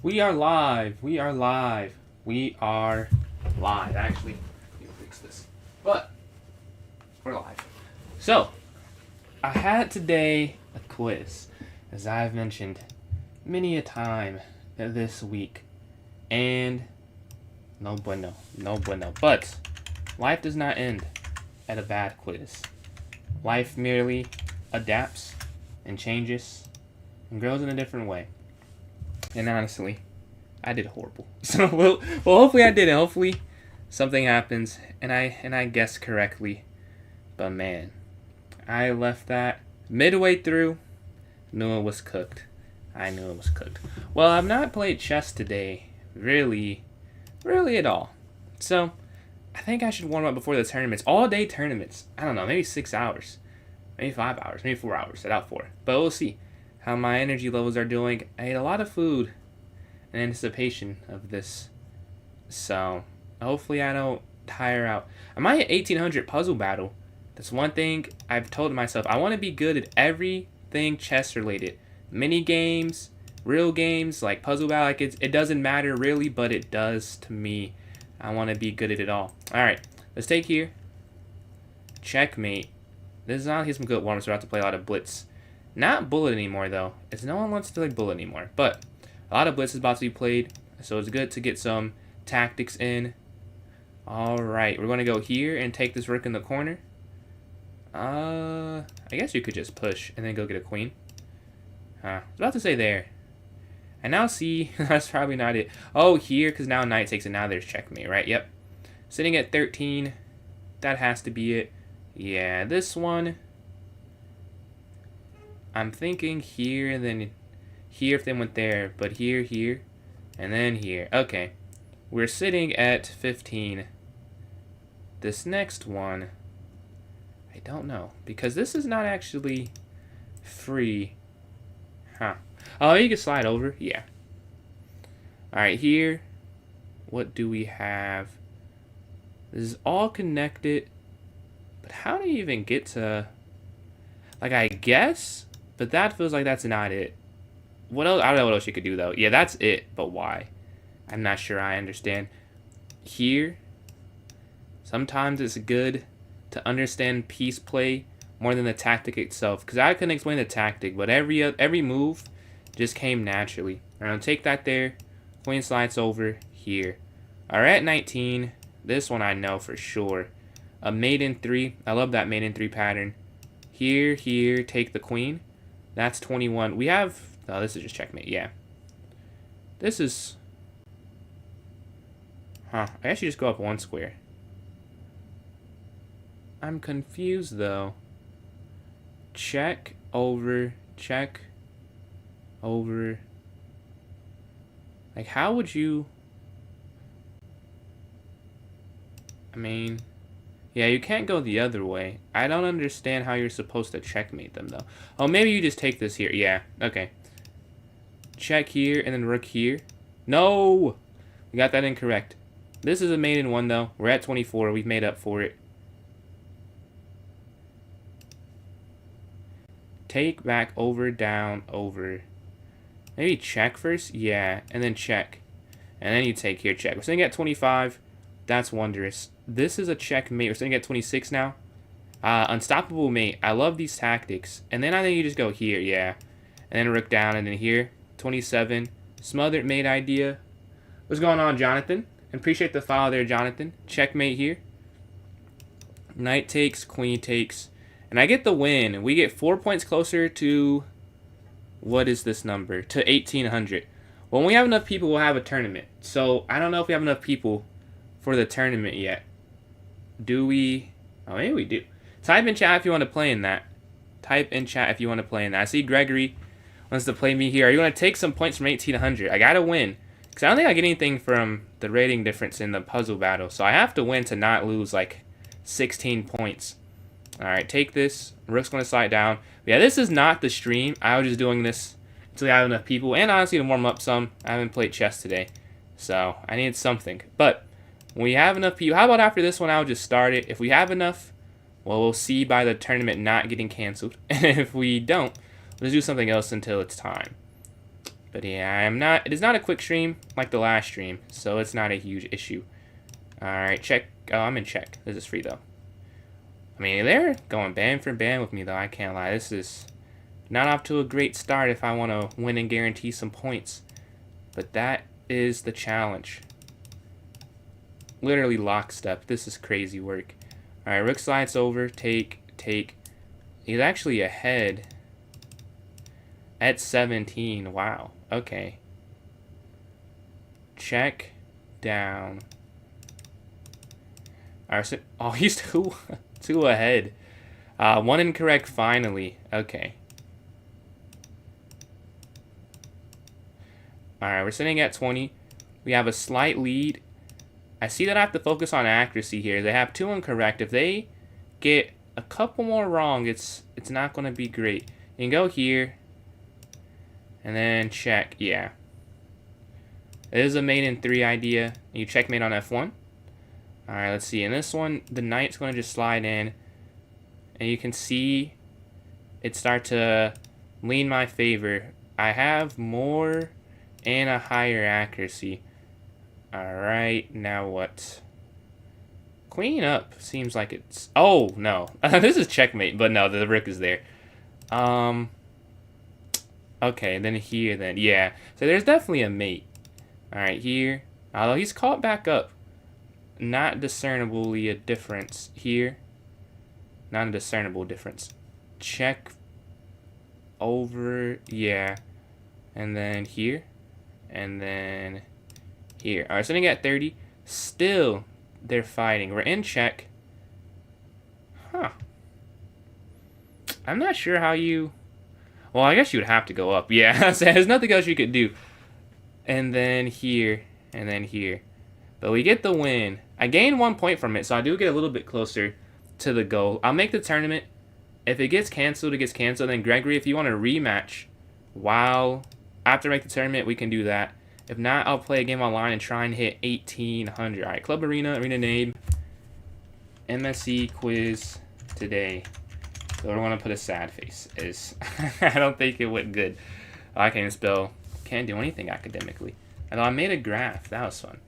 We are live. We are live. We are live. Actually, let me fix this. But we're live. So, I had today a quiz, as I've mentioned many a time this week. And no bueno. No bueno. But life does not end at a bad quiz. Life merely adapts and changes and grows in a different way. And honestly, I did horrible. So well, hopefully I didn't. Hopefully something happens and I guessed correctly. But man, I left that midway through. Knew it was cooked. I knew it was cooked. Well, I've not played chess today, really at all. So I think I should warm up before the tournaments. All day tournaments. I don't know, maybe 6 hours, maybe 5 hours, maybe 4 hours. I doubt 4, but we'll see how my energy levels are doing. I ate a lot of food in anticipation of this, so hopefully I don't tire out. I might hit 1800 puzzle battle. That's one thing I've told myself. I want to be good at everything chess related. Mini games, real games, like puzzle battle. Like it doesn't matter really, but it does to me. I want to be good at it all. Alright, let's take here. Checkmate. This is honestly some good warm-ups. We're about to play a lot of blitz. Not bullet anymore, though, as no one wants to play bullet anymore. But a lot of blitz is about to be played, so it's good to get some tactics in. Alright, we're going to go here and take this rook in the corner. I guess you could just push and then go get a queen. I was about to say there. And now see, that's probably not it. Oh, here, because now knight takes it. Now there's checkmate, right? Yep. Sitting at 13. That has to be it. Yeah, this one. I'm thinking here and then here if they went there. But here, here, and then here. Okay. We're sitting at 15. This next one, I don't know. Because this is not actually free. Huh. Oh, you can slide over. Yeah. Alright, here. What do we have? This is all connected. But how do you even get to... Like, I guess? But that feels like that's not it. What else? I don't know what else you could do, though. Yeah, that's it. But why? I'm not sure I understand. Here. Sometimes it's good to understand piece play more than the tactic itself. Because I couldn't explain the tactic. But every move just came naturally. I'm going to take that there. Queen slides over here. Alright, 19. This one I know for sure. A mate in 3. I love that mate in 3 pattern. Here, here, take the queen. That's 21. We have... Oh, this is just checkmate. Yeah. This is... Huh. I guess you just go up 1 square. I'm confused, though. Check, over, check, over. Like, how would you... I mean... Yeah, you can't go the other way. I don't understand how you're supposed to checkmate them, though. Oh, maybe you just take this here. Yeah, okay. Check here, and then rook here. No! We got that incorrect. This is a mate in 1, though. We're at 24. We've made up for it. Take, back, over, down, over. Maybe check first? Yeah, and then check. And then you take here, check. We're sitting at 25. That's wondrous. This is a checkmate. We're sitting at 26 now. Unstoppable mate. I love these tactics. And then I think you just go here, yeah. And then rook down, and then here. 27. Smothered mate idea. What's going on, Jonathan? Appreciate the follow there, Jonathan. Checkmate here. Knight takes, queen takes. And I get the win. We get 4 points closer to... What is this number? To 1800. When we have enough people, we'll have a tournament. So, I don't know if we have enough people for the tournament yet. Do we? Oh, maybe we do. Type in chat if you want to play in that. Type in chat if you want to play in that. I see Gregory wants to play me here. Are you going to take some points from 1800? I got to win. Because I don't think I get anything from the rating difference in the puzzle battle. So I have to win to not lose like 16 points. Alright, take this. Rook's going to slide down. But yeah, this is not the stream. I was just doing this until I have enough people. And honestly, to warm up some. I haven't played chess today. So I need something. But when we have enough people, how about after this one, I'll just start it. If we have enough, well, we'll see by the tournament not getting canceled. And if we don't, let's do something else until it's time. But yeah, it is not a quick stream like the last stream, so it's not a huge issue. Alright, check. Oh, I'm in check. This is free, though. I mean, they're going band for band with me, though. I can't lie. This is not off to a great start if I want to win and guarantee some points. But that is the challenge. Literally lockstep. This is crazy work. Alright, rook slides over. Take. He's actually ahead at 17. Wow. Okay. Check down. Alright, so, oh, he's two ahead. One incorrect finally. Okay. Alright, we're sitting at 20. We have a slight lead. I see that I have to focus on accuracy here. They have 2 incorrect. If they get a couple more wrong, it's not going to be great. You can go here. And then check. Yeah. It is a mate in 3 idea. You checkmate on F1. Alright, let's see. In this one, the knight's going to just slide in. And you can see it start to lean my favor. I have more and a higher accuracy. Alright, now what? Queen up. Seems like it's... Oh, no. This is checkmate, but no, the rook is there. Okay, then here, then. Yeah. So there's definitely a mate. Alright, here. Although he's caught back up. Not discernibly a difference here. Not a discernible difference. Check over. Yeah. And then here. And then here. Alright, sitting at 30. Still, they're fighting. We're in check. Huh. I'm not sure how you... Well, I guess you would have to go up. Yeah, so there's nothing else you could do. And then here. And then here. But we get the win. I gained 1 point from it, so I do get a little bit closer to the goal. I'll make the tournament. If it gets canceled, it gets canceled. Then Gregory, if you want to rematch after I make the tournament, we can do that. If not, I'll play a game online and try and hit 1800. Alright, Club Arena name. MSC quiz today. So I want to put a sad face. I don't think it went good. I can't even spell. Can't do anything academically. Although I made a graph. That was fun.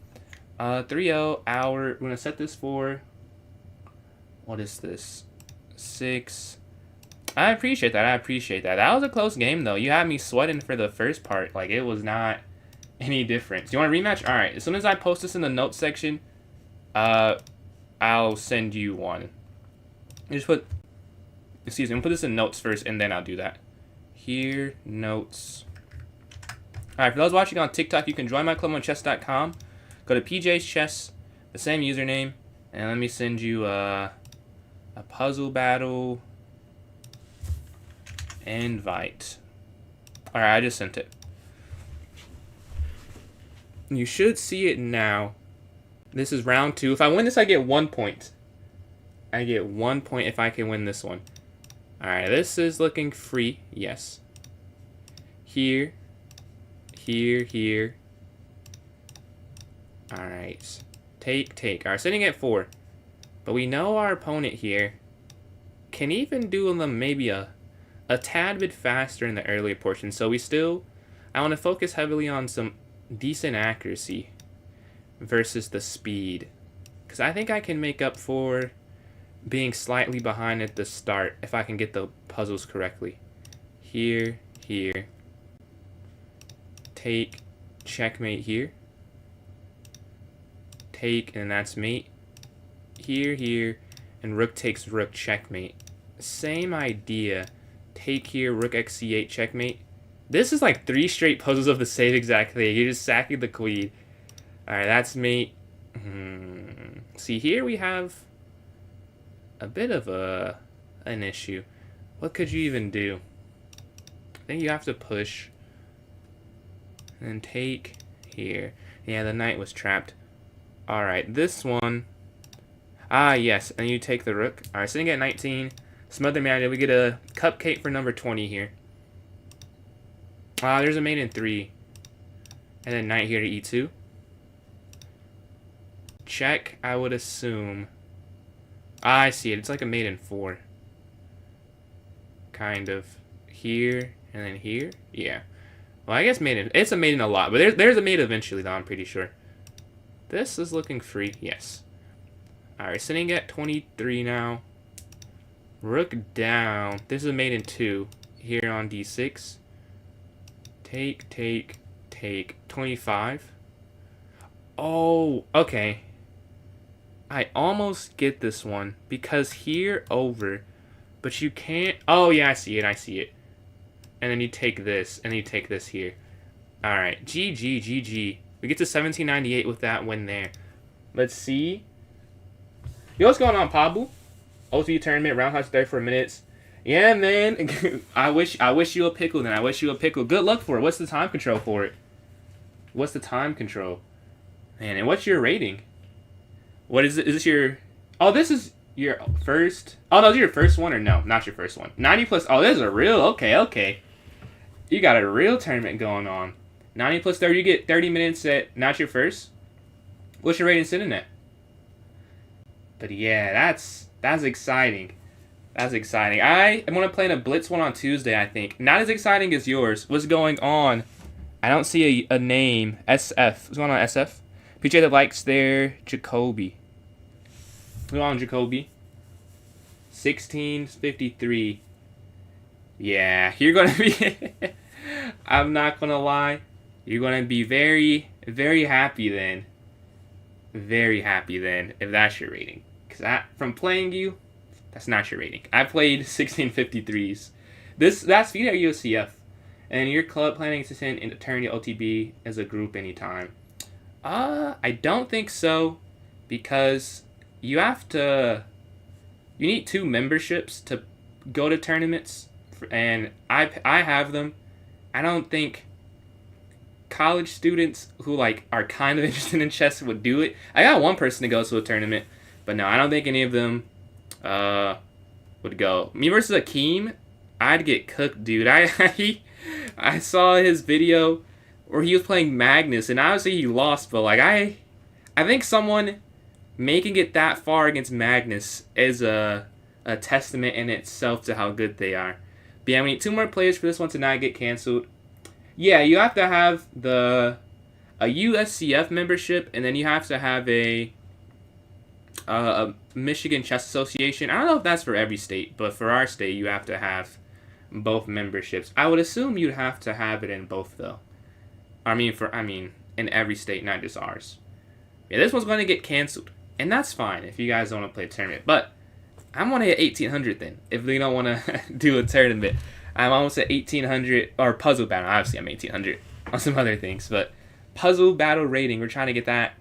3-0 hour. We're going to set this for... What is this? 6. I appreciate that. That was a close game, though. You had me sweating for the first part. Like, it was not any difference. Do you want a rematch? Alright, as soon as I post this in the notes section, I'll send you one. You just put... Excuse me, I'm going to put this in notes first, and then I'll do that. Here, notes. Alright, for those watching on TikTok, you can join my club on chess.com. Go to PJ's Chess, the same username, and let me send you a puzzle battle invite. Alright, I just sent it. You should see it now. This is round 2. If I win this, I get 1 point. I get 1 point if I can win this one. Alright, this is looking free. Yes. Here. Here. Alright. Take. Alright, sitting at 4. But we know our opponent here can even do them maybe a tad bit faster in the earlier portion. So I want to focus heavily on some decent accuracy versus the speed. Because I think I can make up for being slightly behind at the start if I can get the puzzles correctly. Here. Take, checkmate here. Take, and that's mate. Here, and rook takes rook, checkmate. Same idea. Take here, rook x8, checkmate. This is like 3 straight puzzles of the same exact thing. You're just sacking the queen. Alright, that's mate. See, here we have a bit of an issue. What could you even do? I think you have to push. And then take here. Yeah, the knight was trapped. Alright, this one. Ah, yes. And you take the rook. Alright, sitting at 19. Smother man, we get a cupcake for number 20 here. Ah, there's a mate in 3. And then knight here to e2. Check, I would assume. Ah, I see it. It's like a mate in 4. Kind of. Here, and then here. Yeah. Well, I guess maiden. It's a maiden a lot, but there's a mate eventually, though, I'm pretty sure. This is looking free. Yes. Alright, sitting at 23 now. Rook down. This is a maiden 2 here on d6. Take, take, take. 25. Oh, okay. I almost get this one because here over, but you can't. Oh, yeah, I see it. I see it. And then you take this, and you take this here. Alright, GG, GG. We get to 1798 with that win there. Let's see. Yo, what's going on, Pablo? OT tournament, roundhouse 34 minutes. Yeah, man. I wish you a pickle, then. I wish you a pickle. Good luck for it. What's the time control for it? What's the time control? Man, and what's your rating? What is it? Is this your... Oh, this is your first... Oh, no, is it your first one or no? Not your first one. 90 plus... Oh, this is a real... Okay, okay. You got a real tournament going on. 90 plus 30, you get 30 minutes at not your first. What's your rating sitting at? But yeah, that's exciting. That's exciting. I am going to play in a blitz one on Tuesday, I think. Not as exciting as yours. What's going on? I don't see a name. SF. What's going on, SF? Appreciate the likes there. Jacoby. What's going on, Jacoby? 1653. Yeah, you're going to be... I'm not going to lie. You're going to be very, very happy then. Very happy then, if that's your rating. Because from playing you, that's not your rating. I played 1653s. That's speed at UCF. And your club planning to send into Tourney OTB as a group anytime. I don't think so. Because you have to... You need 2 memberships to go to tournaments. And I have them. I don't think college students who like are kind of interested in chess would do it. I got one person to go to a tournament, but no, I don't think any of them would go. Me versus Akeem, I'd get cooked, dude. I saw his video where he was playing Magnus, and obviously he lost, but like I think someone making it that far against Magnus is a testament in itself to how good they are. But yeah, we need 2 more players for this one to not get canceled. Yeah, you have to have a USCF membership, and then you have to have a Michigan Chess Association. I don't know if that's for every state, but for our state, you have to have both memberships. I would assume you'd have to have it in both, though. I mean, in every state, not just ours. Yeah, this one's going to get canceled, and that's fine if you guys don't want to play a tournament. But I'm going to hit 1800 then, if we don't want to do a tournament. I'm almost at 1800, or puzzle battle. Obviously, I'm 1800 on some other things, but puzzle battle rating, we're trying to get that.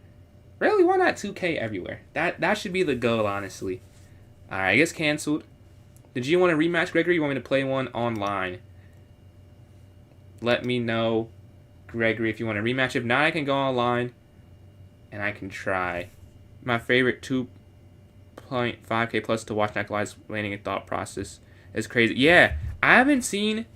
Really, why not 2K everywhere? That should be the goal, honestly. All right, I guess canceled. Did you want to rematch, Gregory? You want me to play one online? Let me know, Gregory, if you want to rematch. If not, I can go online, and I can try. My favorite 2.5K plus to watch Nikolai's landing and thought process is crazy. Yeah, I haven't seen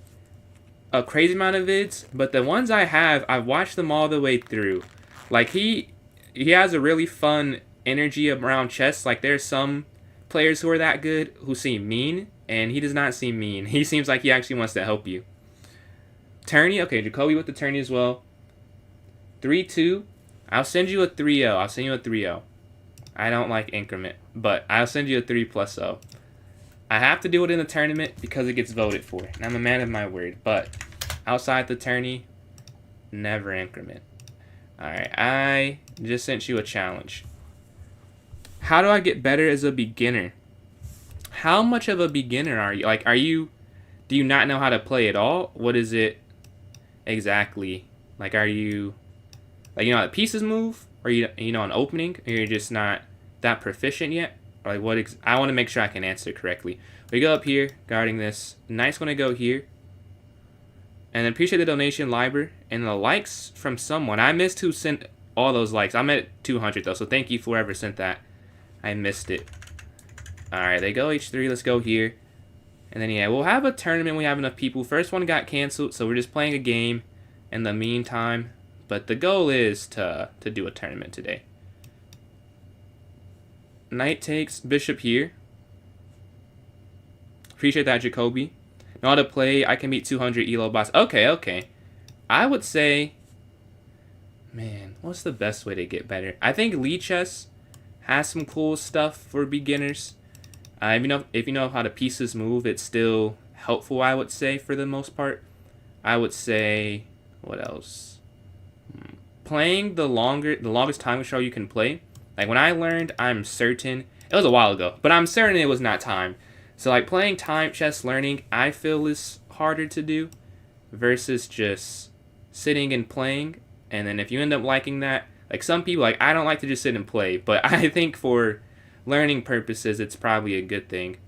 a crazy amount of vids, but the ones I have, I've watched them all the way through. Like, he has a really fun energy around chess. Like, there's some players who are that good who seem mean, and he does not seem mean. He seems like he actually wants to help you. Tourney, okay, Jacoby with the tourney as well. 3-2. I'll send you a 3-0. I'll send you a 3-0. I don't like increment, but I'll send you a 3+0. I have to do it in the tournament because it gets voted for, and I'm a man of my word. But outside the tourney, never increment. Alright, I just sent you a challenge. How do I get better as a beginner? How much of a beginner are you? Like, do you not know how to play at all? What is it exactly? Like, are you, like, you know how the pieces move? Or you know an opening? Or you're just not that proficient yet? Or like, what? I want to make sure I can answer correctly. We go up here, guarding this. Knight's going to go here. And then appreciate the donation, Liber. And the likes from someone. I missed who sent all those likes. I'm at 200, though, so thank you for whoever sent that. I missed it. Alright, they go H3. Let's go here. And then, yeah, we'll have a tournament. We have enough people. First one got canceled, so we're just playing a game in the meantime. But the goal is to do a tournament today. Knight takes bishop here. Appreciate that, Jacoby. Know how to play. I can beat 200 elo bots. Okay, okay. I would say, man, what's the best way to get better? I think Lead Chess has some cool stuff for beginners. If you know how the pieces move, it's still helpful, I would say, for the most part. I would say, what else? Playing the longest time control you can play. Like when I learned, I'm certain, it was a while ago, but I'm certain it was not time. So like playing time chess learning, I feel is harder to do versus just sitting and playing. And then if you end up liking that, like some people, like I don't like to just sit and play, but I think for learning purposes, it's probably a good thing.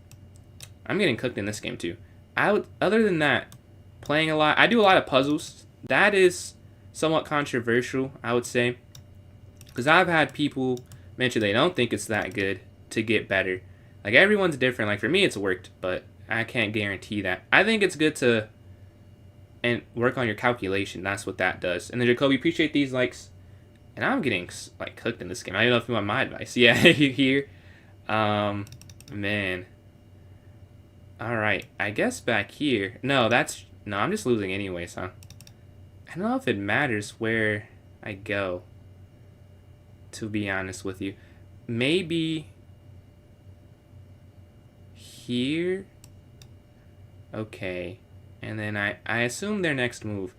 I'm getting cooked in this game too. Other than that, playing a lot, I do a lot of puzzles. That is somewhat controversial, I would say, because I've had people mention they don't think it's that good to get better. Like everyone's different. Like for me, it's worked, but I can't guarantee that. I think it's good to work on your calculation. That's what that does. And then Jacoby, appreciate these likes. And I'm getting like cooked in this game. I don't know if you want my advice. Yeah, here. Man. All right. I guess back here. No, I'm just losing anyways, huh? I don't know if it matters where I go, to be honest with you. Maybe here. Okay. And then I assume their next move.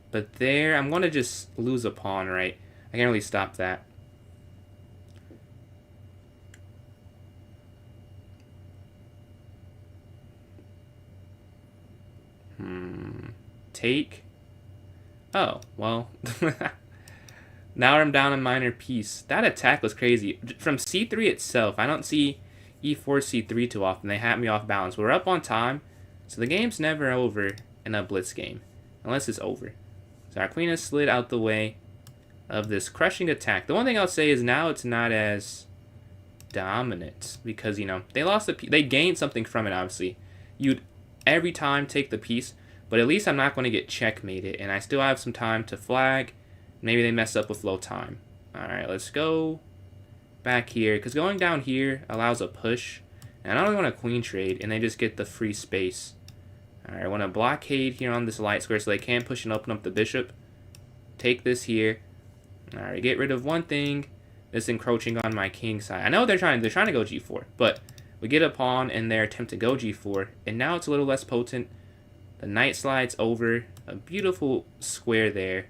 But there, I'm going to just lose a pawn, right? I can't really stop that. Take. Oh, well. Now I'm down a minor piece. That attack was crazy. From c3 itself, I don't see e4, c3 too often. They have me off balance. We're up on time, so the game's never over in a blitz game. Unless it's over. So our queen has slid out the way of this crushing attack. The one thing I'll say is now it's not as dominant. Because, you know, they gained something from it, obviously. You'd every time take the piece, but at least I'm not going to get checkmated. And I still have some time to flag. Maybe they mess up with low time. Alright, let's go back here. Because going down here allows a push. And I don't want a queen trade. And they just get the free space. Alright, I want to blockade here on this light square so they can't push and open up the bishop. Take this here. Alright, get rid of one thing. This encroaching on my king side. I know they're trying to go g4. But we get a pawn in their attempt to go g4. And now it's a little less potent. The knight slides over. A beautiful square there.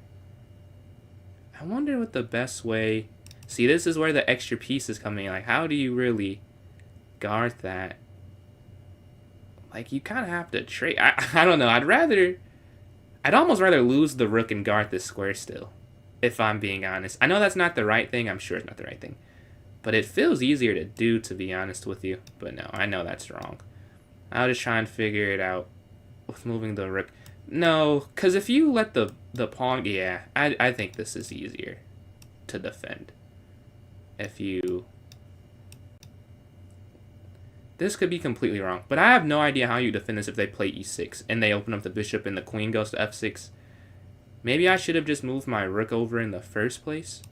I wonder what the best way... See, this is where the extra piece is coming in. Like, how do you really guard that? Like, you kind of have to trade. I don't know. I'd almost rather lose the rook and guard this square still, if I'm being honest. I know that's not the right thing. I'm sure it's not the right thing. But it feels easier to do, to be honest with you. But no, I know that's wrong. I'll just try and figure it out with moving the rook. No, because if you let the pawn... Yeah, I think this is easier to defend. If you... This could be completely wrong, but I have no idea how you defend this if they play e6 and they open up the bishop and the queen goes to f6. Maybe I should have just moved my rook over in the first place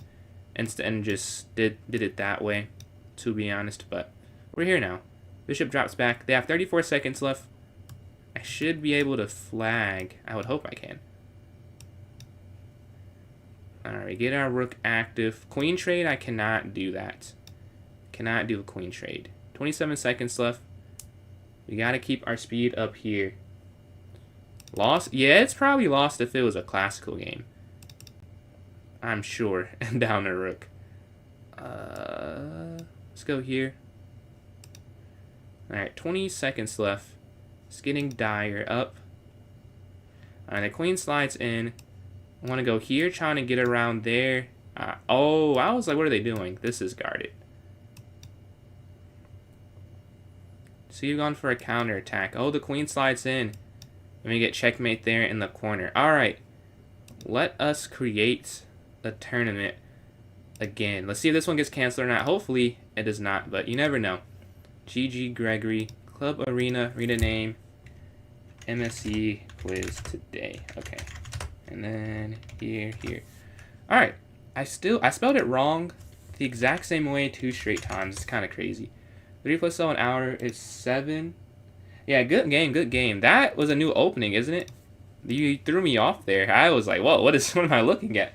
and just did it that way, to be honest. But we're here now. Bishop drops back. They have 34 seconds left. I should be able to flag. I would hope I can. Alright, get our rook active. Queen trade, I cannot do that. Cannot do a queen trade. 27 seconds left. We gotta keep our speed up here. Lost? Yeah, it's probably lost if it was a classical game. I'm sure. And down a rook. Let's go here. Alright, 20 seconds left. It's getting dire. Up. Alright, the queen slides in. I want to go here, trying to get around there. Oh, I was like, what are they doing? This is guarded. So you've gone for a counterattack. Oh, the queen slides in. And we get checkmate there in the corner. Alright. Let us create a tournament again. Let's see if this one gets canceled or not. Hopefully it does not, but you never know. GG Gregory. Club Arena. Read a name. MSC quiz today. Okay. And then here. Alright. I spelled it wrong the exact same way 2 straight times. It's kind of crazy. 3 plus 1 hour is 7. Yeah, good game. That was a new opening, isn't it? You threw me off there. I was like, whoa, what am I looking at?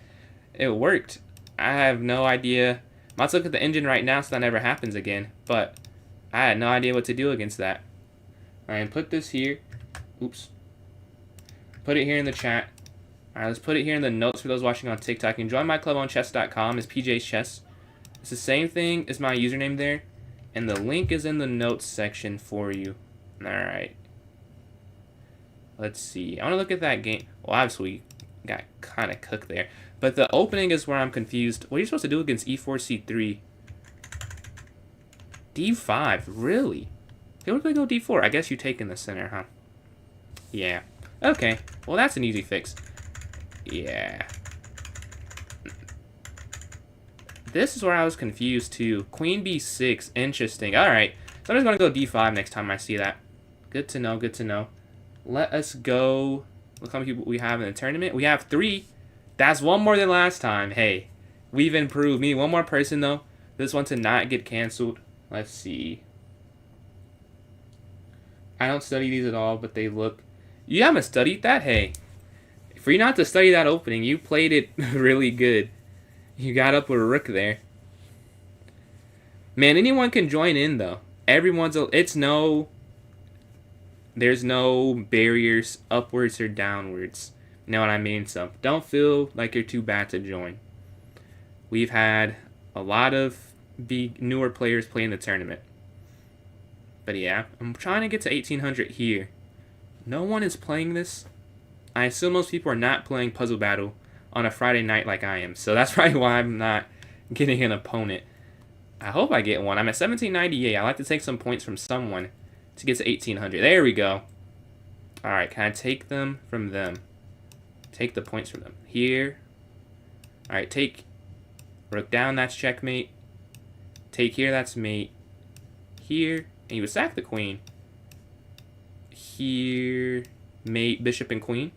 It worked. I have no idea. I'm about to look at the engine right now so that never happens again. But I had no idea what to do against that. Alright, put this here. Oops. Put it here in the chat. Alright, let's put it here in the notes for those watching on TikTok. You can join my club on chess.com. It's PJ's Chess. It's the same thing as my username there. And the link is in the notes section for you. Alright. Let's see. I want to look at that game. Well, obviously, we got kind of cooked there. But the opening is where I'm confused. What are you supposed to do against e4, c3? d5? Really? They would go d4. I guess you take in the center, huh? Yeah. Okay. Well, that's an easy fix. Yeah. This is where I was confused, too. Queen b6. Interesting. Alright. So I'm just going to go d5 next time I see that. Good to know. Good to know. Let us go. Look how many people we have in the tournament. We have 3. That's one more than last time. Hey, we've improved. We need one more person, though. This one to not get canceled. Let's see. I don't study these at all, but they look... You haven't studied that? Hey. For you not to study that opening, you played it really good. You got up with a rook there. Man, anyone can join in, though. Everyone's... It's no... There's no barriers upwards or downwards. You know what I mean? So don't feel like you're too bad to join. We've had a lot of newer players play in the tournament. But yeah, I'm trying to get to 1800 here. No one is playing this. I assume most people are not playing Puzzle Battle on a Friday night like I am. So that's probably why I'm not getting an opponent. I hope I get one. I'm at 1798. I like to take some points from someone to get to 1800. There we go. Alright, can I take them from them? Take the points from them. Here. Alright, take rook down, that's checkmate. Take here, that's mate. Here, and you would sack the queen. Here, mate, bishop and queen.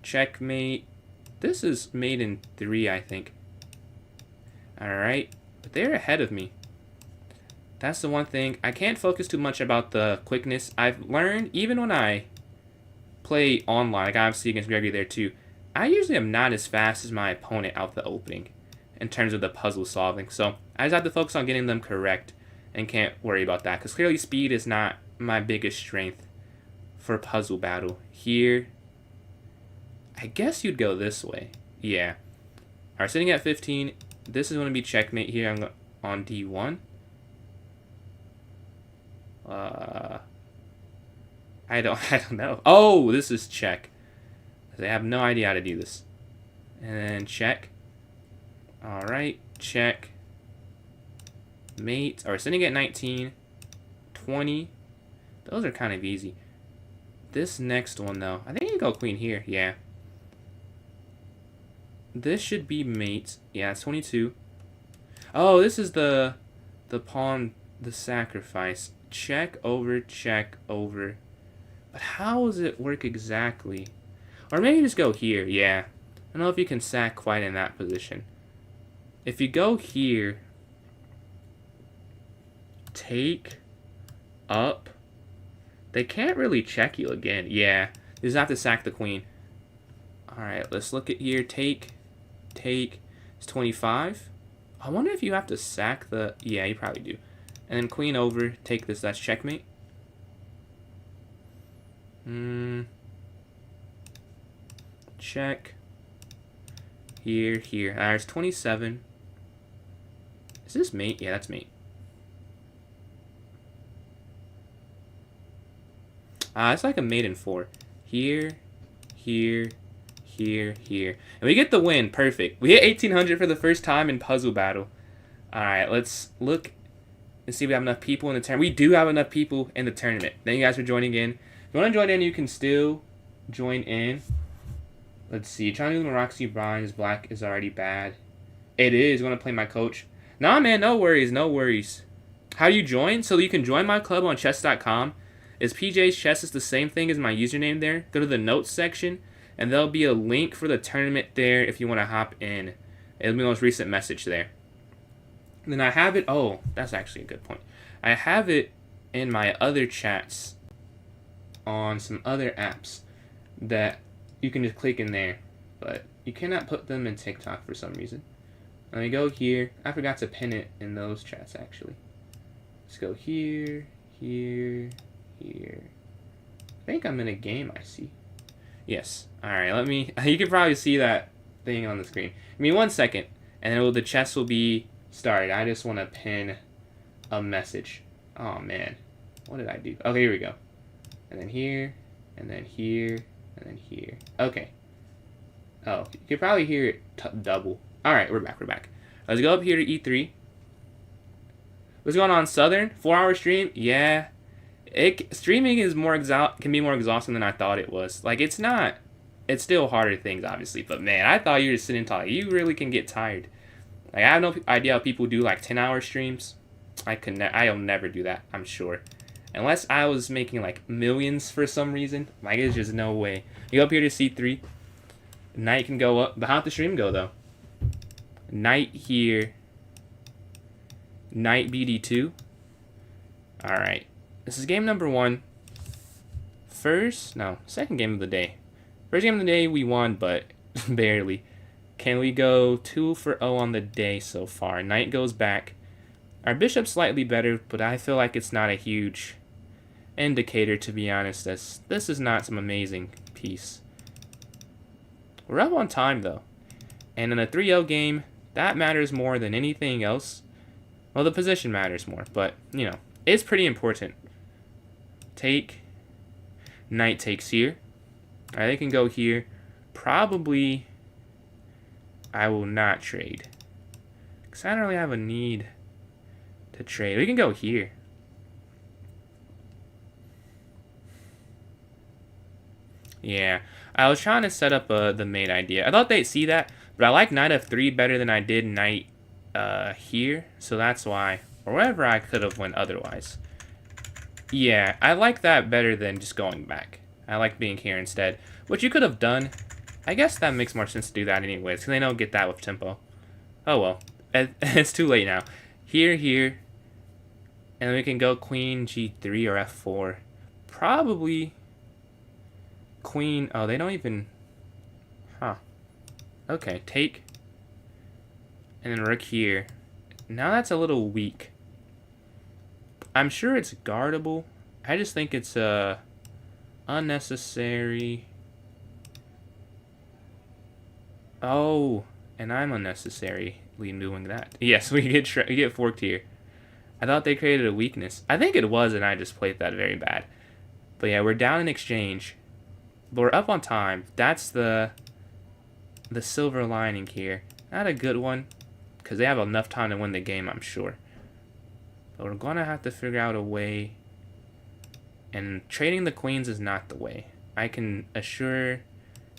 Checkmate. This is mate in 3, I think. Alright, but they're ahead of me. That's the one thing. I can't focus too much about the quickness. I've learned, even when I play online, like obviously against Gregory there too, I usually am not as fast as my opponent out the opening in terms of the puzzle solving. So I just have to focus on getting them correct and can't worry about that. Because clearly speed is not my biggest strength for Puzzle Battle. Here, I guess you'd go this way. Yeah. Alright, sitting at 15. This is going to be checkmate here. I'm on D1. I don't know. Oh, this is check. They have no idea how to do this. And then check. Alright, check. Mate. Or sitting at 19. 20. Those are kind of easy. This next one, though. I think you go queen here. Yeah. This should be mate. Yeah, it's 22. Oh, this is the pawn, the sacrifice. Check over, check over. But how does it work exactly? Or maybe just go here. Yeah. I don't know if you can sack quite in that position. If you go here, take up, they can't really check you again. Yeah. You just have to sack the queen. Alright, let's look at here. Take. It's 25. I wonder if you have to sack the... Yeah, you probably do. And then queen over. Take this. That's checkmate. Check. Here. There's 27. Is this mate? Yeah, that's mate. It's like a mate in 4. Here. And we get the win. Perfect. We hit 1800 for the first time in Puzzle Battle. Alright, let's look and see if we have enough people in the tournament. We do have enough people in the tournament. Thank you guys for joining in. If you want to join in, you can still join in. Let's see. Trying to do the Roxy Bronze. Black is already bad. It is. You want to play my coach? Nah, man. No worries. No worries. How do you join? So you can join my club on chess.com. It's PJ's Chess. It's the same thing as my username there. Go to the notes section. And there'll be a link for the tournament there if you want to hop in. It'll be the most recent message there. And then I have it... Oh, that's actually a good point. I have it in my other chats on some other apps. that you can just click in there, but you cannot put them in TikTok for some reason. Let me go here. I forgot to pin it in those chats actually. Let's go here, here, here. I think I'm in a game, I see. Yes. Alright, let me... You can probably see that thing on the screen. Give me 1 second, and then the chest will be started. I just want to pin a message. Oh, man. What did I do? Okay, here we go. And then here, and then here, and then here. Okay. Oh, you can probably hear it double. Alright, we're back. Let's go up here to E3. What's going on, Southern? 4-hour stream? Yeah. Streaming is can be more exhausting than I thought it was. Like, it's not. It's still harder things, obviously. But, man, I thought you were just sitting and talking. You really can get tired. Like, I have no idea how people do, like, 10-hour streams. I'll never do that, I'm sure. Unless I was making, like, millions for some reason. Like, there's just no way. You go up here to C3. Knight can go up. But how'd the stream go, though? Knight here. Knight BD2. Alright. This is game number 1. Second game of the day. First game of the day we won, but barely. Can we go 2 for 0 on the day so far? Knight goes back. Our bishop's slightly better, but I feel like it's not a huge indicator, to be honest. This is not some amazing piece. We're up on time, though. And in a 3-0 game, that matters more than anything else. Well, the position matters more, but, you know, it's pretty important. Take. Knight takes here. Alright, they can go here. Probably, I will not trade. Because I don't really have a need to trade. We can go here. Yeah, I was trying to set up the mate idea. I thought they'd see that, but I like knight f3 better than I did knight here, so that's why. Or wherever I could have went otherwise. Yeah, I like that better than just going back. I like being here instead. What you could have done, I guess that makes more sense to do that anyways, because they don't get that with tempo. Oh well, it's too late now. Here, here, and then we can go queen g3 or f4. Probably queen, oh, they don't even, huh. Okay, take, and then rook here. Now that's a little weak. I'm sure it's guardable. I just think it's unnecessary. Oh, and I'm unnecessarily doing that. Yes, we get forked here. I thought they created a weakness. I think it was, and I just played that very bad. But yeah, we're down in exchange. But we're up on time. That's the silver lining here. Not a good one, because they have enough time to win the game, I'm sure. But we're going to have to figure out a way. And trading the queens is not the way. I can assure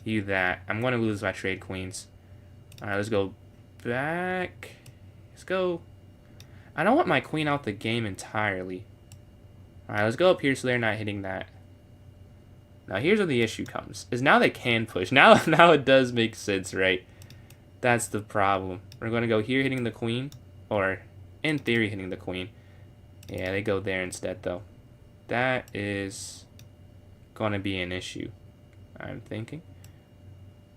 you that. I'm going to lose if I trade queens. Alright, let's go back. Let's go. I don't want my queen out the game entirely. Alright, let's go up here so they're not hitting that. Now here's where the issue comes. Is now they can push. Now it does make sense, right? That's the problem. We're going to go here hitting the queen. Or, in theory, hitting the queen. Yeah, they go there instead, though. That is going to be an issue, I'm thinking.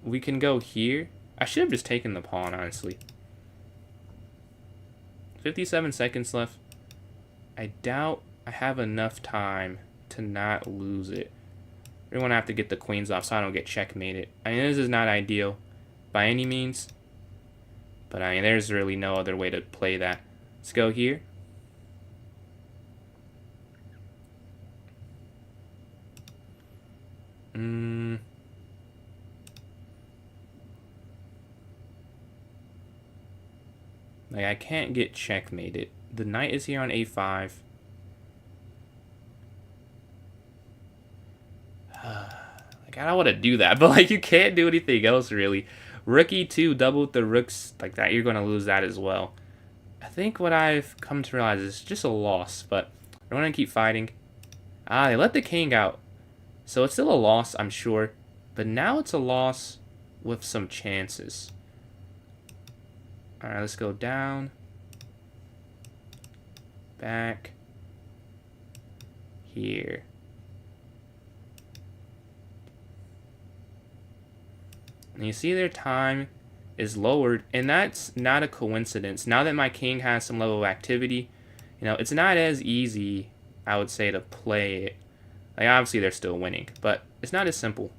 We can go here. I should have just taken the pawn, honestly. 57 seconds left. I doubt I have enough time to not lose it. We're going to have to get the queens off so I don't get checkmated. I mean, this is not ideal by any means. But, I mean, there's really no other way to play that. Let's go here. Like, I can't get checkmated. The knight is here on a5. Like, I don't want to do that, but, like, you can't do anything else, really. Rook e2, double with the rooks like that, you're going to lose that as well. I think what I've come to realize is just a loss, but we're going to keep fighting. Ah, they let the king out. So it's still a loss, I'm sure. But now it's a loss with some chances. Alright, let's go down. Back. Here. And you see their time is lowered, and that's not a coincidence. Now that my king has some level of activity, you know, it's not as easy, I would say, to play it. Like, obviously they're still winning, but it's not as simple.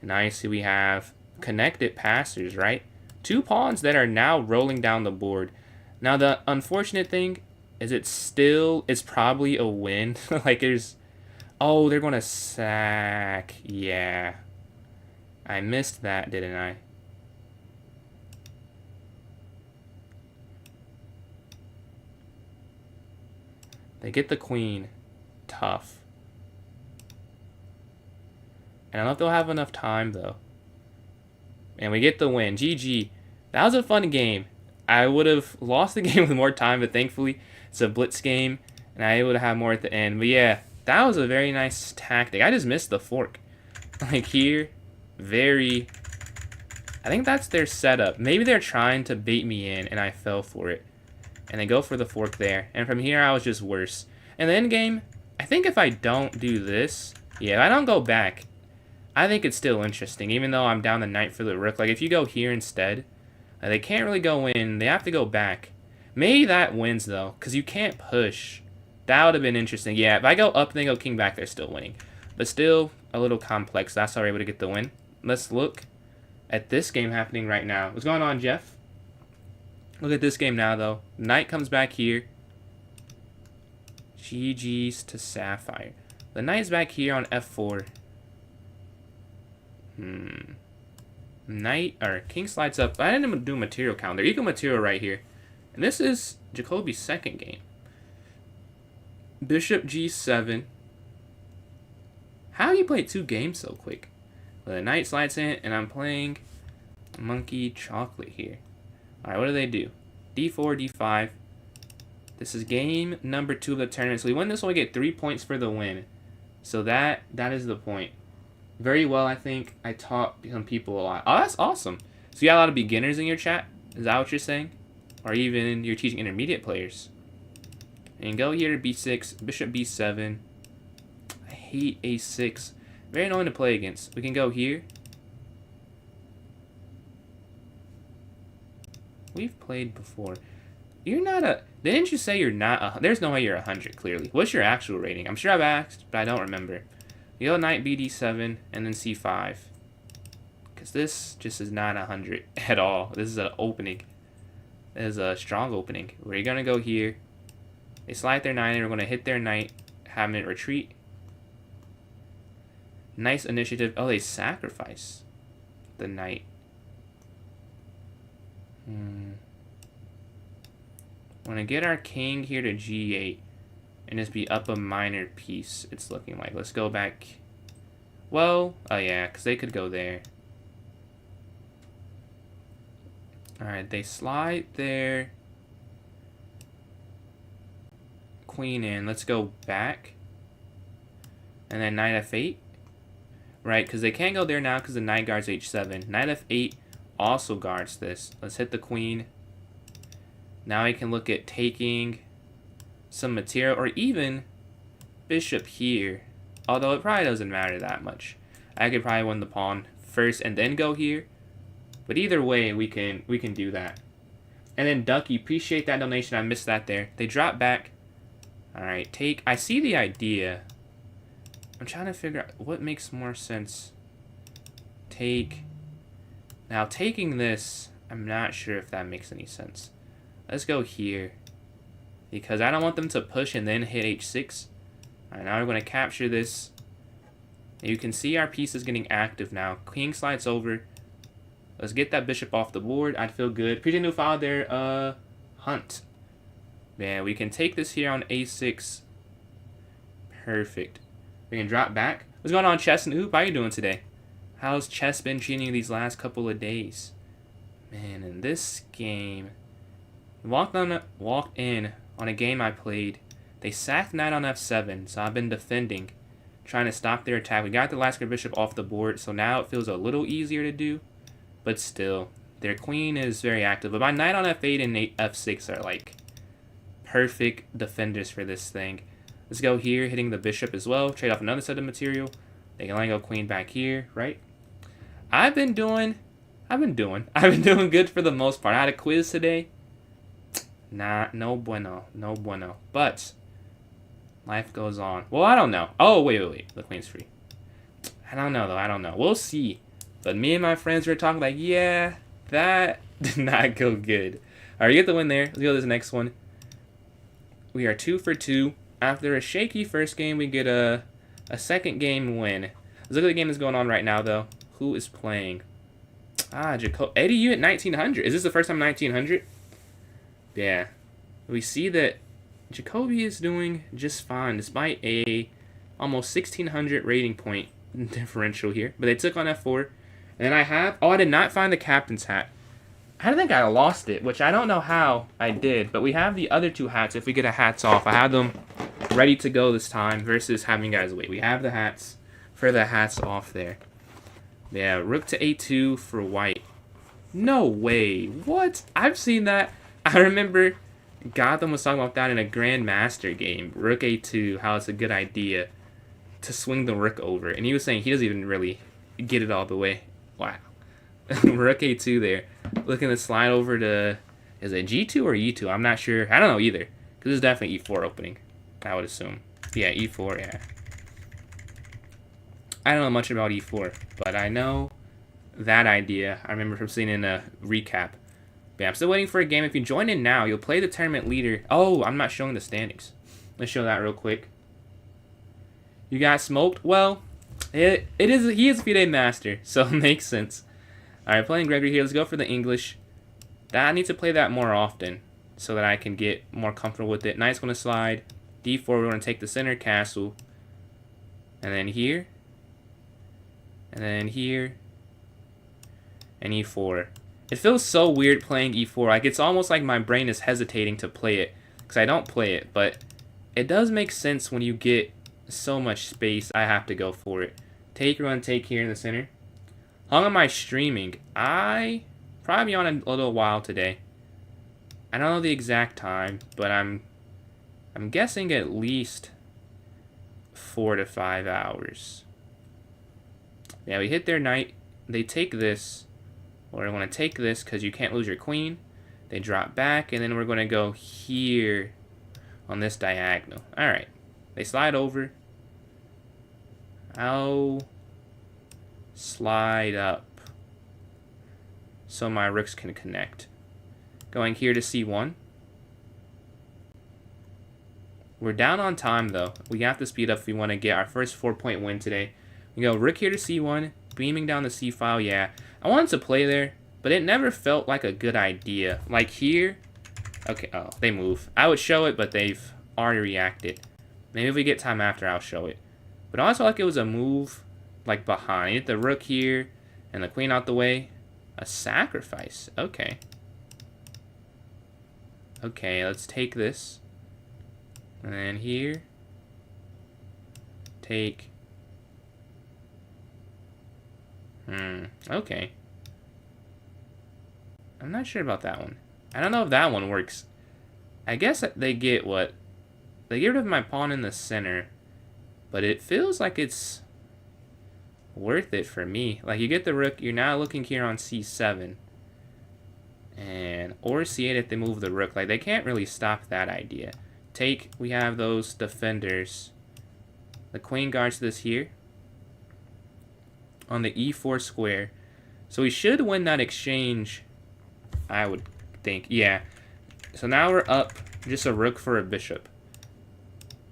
And now you see we have connected passers, right? 2 pawns that are now rolling down the board. Now the unfortunate thing is it's probably a win. Like there's, oh, they're gonna sack. Yeah. I missed that, didn't I? They get the queen. Tough. And I don't know if they'll have enough time, though. And we get the win. GG. That was a fun game. I would have lost the game with more time, but thankfully it's a blitz game, and I able to have more at the end. But yeah, that was a very nice tactic. I just missed the fork. Like here, I think that's their setup. Maybe they're trying to bait me in, and I fell for it. And they go for the fork there. And from here, I was just worse. And the end game, I think if I don't do this, yeah, if I don't go back, I think it's still interesting, even though I'm down the knight for the rook. Like, if you go here instead, they can't really go in. They have to go back. Maybe that wins, though, because you can't push. That would have been interesting. Yeah, if I go up and they go king back, they're still winning. But still a little complex. That's how we're able to get the win. Let's look at this game happening right now. What's going on, Jeff? Look at this game now, though. Knight comes back here. GG's to Sapphire. The knight's back here on f4. Knight, or king slides up. I didn't do material count. They're equal material right here. And this is Jacoby's second game. Bishop g7. How you play 2 games so quick? Well, the knight slides in, and I'm playing monkey chocolate here. Alright, what do they do? d4, d5. This is game number 2 of the tournament. So we win this one, we get 3 points for the win. So that is the point. Very well, I think. I taught some people a lot. Oh, that's awesome. So you got a lot of beginners in your chat? Is that what you're saying? Or even you're teaching intermediate players? And go here to b6, bishop b7. I hate a6. Very annoying to play against. We can go here. We've played before. You're not a... Didn't you say you're not a... There's no way you're 100, clearly. What's your actual rating? I'm sure I've asked, but I don't remember. You go knight bd7 and then c5. Because this just is not 100 at all. This is an opening. This is a strong opening. We're going to go here. They slide their knight and we're going to hit their knight. Have it retreat. Nice initiative. Oh, they sacrifice the knight. Want to get our king here to g8 and just be up a minor piece, it's looking like. Let's go back. Well, oh yeah, because they could go there. Alright, they slide their queen in. Let's go back. And then knight f8. Right, because they can't go there now because the knight guards h7. Knight f8 also guards this. Let's hit the queen. Now I can look at taking some material, or even bishop here. Although it probably doesn't matter that much. I could probably win the pawn first and then go here. But either way, we can do that. And then Ducky, appreciate that donation. I missed that there. They drop back. Alright, take. I see the idea. I'm trying to figure out what makes more sense. Take. Now, taking this, I'm not sure if that makes any sense. Let's go here. Because I don't want them to push and then hit h6. Alright, now we're going to capture this. You can see our piece is getting active now. King slides over. Let's get that bishop off the board. I'd feel good. Appreciate new file there, Hunt. Man, we can take this here on a6. Perfect. We can drop back. What's going on, Chess and Hoop? How you doing today? How's Chess been treating you these last couple of days? Man, in this game, walked in on a game I played. They sacked knight on f7, so I've been defending, trying to stop their attack. We got the Lasker bishop off the board, so now it feels a little easier to do, but still, their queen is very active. But my knight on f8 and f6 are like perfect defenders for this thing. Let's go here, hitting the bishop as well. Trade off another set of material. They can only go queen back here, right? I've been doing good for the most part. I had a quiz today. Nah, no bueno. No bueno. But life goes on. Well, I don't know. Oh, wait. The queen's free. I don't know, though. I don't know. We'll see. But me and my friends were talking like, yeah, that did not go good. All right, you get the win there. Let's go to this next one. We are 2 for 2. After a shaky first game, we get a second game win. Let's look at the game that's going on right now, though. Who is playing? Eddie, you at 1900. Is this the first time 1900? Yeah. We see that Jacoby is doing just fine, despite a almost 1600 rating point differential here. But they took on F4. And then I did not find the captain's hat. I think I lost it, which I don't know how I did. But we have the other two hats if we get a hats off. I had them ready to go this time versus having guys wait. We have the hats for the hats off there. Yeah, rook to A2 for white. No way. What? I've seen that. I remember Gotham was talking about that in a Grandmaster game. Rook A2, how it's a good idea to swing the rook over. And he was saying he doesn't even really get it all the way. Wow. Rook A2 there. Looking to slide over to... Is it G2 or E2? I'm not sure. I don't know either. Because it's definitely E4 opening, I would assume. Yeah, E4, yeah. I don't know much about E4, but I know that idea. I remember from seeing in a recap. But yeah, I'm still waiting for a game. If you join in now, you'll play the tournament leader. Oh, I'm not showing the standings. Let's show that real quick. You got smoked? Well, he is a FIDE master, so it makes sense. Alright, playing Gregory here. Let's go for the English. I need to play that more often so that I can get more comfortable with it. Knight's going to slide. D4, we're going to take the center castle. And then here. And then here. And E4. It feels so weird playing E4. Like, it's almost like my brain is hesitating to play it. Because I don't play it. But it does make sense when you get so much space. I have to go for it. Take, run, take here in the center. How long am I streaming? I probably be on a little while today. I don't know the exact time, but I'm guessing at least 4 to 5 hours. Yeah, we hit their knight. They take this. We're going to take this because you can't lose your queen. They drop back, and then we're going to go here on this diagonal. All right. They slide over. I'll slide up so my rooks can connect. Going here to C1. We're down on time, though. We have to speed up if we want to get our first 4-point win today. We go rook here to C1, beaming down the C file. Yeah, I wanted to play there, but it never felt like a good idea. Like here. Okay, oh, they move. I would show it, but they've already reacted. Maybe if we get time after, I'll show it. But I also like it was a move like behind. Get the rook here and the queen out the way. A sacrifice. Okay. Okay, let's take this. And then here. Take. Okay. I'm not sure about that one. I don't know if that one works. I guess they get what? They get rid of my pawn in the center. But it feels like it's worth it for me. Like, you get the rook, you're now looking here on C7. And, or C8 if they move the rook. Like, they can't really stop that idea. Take, we have those defenders. The queen guards this here. On the E4 square. So we should win that exchange, I would think. Yeah. So now we're up just a rook for a bishop.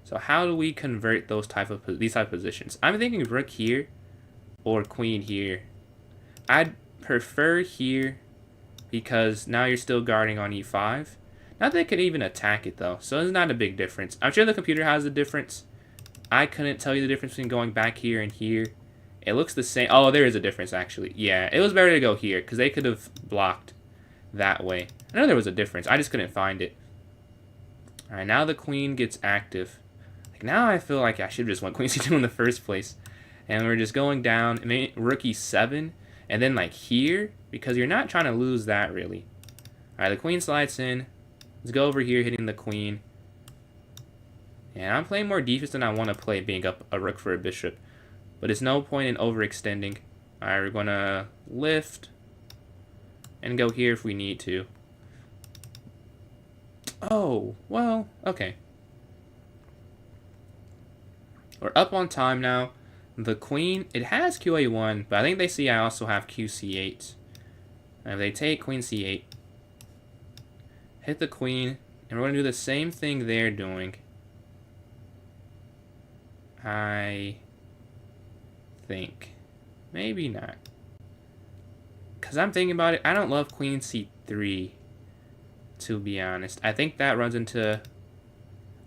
So how do we convert these type of positions? I'm thinking rook here or queen here. I'd prefer here because now you're still guarding on E5. Not that they could even attack it though, so it's not a big difference. I'm sure the computer has a difference. I couldn't tell you the difference between going back here and here. It looks the same. Oh, there is a difference actually. Yeah, it was better to go here because they could have blocked that way. I know there was a difference. I just couldn't find it. All right, now the queen gets active. Now I feel like I should have just went queen c2 in the first place. And we're just going down, rook e7, and then like here, because you're not trying to lose that really. Alright, the queen slides in. Let's go over here, hitting the queen. And I'm playing more defense than I want to play, being up a rook for a bishop. but it's no point in overextending. Alright, we're gonna lift and go here if we need to. Oh, well, okay. We're up on time now. The queen, it has QA1, but I think they see I also have QC8. And if they take queen C8, hit the queen, and we're going to do the same thing they're doing. I think. Maybe not. Because I'm thinking about it, I don't love queen C3, to be honest. I think that runs into...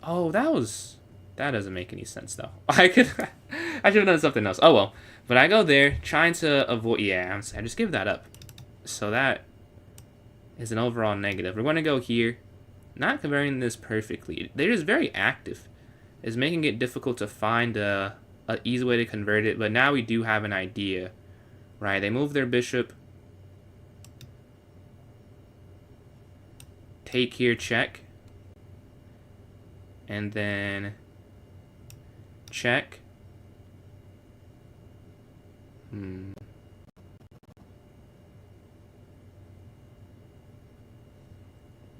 Oh, that doesn't make any sense, though. I should have done something else. Oh, well. But I go there, trying to avoid... Yeah, I just give that up. So that is an overall negative. We're going to go here. Not converting this perfectly. They're just very active. It's making it difficult to find a easy way to convert it. But now we do have an idea. Right, they move their bishop. Take here, check. And then... check.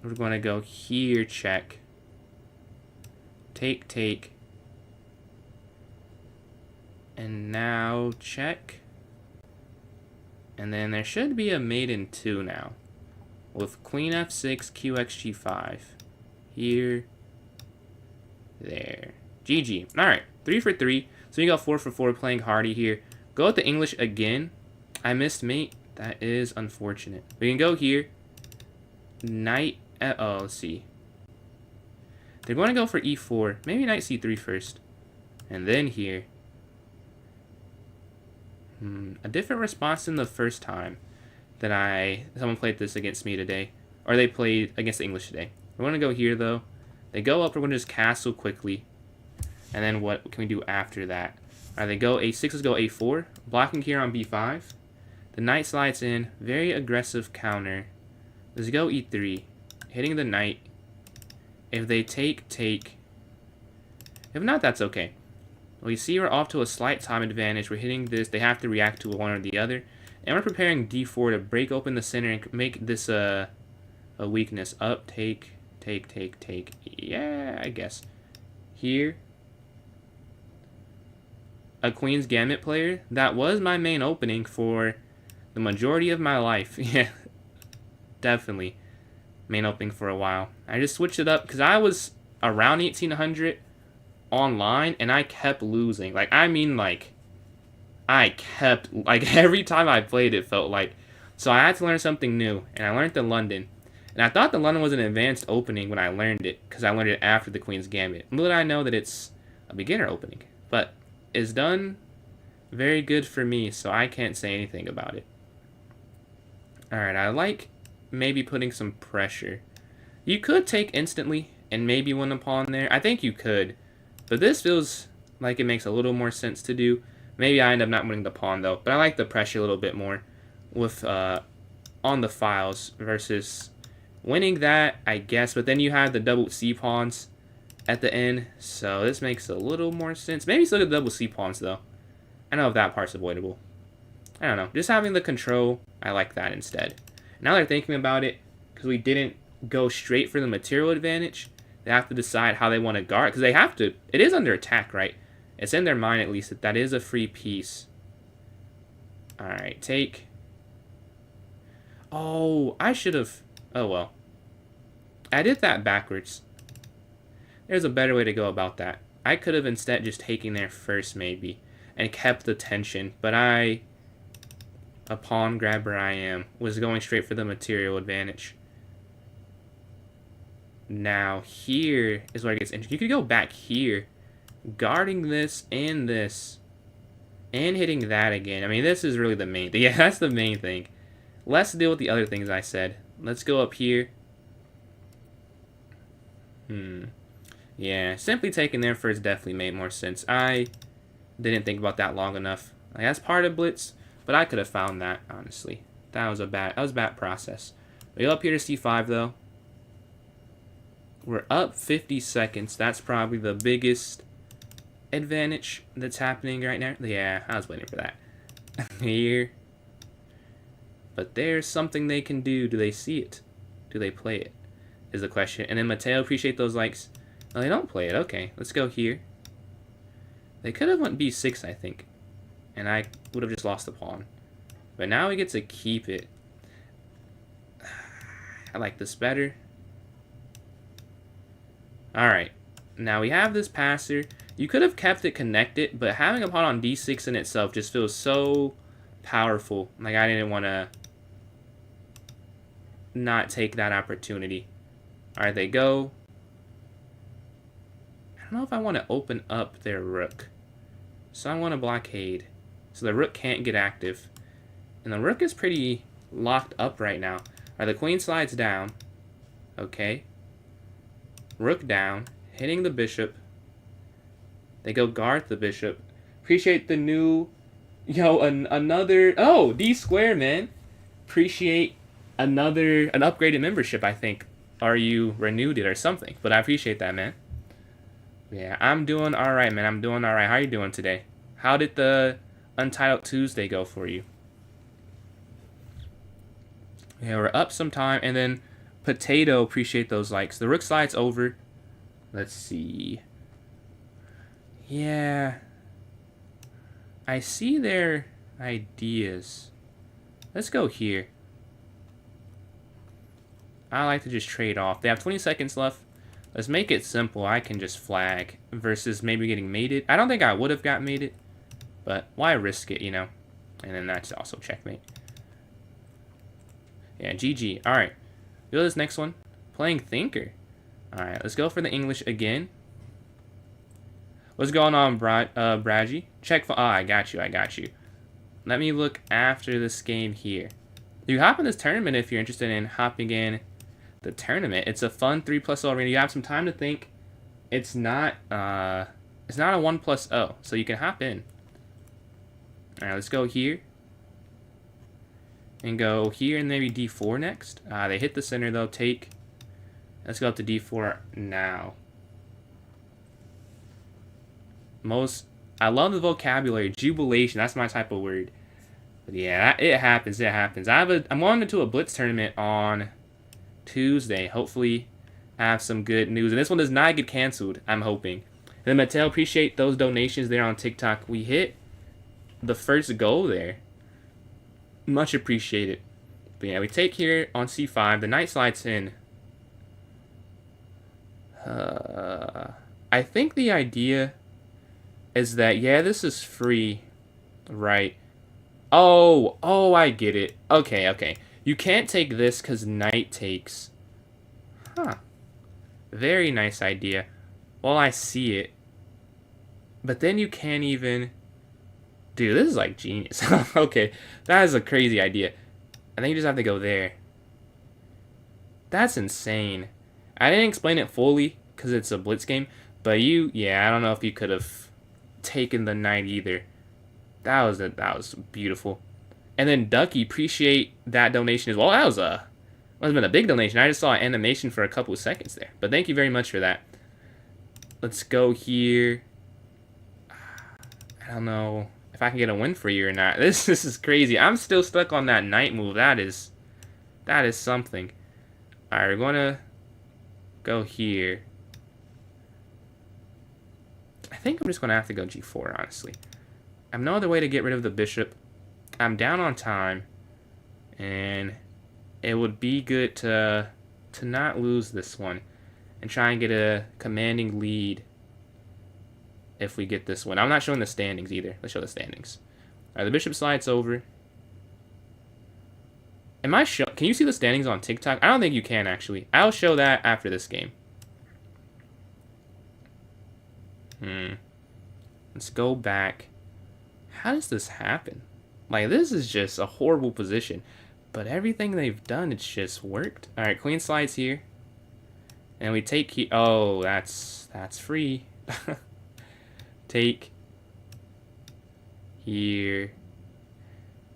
We're going to go here, check. Take, take. And now check. And then there should be a mate in 2 now. With queen f6, qxg5. Here. There. GG. Alright, 3 for 3. So you got 4 for 4 playing hardy here. Go with the English again. I missed mate. That is unfortunate. We can go here. Knight. Oh, let's see. They're going to go for e4. Maybe knight c3 first. And then here. A different response than the first time that someone played this against me today. Or they played against the English today. We're going to go here, though. They go up. We're going to just castle quickly. And then what can we do after that? Alright, they go a6. Let's go a4. Blocking here on b5. The knight slides in. Very aggressive counter. Let's go e3. Hitting the knight. If they take, take. If not, that's okay. Well, you see we're off to a slight time advantage. We're hitting this. They have to react to one or the other. And we're preparing d4 to break open the center and make this a weakness. Up, take, take, take, take. Yeah, I guess. Here. A Queen's Gambit player. That was my main opening for the majority of my life. Yeah, definitely. Main opening for a while. I just switched it up because I was around 1800 online and I kept losing. Like, I mean, like, I kept, like, every time I played it felt like. So I had to learn something new, and I learned the London. And I thought the London was an advanced opening when I learned it, because I learned it after the Queen's Gambit. Little did I know that it's a beginner opening. But it's done very good for me, so I can't say anything about it. Alright, I like maybe putting some pressure. You could take instantly and maybe win a pawn there. I think you could. But this feels like it makes a little more sense to do. Maybe I end up not winning the pawn, though. But I like the pressure a little bit more with on the files versus winning that, I guess. But then you have the double C pawns at the end. So this makes a little more sense. Maybe still the double C pawns, though. I know if that part's avoidable. I don't know. Just having the control, I like that instead. Now they're thinking about it, because we didn't go straight for the material advantage, they have to decide how they want to guard. Because they have to. It is under attack, right? It's in their mind, at least, that that is a free piece. Alright, take. Oh, I should have. Oh, well. I did that backwards. There's a better way to go about that. I could have instead just taken there first, maybe, and kept the tension. But a pawn grabber I am, was going straight for the material advantage. Now, here is where it gets interesting. You could go back here, guarding this, and hitting that again. I mean, this is really the main thing. Yeah, that's the main thing. Let's deal with the other things I said. Let's go up here. Yeah, simply taking there first definitely made more sense. I didn't think about that long enough. Like, that's part of blitz, but I could have found that, honestly. That was a bad process. We go up here to c5, though. We're up 50 seconds. That's probably the biggest advantage that's happening right now. Yeah, I was waiting for that. Here. But there's something they can do. Do they see it? Do they play it? Is the question. And then Mateo, appreciate those likes. Oh, they don't play it. Okay, let's go here. They could have went b6, I think. And I would have just lost the pawn. But now we get to keep it. I like this better. Alright. Now we have this passer. You could have kept it connected, but having a pawn on d6 in itself just feels so powerful. Like, I didn't want to not take that opportunity. Alright, they go. I don't know if I want to open up their rook. So I want to blockade. So the rook can't get active. And the rook is pretty locked up right now. Alright, the queen slides down. Okay. Rook down. Hitting the bishop. They go guard the bishop. Appreciate the new... Yo, another... Oh, D square, man. Appreciate an upgraded membership, I think. Or you renewed it or something. But I appreciate that, man. Yeah, I'm doing alright, man. I'm doing alright. How are you doing today? How did the Untitled Tuesday go for you? Yeah, we're up some time. And then Potato, appreciate those likes. The rook slides over. Let's see. Yeah. I see their ideas. Let's go here. I like to just trade off. They have 20 seconds left. Let's make it simple. I can just flag versus maybe getting mated. I don't think I would have got mated, but why risk it, you know? And then that's also checkmate. Yeah, GG. All right. Go to this next one. Playing Thinker. All right, let's go for the English again. What's going on, Bragy? Check for... I got you. I got you. Let me look after this game here. You hop in this tournament if you're interested in hopping in the tournament. It's a fun 3+0 arena. You have some time to think. It's not a 1+0, so you can hop in. All right, let's go here. And go here and maybe d4 next. They hit the center, though. Take. Let's go up to d4 now. I love the vocabulary. Jubilation. That's my type of word. But yeah, it happens. It happens. I'm going into a blitz tournament on Tuesday. Hopefully, have some good news. And this one does not get canceled, I'm hoping. And then Mattel, appreciate those donations there on TikTok. We hit the first goal there. Much appreciated. But yeah, we take here on c5. The knight slides in. I think the idea is that, yeah, this is free, right? Oh, I get it. Okay. You can't take this because knight takes. Huh. Very nice idea. Well, I see it. But then you can't even... Dude, this is like genius. Okay, that is a crazy idea. I think you just have to go there. That's insane. I didn't explain it fully because it's a blitz game. But yeah, I don't know if you could have taken the knight either. That was beautiful. And then Ducky, appreciate that donation as well. That must have been a big donation. I just saw an animation for a couple of seconds there. But thank you very much for that. Let's go here. I don't know if I can get a win for you or not. This is crazy. I'm still stuck on that knight move. That is something. All right, we're gonna go here. I think I'm just gonna have to go g4, honestly. I have no other way to get rid of the bishop. I'm down on time, and it would be good to not lose this one and try and get a commanding lead if we get this one. I'm not showing the standings either. Let's show the standings. All right, the bishop slides over. Can you see the standings on TikTok? I don't think you can, actually. I'll show that after this game. Let's go back. How does this happen? Like, this is just a horrible position. But everything they've done, it's just worked. All right, queen slides here. And we take here. Oh, that's free. Take here.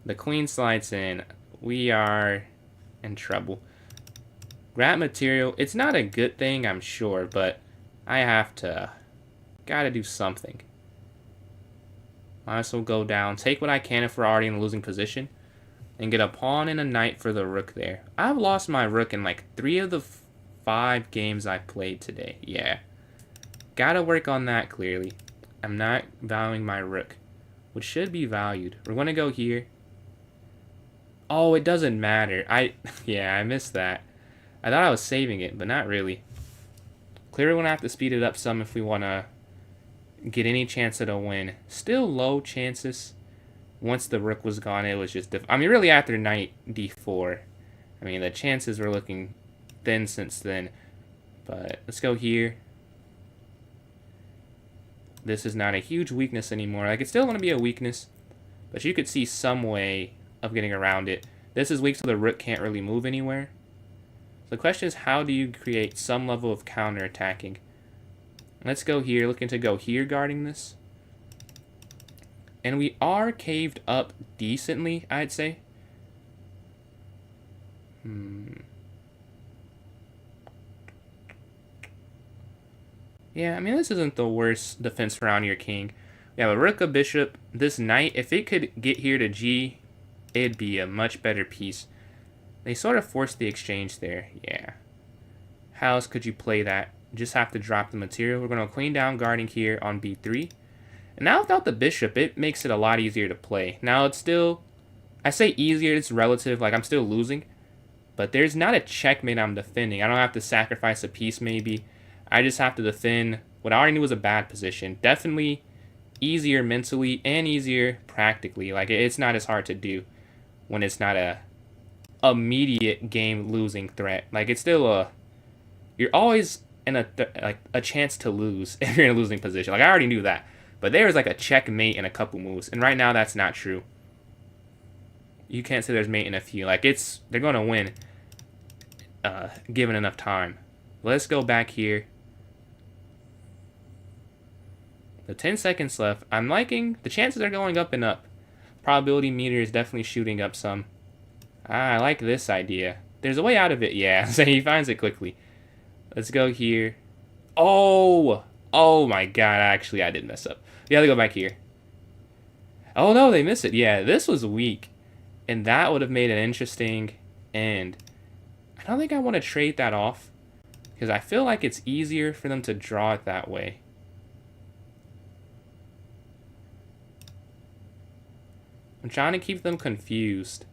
The queen slides in. We are in trouble. Grab material. It's not a good thing, I'm sure, but I gotta do something. Might as well go down. Take what I can if we're already in a losing position. And get a pawn and a knight for the rook there. I've lost my rook in like 3 of the 5 games I played today. Yeah. Gotta work on that clearly. I'm not valuing my rook, which should be valued. We're gonna go here. Oh, it doesn't matter. Yeah, I missed that. I thought I was saving it, but not really. Clearly we're gonna have to speed it up some if we wanna get any chance at a win. Still low chances. Once the rook was gone, it was just I mean, really after knight d4. I mean, the chances were looking thin since then. But let's go here. This is not a huge weakness anymore. Like, it's still going to be a weakness, but you could see some way of getting around it. This is weak, so the rook can't really move anywhere. So the question is, how do you create some level of counter-attacking? Let's go here, looking to go here guarding this. And we are caved up decently, I'd say. Yeah, I mean, this isn't the worst defense around your king. We have a rook, a bishop. This knight, if it could get here to g, it'd be a much better piece. They sort of forced the exchange there. Yeah. How else could you play that? Just have to drop the material. We're going to queen down guarding here on b3. And now without the bishop, it makes it a lot easier to play. Now it's still, I say easier, it's relative, like I'm still losing. But there's not a checkmate I'm defending. I don't have to sacrifice a piece maybe. I just have to defend what I already knew was a bad position. Definitely easier mentally and easier practically. Like, it's not as hard to do when it's not a immediate game losing threat. Like, it's still you're always in a chance to lose if you're in a losing position. Like, I already knew that. But there's like a checkmate in a couple moves. And right now that's not true. You can't say there's mate in a few. Like, they're going to win given enough time. Let's go back here. The 10 seconds left. I'm liking, the chances are going up and up. Probability meter is definitely shooting up some. I like this idea. There's a way out of it, yeah. So he finds it quickly. Let's go here. Oh! Oh my god, actually I did mess up. We gotta go back here. Oh no, they missed it. Yeah, this was weak. And that would have made an interesting end. I don't think I want to trade that off, because I feel like it's easier for them to draw it that way. I'm trying to keep them confused.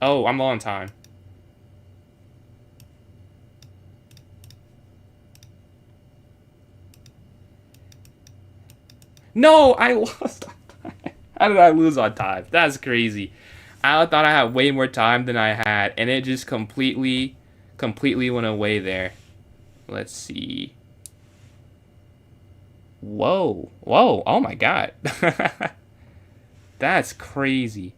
Oh, I'm low on time. No, I lost on time. How did I lose on time? That's crazy. I thought I had way more time than I had, and it just completely went away there. Let's see. Whoa. Whoa. Oh my god. That's crazy.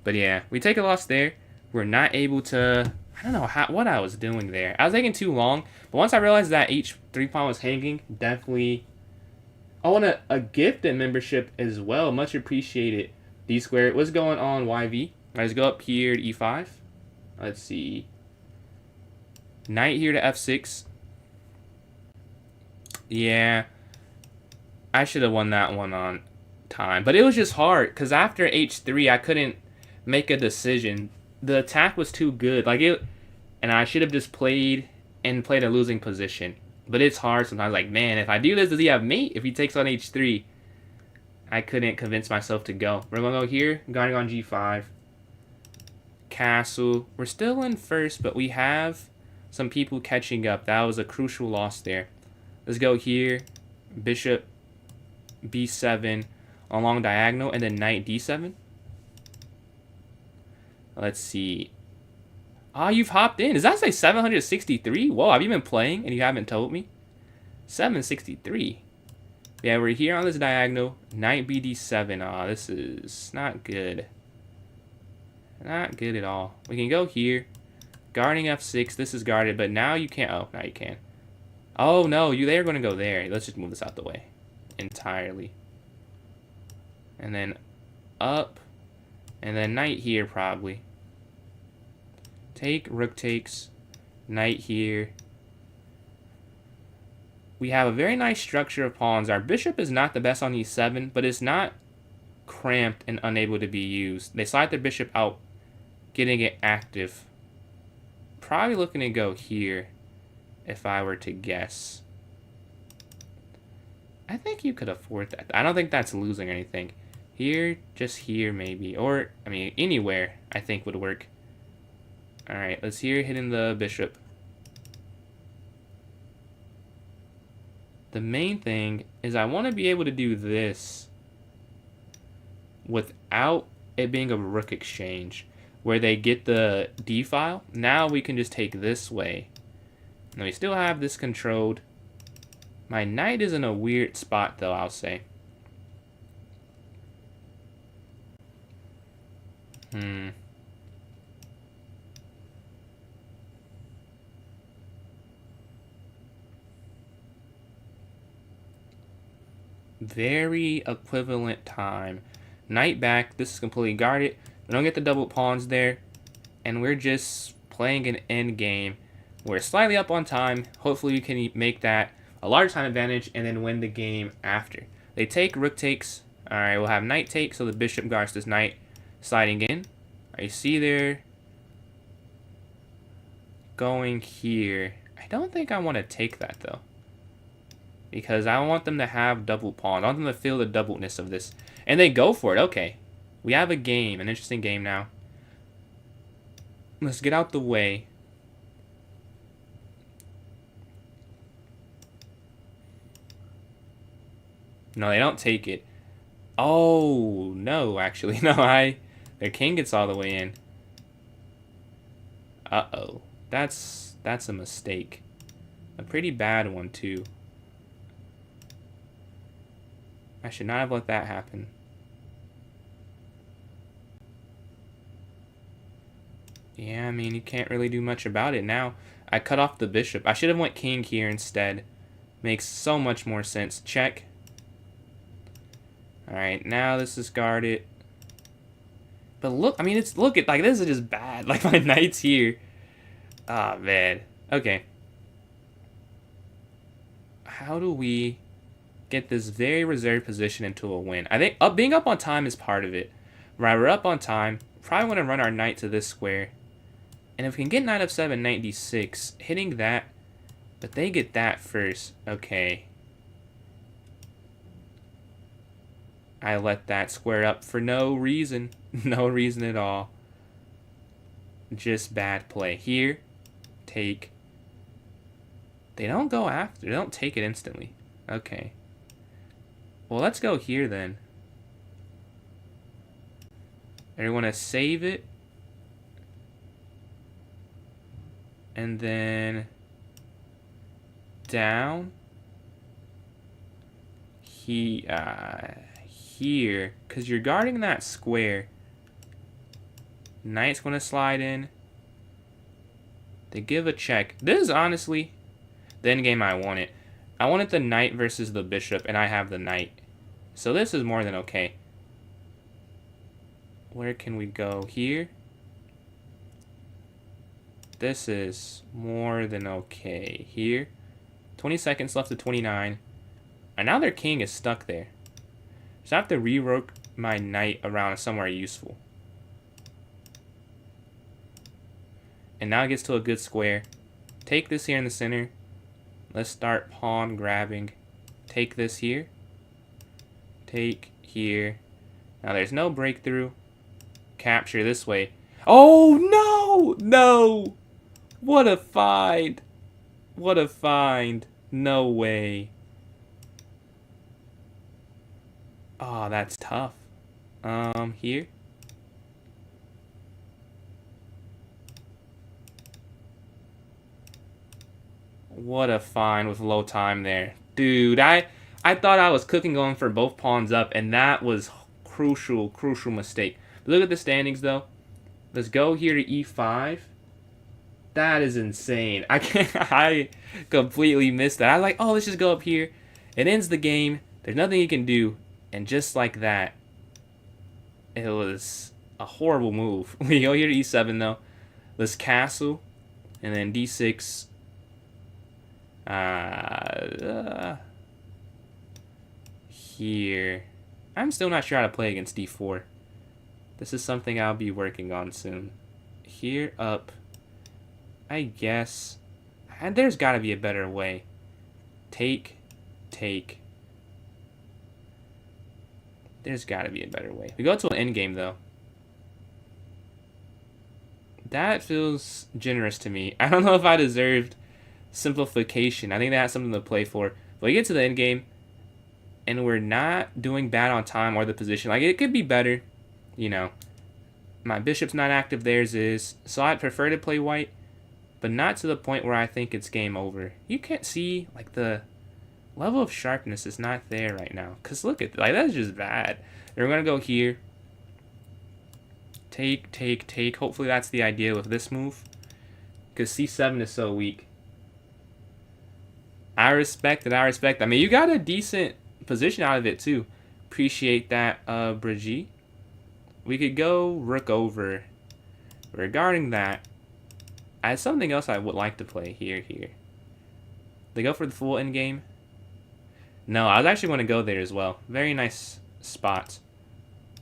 But yeah, we take a loss there. We're not able to... I don't know what I was doing there. I was taking too long. But once I realized that each 3-pawn was hanging, definitely... I want a gift and membership as well. Much appreciated. D squared. What's going on, YV? Let's go up here to E5. Let's see. Knight here to F6. Yeah. I should have won that one on time. But it was just hard, because after H3, I couldn't make a decision. The attack was too good. Like, and I should have just played a losing position. But it's hard sometimes. Like, man, if I do this, does he have mate? If he takes on H3, I couldn't convince myself to go. We're going to go here. Guarding on G5. Castle. We're still in first, but we have some people catching up. That was a crucial loss there. Let's go here. Bishop B7 along diagonal, and then knight D7. Let's see. Ah, you've hopped in. Does that say 763? Whoa, have you been playing and you haven't told me? 763. Yeah, we're here on this diagonal. Knight BD7. Ah, this is not good. Not good at all. We can go here. Guarding F6. This is guarded, but now you can't. Oh, now you can. Oh, no. They're going to go there. Let's just move this out the way entirely. And then up. And then knight here, probably. Take, rook takes, knight here. We have a very nice structure of pawns. Our bishop is not the best on e7, but it's not cramped and unable to be used. They slide their bishop out, getting it active. Probably looking to go here, if I were to guess. I think you could afford that. I don't think that's losing anything. Here, just here maybe. Or, I mean, anywhere I think would work. Alright, let's hear hitting the bishop. The main thing is I want to be able to do this without it being a rook exchange, where they get the d file. Now we can just take this way. Now we still have this controlled. My knight is in a weird spot, though, I'll say. Very equivalent time. Knight back. This is completely guarded. We don't get the double pawns there. And we're just playing an end game. We're slightly up on time. Hopefully we can make that a large time advantage and then win the game after. They take, rook takes. Alright, we'll have knight take, so the bishop guards this knight sliding in. I see they're going here. I don't think I want to take that, though, because I want them to have double pawns. I want them to feel the doubleness of this. And they go for it. Okay. We have a game. An interesting game now. Let's get out the way. No, they don't take it. Oh, no, actually. No, their king gets all the way in. Uh-oh. That's a mistake. A pretty bad one, too. I should not have let that happen. Yeah, I mean, you can't really do much about it now. I cut off the bishop. I should have went king here instead. Makes so much more sense. Check. Alright, now this is guarded. But look, I mean, look at, like, this is just bad. Like, my knight's here. Ah, man. Okay. How do we get this very reserved position into a win? I think being up on time is part of it. Right, we're up on time. Probably want to run our knight to this square. And if we can get knight f7, knight d6, hitting that, but they get that first. Okay. I let that square up for no reason. No reason at all. Just bad play. Here, take. They don't go after. They don't take it instantly. Okay. Well, let's go here then. They want to save it. And then down. Here, because you're guarding that square. Knight's going to slide in. They give a check. This is honestly the end game I wanted. I wanted the knight versus the bishop, and I have the knight. So this is more than okay. Where can we go? Here. This is more than okay. Here. 20 seconds left to 29. And now their king is stuck there. So I have to rework my knight around somewhere useful. And now it gets to a good square. Take this here in the center. Let's start pawn grabbing. Take this here. Take here. Now there's no breakthrough. Capture this way. Oh, no! No! What a find. What a find. No way. Oh, that's tough. Here. What a find with low time there. Dude, I thought I was cooking going for both pawns up, and that was crucial mistake. Look at the standings, though. Let's go here to e5. That is insane. I completely missed that. I was like, oh, let's just go up here. It ends the game. There's nothing you can do. And just like that, it was a horrible move. We go here to e7, though. Let's castle. And then d6. Here. I'm still not sure how to play against d4. This is something I'll be working on soon. Here, up. I guess. And there's got to be a better way. Take. There's got to be a better way. We go to an endgame, though. That feels generous to me. I don't know if I deserved simplification. I think that has something to play for. But we get to the endgame, and we're not doing bad on time or the position. Like, it could be better, you know. My bishop's not active, theirs is. So I'd prefer to play white, but not to the point where I think it's game over. You can't see, like, the level of sharpness is not there right now. Because look at, like, that's just bad. And we're going to go here. Take. Hopefully that's the idea with this move. Because c7 is so weak. I respect it. I mean, you got a decent position out of it, too. Appreciate that, Brigitte. We could go rook over. Regarding that, I have something else I would like to play here. They go for the full endgame. No, I was actually going to go there as well. Very nice spot.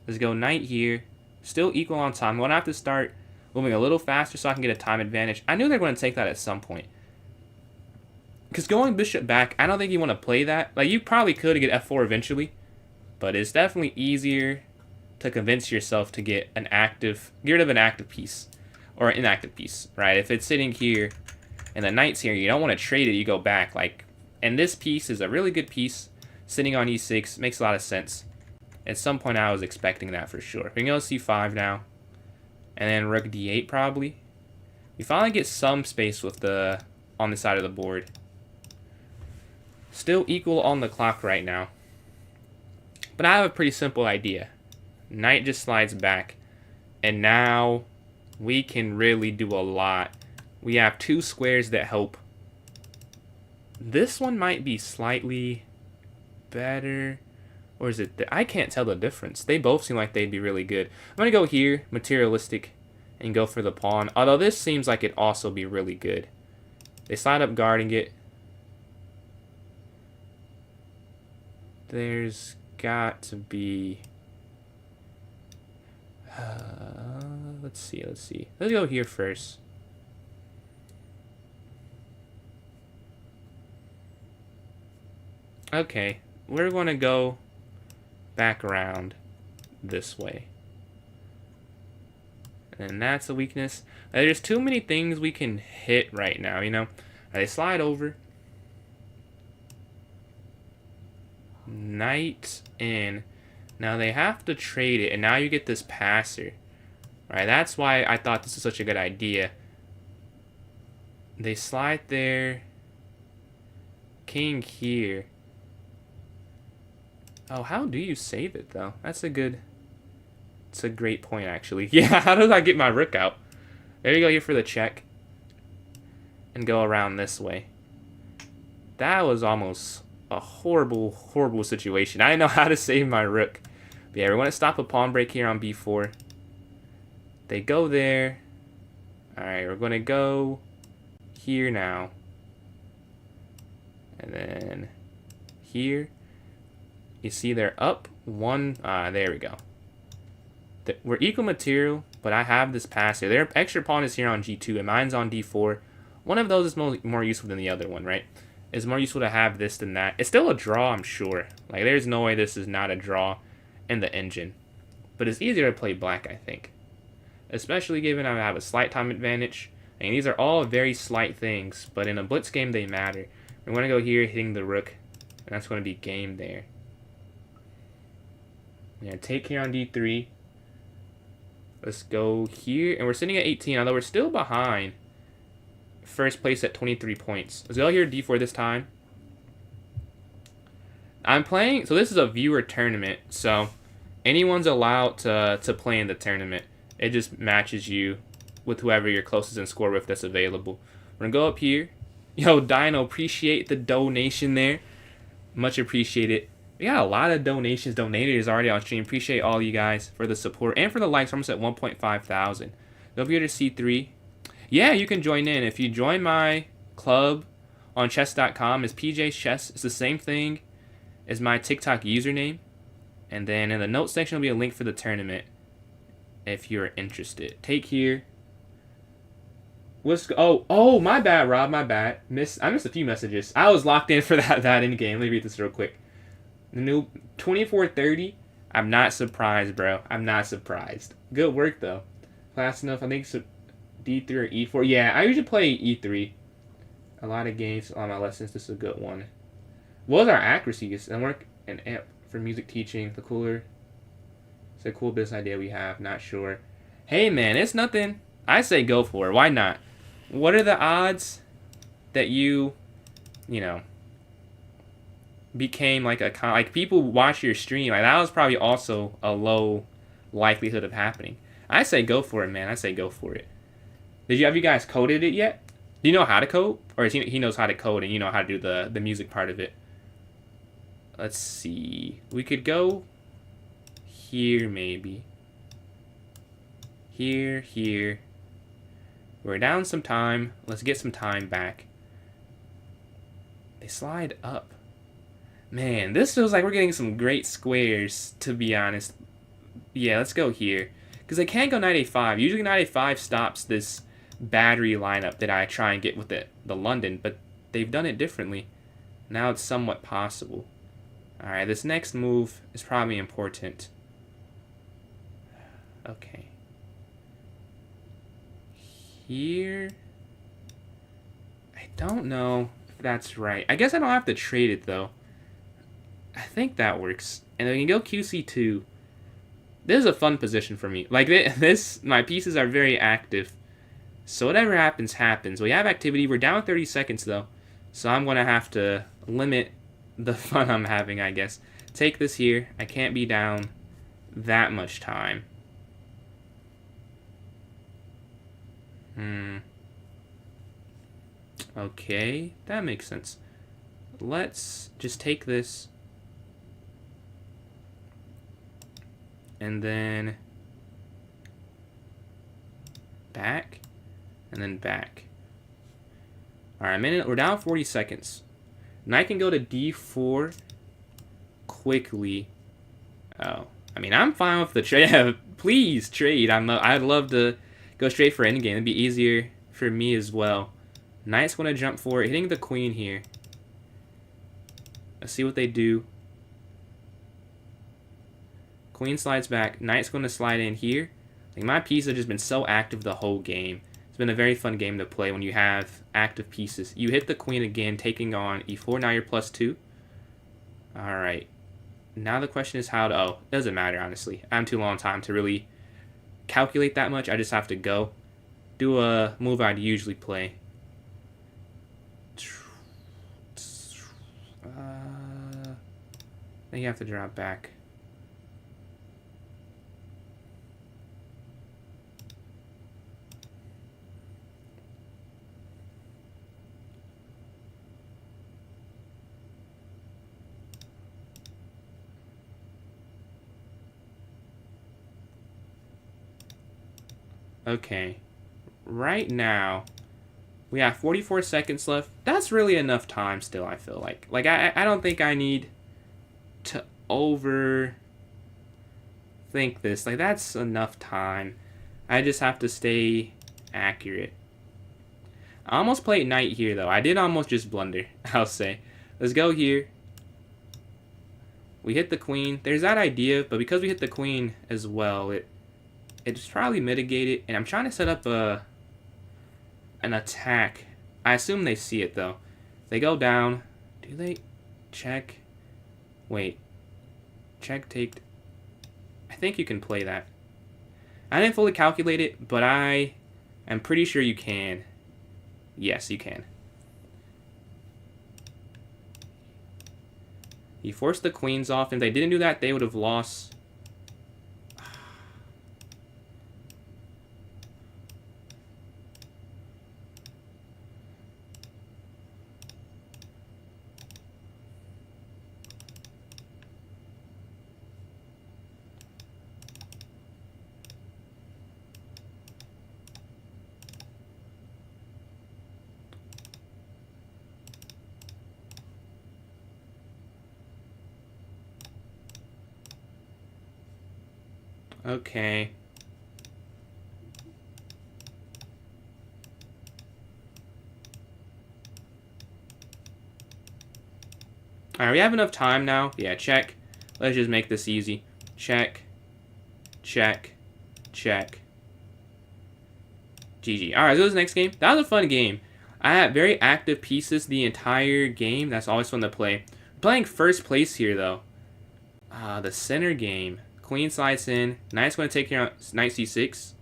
Let's go knight here. Still equal on time. I'm going to have to start moving a little faster so I can get a time advantage. I knew they were going to take that at some point. Because going bishop back, I don't think you want to play that. Like, you probably could get f4 eventually. But it's definitely easier to convince yourself to get rid of an active piece. Or an inactive piece, right? If it's sitting here and the knight's here, you don't want to trade it, you go back. Like, and this piece is a really good piece. Sitting on e6 makes a lot of sense. At some point, I was expecting that for sure. We can go c5 now. And then rook d8 probably. We finally get some space with on the side of the board. Still equal on the clock right now. But I have a pretty simple idea. Knight just slides back. And now we can really do a lot. We have two squares that help. This one might be slightly better. Or is it? I can't tell the difference. They both seem like they'd be really good. I'm going to go here, materialistic, and go for the pawn. Although this seems like it'd also be really good. They slide up guarding it. There's got to be... let's see. Let's go here first. Okay, we're going to go back around this way. And that's a weakness. There's too many things we can hit right now, you know. They slide over. Knight in. Now they have to trade it, and now you get this passer. Right, that's why I thought this is such a good idea. They slide there. King here. Oh, how do you save it, though? It's a great point, actually. Yeah, how do I get my rook out? There you go, here for the check. And go around this way. That was almost a horrible situation. I didn't know how to save my rook. But yeah, we want to stop a pawn break here on b4. They go there. Alright, we're going to go here now. And then here. You see they're up one. There we go. We're equal material, but I have this pass here. Their extra pawn is here on g2, and mine's on d4. One of those is more useful than the other one, right? It's more useful to have this than that. It's still a draw, I'm sure. Like, there's no way this is not a draw in the engine. But it's easier to play black, I think. Especially given I have a slight time advantage. And these are all very slight things, but in a blitz game, they matter. We're going to go here, hitting the rook, and that's going to be game there. Yeah, take here on d3. Let's go here, and we're sitting at 18, although we're still behind first place at 23 points. Let's go here, d4 this time. I'm playing, so this is a viewer tournament, so anyone's allowed to play in the tournament. It just matches you with whoever you're closest in score with that's available. We're going to go up here. Yo, Dino, appreciate the donation there. Much appreciated. We got a lot of donators already on stream. Appreciate all you guys for the support and for the likes. We're almost at 1.5 thousand. Go over here to C3. Yeah, you can join in. If you join my club on chess.com is PJ's Chess. It's the same thing as my TikTok username. And then in the notes section will be a link for the tournament if you're interested. Take here. Oh, my bad, Rob. My bad. I missed a few messages. I was locked in for that in game. Let me read this real quick. The new 2430. I'm not surprised, bro. I'm not surprised. Good work though. Fast enough. I think it's D3 or E4. Yeah, I usually play E3. A lot of games on my lessons. This is a good one. What was our accuracy? And work an amp for music teaching. The cooler. It's a cool business idea we have. Not sure. Hey man, it's nothing. I say go for it. Why not? What are the odds that you know, became like people watch your stream? Like that was probably also a low likelihood of happening. I say go for it, man. I say go for it. Have you guys coded it yet? Do you know how to code, or is he knows how to code and you know how to do the music part of it? Let's see. We could go here maybe. Here. We're down some time. Let's get some time back. They slide up. Man, this feels like we're getting some great squares, to be honest. Yeah, let's go here. Because they can't go knight a5. Usually knight a5 stops this battery lineup that I try and get with the London, but they've done it differently. Now it's somewhat possible. Alright, this next move is probably important. Okay. Here, I don't know if that's right. I guess I don't have to trade it though. I think that works. And then we can go QC2. This is a fun position for me. Like this, my pieces are very active. So whatever happens, happens. We have activity. We're down 30 seconds though. So I'm going to have to limit the fun I'm having, I guess. Take this here. I can't be down that much time. Okay, that makes sense. Let's just take this. And then back. And then back. Alright, we're down 40 seconds. Knight can go to D4 quickly. Oh, I mean, I'm fine with the trade. Yeah, please trade. I'd love to go straight for endgame. It'd be easier for me as well. Knight's going to jump forward, hitting the queen here. Let's see what they do. Queen slides back. Knight's going to slide in here. Like, my pieces have just been so active the whole game. It's been a very fun game to play when you have active pieces. You hit the queen again, taking on e4. Now you're +2. Alright. Now the question is how to... Oh, it doesn't matter, honestly. I'm too long time to really calculate that much. I just have to go. Do a move I'd usually play. Then you have to drop back. Okay. Right now, we have 44 seconds left. That's really enough time still, I feel like. Like, I don't think I need to overthink this. Like, that's enough time. I just have to stay accurate. I almost played knight here, though. I did almost just blunder, I'll say. Let's go here. We hit the queen. There's that idea, but because we hit the queen as well, it's probably mitigated. And I'm trying to set up an attack. I assume they see it, though. They go down. Do they check? Wait. Check, take. I think you can play that. I didn't fully calculate it, but I am pretty sure you can. Yes, you can. You forced the queens off. If they didn't do that, they would have lost. Okay. Alright, we have enough time now. Yeah, check. Let's just make this easy. Check. Check. Check. GG. Alright, so this next game. That was a fun game. I had very active pieces the entire game. That's always fun to play. I'm playing first place here, though. The center game. Queen slides in. Knight's going to take care of knight c6.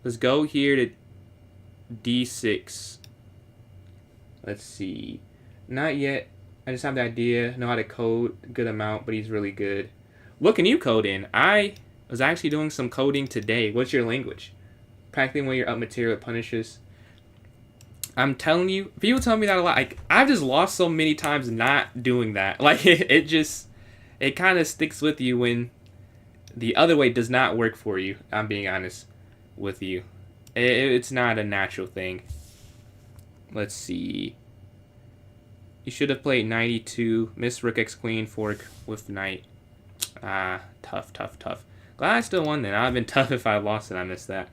Let's go here to d6. Let's see. Not yet. I just have the idea. Know how to code a good amount, but he's really good. What can you code in? I was actually doing some coding today. What's your language? Practically when you're up material, it punishes. I'm telling you, people tell me that a lot. Like, I've just lost so many times not doing that. Like, it kind of sticks with you when the other way does not work for you. I'm being honest with you. It's not a natural thing. Let's see. You should have played 92. Miss Rook X Queen fork with Knight. Tough. Glad I still won then. I'd have been tough if I lost and I missed that.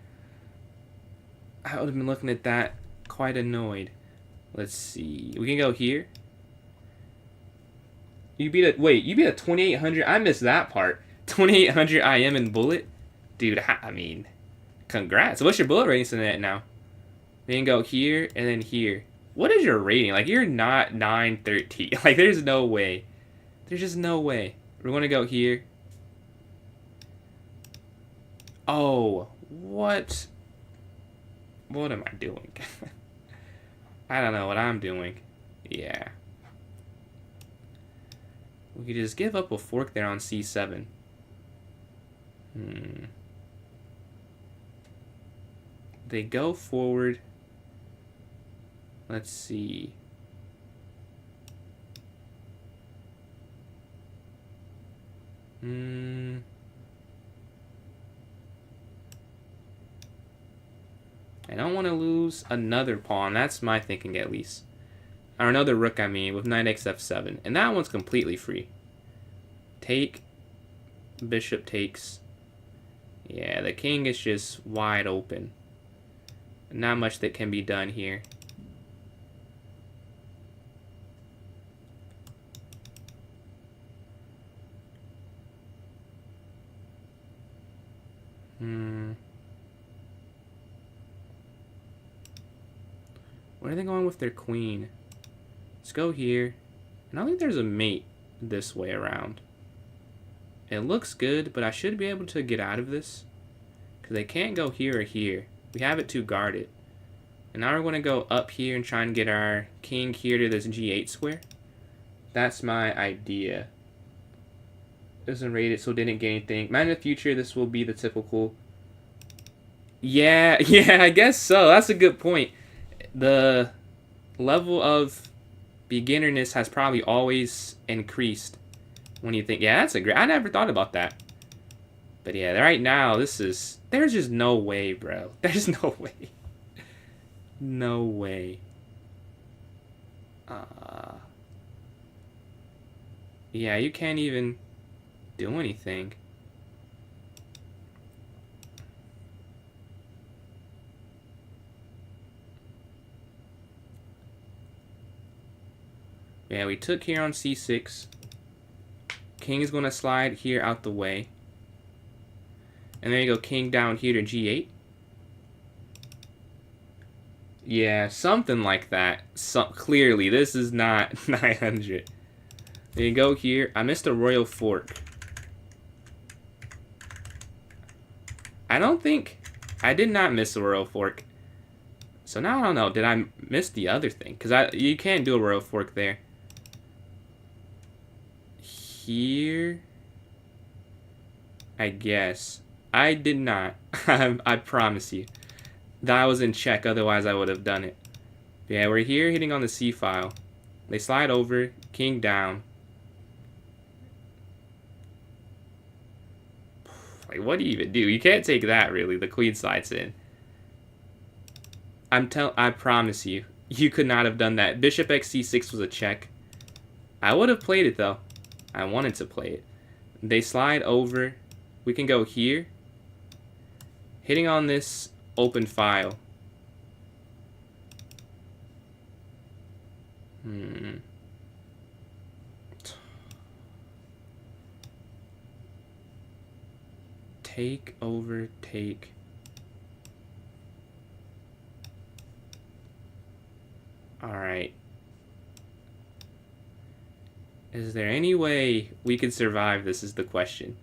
I would have been looking at that quite annoyed. Let's see. We can go here. You beat a 2800. I missed that part. 2800 IM in bullet. Dude, I mean, congrats. What's your bullet rating in that now? We can go here and then here. What is your rating? Like, you're not 913. Like, there's no way. There's just no way. We're going to go here. Oh, what? What am I doing? I don't know what I'm doing. Yeah. We could just give up a fork there on c7. They go forward. Let's see. I don't want to lose another pawn. That's my thinking, at least. Or another rook, I mean, with knight x f7. And that one's completely free. Take. Bishop takes. Yeah, the king is just wide open. Not much that can be done here. Where are they going with their queen? Let's go here. And I don't think there's a mate this way around. It looks good, but I should be able to get out of this. Because they can't go here or here. We have it too guarded. And now we're going to go up here and try and get our king here to this g8 square. That's my idea. Doesn't rate it, so didn't get anything. Man, in the future, this will be the typical... Yeah, I guess so. That's a good point. The level of beginnerness has probably always increased when you think, yeah, that's a great... I never thought about that. But yeah, right now, this is... There's just no way, bro. There's no way. No way. Yeah, you can't even do anything. Yeah, we took here on c6. King is going to slide here out the way. And then you go king down here to g8. Yeah, something like that. Clearly, this is not 900. Then you go here. I missed a royal fork. I don't think... I did not miss a royal fork. So now I don't know. Did I miss the other thing? Because you can't do a royal fork there. Here... I guess. I did not. I promise you. That was in check, otherwise I would have done it. But yeah, we're here hitting on the C file. They slide over, king down. Like, what do you even do? You can't take that, really. The queen slides in. I promise you, you could not have done that. Bishop x c6 was a check. I would have played it, though. I wanted to play it. They slide over. we can go here, hitting on this open file. Take over, take. Alright. Is there any way we could survive this is the question.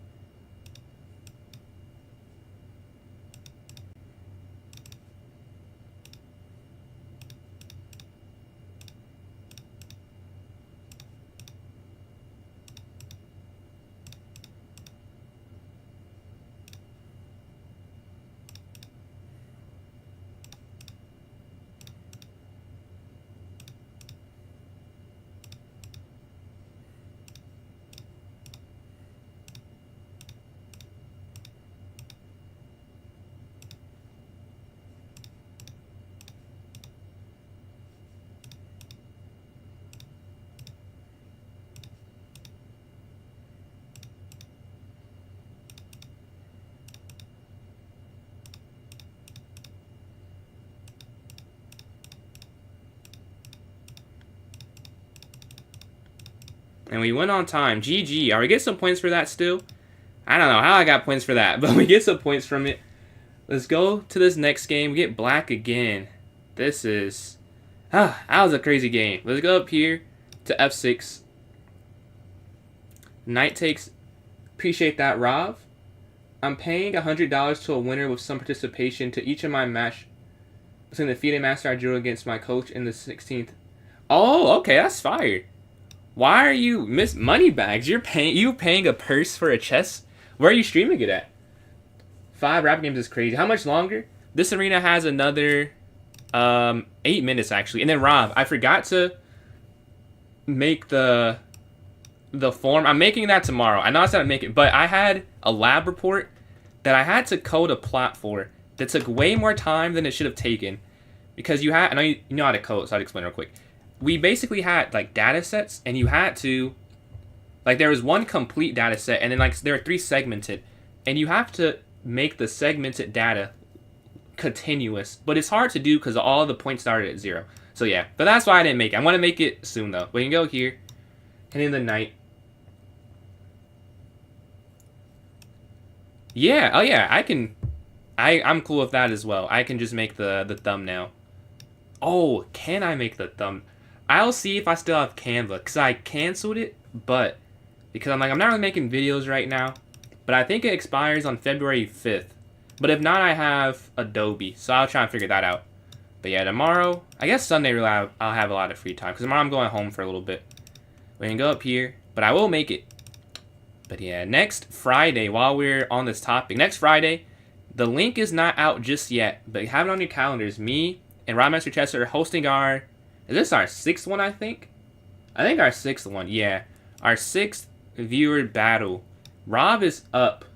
And we went on time. GG. Are we getting some points for that still? I don't know how I got points for that, but we get some points from it. Let's go to this next game. We get black again. This is... that was a crazy game. Let's go up here to F6. Knight takes... Appreciate that, Rav. I'm paying $100 to a winner with some participation to each of my match between the FIDE Master I drew against my coach in the 16th. Oh, okay, that's fire. Why are you miss money bags? You're paying a purse for a chess? Where are you streaming it at? 5 rap games is crazy. How much longer? This arena has another 8 minutes actually. And then Rob, I forgot to make the form. I'm making that tomorrow. I know I said I'd make it, but I had a lab report that I had to code a plot for that took way more time than it should have taken. Because I know you know how to code, so I'll explain real quick. We basically had like data sets, and you had to, like, there was one complete data set, and then like there are 3 segmented, and you have to make the segmented data continuous, but it's hard to do because all the points started at 0. So yeah, but that's why I didn't make it. I want to make it soon though. We can go here, and in the night. Yeah, oh yeah, I'm cool with that as well. I can just make the thumbnail. Oh, can I make the thumb? I'll see if I still have Canva, because I canceled it, but because I'm not really making videos right now, but I think it expires on February 5th. But if not, I have Adobe, so I'll try and figure that out. But yeah, tomorrow, I guess Sunday really I'll have a lot of free time, because tomorrow I'm going home for a little bit. We can go up here, but I will make it. But yeah, next Friday, while we're on this topic, next Friday, the link is not out just yet, but have it on your calendars. Me and Rodmaster Chester are hosting is this our 6th one, I think? I think our 6th one, yeah. Our 6th viewer battle. Rob is up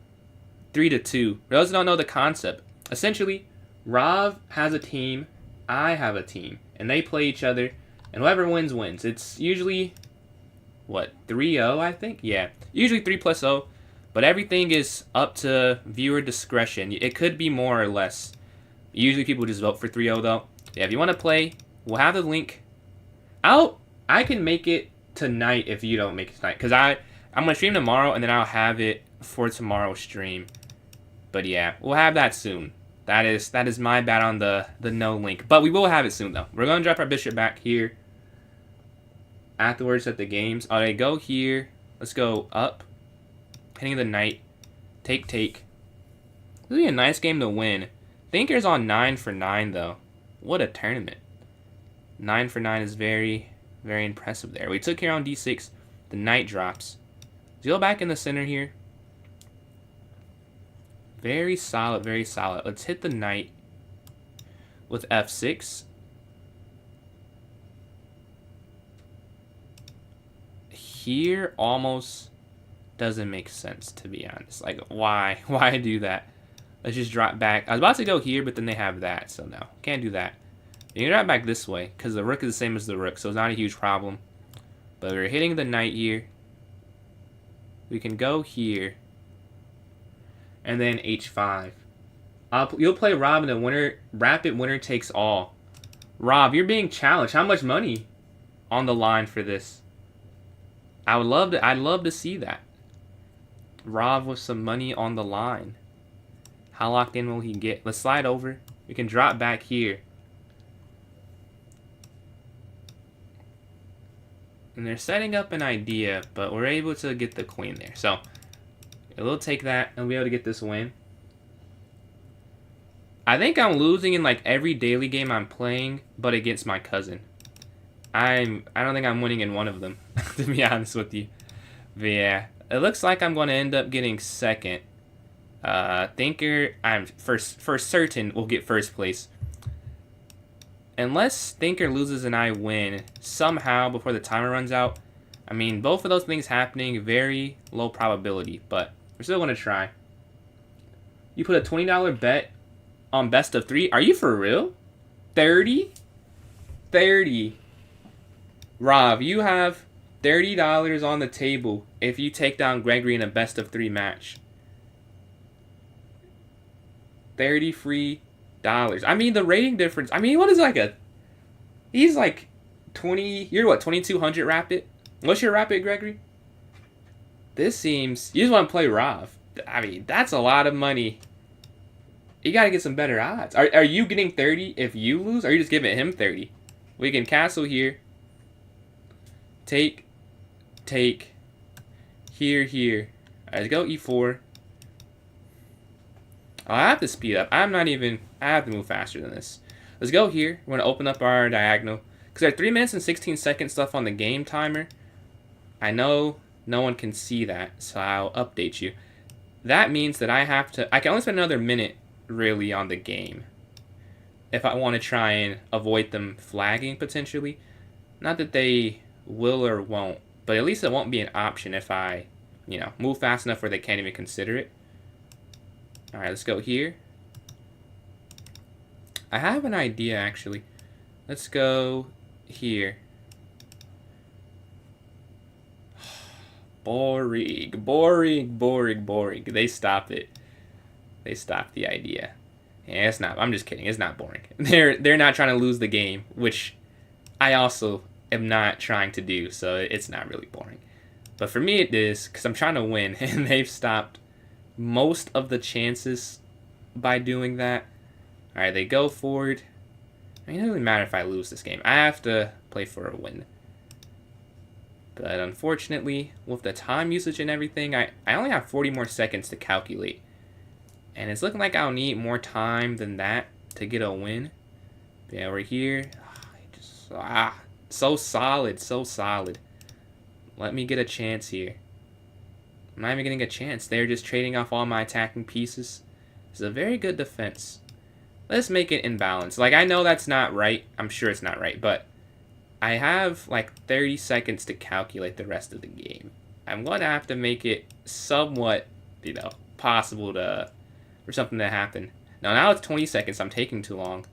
3-2. For those who don't know the concept, essentially, Rob has a team, I have a team, and they play each other, and whoever wins, wins. It's usually, what, 3-0, I think? Yeah, usually 3+0, but everything is up to viewer discretion. It could be more or less. Usually people just vote for 3-0, though. Yeah, if you want to play, we'll have the link. I can make it tonight if you don't make it tonight, because I'm going to stream tomorrow, and then I'll have it for tomorrow's stream. But yeah, we'll have that soon. That is my bad on the no link. But we will have it soon, though. We're going to drop our bishop back here. Afterwards at the games. Alright, go here. Let's go up. Hitting the knight. Take. This will be a nice game to win. Thinker's on 9 for 9, though. What a tournament. 9 for 9 is very, very impressive there. We took here on d6. The knight drops. Let's go back in the center here. Very solid, very solid. Let's hit the knight with f6. Here almost doesn't make sense, to be honest. Like, why? Why do that? Let's just drop back. I was about to go here, but then they have that, so no. Can't do that. You can drop back this way, because the rook is the same as the rook, so it's not a huge problem. But we're hitting the knight here. We can go here. and then h5. You'll play Rob in the rapid winner takes all. Rob, you're being challenged. How much money on the line for this? I'd love to see that. Rob with some money on the line. How locked in will he get? Let's slide over. We can drop back here. And they're setting up an idea, but we're able to get the queen there. So, we'll take that and we'll be able to get this win. I think I'm losing in like every daily game I'm playing, but against my cousin. I don't think I'm winning in one of them, to be honest with you. But yeah, it looks like I'm going to end up getting second. Thinker, I'm for certain will get first place. Unless Thinker loses and I win somehow before the timer runs out. I mean, both of those things happening, very low probability, but we're still going to try. You put a $20 bet on best of 3? Are you for real? 30? 30. Rob, you have $30 on the table if you take down Gregory in a best of 3 match. 30 free dollars. I mean, the rating difference. I mean, what is like a... He's like 20... You're what, 2200 rapid? What's your rapid, Gregory? This seems... You just want to play Rob. I mean, that's a lot of money. You got to get some better odds. Are you getting 30 if you lose? Or are you just giving him 30? We can castle here. Take. Here. All right, let's go e4. Oh, I have to speed up. I have to move faster than this. Let's go here. We're going to open up our diagonal. Because there are 3 minutes and 16 seconds left on the game timer. I know no one can see that, so I'll update you. That means that I can only spend another minute, really, on the game. If I want to try and avoid them flagging, potentially. Not that they will or won't, but at least it won't be an option if I, move fast enough where they can't even consider it. Alright, let's go here. I have an idea, actually. Let's go here. Boring. They stop it. They stop the idea. Yeah, it's not. I'm just kidding. It's not boring. They're not trying to lose the game, which I also am not trying to do, so it's not really boring. But for me it is, because I'm trying to win, and they've stopped most of the chances by doing that. Alright, they go forward. I mean, it doesn't really matter if I lose this game. I have to play for a win. But unfortunately, with the time usage and everything, I only have 40 more seconds to calculate. And it's looking like I'll need more time than that to get a win. But yeah, we're here. So solid. Let me get a chance here. I'm not even getting a chance. They're just trading off all my attacking pieces. It's a very good defense. Let's make it in balance. Like, I know that's not right. I'm sure it's not right, but I have like 30 seconds to calculate the rest of the game. I'm going to have to make it somewhat, possible for something to happen. Now it's 20 seconds. I'm taking too long.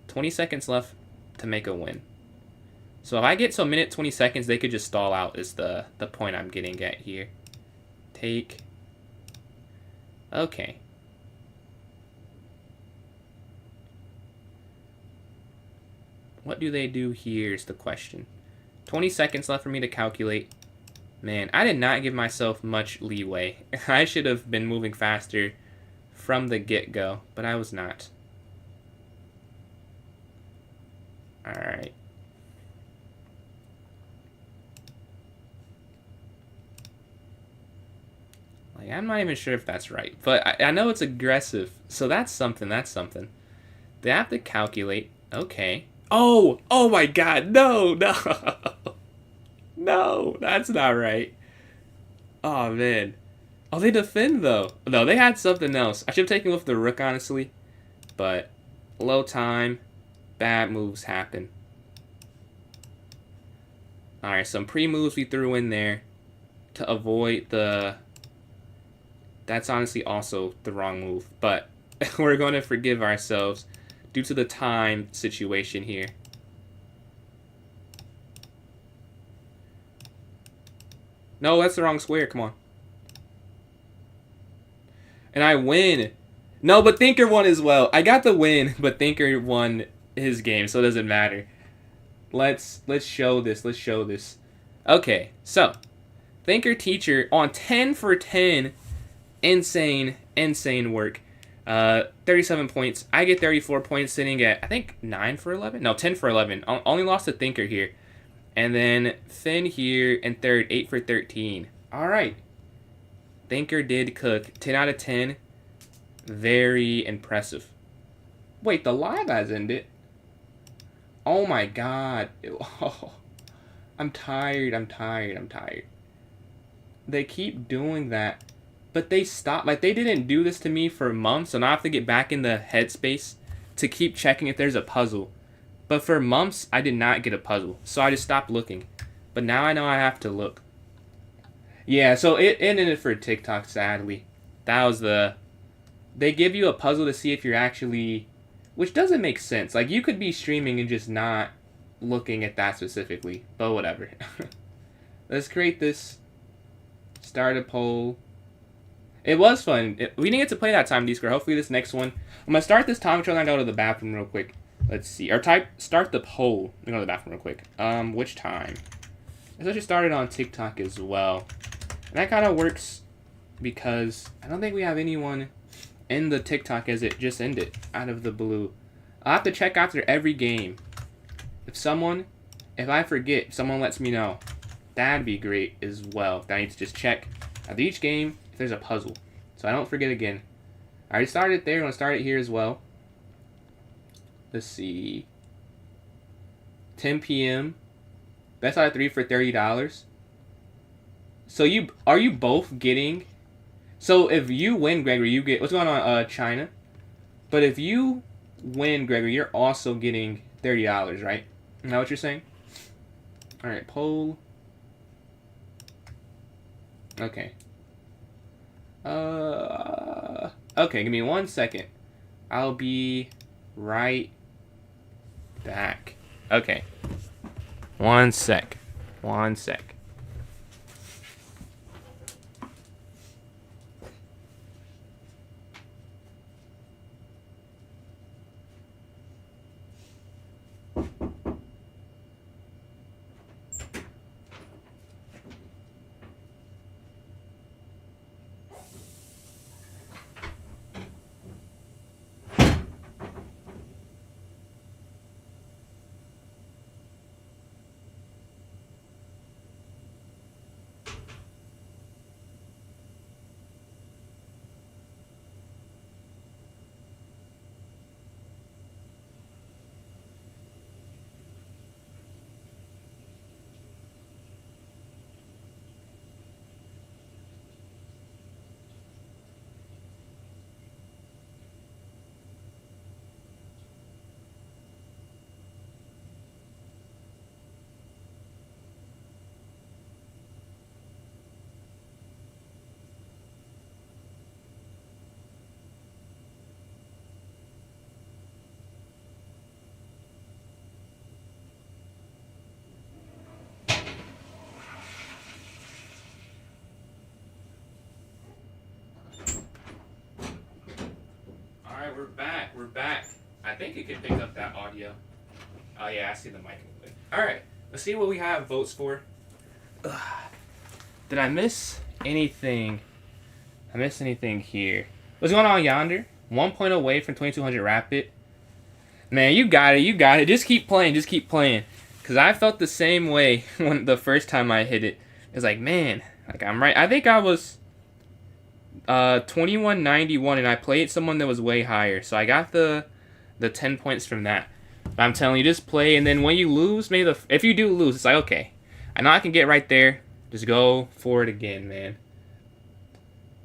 20 seconds left to make a win. So if I get to a minute 20 seconds, they could just stall out is the point I'm getting at here. Take. Okay. What do they do here is the question. 20 seconds left for me to calculate. Man, I did not give myself much leeway. I should have been moving faster from the get-go, but I was not. Alright. Like, I'm not even sure if that's right, but I know it's aggressive, so that's something. They have to calculate. Okay. Oh my god, no. No, that's not right. Oh, man. Oh, they defend, though. No, they had something else. I should have taken with the rook, honestly. But low time, bad moves happen. Alright, some pre-moves we threw in there to avoid the... That's honestly also the wrong move. But we're going to forgive ourselves due to the time situation here. No, that's the wrong square. Come on. And I win. No, but Thinker won as well. I got the win, but Thinker won his game, so it doesn't matter. Let's show this. Let's show this. Okay, so Thinker Teacher on 10 for 10. Insane work. 37 points. I get 34 points, sitting at, I think, 9 for 11? No, 10 for 11. Only lost to Thinker here. And then Finn here in third, 8 for 13. All right. Thinker did cook. 10 out of 10. Very impressive. Wait, the live has ended. Oh my god. Oh, I'm tired. They keep doing that. But they stopped. Like, they didn't do this to me for months, so now I have to get back in the headspace to keep checking if there's a puzzle. But for months, I did not get a puzzle, so I just stopped looking. But now I know I have to look. Yeah, so it ended for TikTok, sadly. That was the... They give you a puzzle to see if you're actually... Which doesn't make sense. Like, you could be streaming and just not looking at that specifically. But whatever. Let's create this. Start a poll. It was fun. We didn't get to play that time, D-Square. Hopefully this next one. I'm going to start this time control and go to the bathroom real quick. Let's see. Or start the poll. Let me go to the bathroom real quick. Which time? It's actually started on TikTok as well. And that kind of works because I don't think we have anyone in the TikTok as it just ended out of the blue. I'll have to check after every game. If I forget, if someone lets me know, that'd be great as well. I need to just check after each game if there's a puzzle, so I don't forget again. I already started there. I'm going to start it here as well. Let's see. 10 p.m. Best out of 3 for $30. So are you both getting... So if you win, Gregory, you get... What's going on, China? But if you win, Gregory, you're also getting $30, right? Is that what you're saying? Alright, poll. Okay. Okay, give me 1 second. I'll be right back. Okay. 1 sec. 1 sec. We're back. I think it can pick up that audio. Oh yeah, I see the mic. Alright, let's see what we have votes for. Ugh. Did I miss anything? I missed anything here. What's going on yonder? 1 point away from 2200 rapid. Man, you got it. Just keep playing. Because I felt the same way when the first time I hit it. It's like, man, like I'm right. I think I was 2191 and I played someone that was way higher. So I got the 10 points from that. But I'm telling you, just play, and then when you lose, if you do lose, it's like, okay, I know I can get right there. Just go for it again, man.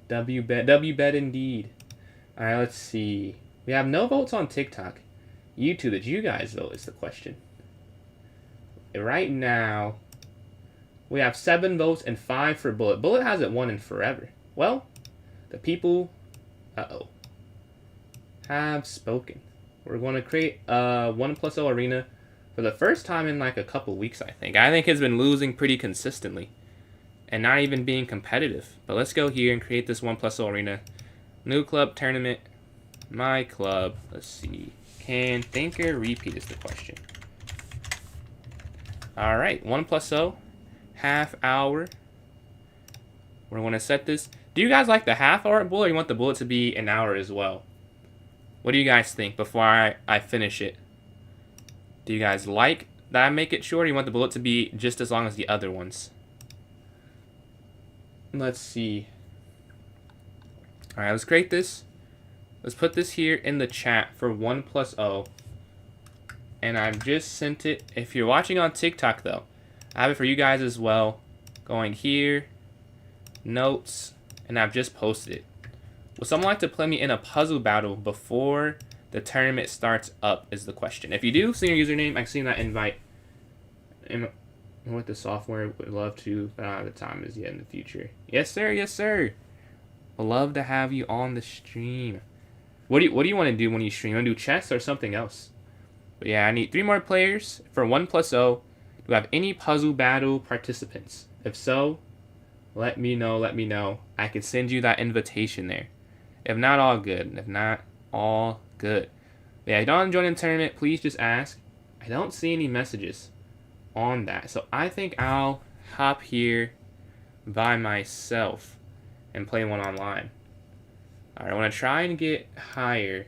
W bet indeed. Alright, let's see. We have no votes on TikTok. YouTube, did you guys vote is the question. Right now, we have 7 votes and 5 for Bullet. Bullet hasn't won in forever. Well, the people, have spoken. We're going to create a 1+0 arena for the first time in like a couple weeks, I think. I think it's been losing pretty consistently and not even being competitive. But let's go here and create this 1+0 arena. New club tournament. My club. Let's see. Can Thinker repeat is the question. All right. 1 + 0. Half hour. We're going to set this. Do you guys like the half-hour bullet, or you want the bullet to be an hour as well? What do you guys think before I finish it? Do you guys like that I make it short, or you want the bullet to be just as long as the other ones? Let's see. All right, let's create this. Let's put this here in the chat for 1 + 0. And I've just sent it. If you're watching on TikTok, though, I have it for you guys as well. Going here, notes, and I've just posted it. Would someone like to play me in a puzzle battle before the tournament starts up is the question. If you do, send your username. I've seen that invite. And with the software, would love to, but I don't have the time as yet in the future. Yes, sir. Yes, sir. Would love to have you on the stream. What do you want to do when you stream? You want to do chess or something else? But yeah, I need 3 more players for 1 + 0. Do we have any puzzle battle participants? If so, let me know. Let me know. I can send you that invitation there. If not, all good. If not, all good. But yeah, if you don't join the tournament, please just ask. I don't see any messages on that. So I think I'll hop here by myself and play one online. Alright, I want to try and get higher.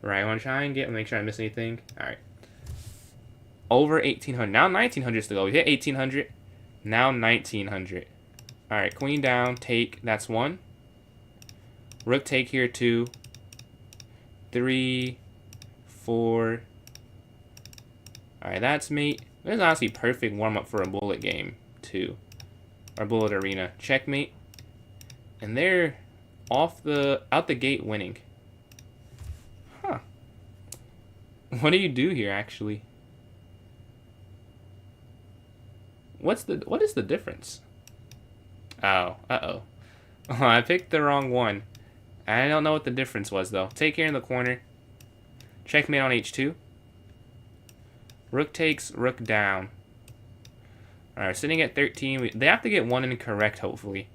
Right, I want to try and get, make sure I don't miss anything. Alright. Over 1800. Now 1900 is to go. We hit 1800. Now 1900. Alright, queen down, take. That's 1. Rook take here, 2. 3. 4. Alright, that's mate. This is honestly perfect warm-up for a bullet game, too. Or bullet arena. Checkmate. And they're out the gate winning. Huh. What do you do here, actually? What is the difference? Oh, uh-oh. Oh, I picked the wrong one. I don't know what the difference was, though. Take here in the corner. Checkmate on h2. Rook takes, rook down. Alright, sitting at 13. They have to get 1 incorrect, hopefully.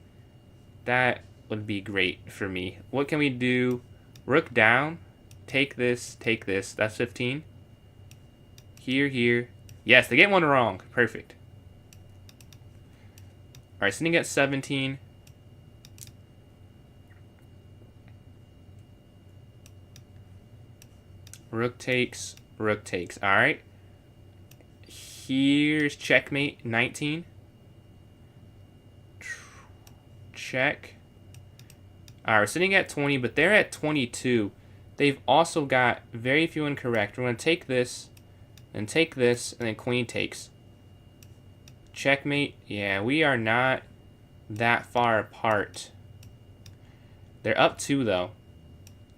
That would be great for me. What can we do? Rook down. Take this, take this. That's 15. Here, here. Yes, they get 1 wrong. Perfect. Alright, sitting at 17. Rook takes, rook takes. Alright. Here's checkmate, 19. Check. Alright, we're sitting at 20, but they're at 22. They've also got very few incorrect. We're going to take this, and take this, and then queen takes. Checkmate. Yeah, we are not that far apart. They're up 2, though.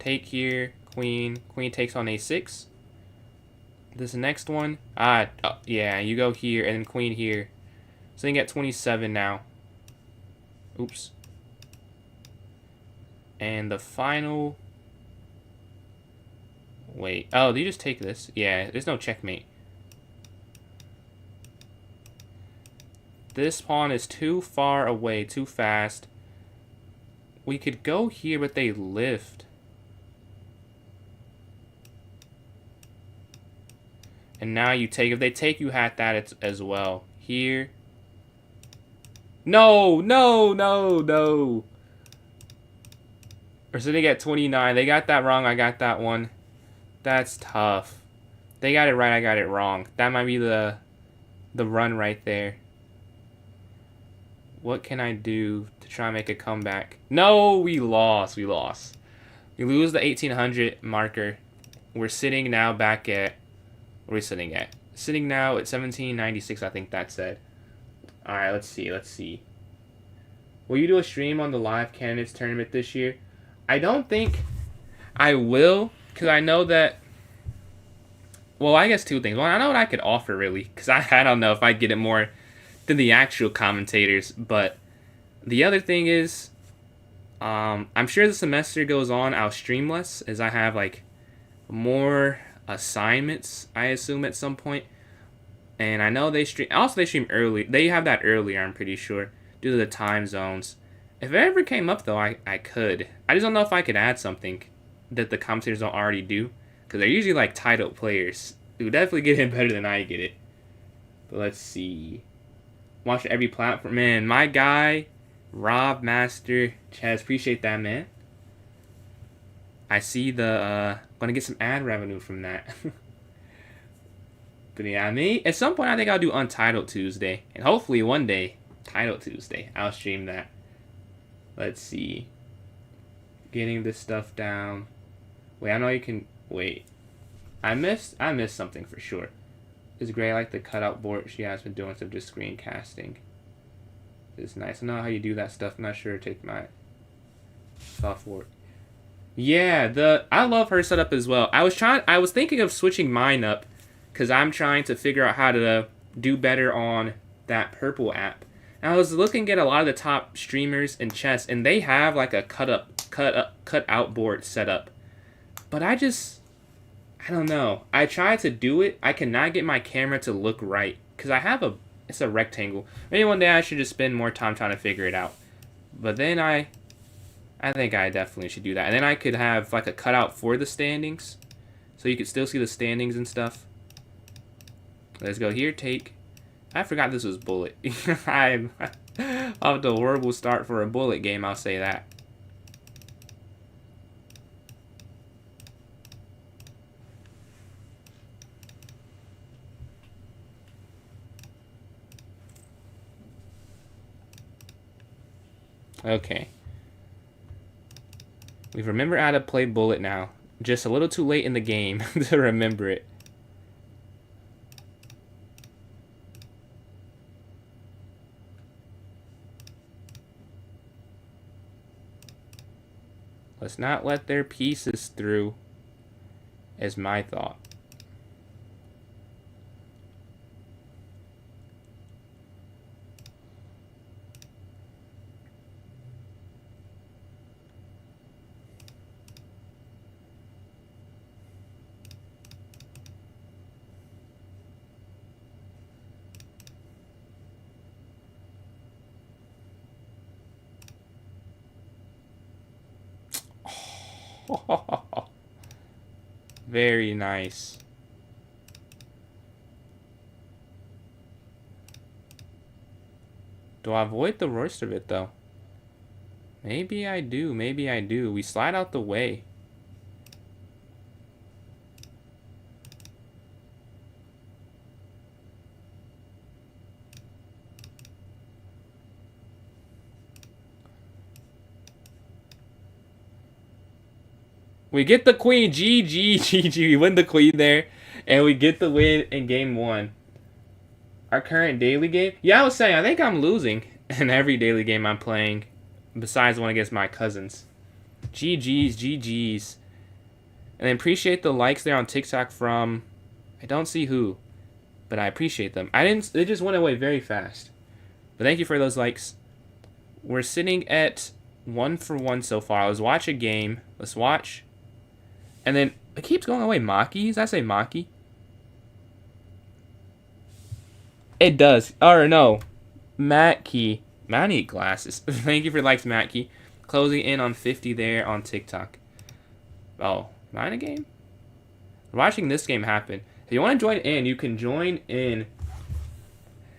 Take here, queen. Queen takes on a6. This next one. Yeah, you go here, and then queen here. So they get 27 now. Oops. And the final... Wait. Oh, do you just take this? Yeah, there's no checkmate. This pawn is too far away, too fast. We could go here, but they lift. And now you take. If they take, you had that as well. Here. No, no, no, no. We're sitting at 29. They got that wrong. I got that one. That's tough. They got it right. I got it wrong. That might be the run right there. What can I do to try and make a comeback? No, we lost. We lost. We lose the 1800 marker. We're sitting now back at... What are we sitting at? Sitting now at 1796, I think that said. Alright, let's see. Let's see. Will you do a stream on the live candidates tournament this year? I don't think I will, because I know that... Well, I guess 2 things. One, I know what I could offer, really, because I don't know if I'd get it more than the actual commentators, but the other thing is, I'm sure the semester goes on, I'll stream less, as I have, like, more assignments, I assume, at some point. And I know they stream... Also, they stream early. They have that earlier, I'm pretty sure, due to the time zones. If it ever came up, though, I could. I just don't know if I could add something that the commentators don't already do. Because they're usually, like, titled players who definitely get it better than I get it. But let's see. Watch every platform. Man, my guy, Rob Master Chaz, appreciate that, man. I see the, gonna get some ad revenue from that. But yeah, at some point, I think I'll do Untitled Tuesday. And hopefully one day, Titled Tuesday, I'll stream that. Let's see. Getting this stuff down. Wait, I know you can... Wait. I missed something for sure. Is Gray like the cutout board she has been doing some just screencasting? It's nice. I know how you do that stuff. I'm not sure. Take my software. Yeah, I love her setup as well. I was thinking of switching mine up because I'm trying to figure out how to do better on that purple app. And I was looking at a lot of the top streamers in chess, and they have like a cut out board set up. But I don't know. I tried to do it. I cannot get my camera to look right because it's a rectangle. Maybe one day I should just spend more time trying to figure it out. But then I think I definitely should do that. And then I could have like a cutout for the standings, so you could still see the standings and stuff. Let's go here. I forgot this was bullet. I'm off to a horrible start for a bullet game. I'll say that. Okay. We've remembered how to play bullet now. Just a little too late in the game to remember it. Let's not let their pieces through, is my thought. Very nice. Do I avoid the worst of it, though? Maybe I do. Maybe I do. We slide out the way. We get the queen. GG, GG. We win the queen there. And we get the win in game 1. Our current daily game? Yeah, I was saying, I think I'm losing in every daily game I'm playing. Besides one against my cousins. GG's, GG's. And I appreciate the likes there on TikTok from... I don't see who. But I appreciate them. They just went away very fast. But thank you for those likes. We're sitting at 1-for-1 so far. Let's watch a game. Let's watch... And then it keeps going away. Maki? Does that say Maki? It does. Or no. Matt Key. Man, I need glasses. Thank you for likes, Matt Key. Closing in on 50 there on TikTok. Oh, am I in a game? We're watching this game happen. If you want to join in, you can join in.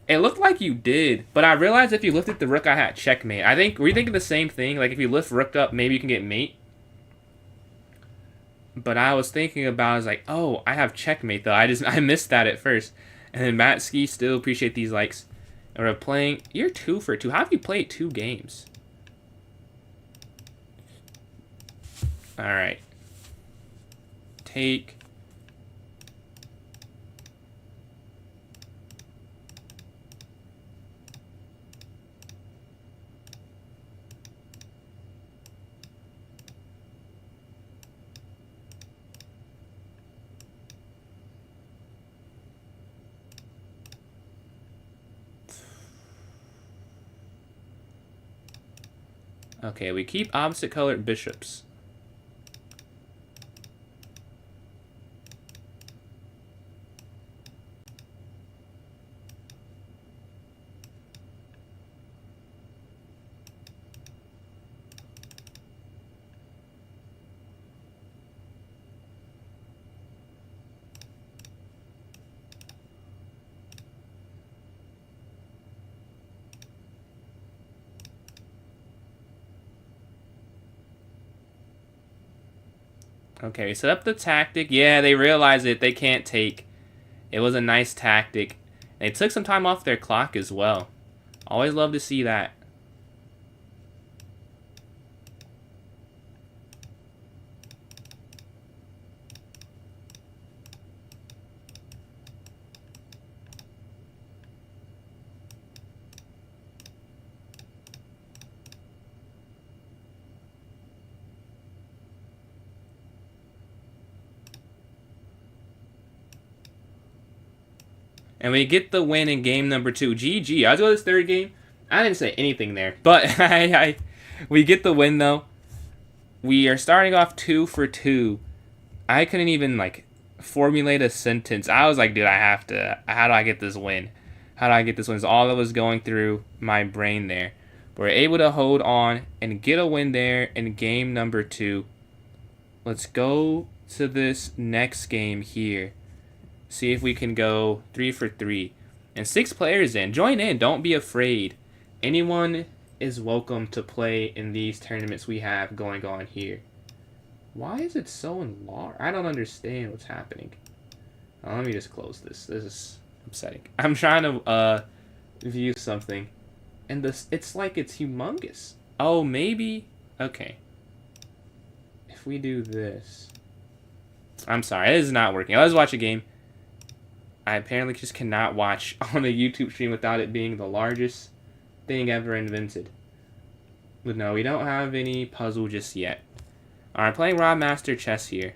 It looked like you did, but I realized if you lifted the rook, I had checkmate. Were you thinking the same thing? Like if you lift rook up, maybe you can get mate? But I was thinking about, I was like, oh, I have checkmate though. I missed that at first. And then Matt Ski, still appreciate these likes. And we're playing, you're 2 for 2. How have you played 2 games? Alright. Take. Okay, we keep opposite colored bishops. Okay, we set up the tactic. Yeah, they realize it. They can't take. It was a nice tactic. They took some time off their clock as well. Always love to see that. And we get the win in game number 2. GG. I was going to this third game. I didn't say anything there. But we get the win, though. We are starting off 2 for 2. I couldn't even, like, formulate a sentence. I was like, dude, I have to. How do I get this win? How do I get this win? It's all that was going through my brain there. But we're able to hold on and get a win there in game number 2. Let's go to this next game here. See if we can go 3 for 3. And 6 players in. Join in. Don't be afraid. Anyone is welcome to play in these tournaments we have going on here. Why is it so enlarged? I don't understand what's happening. Oh, let me just close this. This is upsetting. I'm trying to view something. And this, it's like it's humongous. Oh, maybe. Okay. If we do this. I'm sorry. It is not working. Let's watch a game. I apparently just cannot watch on a YouTube stream without it being the largest thing ever invented. But no, we don't have any puzzle just yet. Alright, playing Rob Master Chess here.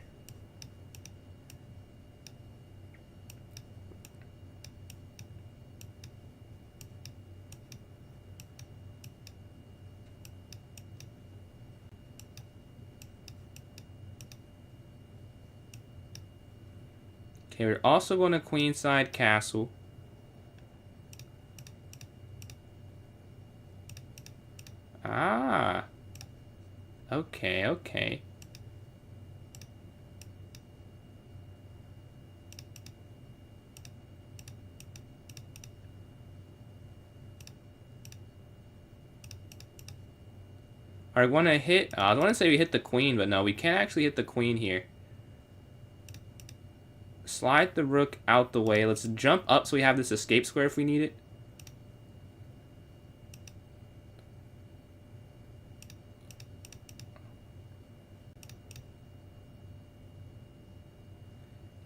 Okay, we're also going to Queenside Castle. Ah. Okay, okay. I want to hit... I want to say we hit the queen, but no, we can't actually hit the queen here. Slide the rook out the way. Let's jump up so we have this escape square if we need it.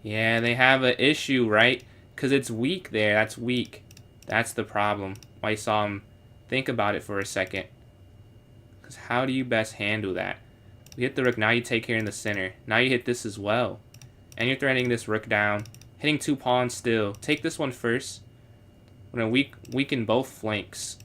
Yeah, they have an issue, right? Because it's weak there. That's weak. That's the problem. I saw him think about it for a second. Because how do you best handle that? You hit the rook. Now you take here in the center. Now you hit this as well. And you're threatening this rook down. Hitting 2 pawns still. Take this one first. We're going to weaken both flanks.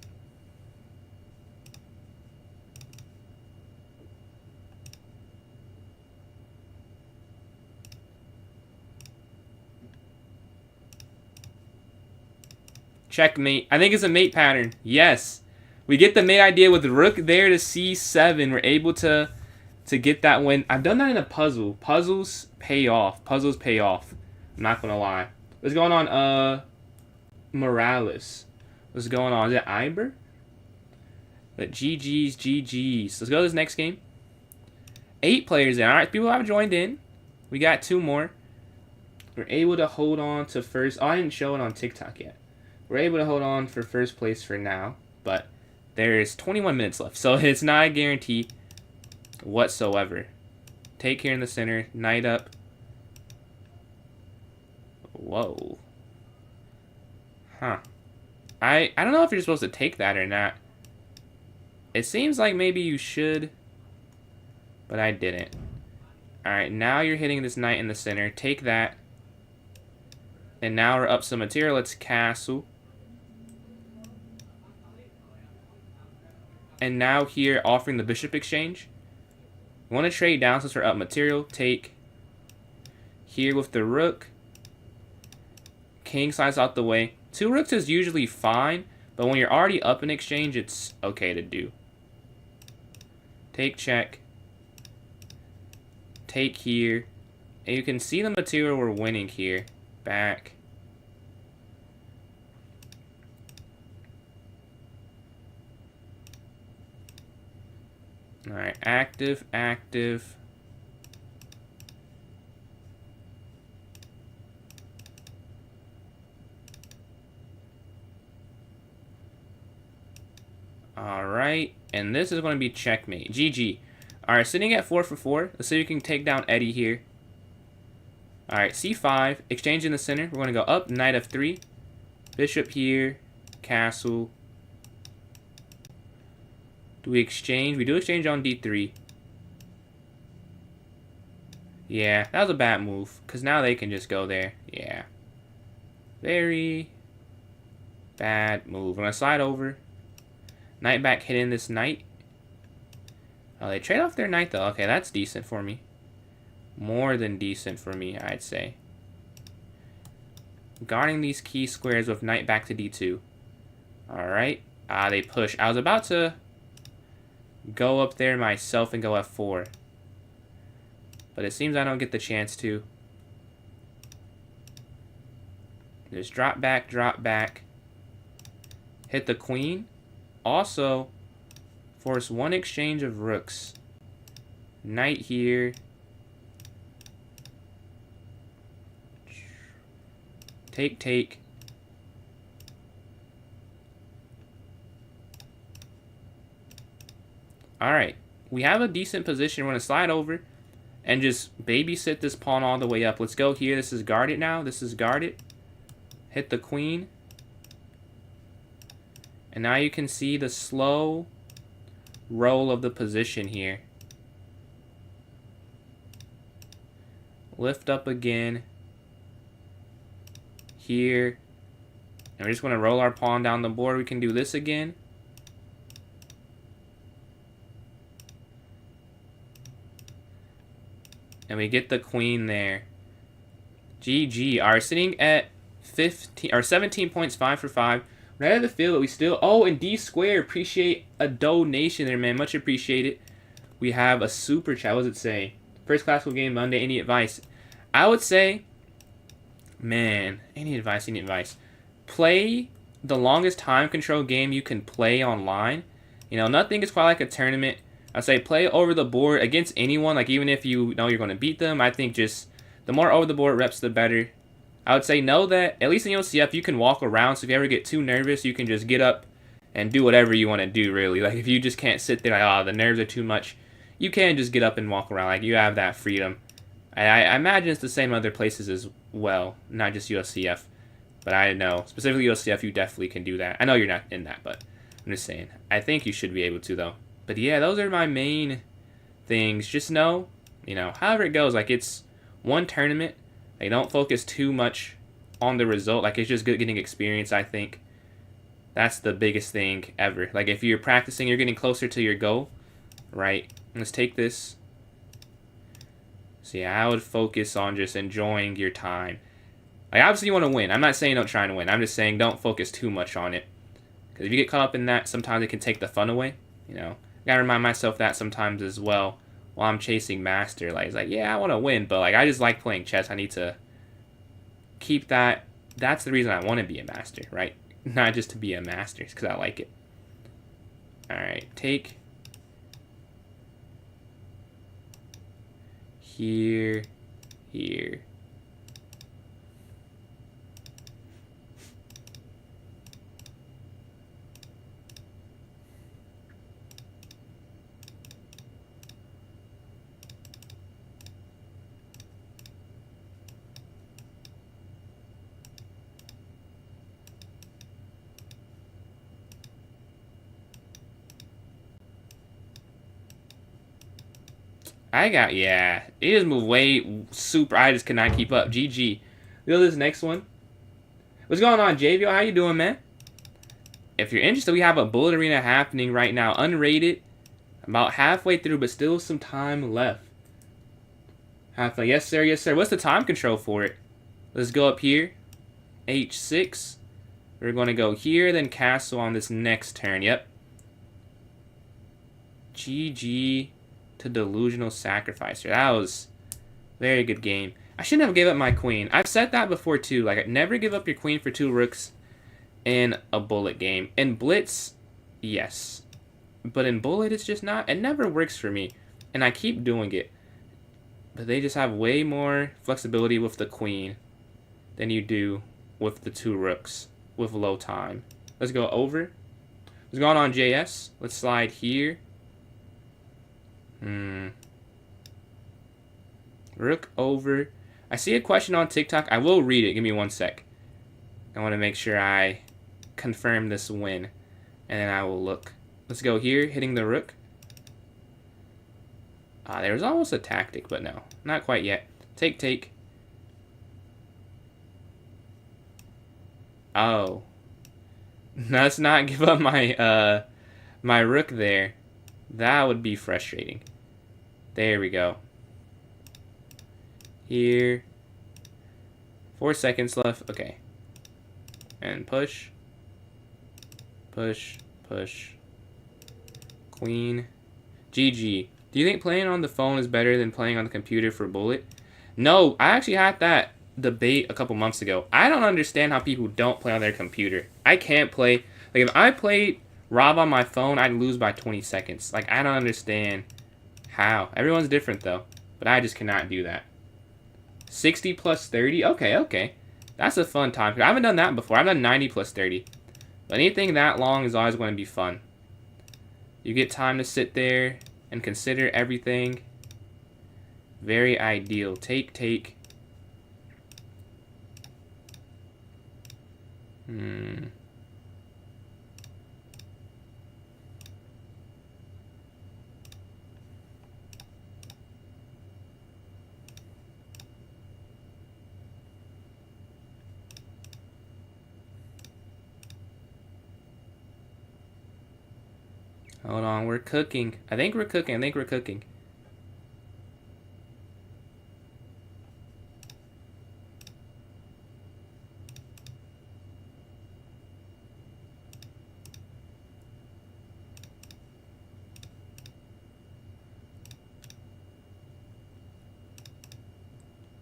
Checkmate. I think it's a mate pattern. Yes. We get the mate idea with the rook there to c7. We're able to get that win. I've done that in a puzzle. Puzzles pay off. Puzzles pay off. I'm not going to lie. What's going on? Morales. What's going on? Is it Iber? But GG's, GG's. Let's go to this next game. 8 players in. Alright, people have joined in. We got 2 more. We're able to hold on to first. Oh, I didn't show it on TikTok yet. We're able to hold on for first place for now. But there's 21 minutes left. So it's not a guarantee whatsoever. Take here in the center. Knight up. Whoa. Huh. I don't know if you're supposed to take that or not. It seems like maybe you should. But I didn't. Alright, now you're hitting this knight in the center. Take that. And now we're up some material. Let's castle. And now here, offering the bishop exchange. We want to trade down since we're up material. Take here with the rook. King slides out the way. 2 rooks is usually fine, but when you're already up in exchange, it's okay to do. Take check. Take here. And you can see the material we're winning here. Back. Alright, active, active. right, and this is going to be checkmate. GG. All right, sitting at 4 for 4. Let's see if we can take down Eddie here. All right, C5. Exchange in the center. We're going to go up, knight f3. Bishop here. Castle. Do we exchange? We do exchange on d3. Yeah, that was a bad move, because now they can just go there. Yeah. Very bad move. I'm going to slide over. Knight back, hitting this knight. Oh, they trade off their knight, though. Okay, that's decent for me. More than decent for me, I'd say. Guarding these key squares with knight back to d2. Alright. They push. I was about to go up there myself and go f4. But it seems I don't get the chance to. Just drop back, hit the queen. Also, force one exchange of rooks. Knight here. Take. Alright, we have a decent position. We're going to slide over and just babysit this pawn all the way up. Let's go here. This is guarded now. This is guarded. Hit the queen. And now you can see the slow roll of the position here. Lift up again. Here. And we're just going to roll our pawn down the board. We can do this again. And we get the queen there. GG. Are sitting at 15 or 17 points, 5 for 5. Right out of the field, but we still. Oh, and D Square, appreciate a donation there, man. Much appreciated. We have a super chat. What does it say? First classical game Monday. Any advice? I would say, man, any advice? Play the longest time control game you can play online. You know, nothing is quite like a tournament. I say play over the board against anyone, like even if you know you're going to beat them. I think just the more over the board reps, the better. I would say know that, at least in OCF, you can walk around, so if you ever get too nervous, you can just get up and do whatever you want to do, really. Like, if you just can't sit there like, oh, the nerves are too much, you can just get up and walk around. Like, you have that freedom. I imagine it's the same other places as well, not just USCF. But I know, specifically USCF, you definitely can do that. I know you're not in that, but I'm just saying. I think you should be able to, though. But yeah, those are my main things. Just know, you know, however it goes, like, it's one tournament. They don't focus too much on the result. Like, it's just good getting experience, I think. That's the biggest thing ever. Like, if you're practicing, you're getting closer to your goal, right? Let's take this. So, yeah, I would focus on just enjoying your time. Like, obviously, you want to win. I'm not saying don't try to win. I'm just saying don't focus too much on it. Because if you get caught up in that, sometimes it can take the fun away, you know? I gotta remind myself that sometimes as well. While I'm chasing master, like, it's like, yeah, I want to win, but like I just like playing chess. I need to keep that. That's the reason I want to be a master, right? Not just to be a master, it's because I like it. All right, take here. Yeah, it just moved way super. I just could not keep up. GG. Look at this next one. What's going on, JVO? How you doing, man? If you're interested, we have a bullet arena happening right now, unrated. About halfway through, but still some time left. Halfway. Yes, sir. Yes, sir. What's the time control for it? Let's go up here. H6. We're going to go here, then castle on this next turn. Yep. GG. To Delusional Sacrificer. That was a very good game. I shouldn't have gave up my queen. I've said that before too. Like, never give up your queen for 2 rooks in a bullet game. In blitz, yes. But in bullet, it's just not. It never works for me. And I keep doing it. But they just have way more flexibility with the queen than you do with the 2 rooks with low time. Let's go over. What's going on, JS? Let's slide here. Rook over. I see a question on TikTok. I will read it. Give me 1 sec. I want to make sure I confirm this win. And then I will look. Let's go here, hitting the rook. There was almost a tactic, but no. Not quite yet. Take, take. Oh. Let's not give up my, my rook there. That would be frustrating. There we go. Here. 4 seconds left. Okay. And push. Push. Push. Queen. GG. Do you think playing on the phone is better than playing on the computer for bullet? No, I actually had that debate a couple months ago. I don't understand how people don't play on their computer. I can't play. Like, if I played Rob on my phone, I'd lose by 20 seconds. Like, I don't understand how. Everyone's different, though. But I just cannot do that. 60 plus 30? Okay, okay. That's a fun time. I haven't done that before. I've done 90 plus 30. But anything that long is always going to be fun. You get time to sit there and consider everything. Very ideal. Take, take. Hold on, we're cooking. I think we're cooking. I think we're cooking.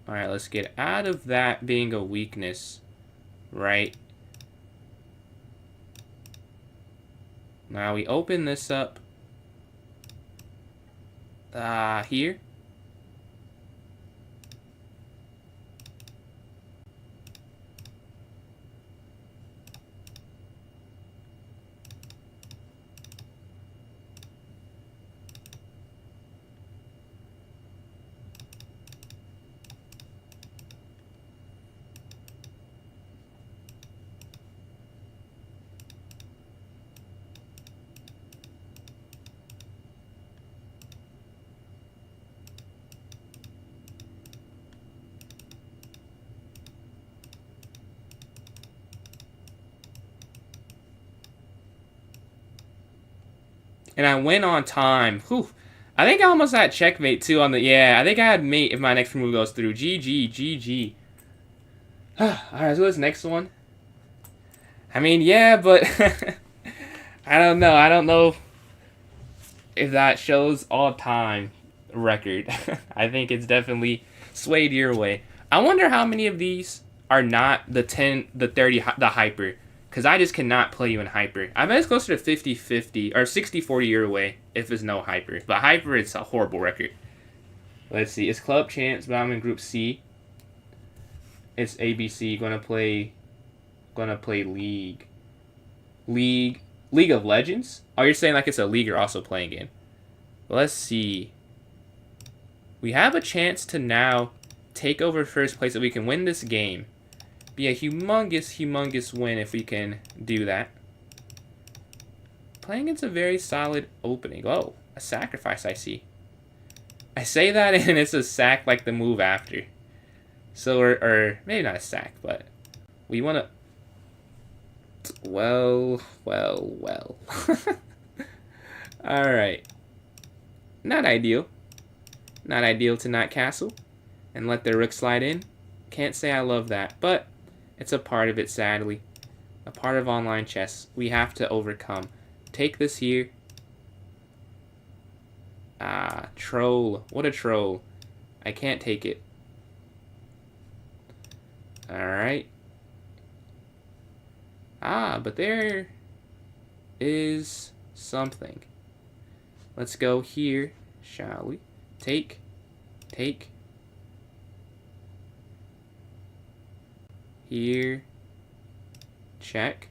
Alright, let's get out of that being a weakness. Right. Now we open this up. Here. And I went on time. Whew. I think I almost had checkmate too on the... Yeah, I think I had mate if my next move goes through. GG, GG. Alright, so this next one. I mean, yeah, but... I don't know. I don't know if that shows all-time record. I think it's definitely swayed your way. I wonder how many of these are not the 10, the 30, the hyper. Because I just cannot play you in hyper. I bet it's closer to 50-50 or 60-40 your way if there's no hyper. But hyper, it's a horrible record. Let's see. It's club champs, but I'm in group C. It's ABC. Gonna play league. League of Legends? Oh, you're saying like it's a league you're also playing in. Let's see. We have a chance to now take over first place if we can win this game. Be a humongous win if we can do that. Playing against a very solid opening. Oh, a sacrifice I see. I say that and it's a sack like the move after. So, or maybe not a sack, but we want to... Well. Alright. Not ideal. Not ideal to not castle and let the rook slide in. Can't say I love that, but it's a part of it, sadly. A part of online chess we have to overcome. Take this here. Troll. What a troll. I can't take it. Alright. But there is something. Let's go here, shall we? Take. Here. Check.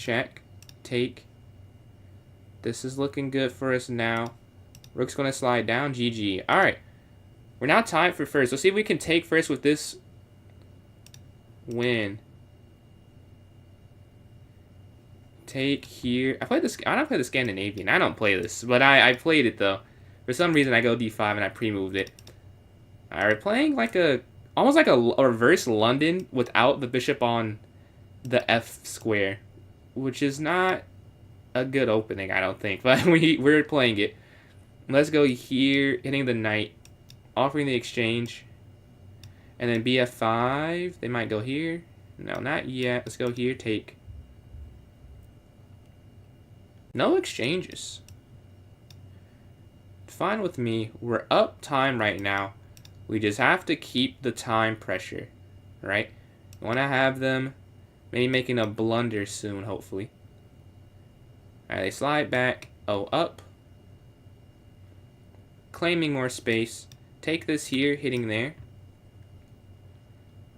Check. Take. This is looking good for us now. Rook's going to slide down. GG. Alright. We're now tied for first. Let's see if we can take first with this win. Take here. I don't play the Scandinavian. I don't play this, but I played it though. For some reason, I go d5 and I pre-moved it. Alright, we're playing like almost like a reverse London without the bishop on the f square, which is not a good opening, I don't think. But we're playing it. Let's go here, hitting the knight, offering the exchange, and then bf5. They might go here. No, not yet. Let's go here. Take. No exchanges. Fine with me. We're up time right now. We just have to keep the time pressure, right? I want to have them maybe making a blunder soon, hopefully. Alright, they slide back. Oh, up. Claiming more space. Take this here, hitting there.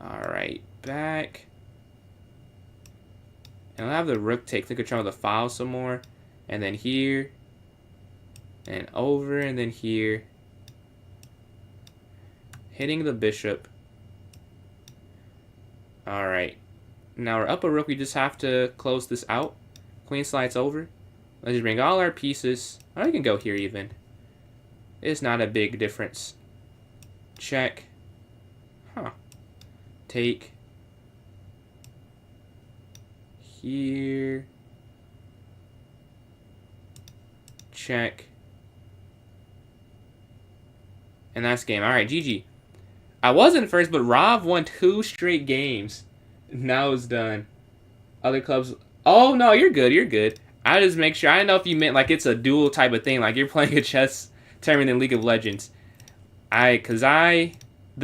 Alright, back. And I'll have the rook take control of the file some more. And then here. And over, and then here. Hitting the bishop. Alright. Now we're up a rook. We just have to close this out. Queen slides over. Let's just bring all our pieces. Oh, we can go here even. It's not a big difference. Check. Huh. Take. Here. Check. And that's game. Alright, GG. I wasn't first, but Rob won 2 straight games. Now it's done. Other clubs. Oh, no, you're good. You're good. I just make sure. I don't know if you meant like it's a duel type of thing. Like you're playing a chess tournament in League of Legends. The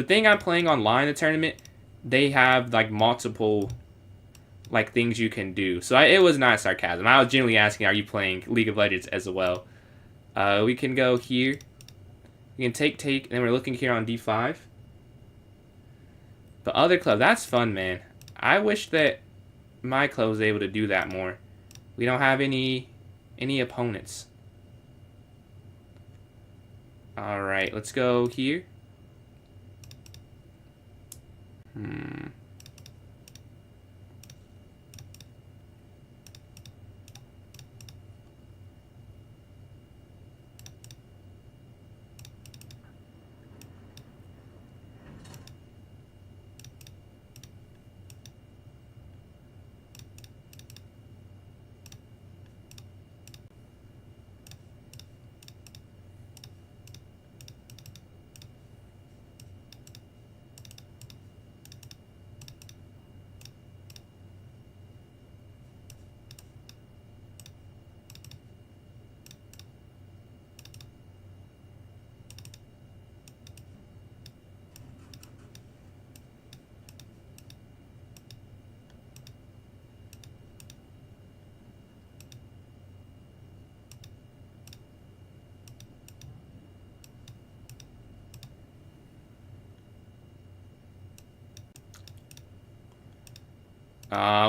thing I'm playing online, the tournament, they have like multiple like things you can do. So it was not sarcasm. I was genuinely asking, are you playing League of Legends as well? We can go here. We can take, and then we're looking here on d5. The other club, that's fun, man. I wish that my club was able to do that more. We don't have any opponents. Alright, let's go here.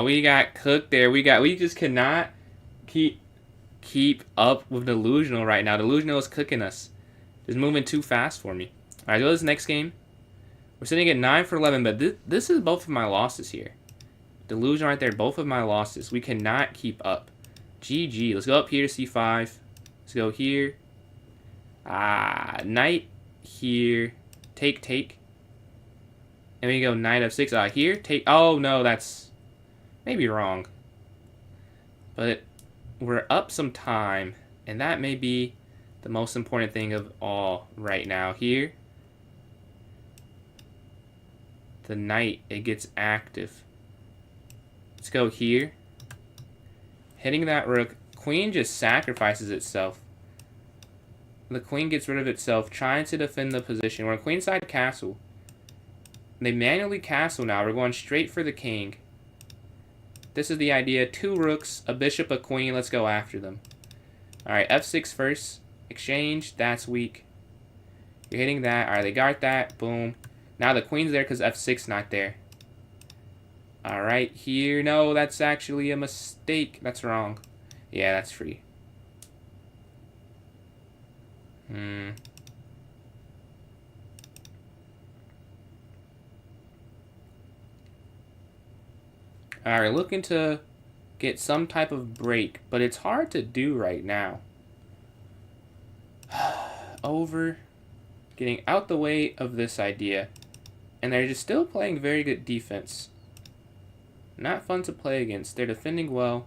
We got cooked there. We just cannot keep up with Delusional right now. Delusional is cooking us. Just moving too fast for me. Alright, go to this next game. We're sitting at 9 for 11, but this is both of my losses here. Delusion right there, both of my losses. We cannot keep up. GG. Let's go up here to c5. Let's go here. Knight here. Take. And we go knight f6. Here. Take. Oh, no, that's maybe wrong. But we're up some time, and that may be the most important thing of all right now. Here. The knight, it gets active. Let's go here. Hitting that rook. Queen just sacrifices itself. The queen gets rid of itself, trying to defend the position. We're in queenside castle. They manually castle now. We're going straight for the king. This is the idea. 2 rooks, a bishop, a queen. Let's go after them. Alright, f6 first. Exchange. That's weak. You're hitting that. Alright, they guard that. Boom. Now the queen's there because f6 not there. Alright, here. No, that's actually a mistake. That's wrong. Yeah, that's free. Alright, looking to get some type of break, but it's hard to do right now. Over. Getting out the way of this idea. And they're just still playing very good defense. Not fun to play against. They're defending well.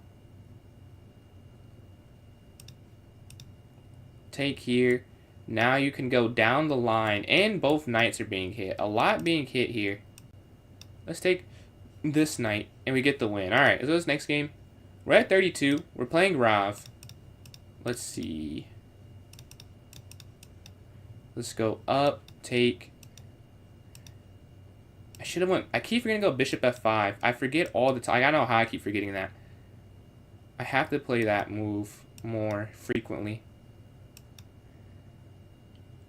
Take here. Now you can go down the line. And both knights are being hit. A lot being hit here. Let's take this knight. And we get the win. Alright, so this next game. We're at 32. We're playing Rav. Let's see. Let's go up. Take. I should have went. I keep forgetting to go bishop f5. I forget all the time. I don't know how I keep forgetting that. I have to play that move more frequently.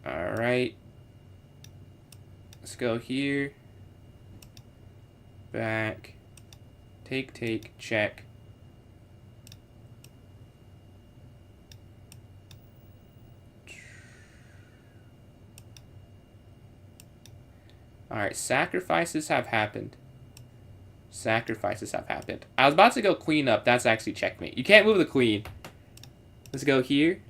Alright. Let's go here. Back. Take, check. Alright, sacrifices have happened. Sacrifices have happened. I was about to go queen up. That's actually checkmate. You can't move the queen. Let's go here.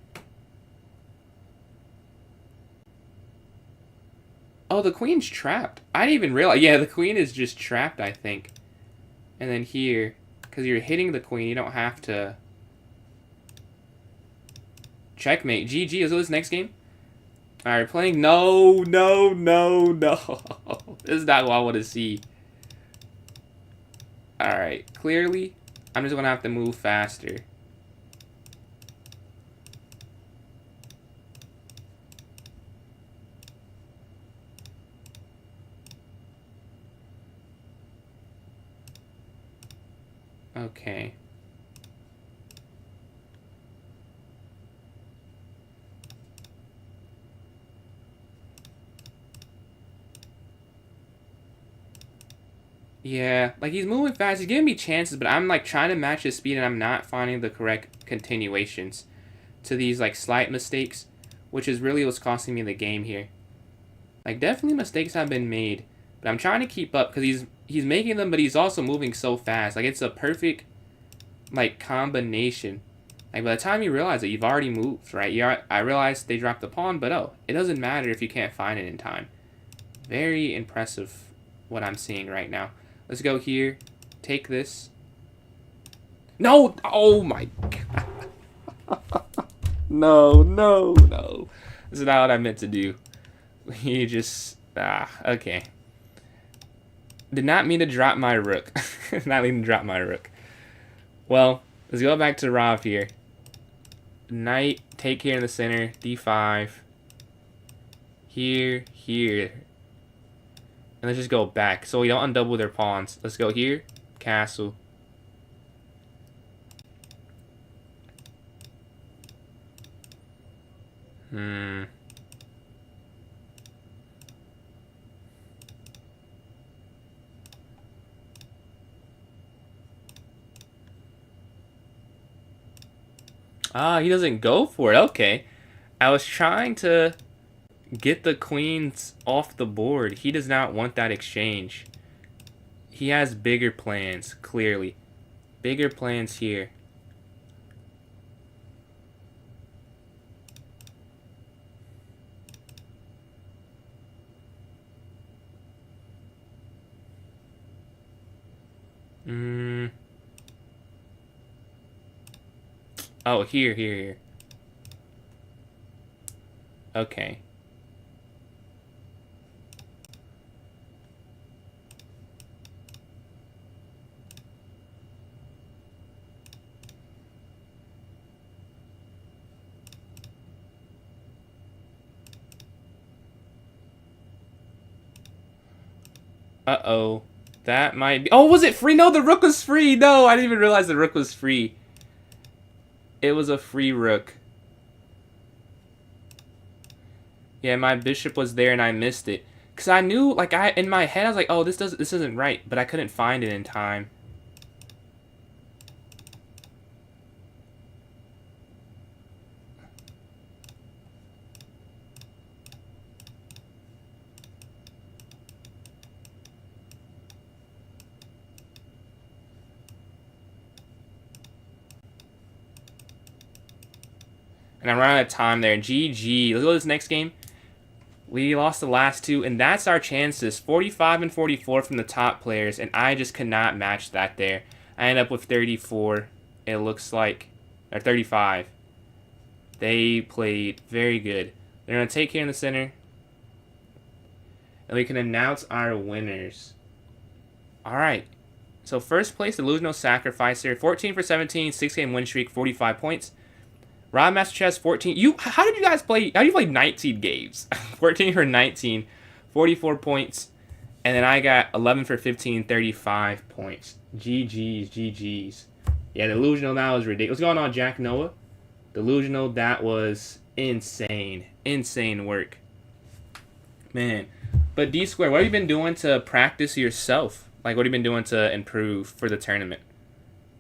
Oh, the queen's trapped. I didn't even realize. Yeah, the queen is just trapped, I think. And then here, because you're hitting the queen, you don't have to. Checkmate. GG. Is this next game? Alright, playing. No. This is not what I want to see. Alright, clearly, I'm just going to have to move faster. Okay. Yeah, like he's moving fast. He's giving me chances, but I'm like trying to match his speed and I'm not finding the correct continuations to these like slight mistakes, which is really what's costing me the game here. Like definitely mistakes have been made, but I'm trying to keep up because he's making them, but he's also moving so fast. Like it's a perfect like combination. Like by the time you realize it, you've already moved, right? I realized they dropped the pawn, but oh, it doesn't matter if you can't find it in time. Very impressive what I'm seeing right now. Let's go here. Take this. No! Oh my god. No. This is not what I meant to do. You just... okay. Did not mean to drop my rook. Not mean to drop my rook. Well, let's go back to Rav here. Knight, take here in the center. D5. Here. And let's just go back so we don't undouble their pawns. Let's go here. Castle. He doesn't go for it. Okay. I was trying to get the queens off the board. He does not want that exchange. He has bigger plans, clearly. Bigger plans here. Oh, here. Okay. Uh-oh. That might be... Oh, was it free? No, the rook was free. No, I didn't even realize the rook was free. It was a free rook. Yeah, my bishop was there and I missed it. Because I knew, like, in my head, I was like, oh, this isn't right. But I couldn't find it in time. And I'm running out of time there. GG. Let's go to this next game. We lost the last two, and that's our chances. 45 and 44 from the top players, and I just could not match that there. I end up with 34, it looks like. Or 35. They played very good. They're going to take here in the center. And we can announce our winners. Alright. So first place, Delusional Sacrificer. 14 for 17, 6-game win streak, 45 points. Rob Master Chess, 14. How did you guys play? How do you play 19 games? 14 for 19, 44 points. And then I got 11 for 15, 35 points. GG's, GG's. Yeah, Delusional, that was ridiculous. What's going on, Jack Noah? Delusional, that was insane. Insane work. Man. But D-Square, what have you been doing to practice yourself? Like, what have you been doing to improve for the tournament?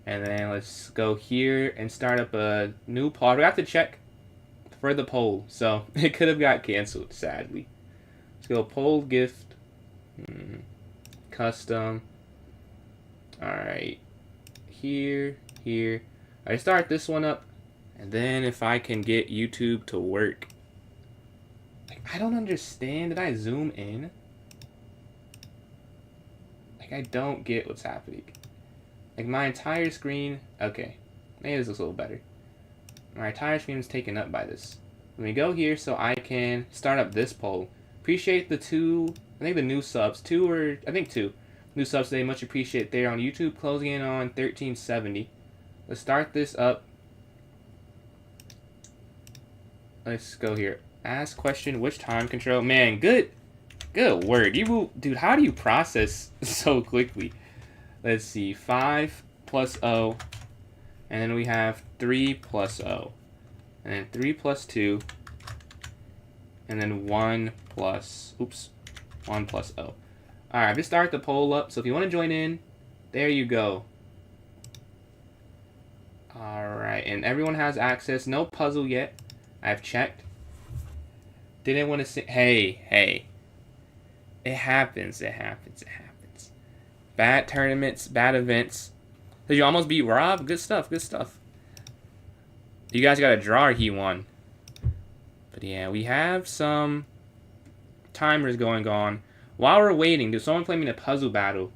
And then let's go here and start up a new poll. We have to check for the poll. So it could have got canceled, sadly. Let's go poll gift. Custom. Alright. Here. I start this one up. And then if I can get YouTube to work. Like, I don't understand. Did I zoom in? Like, I don't get what's happening. Like, my entire screen... Okay. Maybe this looks a little better. My entire screen is taken up by this. Let me go here so I can start up this poll. Appreciate the two... I think the new subs. Two new subs today. Much appreciate there on YouTube. Closing in on 1370. Let's start this up. Let's go here. Ask question. Which time control? Man, good word. Dude, how do you process so quickly? Let's see, 5 plus O, and then we have 3 plus O, and then 3 plus 2, and then 1 plus O. Alright, I've just started the poll up, so if you want to join in, there you go. Alright, and everyone has access. No puzzle yet. I've checked. Didn't want to say, hey. It happens. Bad tournaments, bad events. Did you almost beat Rob? Good stuff. You guys got a draw, or he won. But yeah, we have some timers going on. While we're waiting, does someone play me in a puzzle battle?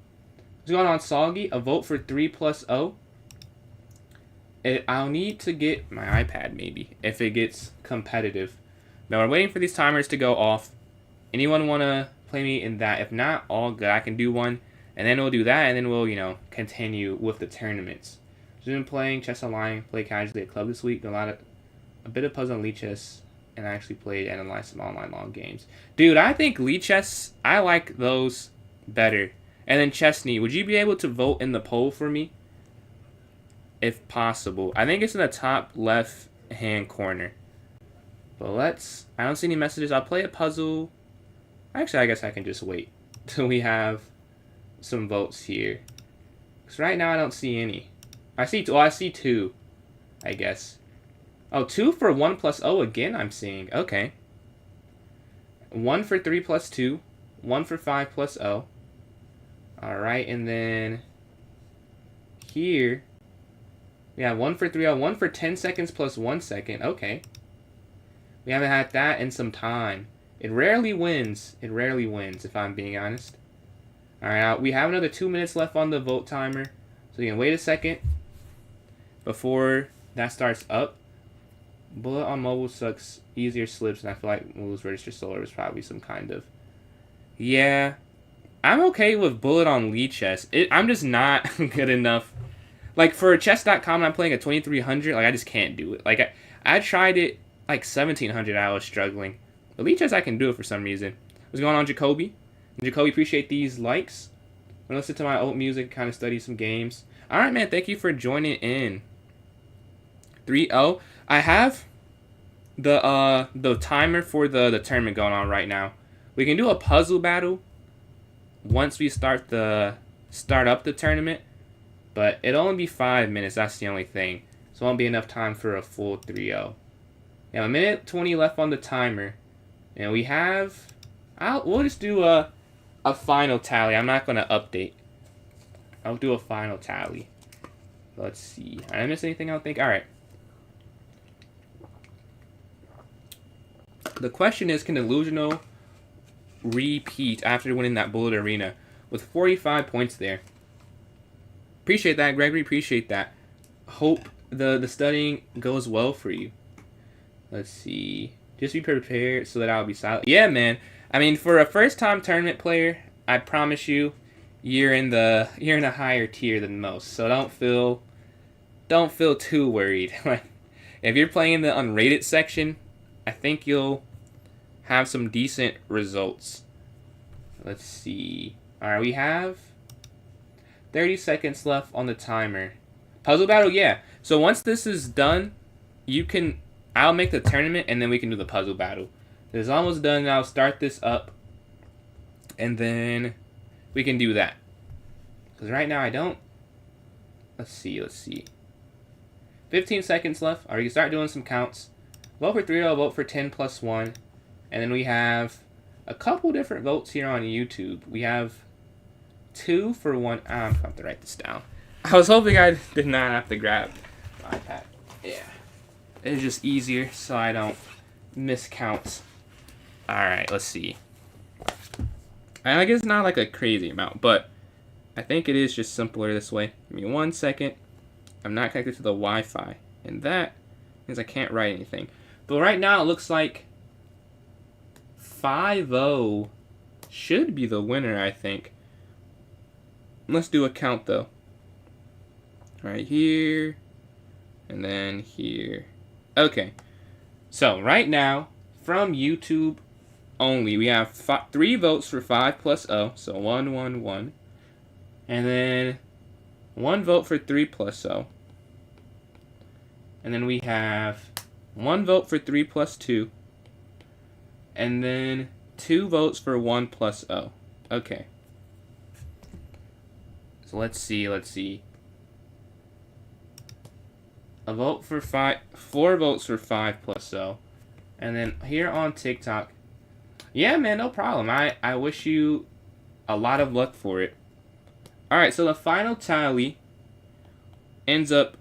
What's going on, Soggy? A vote for 3 plus O. I'll need to get my iPad, maybe, if it gets competitive. Now, we're waiting for these timers to go off. Anyone want to play me in that? If not, all good. I can do one. And then we'll do that, and then we'll, continue with the tournaments. So I've been playing Chess Online, play casually at club this week. A bit of puzzle on Lead Chess, and I actually played and analyzed some online long games. Dude, I think Lead Chess, I like those better. And then Chesney, would you be able to vote in the poll for me? If possible. I think it's in the top left-hand corner. But I don't see any messages. I'll play a puzzle. Actually, I guess I can just wait till we have some votes here. Because right now I don't see any. I see 2, I guess. Oh, 2 for 1 plus O again I'm seeing. Okay. 1 for 3 plus 2. 1 for 5 plus O. Alright, and then here we have 1 for 3 O. 1 for 10 seconds plus 1 second. Okay. We haven't had that in some time. It rarely wins, if I'm being honest. Alright, we have another 2 minutes left on the vote timer. So you can wait a second before that starts up. Bullet on mobile sucks. Easier slips, and I feel like moves register solar is probably some kind of... Yeah. I'm okay with bullet on Lead Chess. I'm just not good enough. Like, for chess.com, I'm playing a 2300. Like, I just can't do it. Like, I tried it like 1700. I was struggling. But Lead Chess, I can do it for some reason. What's going on, Jacoby? Jacoby, appreciate these likes. I'm gonna listen to my old music, kind of study some games. Alright, man, thank you for joining in. 3-0. I have the timer for the tournament going on right now. We can do a puzzle battle once we start up the tournament, but it'll only be 5 minutes. That's the only thing. So it won't be enough time for a full 3-0. Yeah, 1:20 left on the timer, and we have. We'll just do a final tally. I'm not gonna update. I'll do a final tally. Let's see. Did I miss anything? I don't think. All right. The question is, can Illusional repeat after winning that Bullet Arena with 45 points there? Appreciate that, Gregory. Appreciate that. Hope the studying goes well for you. Let's see. Just be prepared so that I'll be silent. Yeah, man. I mean, for a first-time tournament player, I promise you, you're in a higher tier than most. So don't feel too worried. If you're playing in the unrated section, I think you'll have some decent results. Let's see. All right, we have 30 seconds left on the timer. Puzzle battle, yeah. So once this is done, I'll make the tournament and then we can do the puzzle battle. It's almost done. I'll start this up and then we can do that. Because right now I don't. Let's see. 15 seconds left. All right, you can start doing some counts. Vote for 3-0, vote for 10 plus 1. And then we have a couple different votes here on YouTube. We have 2 for 1. I'm going to have to write this down. I was hoping I did not have to grab my iPad. Yeah. It's just easier so I don't miss counts. Alright, let's see. I guess it's not like a crazy amount, but I think it is just simpler this way. Give me 1 second. I'm not connected to the Wi-Fi. And that means I can't write anything. But right now it looks like 5-0 should be the winner, I think. Let's do a count though. Right here. And then here. Okay. So right now, from YouTube only, we have 3 votes for 5 plus 0. So 1, 1, 1. And then 1 vote for 3 plus 0. And then we have 1 vote for 3 plus 2. And then 2 votes for 1 plus 0. Okay. So let's see. A vote for 5, 4 votes for 5 plus 0. And then here on TikTok. Yeah, man, no problem. I wish you a lot of luck for it. Alright, so the final tally ends up,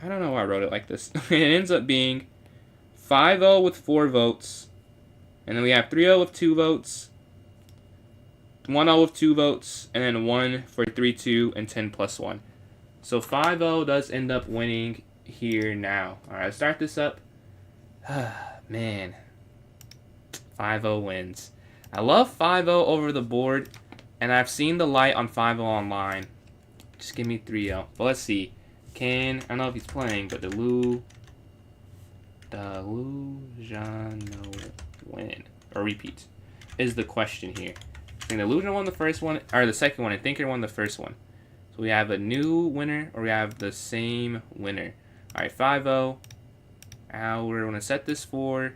I don't know why I wrote it like this. It ends up being 5-0 with 4 votes. And then we have 3-0 with 2 votes. 1-0 with 2 votes. And then 1 for 3-2 and 10 plus 1. So 5-0 does end up winning here now. Alright, let's start this up. Man. 5-0 wins. I love 5-0 over the board. And I've seen the light on 5-0 online. Just give me 3-0. But let's see. I don't know if he's playing, but Delusional win. Or repeat. Is the question here. I think Delusional won the first one, or the second one, and Thinker won the first one. So we have a new winner, or we have the same winner. Alright, 5-0. Now we're going to set this for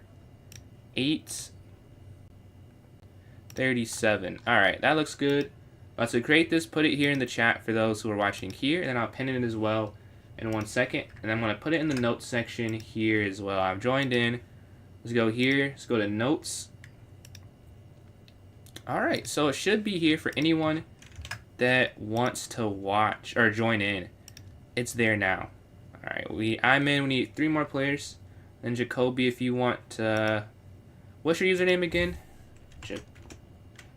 8:37. Alright, that looks good. Let's create this, put it here in the chat for those who are watching here, and then I'll pin it as well in 1 second. And I'm going to put it in the notes section here as well. I've joined in. Let's go here. Let's go to notes. Alright, so it should be here for anyone that wants to watch or join in. It's there now. Alright, I'm in. We need 3 more players. Then Jacoby, if you want what's your username again? So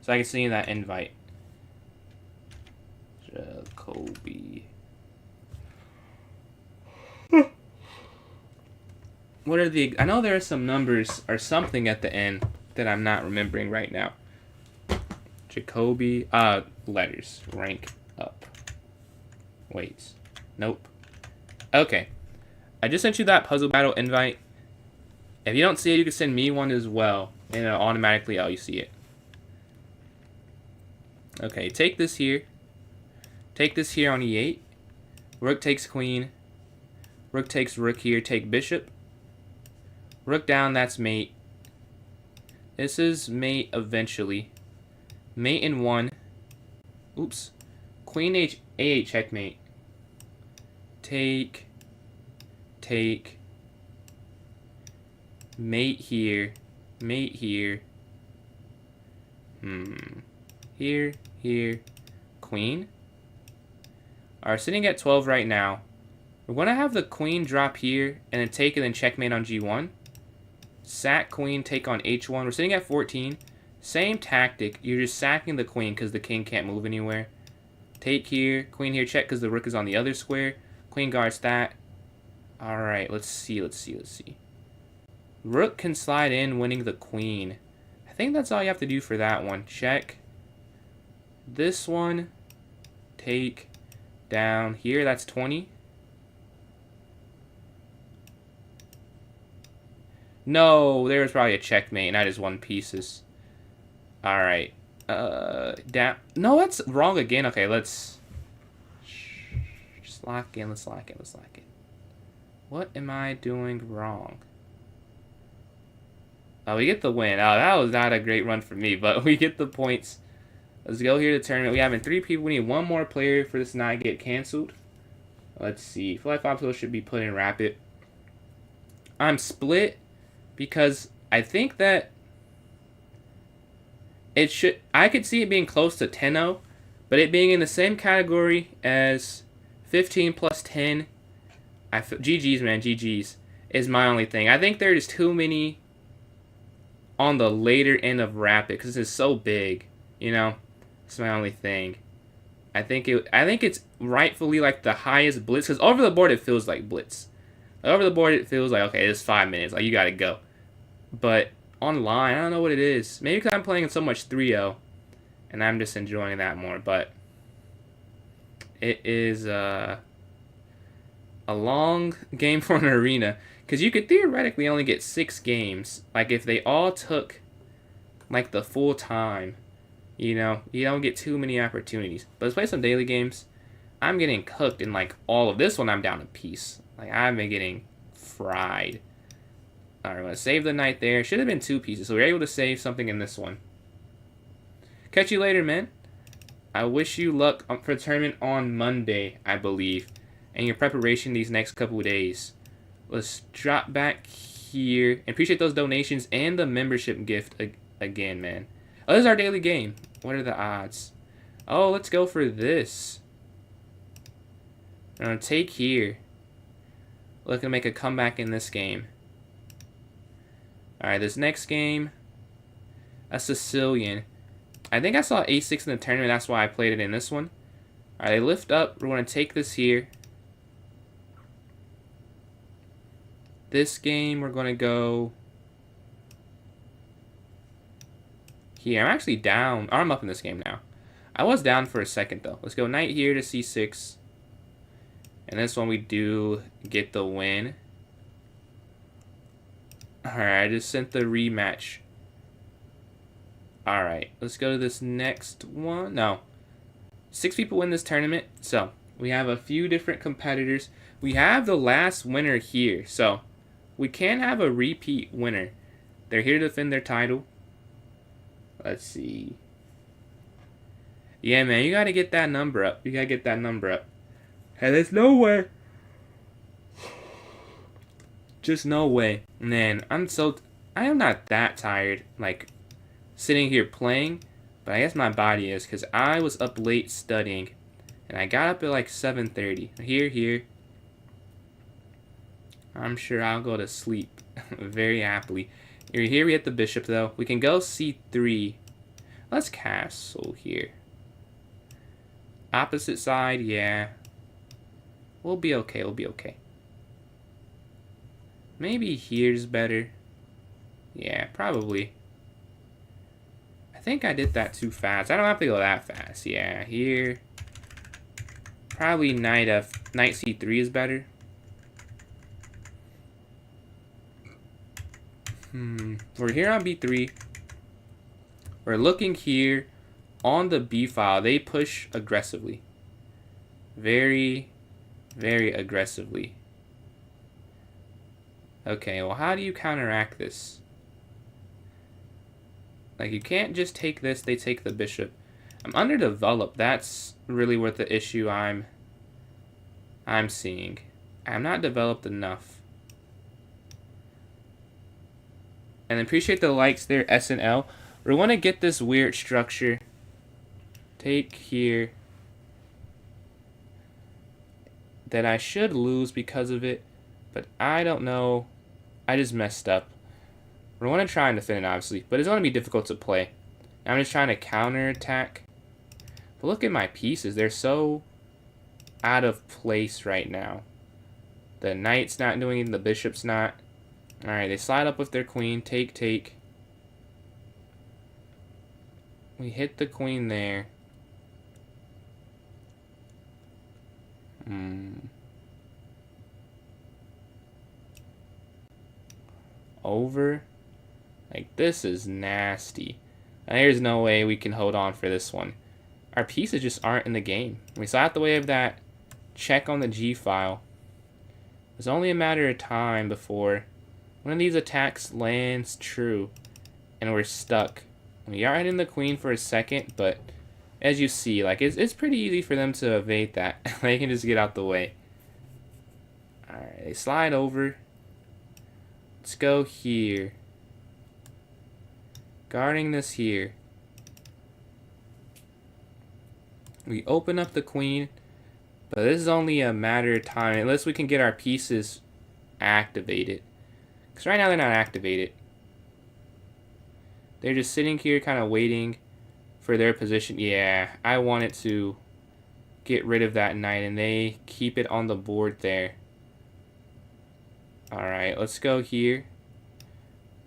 I can see that invite. Jacoby. What are the... I know there are some numbers or something at the end that I'm not remembering right now. Jacoby. Letters. Rank up. Wait. Nope. Okay. I just sent you that puzzle battle invite. If you don't see it, you can send me one as well. And it'll automatically let you see it. Okay, take this here. Take this here on e8. Rook takes queen. Rook takes rook here. Take bishop. Rook down, that's mate. This is mate eventually. Mate in 1. Oops. Queen A8 checkmate. Take. Mate here. Mate here. Here. Queen. Alright, sitting at 12 right now. We're going to have the queen drop here and then take and then checkmate on G1. Sack queen, take on H1. We're sitting at 14. Same tactic. You're just sacking the queen because the king can't move anywhere. Take here. Queen here, check because the rook is on the other square. Queen guards that. Alright, let's see. Rook can slide in, winning the queen. I think that's all you have to do for that one. Check. This one. Take. Down here, that's 20. No, there was probably a checkmate, and I just won pieces. Alright. Down. No, that's wrong again. Okay, let's just lock in. Let's lock in. What am I doing wrong? Oh, we get the win. Oh, that was not a great run for me, but we get the points. Let's go here to the tournament. We have 3 people. We need 1 more player for this not get canceled. Let's see. Flight Popsicle should be put in rapid. I'm split because I think that it should. I could see it being close to 10-0, but it being in the same category as 15 plus 10. GG's, man. GG's is my only thing. I think there's too many on the later end of rapid because it's so big. You know, it's my only thing. I think it's rightfully like the highest blitz because over the board it feels like blitz. Over the board it feels like okay, it's 5 minutes. Like you gotta go. But online, I don't know what it is. Maybe because I'm playing so much 3-0, and I'm just enjoying that more. But it is a long game for an arena because you could theoretically only get 6 games. Like if they all took like the full time, you know, you don't get too many opportunities. But let's play some daily games. I'm getting cooked in like all of this one. I'm down a piece. Like I've been getting fried. Alright, I'm going to save the knight there. Should have been 2 pieces, so we were able to save something in this one. Catch you later, man. I wish you luck for the tournament on Monday, I believe, and your preparation these next couple of days. Let's drop back here. And appreciate those donations and the membership gift again, man. Oh, this is our daily game. What are the odds? Oh, let's go for this. I'm going to take here. Looking to make a comeback in this game. Alright, this next game, a Sicilian. I think I saw A6 in the tournament, that's why I played it in this one. Alright, they lift up. We're going to take this here. This game, we're going to go here. I'm actually down. I'm up in this game now. I was down for a second, though. Let's go knight here to C6. And this one, we do get the win. Alright, I just sent the rematch. Alright, let's go to this next one. No. 6 people win this tournament. So, we have a few different competitors. We have the last winner here. So, we can have a repeat winner. They're here to defend their title. Let's see. Yeah, man, you gotta get that number up. You gotta get that number up. Hey, there's no way. Just no way. Man, I am not that tired, like, sitting here playing, but I guess my body is, because I was up late studying, and I got up at, like, 7:30. Here. I'm sure I'll go to sleep very happily. Here we hit the bishop, though. We can go C3. Let's castle here. Opposite side, yeah. We'll be okay. Maybe here's better. Yeah, probably. I think I did that too fast. I don't have to go that fast. Yeah, here. Probably knight C3 is better. We're here on B3. We're looking here on the B file. They push aggressively. Very, very aggressively. Okay, well, how do you counteract this? Like, you can't just take this, they take the bishop. I'm underdeveloped. That's really what the issue I'm seeing. I'm not developed enough. And appreciate the likes there, S and L. We want to get this weird structure. Take here. That I should lose because of it. But I don't know. I just messed up. We want to try and defend it, obviously. But it's going to be difficult to play. I'm just trying to counterattack. But look at my pieces. They're so out of place right now. The knight's not doing it. The bishop's not. Alright, they slide up with their queen. Take, take. We hit the queen there. Over. Like, this is nasty. There's no way we can hold on for this one. Our pieces just aren't in the game. We saw out the way of that check on the G file. It's only a matter of time before one of these attacks lands true and we're stuck. We are hitting the queen for a second, but as you see, like, it's pretty easy for them to evade that. They can just get out the way. Alright, they slide over. Let's go here. Guarding this here. We open up the queen, but this is only a matter of time unless we can get our pieces activated. Because right now they're not activated. They're just sitting here kind of waiting for their position. Yeah, I wanted to get rid of that knight, and they keep it on the board there. Alright, let's go here.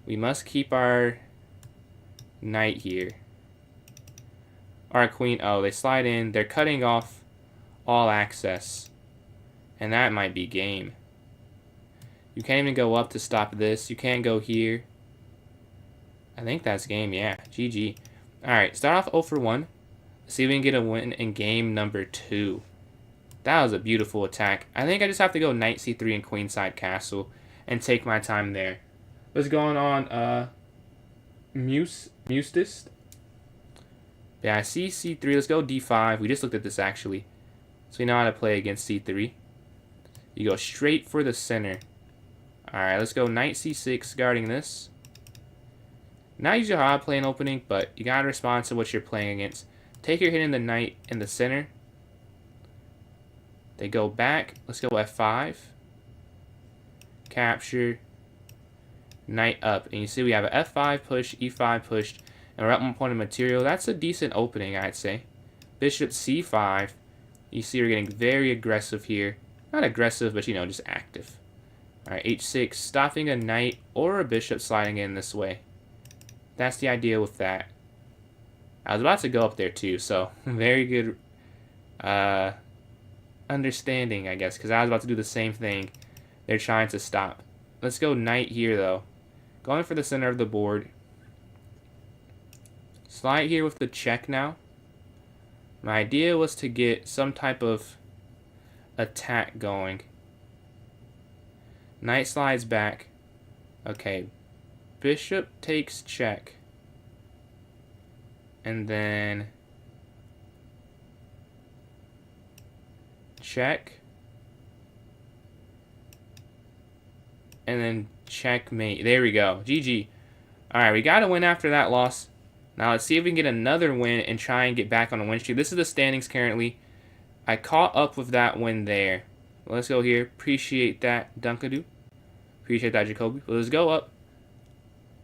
We must keep our knight here. Our queen, oh, they slide in. They're cutting off all access. And that might be game. You can't even go up to stop this. You can't go here. I think that's game, yeah. GG. Alright, start off 0 for 1. See if we can get a win in game number 2. That was a beautiful attack. I think I just have to go knight c3 and queenside castle and take my time there. What's going on, Mustis? Yeah, I see c3. Let's go d5. We just looked at this, actually. So we know how to play against c3. You go straight for the center. Alright, let's go knight c6, guarding this. Not usually how I play an opening, but you gotta respond to what you're playing against. Take your hit in the knight in the center. They go back. Let's go f5. Capture. Knight up. And you see we have an f5 push, e5 pushed, and we're at 1 point of material. That's a decent opening, I'd say. Bishop c5. You see we're getting very aggressive here. Not aggressive, but, you know, just active. Alright, h6. Stopping a knight or a bishop sliding in this way. That's the idea with that. I was about to go up there too, so very good understanding, I guess, because I was about to do the same thing. They're trying to stop. Let's go knight here, though. Going for the center of the board. Slide here with the check now. My idea was to get some type of attack going. Knight slides back. Okay. Bishop takes check. And then check. And then checkmate. There we go. GG. Alright, we got to win after that loss. Now let's see if we can get another win and try and get back on the win streak. This is the standings currently. I caught up with that win there. Let's go here. Appreciate that, Dunkadoo. Appreciate that, Jacoby. But let's go up.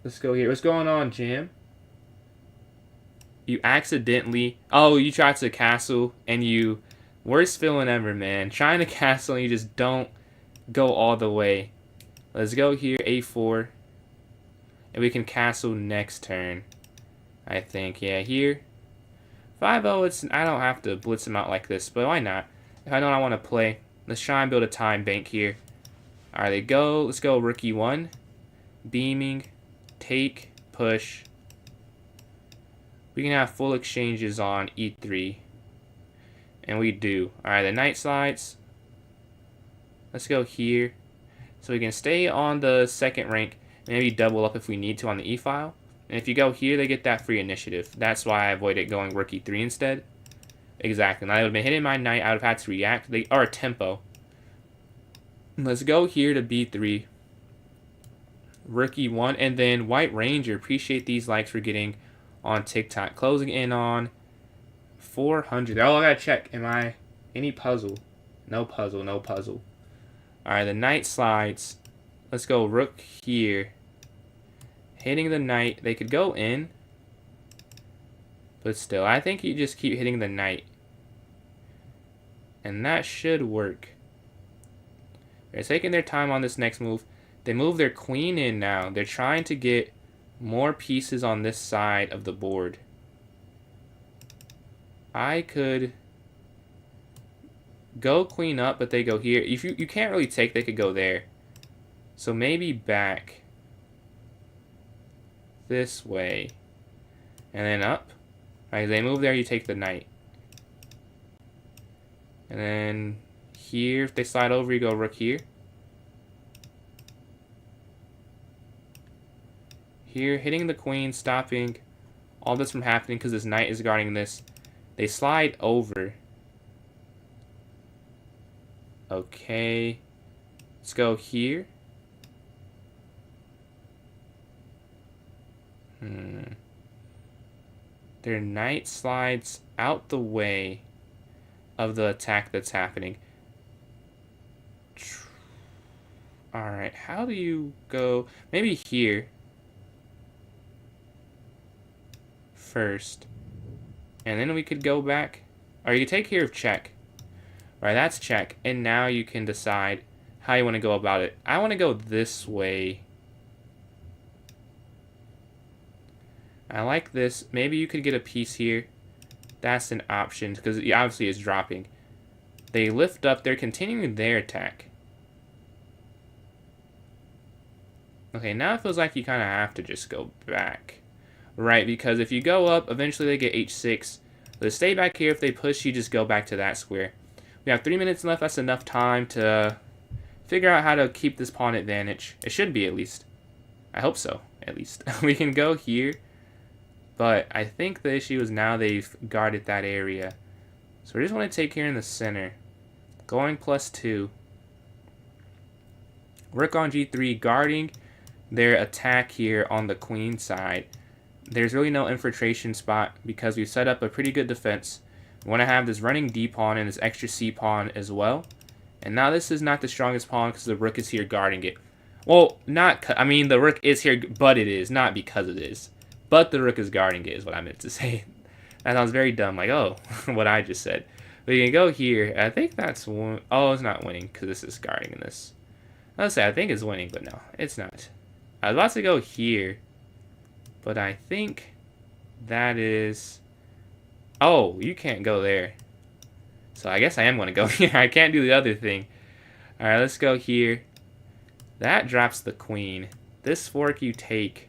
Let's go here. What's going on, Jam? You accidentally... Oh, you tried to castle and you... Worst feeling ever, man. Trying to castle and you just don't go all the way. Let's go here, a4. And we can castle next turn. I think, yeah, here. 5-0, it's... I don't have to blitz him out like this, but why not? If I know I want to play, let's try and build a time bank here. Alright, they go. Let's go rook e1. Beaming. Take. Push. We can have full exchanges on e3. And we do. Alright, the knight slides. Let's go here. So we can stay on the second rank. Maybe double up if we need to on the e-file. And if you go here, they get that free initiative. That's why I avoided going rook e3 instead. Exactly. And I would have been hitting my knight. I would have had to react. They are a tempo. Let's go here to b3. Rook e1. And then White Ranger. Appreciate these likes for getting on TikTok. Closing in on 400. Oh, I gotta check. Am I any puzzle? No puzzle. No puzzle. Alright, the knight slides. Let's go rook here. Hitting the knight. They could go in. But still, I think you just keep hitting the knight. And that should work. They're taking their time on this next move. They move their queen in now. They're trying to get more pieces on this side of the board. I could go queen up, but they go here. If you can't really take, they could go there. So maybe back this way. And then up. Alright, they move there, you take the knight. And then here, if they slide over, you go rook here. Here, hitting the queen, stopping all this from happening because this knight is guarding this. They slide over. Okay. Let's go here. Their knight slides out the way of the attack that's happening. Alright, how do you go? Maybe here first. And then we could go back. Or you could take care of check. Alright, that's check. And now you can decide how you want to go about it. I want to go this way. I like this. Maybe you could get a piece here. That's an option, because it obviously is dropping. They lift up. They're continuing their attack. Okay, now it feels like you kind of have to just go back. Right, because if you go up, eventually they get h6. They stay back here. If they push, you just go back to that square. We have 3 minutes left. That's enough time to figure out how to keep this pawn advantage. It should be, at least. I hope so, at least. We can go here. But I think the issue is now they've guarded that area. So we just want to take here in the center. Going +2. Rook on g3, guarding their attack here on the queen side. There's really no infiltration spot because we've set up a pretty good defense. We want to have this running d pawn and this extra c pawn as well. And now this is not the strongest pawn because the rook is here guarding it. Well, I mean, the rook is here, but it is. Not because it is. But the rook is guarding it is what I meant to say. That sounds very dumb. Like, oh, what I just said. But you can go here. I think that's one. Oh, it's not winning because this is guarding in this. Let's say I think it's winning, but no, it's not. I was about to go here. But I think that is... Oh, you can't go there. So I guess I am going to go here. I can't do the other thing. Alright, let's go here. That drops the queen. This fork you take.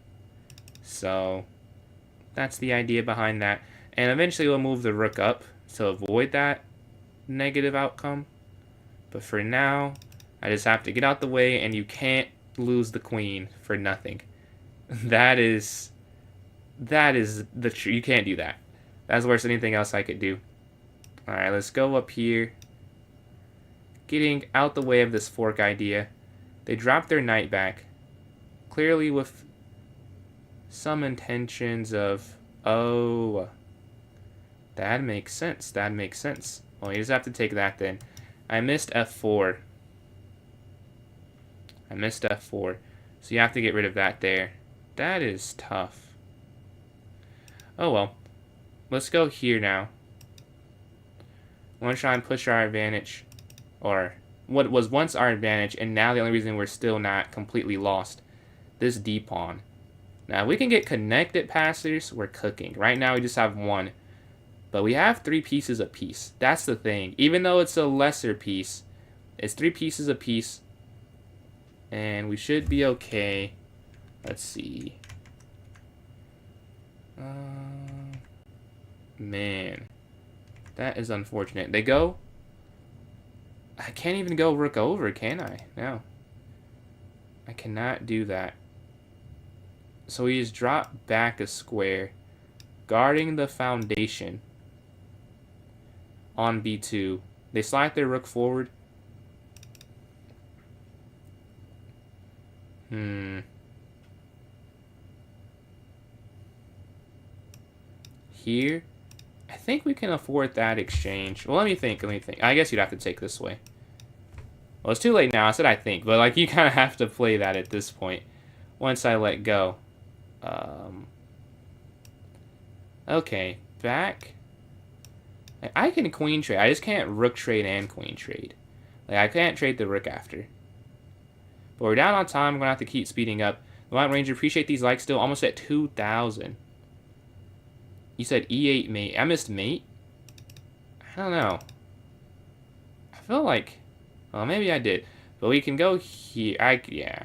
So that's the idea behind that. And eventually we'll move the rook up to avoid that negative outcome. But for now, I just have to get out the way, and you can't lose the queen for nothing. That is the truth. You can't do that. That's worse than anything else I could do. Alright, let's go up here. Getting out the way of this fork idea. They drop their knight back. Clearly with some intentions of, oh, that makes sense. That makes sense. Well, you just have to take that then. I missed f4. I missed f4. So you have to get rid of that there. That is tough. Oh well. Let's go here now. I want to try and push our advantage. Or what was once our advantage, and now the only reason we're still not completely lost. This d pawn. Now, if we can get connected passers, we're cooking. Right now, we just have one. But we have 3 pieces apiece. That's the thing. Even though it's a lesser piece, it's 3 pieces apiece. And we should be okay. Let's see. Man. That is unfortunate. They go. I can't even go rook over, can I? No. I cannot do that. So we just drop back a square, guarding the foundation on b2. They slide their rook forward. Here, I think we can afford that exchange. Well, let me think. I guess you'd have to take this way. Well, it's too late now. I said I think, but like you kind of have to play that at this point. Once I let go. Okay, back. I can queen trade. I just can't rook trade and queen trade. Like I can't trade the rook after. But we're down on time. I'm gonna have to keep speeding up. The White Ranger, appreciate these likes. Still almost at 2,000. You said E8 mate. I missed mate. I don't know. I feel like, well, maybe I did. But we can go here. Yeah.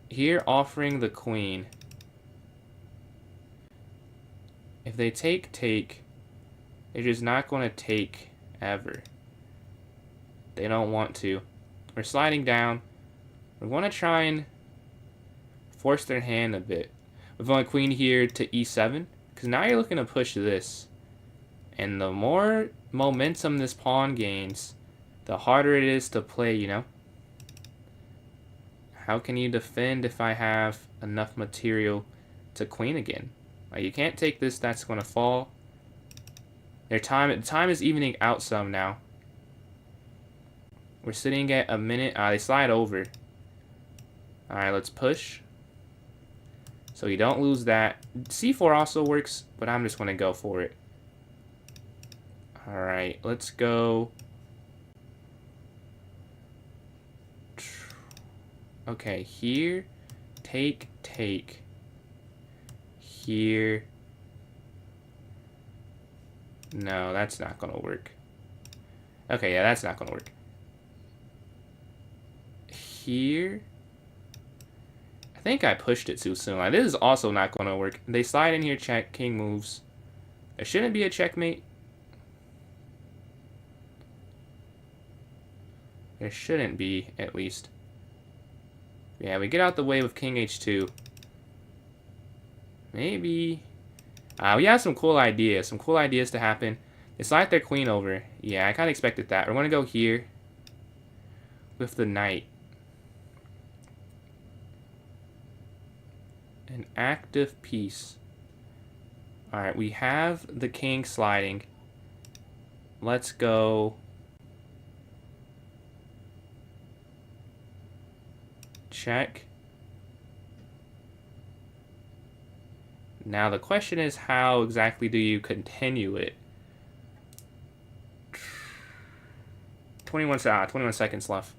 Here, offering the queen. If they take, they're just not going to take ever. They don't want to. We're sliding down. We're going to try and force their hand a bit. We've only queen here to e7, because now you're looking to push this. And the more momentum this pawn gains, the harder it is to play, you know? How can you defend if I have enough material to queen again? Like, you can't take this, that's going to fall. The time is evening out some now. We're sitting at a minute. They slide over. Alright, let's push. So you don't lose that. C4 also works, but I'm just going to go for it. Alright, let's go. Okay, here. Take. Here. No, that's not going to work. Okay, yeah, that's not going to work. Here. I think I pushed it too soon. Like, this is also not going to work. They slide in here, check, king moves. There shouldn't be a checkmate. There shouldn't be, at least. Yeah, we get out the way with king h2. Maybe. We have some cool ideas. Some cool ideas to happen. They slide their queen over. Yeah, I kind of expected that. We're going to go here with the knight. An active piece. Alright, we have the king sliding. Let's go. Check. Now the question is, how exactly do you continue it? 21 seconds left.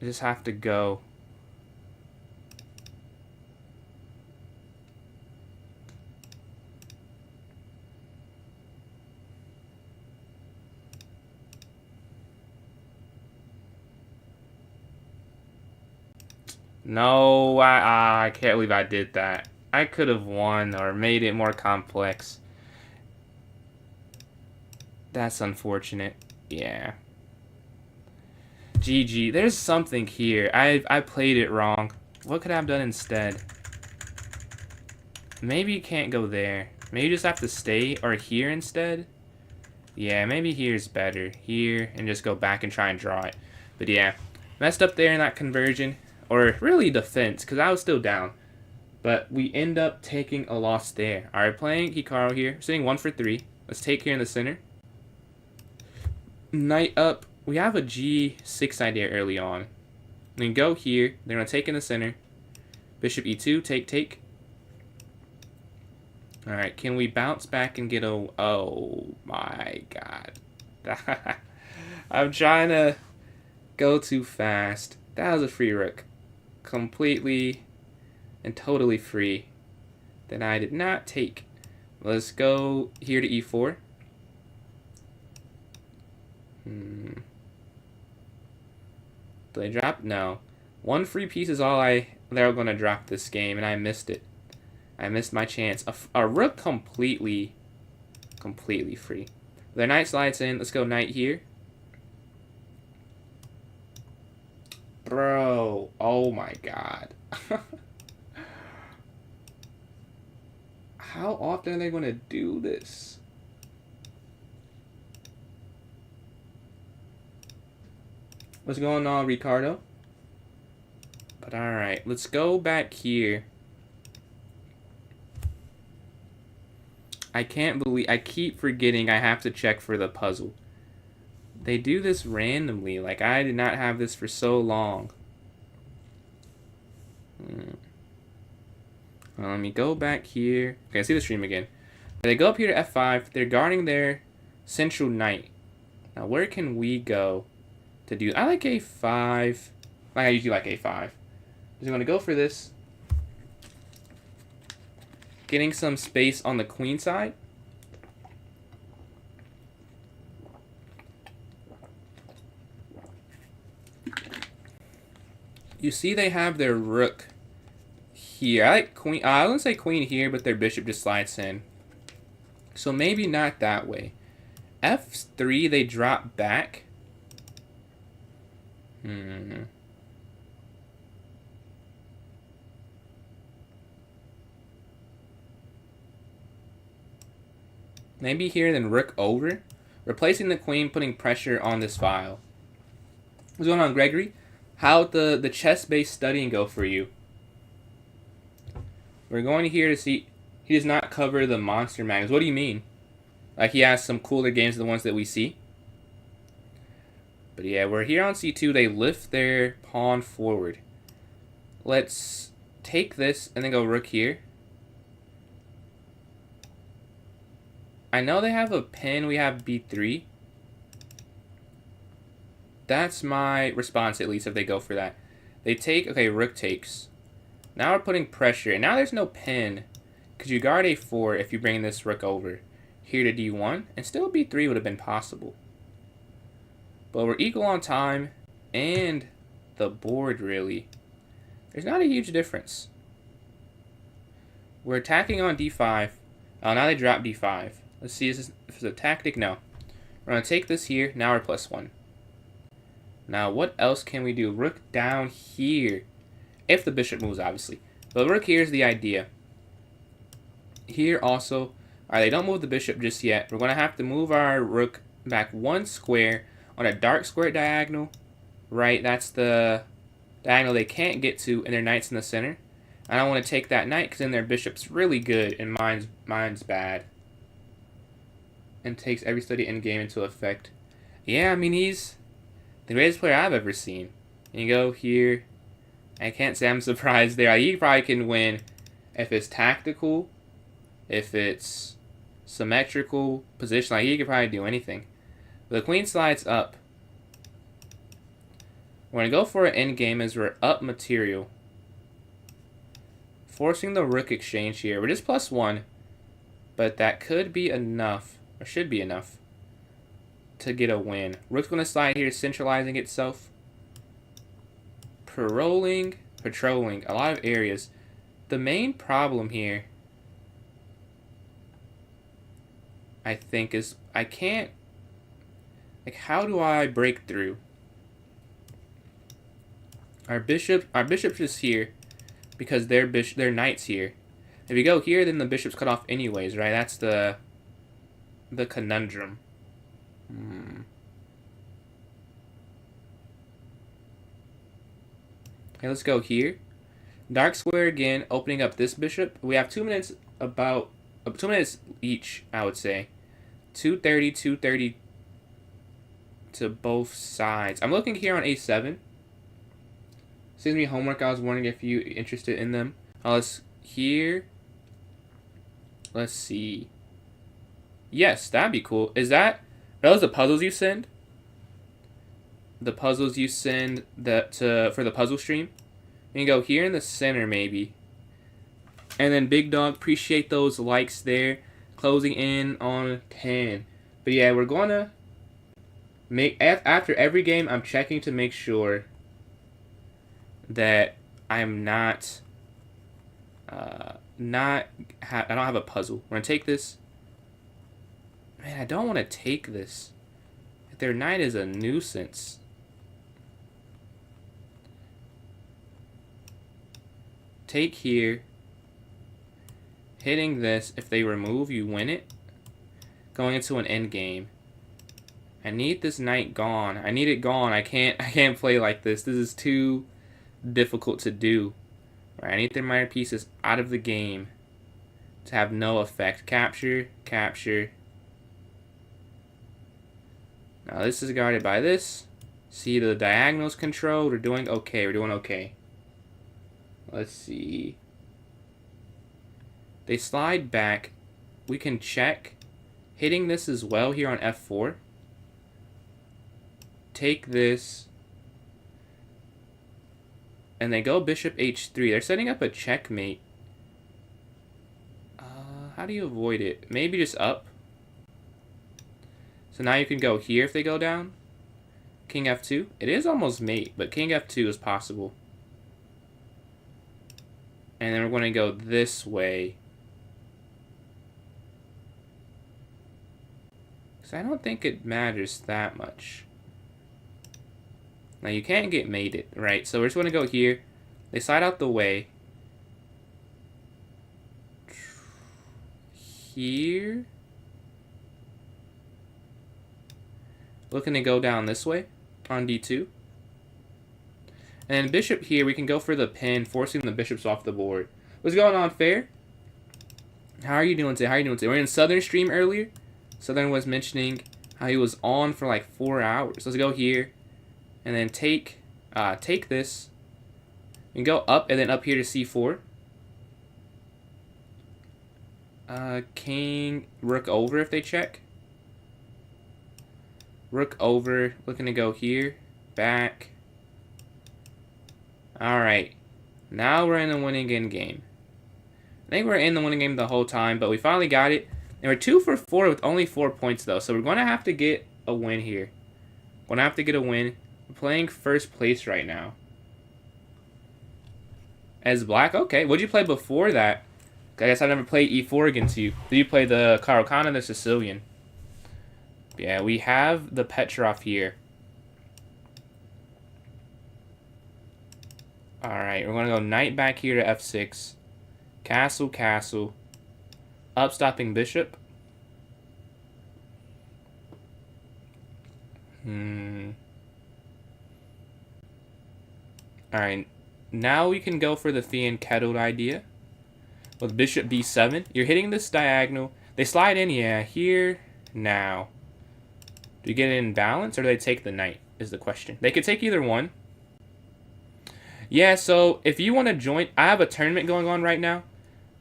I just have to go. No, I can't believe I did that. I could have won or made it more complex. That's unfortunate. Yeah. GG. There's something here. I played it wrong. What could I have done instead? Maybe you can't go there. Maybe you just have to stay or here instead. Yeah, maybe here's better. Here, and just go back and try and draw it. But yeah, messed up there in that conversion. Or really defense, because I was still down. But we end up taking a loss there. Alright, playing Hikaru here. Sitting 1 for 3. Let's take here in the center. Knight up. We have a G6 idea early on. Then go here. They're going to take in the center. Bishop E2. Take. Alright, can we bounce back and get a... Oh my god. I'm trying to go too fast. That was a free rook. Completely and totally free that I did not take. Let's go here to E4. Do they drop? No. One free piece is all they're going to drop this game, and I missed it. I missed my chance. A rook completely free. Their knight slides in. Let's go knight here. Bro, oh my god. How often are they going to do this? What's going on, Ricardo? But alright, let's go back here. I can't believe, I keep forgetting I have to check for the puzzle. They do this randomly, like I did not have this for so long. Well, let me go back here. Okay, I see the stream again. They go up here to F5, they're guarding their central knight. Now where can we go to do, I like A5. Like I usually like A5. Just gonna go for this. Getting some space on the queen side. You see they have their rook here. I like queen. I wouldn't say queen here, but their bishop just slides in. So maybe not that way. F3, they drop back. Maybe here, then rook over. Replacing the queen, putting pressure on this file. What's going on, Gregory? How'd the chess-based studying go for you? We're going here to see... He does not cover the monster magnets. What do you mean? Like he has some cooler games than the ones that we see? But yeah, we're here on C2. They lift their pawn forward. Let's take this and then go rook here. I know they have a pin. We have B3. That's my response, at least, if they go for that. They take... Okay, rook takes. Now we're putting pressure. And now there's no pin. Because you guard A4 if you bring this rook over. Here to D1. And still B3 would have been possible. But we're equal on time. And the board, really. There's not a huge difference. We're attacking on D5. Oh, now they drop D5. Let's see if this is a tactic. No. We're going to take this here. Now we're +1. Now, what else can we do? Rook down here. If the bishop moves, obviously. But rook here is the idea. Here also. Alright, they don't move the bishop just yet. We're going to have to move our rook back 1 square on a dark square diagonal. Right, that's the diagonal they can't get to, and their knight's in the center. I don't want to take that knight because then their bishop's really good and mine's bad. And takes every study endgame into effect. Yeah, I mean, he's the greatest player I've ever seen. And you go here. I can't say I'm surprised there. He probably can win if it's tactical, if it's symmetrical position. Like, he could probably do anything. The queen slides up. We're going to go for an endgame as we're up material. Forcing the rook exchange here. We're just +1. But that could be enough. Or should be enough to get a win. Rook's going to slide here, centralizing itself. Patrolling a lot of areas. The main problem here, I think, is I can't... Like, how do I break through? Our bishop's just here because their knight's here. If you go here, then the bishop's cut off anyways, right? That's the conundrum. Okay, let's go here. Dark square again, opening up this bishop. We have 2 minutes, about 2 minutes each, I would say. 2:30 to both sides. I'm looking here on A7. Sends me homework. I was wondering if you interested in them. Let's here. Let's see. Yes, that'd be cool. Are those the puzzles you send? The puzzles you send for the puzzle stream? You can go here in the center maybe. And then Big Dog, appreciate those likes there. Closing in on 10. But yeah, we're gonna make after every game I'm checking to make sure that I'm not I don't have a puzzle. We're gonna take this. Man, I don't want to take this. Their knight is a nuisance. take here. Hitting this, if they remove, you win it. Going into an end game. I need this knight gone. I need it gone. I can't play like this. This is too difficult to do. Right, I need their minor pieces out of the game to have no effect. Capture, capture. Now this is guarded by this. See, the diagonals controlled. We're doing okay. We're doing okay. Let's see. They slide back. We can check. Hitting this as well here on F4. Take this. And they go bishop H3. They're setting up a checkmate. How do you avoid it? Maybe just up. So now you can go here if they go down. King F2. It is almost mate, but King F2 is possible. And then we're going to go this way. So I don't think it matters that much. Now you can't get mated, right? So we're just going to go here. They slide out the way. Here. Looking to go down this way on D2. And then bishop here, we can go for the pin, forcing the bishops off the board. What's going on, Fair? How are you doing today? How are you doing today? We're in Southern stream earlier. Southern was mentioning how he was on for like 4 hours. Let's go here. And then take this. And go up and then up here to C4. King, rook over if they check. Rook over, looking to go here. Back. Alright. Now we're in the winning end game. I think we're in the winning game the whole time, but we finally got it. And we're 2 for 4 with only 4 points, though. So we're going to have to get a win here. Going to have to get a win. We're playing first place right now. As black? Okay. What'd you play before that? I guess I never played E4 against you. Did you play the Carocana and the Sicilian? Yeah, we have the Petrov here. Alright, we're going to go knight back here to F6. Castle, castle. Up stopping bishop. Alright, now we can go for the Thean-Kettled idea. With bishop B7. You're hitting this diagonal. They slide in, yeah, here, now. Do you get it in balance, or do they take the knight, is the question. They could take either one. Yeah, so if you want to join, I have a tournament going on right now.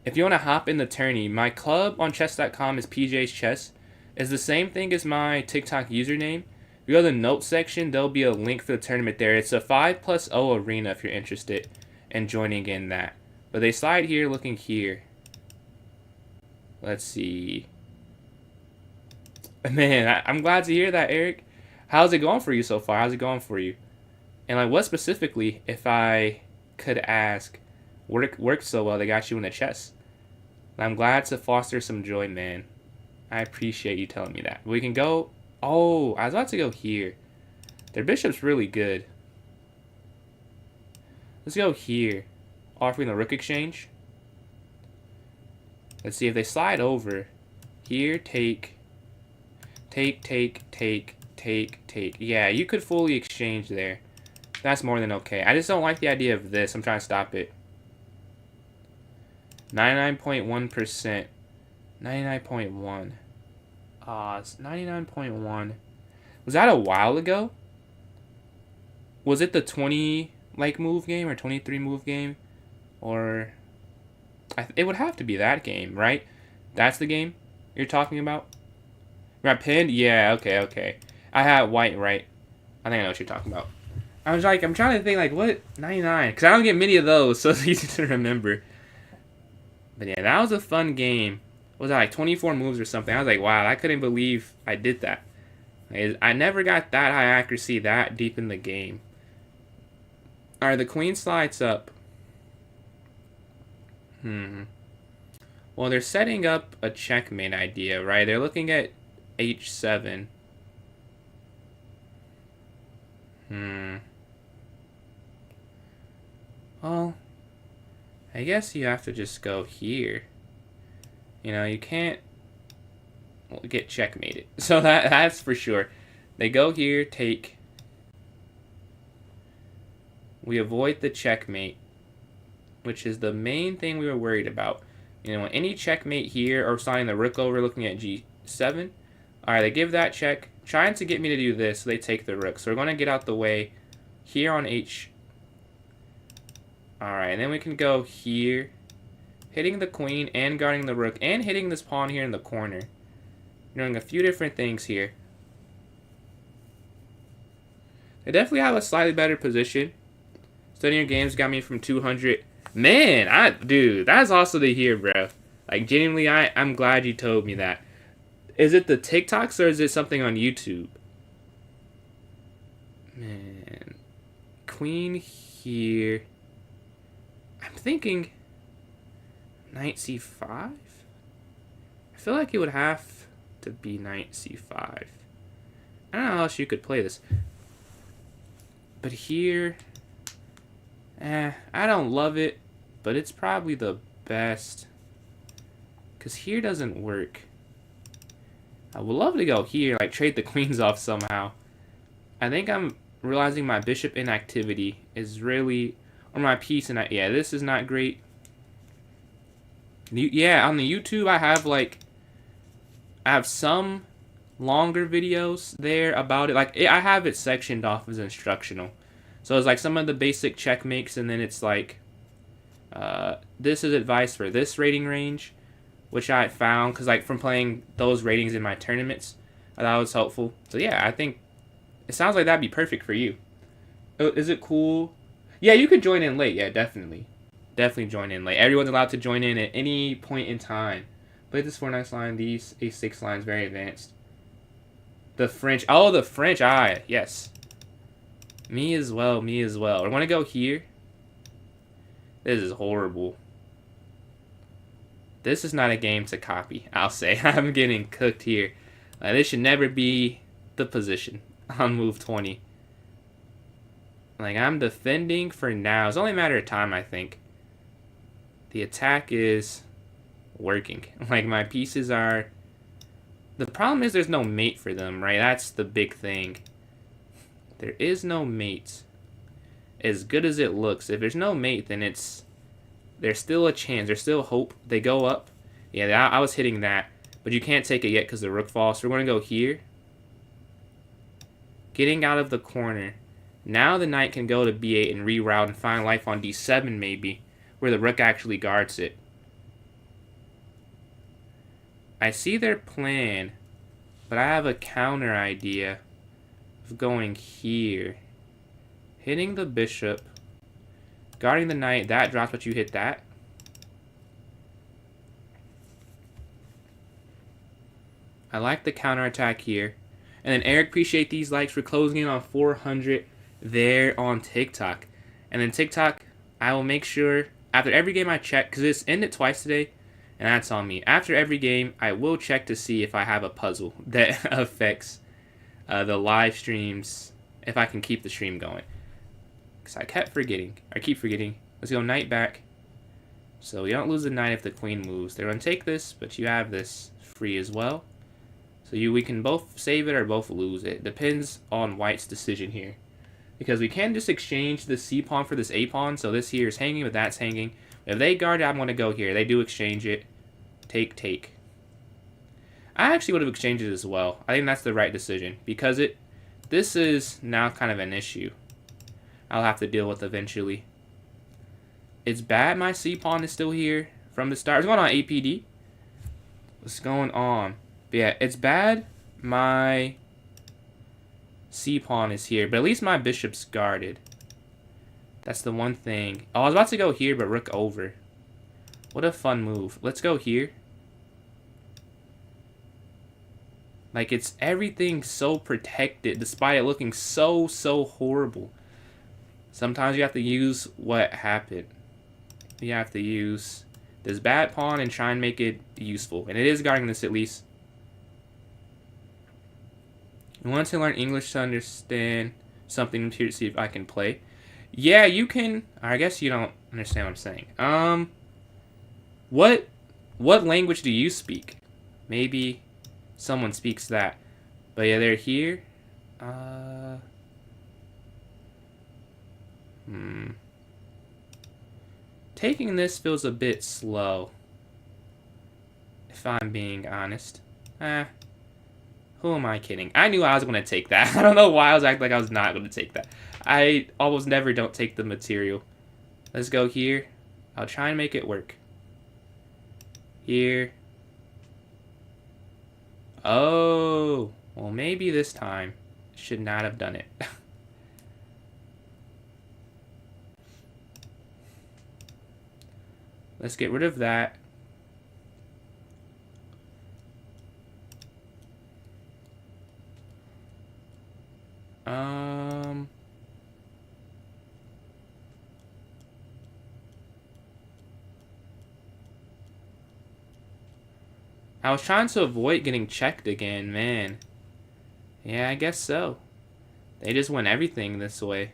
If you want to hop in the tourney, my club on chess.com is PJ's Chess. It's the same thing as my TikTok username. If you go to the notes section, there'll be a link for the tournament there. It's a 5+0 arena if you're interested in joining in that. But they slide here, looking here. Let's see. Man, I'm glad to hear that, Eric. How's it going for you so far? How's it going for you? And like, what specifically, if I could ask, worked so well they got you in the chess? I'm glad to foster some joy, man. I appreciate you telling me that. We can go. Oh, I was about to go here. Their bishop's really good. Let's go here. Offering the rook exchange. Let's see if they slide over. Here, take. Take, take, take, take, take. Yeah, you could fully exchange there. That's more than okay. I just don't like the idea of this. I'm trying to stop it. 99.1%. 99.1. It's 99.1. Was that a while ago? Was it the 20 like move game or 23 move game? Or it would have to be that game, right? That's the game you're talking about? Got pinned? Yeah, okay. I had white, right? I think I know what you're talking about. I was like, I'm trying to think, like, what? 99. Because I don't get many of those, so it's easy to remember. But yeah, that was a fun game. Was that like 24 moves or something? I was like, wow, I couldn't believe I did that. I never got that high accuracy that deep in the game. Alright, the queen slides up. Well, they're setting up a checkmate idea, right? They're looking at H7. Well, I I guess you have to just go here. You know, you can't get checkmated. So that's for sure. They go here, take. We avoid the checkmate, which is the main thing we were worried about. You know, any checkmate here or signing the rook over looking at g7. Alright, they give that check, trying to get me to do this, so they take the rook. So we're going to get out the way here on h. Alright, and then we can go here, hitting the queen and guarding the rook, and hitting this pawn here in the corner. Doing a few different things here. They definitely have a slightly better position. Studying your games got me from 200. Man, dude, that's awesome to hear, bro. Like, genuinely, I'm glad you told me that. Is it the TikToks or is it something on YouTube? Man. Queen here. I'm thinking knight c5? I feel like it would have to be knight c5. I don't know how else you could play this. But here, I don't love it, but it's probably the best. Because here doesn't work. I would love to go here, like trade the queens off somehow. I think I'm realizing my bishop inactivity is really, or my piece, and yeah, this is not great. Yeah, on the YouTube, I have some longer videos there about it. Like, I have it sectioned off as instructional. So it's like some of the basic checkmates, and then it's like, this is advice for this rating range, which I found, because like from playing those ratings in my tournaments, I thought it was helpful. So yeah, I think it sounds like that'd be perfect for you. Is it cool? Yeah, you could join in late. Yeah, definitely. Definitely join in late. Everyone's allowed to join in at any point in time. Play this 4 nice line, these a6 lines, very advanced. The French. Oh, the French. Ah, yes. Me as well, me as well. I want to go here. This is horrible. This is not a game to copy, I'll say. I'm getting cooked here. This should never be the position on move 20. Like, I'm defending for now. It's only a matter of time, I think. The attack is working. Like, my pieces are... The problem is there's no mate for them, right? That's the big thing. There is no mate. As good as it looks, if there's no mate, then it's... There's still a chance. There's still hope. They go up. Yeah, I was hitting that. But you can't take it yet because the rook falls. So we're going to go here. Getting out of the corner. Now the knight can go to b8 and reroute and find life on d7 maybe. Where the rook actually guards it. I see their plan. But I have a counter idea of going here. Hitting the bishop. Guarding the knight, that drops, but you hit that. I like the counterattack here. And then Eric, appreciate these likes for closing in on 400 there on TikTok. And then TikTok, I will make sure, after every game I check, because it's ended twice today, and that's on me. After every game, I will check to see if I have a puzzle that affects the live streams, if I can keep the stream going. I keep forgetting. Let's go knight back. So you don't lose the knight if the queen moves. They're going to take this, but you have this free as well. So we can both save it or both lose it. Depends on white's decision here. Because we can just exchange the c pawn for this a pawn. So this here is hanging, but that's hanging. If they guard it, I'm going to go here. They do exchange it. Take. I actually would have exchanged it as well. I think that's the right decision. Because this is now kind of an issue I'll have to deal with eventually. It's bad my c-pawn is still here from the start. What's going on, APD? What's going on? But yeah, it's bad my c-pawn is here. But at least my bishop's guarded. That's the one thing. Oh, I was about to go here, but rook over. What a fun move. Let's go here. Like, it's everything so protected, despite it looking so horrible. Sometimes you have to use what happened. You have to use this bad pawn and try and make it useful. And it is guarding this at least. I want to learn English to understand something to see if I can play. Yeah, you can. I guess you don't understand what I'm saying. What language do you speak? Maybe someone speaks that. But yeah, they're here. Taking this feels a bit slow, if I'm being honest. Who am I kidding? I knew I was going to take that. I don't know why I was acting like I was not going to take that. I almost never don't take the material. Let's go here. I'll try and make it work. Here. Oh. Well, maybe this time. Should not have done it. Let's get rid of that. I was trying to avoid getting checked again, man. Yeah, I guess so. They just win everything this way.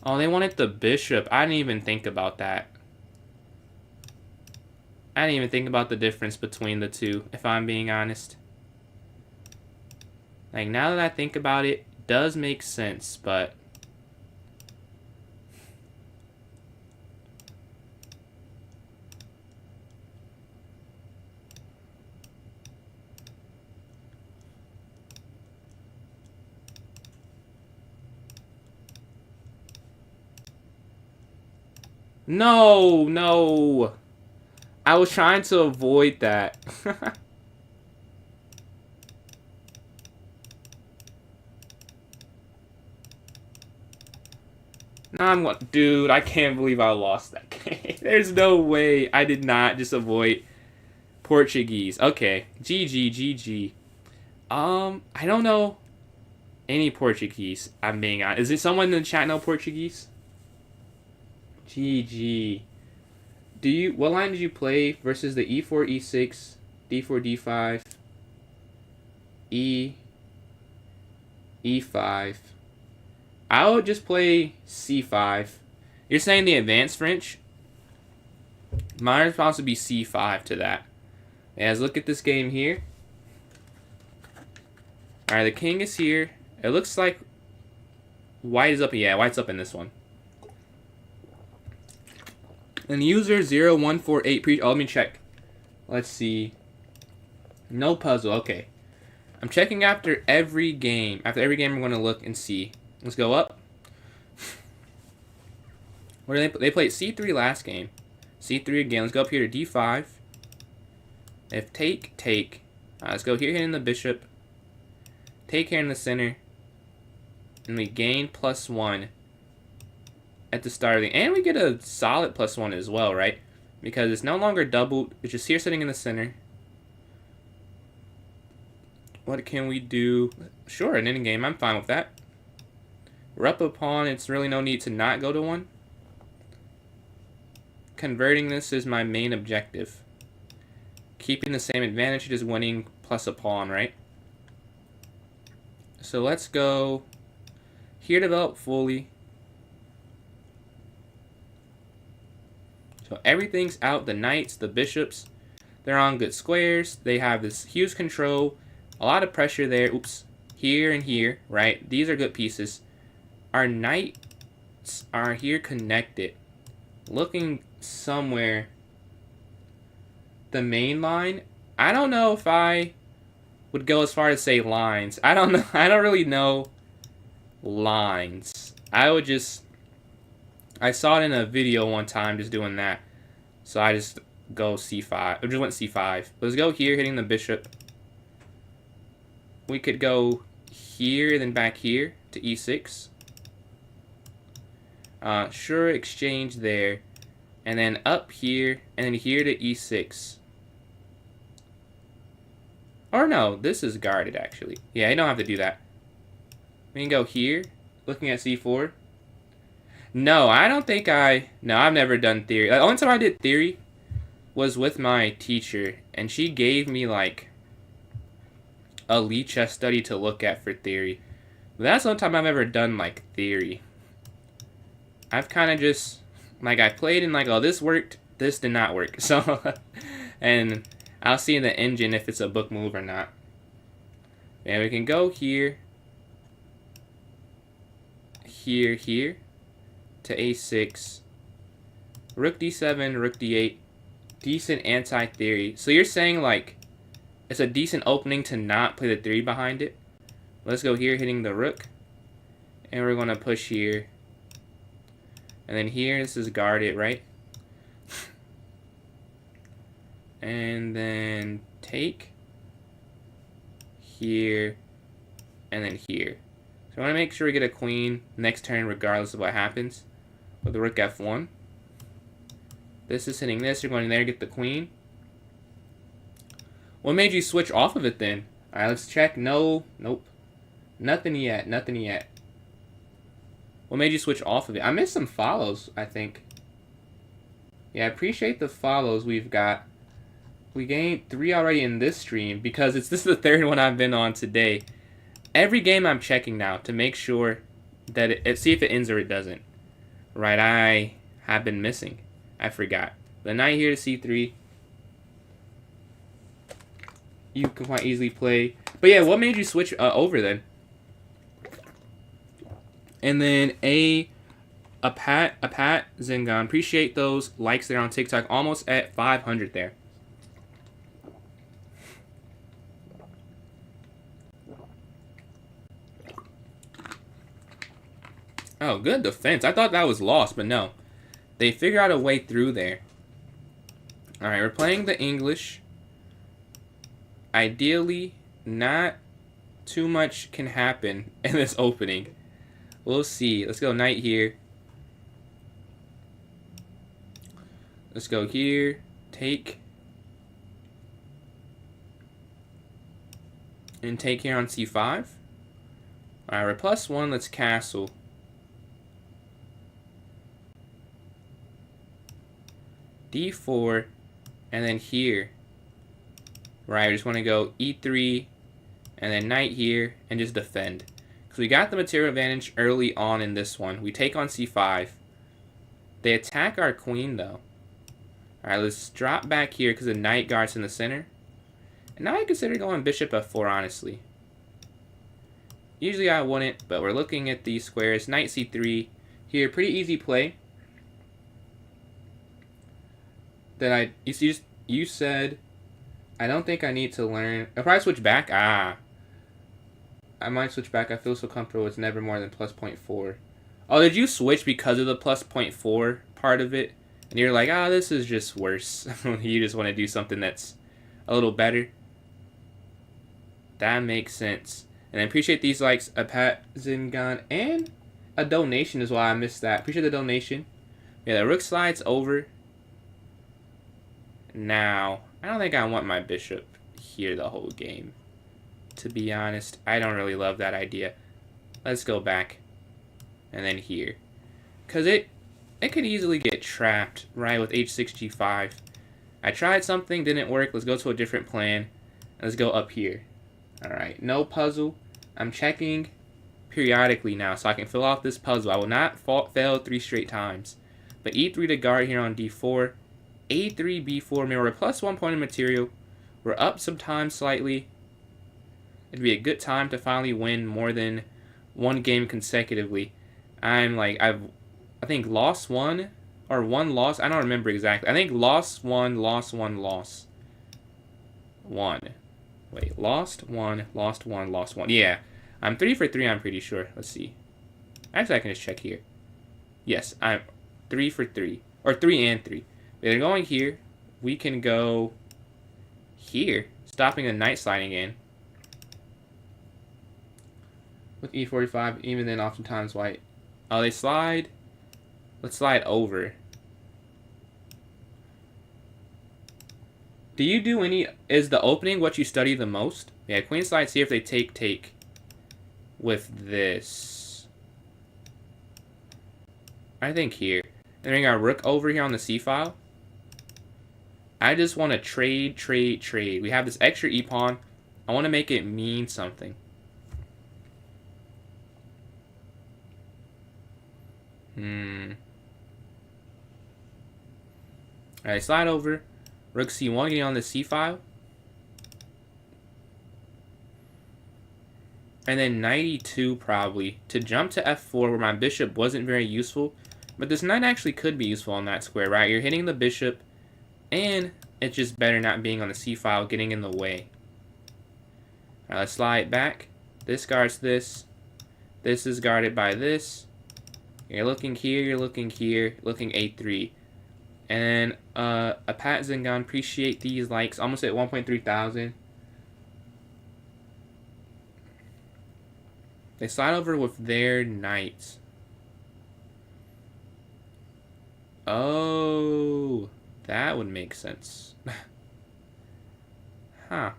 Oh, they wanted the bishop. I didn't even think about that. I didn't even think about the difference between the two, if I'm being honest. Like, now that I think about it, it does make sense, but... No, no. I was trying to avoid that. Dude, I can't believe I lost that game. There's no way I did not just avoid Portuguese. Okay, GG, GG. I don't know any Portuguese, I'm being honest. Is it someone in the chat know Portuguese? GG. What line did you play versus the E4, E6, D4, D5, E5? I would just play C5. You're saying the advanced French? Mine is supposed to be C5 to that. As look at this game here. Alright, the king is here. It looks like white is up. Yeah, white's up in this one. And user 0148 let me check. Let's see. No puzzle. Okay. I'm checking after every game. After every game, I'm going to look and see. Let's go up. Where did they played C3 last game. C3 again. Let's go up here to D5. If take. Let's go here, hitting the bishop. Take here in the center. And we gain +1 at the start of the... And we get a solid +1 as well, right? Because it's no longer doubled. It's just here sitting in the center. What can we do? Sure, an ending game. I'm fine with that. We're up a pawn. It's really no need to not go to 1. Converting this is my main objective. Keeping the same advantage, just winning plus a pawn, right? So let's go here, develop fully. So everything's out. The knights, the bishops, they're on good squares. They have this huge control. A lot of pressure there. Oops. Here and here, right? These are good pieces. Our knights are here connected. Looking somewhere. The main line. I don't know if I would go as far as say lines. I don't know. I don't really know lines. I saw it in a video one time just doing that. So I just go C5. I just went C5. Let's go here, hitting the bishop. We could go here, then back here to E6. Sure, exchange there. And then up here, and then here to E6. Or no, this is guarded actually. Yeah, you don't have to do that. We can go here, looking at C4. No, I don't think no, I've never done theory. The only time I did theory was with my teacher, and she gave me like a lead chess study to look at for theory. But that's the only time I've ever done like theory. I've kind of just like I played and like, oh, this worked, this did not work. So and I'll see in the engine if it's a book move or not. And we can go here, here to a6, rook d7, rook d8, decent anti-theory. So you're saying like it's a decent opening to not play the theory behind it. Let's go here, hitting the rook, and we're going to push here. And then here, this is guarded, right? And then take here, and then here. So I want to make sure we get a queen next turn regardless of what happens with the rook f1. This is hitting this, you're going there to get the queen. What made you switch off of it then? Alright, let's check. No, nope. Nothing yet, nothing yet. What made you switch off of it? I missed some follows, I think. Yeah, I appreciate the follows we've got. We gained 3 already in this stream because this is the 3rd one I've been on today. Every game I'm checking now to make sure that see if it ends or it doesn't. Right, I have been missing. I forgot. The knight here to c3. You can quite easily play. But yeah, what made you switch over then? And then a Pat Zengon. Appreciate those likes there on TikTok. Almost at 500 there. Oh, good defense. I thought that was lost, but no. They figure out a way through there. Alright, we're playing the English. Ideally, not too much can happen in this opening. We'll see. Let's go knight here. Let's go here. Take. And take here on c5. Alright, we're +1. Let's castle. d4. And then here. Right, we just want to go e3. And then knight here. And just defend. Because we got the material advantage early on in this one. We take on c5. They attack our queen, though. Alright, let's drop back here because the knight guards in the center. And now I consider going bishop f4, honestly. Usually I wouldn't, but we're looking at these squares. Knight c3 here. Pretty easy play. That you said, I don't think I need to learn. I'll probably switch back. I might switch back. I feel so comfortable. It's never more than +0.4. Oh, did you switch because of the +0.4 part of it? And you're like, this is just worse. You just want to do something that's a little better. That makes sense. And I appreciate these likes, a Pat Zingan, and a donation is why I missed that. Appreciate the donation. Yeah, the rook slides over. Now, I don't think I want my bishop here the whole game. To be honest, I don't really love that idea. Let's go back. And then here. Because it could easily get trapped, right, with h6, g5. I tried something, didn't work. Let's go to a different plan. Let's go up here. Alright, no puzzle. I'm checking periodically now so I can fill off this puzzle. I will not fail 3 straight times. But e3 to guard here on d4. a3, b4. I mean, we're +1 point in material. We're up some time slightly. It'd be a good time to finally win more than 1 game consecutively. I'm like, I think lost 1 or 1 loss. I don't remember exactly. I think lost 1, lost 1, lost 1. Wait, lost 1, lost 1, lost 1. Yeah, I'm 3 for 3, I'm pretty sure. Let's see. Actually, I can just check here. Yes, I'm 3 for 3. Or 3 and 3. They're going here. We can go here, stopping the knight sliding in. With e45, even then oftentimes white. Oh, they slide. Let's slide over. Do you do any... Is the opening what you study the most? Yeah, queen slides here if they take with this. I think here. And then we got rook over here on the c file. I just want to trade. We have this extra e-pawn. I want to make it mean something. Alright, slide over. Rook c1, getting on the c file. And then knight e2 probably to jump to f4 where my bishop wasn't very useful. But this knight actually could be useful on that square, right? You're hitting the bishop, and it's just better not being on the c file, getting in the way. Alright, let's slide back. This guards this. This is guarded by this. You're looking here, you're looking here, looking a3. And a Pat Zingan, appreciate these likes. Almost at 1.3 thousand. They slide over with their knights. Oh, that would make sense. Huh.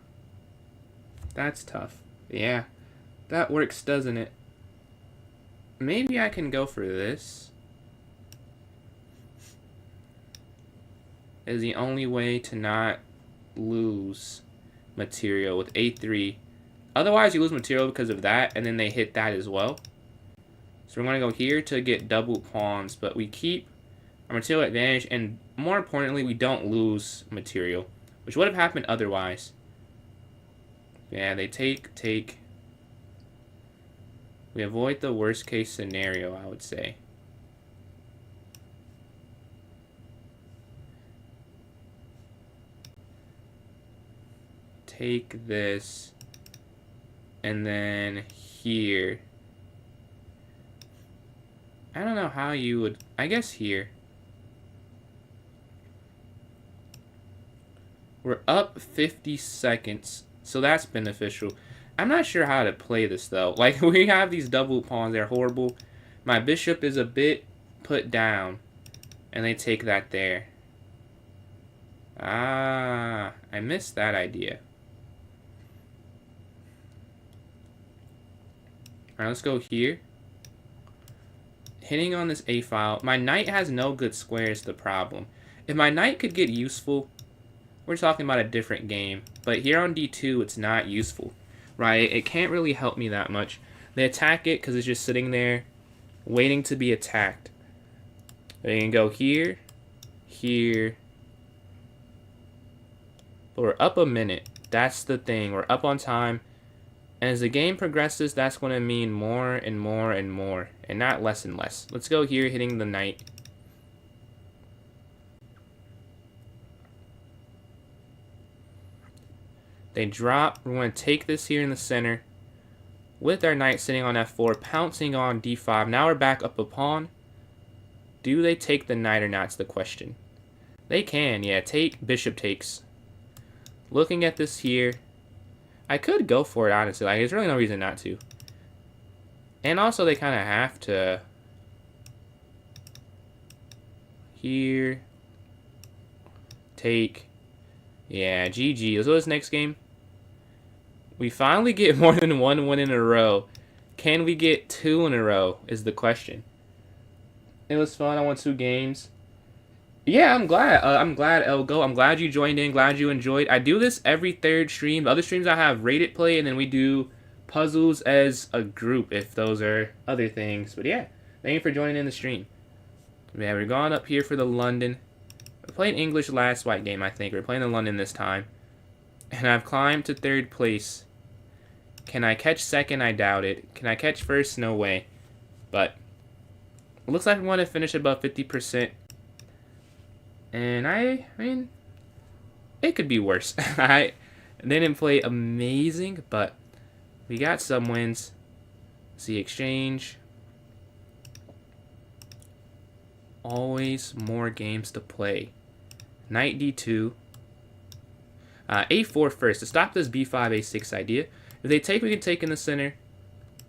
That's tough. Yeah, that works, doesn't it? Maybe I can go for this. Is the only way to not lose material with a3. Otherwise, you lose material because of that, and then they hit that as well. So we're going to go here to get double pawns, but we keep our material advantage, and more importantly, we don't lose material, which would have happened otherwise. Yeah, they take. We avoid the worst case scenario, I would say. Take this, and then here. I don't know how you would, I guess here. We're up 50 seconds, so that's beneficial. I'm not sure how to play this, though. Like, we have these double pawns, they're horrible. My bishop is a bit put down, and they take that there. Ah, I missed that idea. Alright, let's go here. Hitting on this a file. My knight has no good squares, the problem. If my knight could get useful, we're talking about a different game. But here on d2, it's not useful, right? It can't really help me that much. They attack it because it's just sitting there waiting to be attacked. They can go here, here. But we're up a minute. That's the thing. We're up on time. And as the game progresses, that's going to mean more and more and more, and not less and less. Let's go here, hitting the knight. They drop. We're going to take this here in the center with our knight sitting on f4, pouncing on d5. Now we're back up a pawn. Do they take the knight or not? That's the question. They can, yeah. Take, bishop takes. Looking at this here. I could go for it, honestly. Like, there's really no reason not to. And also, they kind of have to. Here. Take. Yeah, GG. Let's go to this next game. We finally get more than one win in a row. Can we get 2 in a row is the question. It was fun. I won 2 games. Yeah, I'm glad. Elgo. I'm glad you joined in. Glad you enjoyed. I do this every 3rd stream. The other streams I have rated play, and then we do puzzles as a group if those are other things. But yeah, thank you for joining in the stream. Yeah, we're going up here for the London. We played English last white game, I think. We're playing the London this time. And I've climbed to 3rd place. Can I catch 2nd? I doubt it. Can I catch 1st? No way. But it looks like we want to finish above 50%. And I mean, it could be worse. They didn't play amazing, but we got some wins. See, exchange. Always more games to play. Knight d2. a4 first. To stop this b5, a6 idea. If they take, we can take in the center.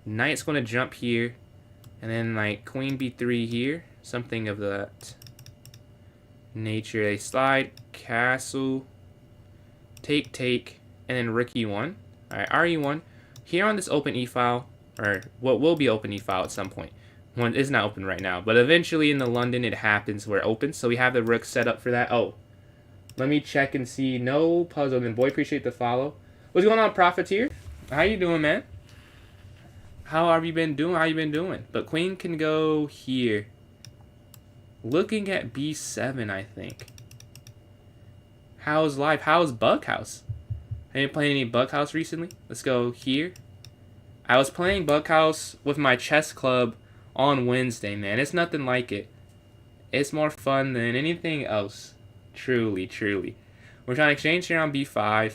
Knight's going to jump here. And then, like, queen b3 here. Something of that nature. They slide, castle, take, and then rook e1. Alright, re1. Here on this open e-file, or what will be open e-file at some point. One is not open right now, but eventually in the London it happens where it opens, so we have the rook set up for that. Oh, Let me check and see. No puzzle. Then boy, appreciate the follow. What's going on, Profiteer? How you doing, man? How have you been doing? How you been doing? But queen can go here. Looking at b7, I think. How's life? How's Bughouse? Have you played any Bughouse recently? Let's go here. I was playing Bughouse with my chess club on Wednesday, man. It's nothing like it. It's more fun than anything else. Truly, truly. We're trying to exchange here on b5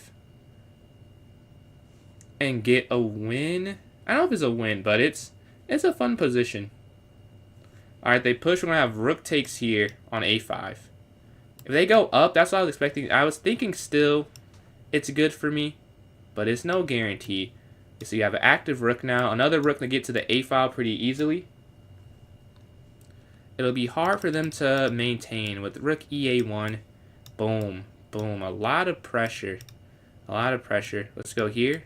and get a win. I don't know if it's a win, but it's a fun position. Alright, they push. We're going to have rook takes here on a5. If they go up, that's what I was expecting. I was thinking still it's good for me, but it's no guarantee. So you have an active rook now. Another rook to get to the a file pretty easily. It'll be hard for them to maintain with rook ea1. Boom, boom. A lot of pressure. A lot of pressure. Let's go here.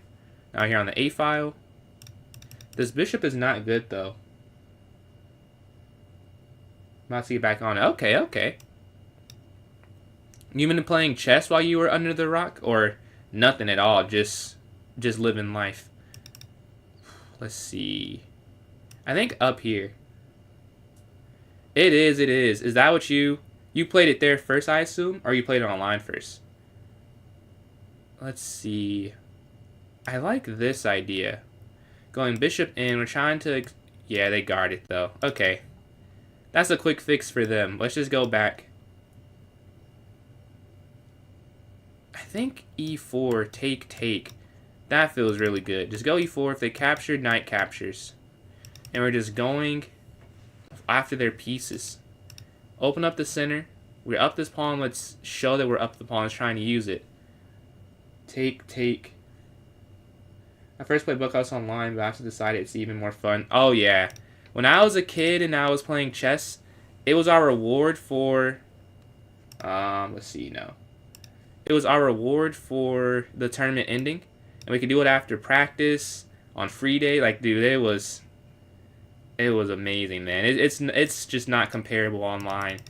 Now here on the a file. This bishop is not good though. About to get back on. Okay, okay. You been playing chess while you were under the rock, or nothing at all? Just living life. Let's see. I think up here. It is. It is. Is that what you played it there first? I assume, or you played it online first. Let's see. I like this idea. Going bishop in. We're trying to. Yeah, they guard it though. Okay. That's a quick fix for them. Let's just go back. I think e4, take. That feels really good. Just go e4. If they capture, knight captures. And we're just going after their pieces. Open up the center. We're up this pawn. Let's show that we're up the pawn. Let's trying to use it. Take. I first played Bookhouse online, but after decided it's even more fun. Oh, yeah. When I was a kid and I was playing chess, it was our reward for... let's see, no. It was our reward for the tournament ending. And we could do it after practice, on free day. Like, dude, it was amazing, man. It's just not comparable online.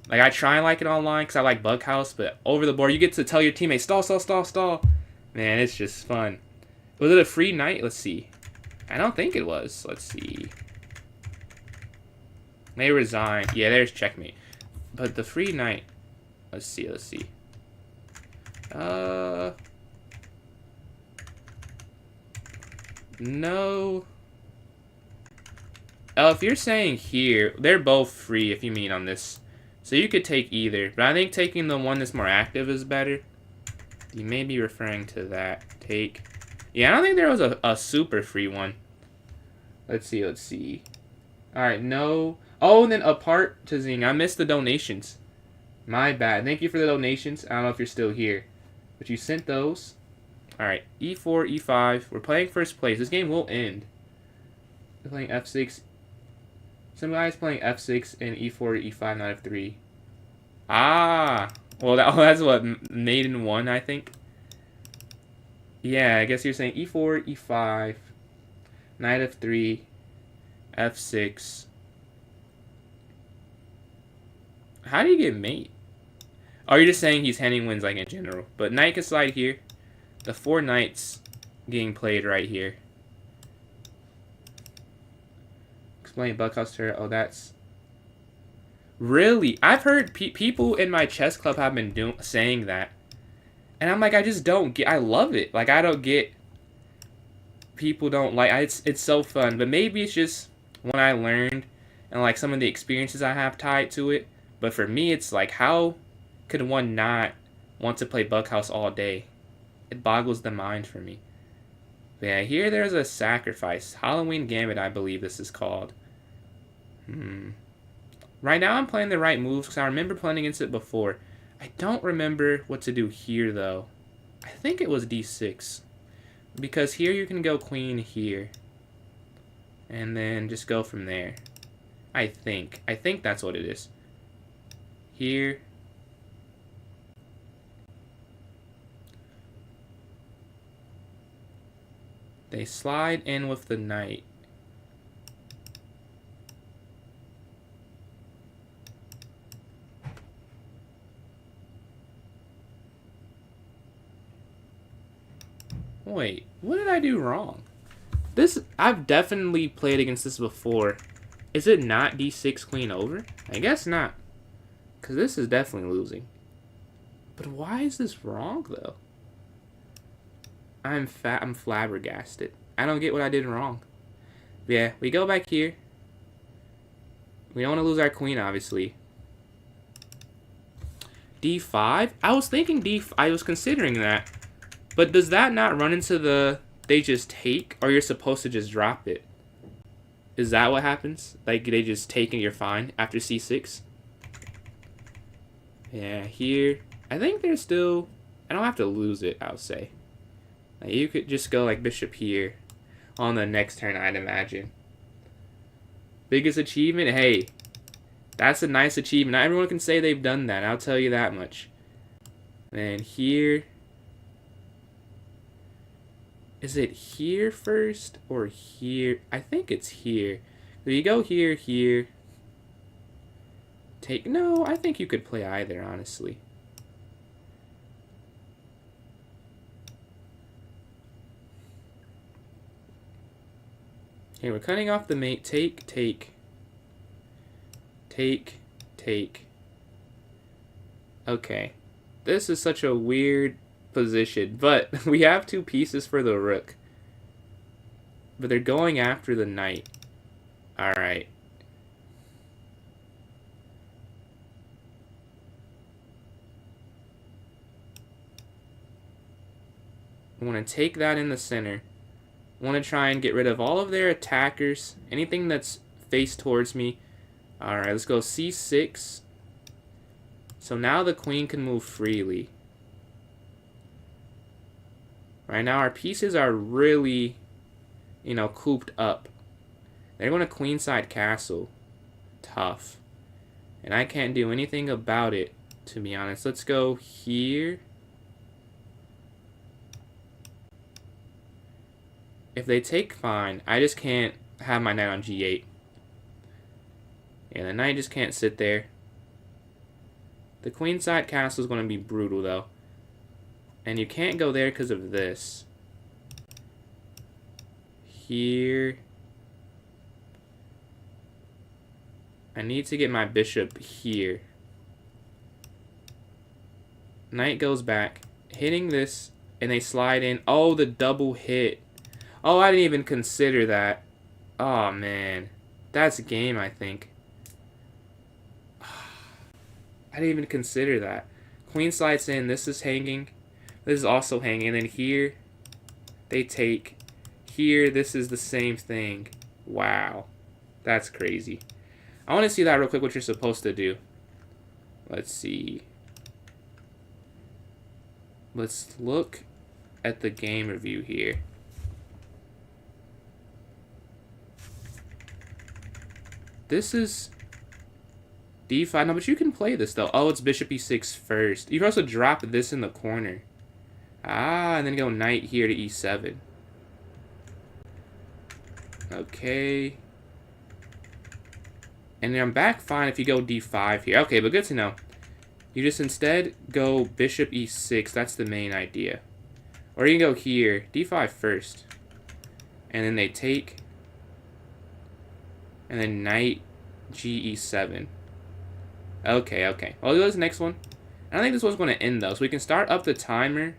Like, I try and like it online because I like Bughouse, but over the board, you get to tell your teammates, stall. Man, it's just fun. Was it a free knight? Let's see. I don't think it was. Let's see. They resigned. Yeah, there's checkmate. But the free knight. Let's see. No. Oh, if you're saying here, they're both free if you mean on this. So you could take either. But I think taking the one that's more active is better. You may be referring to that. Take. Yeah, I don't think there was a super free one. Let's see. Alright, no. Oh, and then apart to Zing. I missed the donations. My bad. Thank you for the donations. I don't know if you're still here. But you sent those. Alright, e4, e5. We're playing first place. This game will end. We're playing f6. Some guys playing f6 and e4, e5, knight f3. Ah! Well, that's what, maiden one, I think. Yeah, I guess you're saying e4, e5, knight f3, f6. How do you get mate? Oh, you're just saying he's handing wins like in general. But knight can slide here. The 4 knights getting played right here. Explain Bughouse turret. Oh, that's... Really? I've heard people in my chess club have been saying that. And I'm like, I just don't get... I love it. Like, I don't get... People don't like... It's so fun. But maybe it's just when I learned and, like, some of the experiences I have tied to it. But for me, it's like, how could one not want to play Bughouse all day? It boggles the mind for me. But yeah, here there's a sacrifice. Halloween Gambit, I believe this is called. Right now I'm playing the right moves because I remember playing against it before. I don't remember what to do here, though. I think it was d6. Because here you can go queen here. And then just go from there. I think that's what it is. Here. They slide in with the knight. Wait, what did I do wrong? This, I've definitely played against this before. Is it not d6 queen over? I guess not. Because this is definitely losing. But why is this wrong, though? I'm flabbergasted. I don't get what I did wrong. Yeah, we go back here. We don't want to lose our queen, obviously. d5? I was thinking I was considering that. But does that not run into the they just take? Or you're supposed to just drop it? Is that what happens? Like, they just take and you're fine after c6? Yeah, here. I think there's still... I don't have to lose it, I'll say. Like, you could just go like bishop here on the next turn, I'd imagine. Biggest achievement? Hey, that's a nice achievement. Not everyone can say they've done that, I'll tell you that much. And here... Is it here first or here? I think it's here. So you go here, here. Take... No, I think you could play either, honestly. Okay, we're cutting off the mate. Take, take. Take, take. Okay. This is such a weird position, but we have 2 pieces for the rook. But they're going after the knight. Alright. I want to take that in the center. I want to try and get rid of all of their attackers. Anything that's faced towards me. Alright, let's go c6. So now the queen can move freely. Right now our pieces are really, you know, cooped up. They're going to queenside castle. Tough. And I can't do anything about it, to be honest. Let's go here. If they take, fine. I just can't have my knight on g8. Yeah, the knight just can't sit there. The queenside castle is going to be brutal, though. And you can't go there because of this. Here. I need to get my bishop here. Knight goes back. Hitting this. And they slide in. Oh, the double hit. Oh, I didn't even consider that. Oh, man. That's a game, I think. I didn't even consider that. Queen slides in. This is hanging. This is also hanging. And then here, they take. Here, this is the same thing. Wow. That's crazy. I want to see that real quick, what you're supposed to do. Let's see. Let's look at the game review here. This is d5. No, but you can play this, though. Oh, it's bishop e6 first. You can also drop this in the corner. Ah, and then go knight here to e7. Okay. And then I'm back fine if you go d5 here. Okay, but good to know. You just instead go bishop e6. That's the main idea. Or you can go here. d5 first. And then they take. And then knight ge7. Okay, okay. Well, let's do this next one. I don't think this one's going to end, though. So we can start up the timer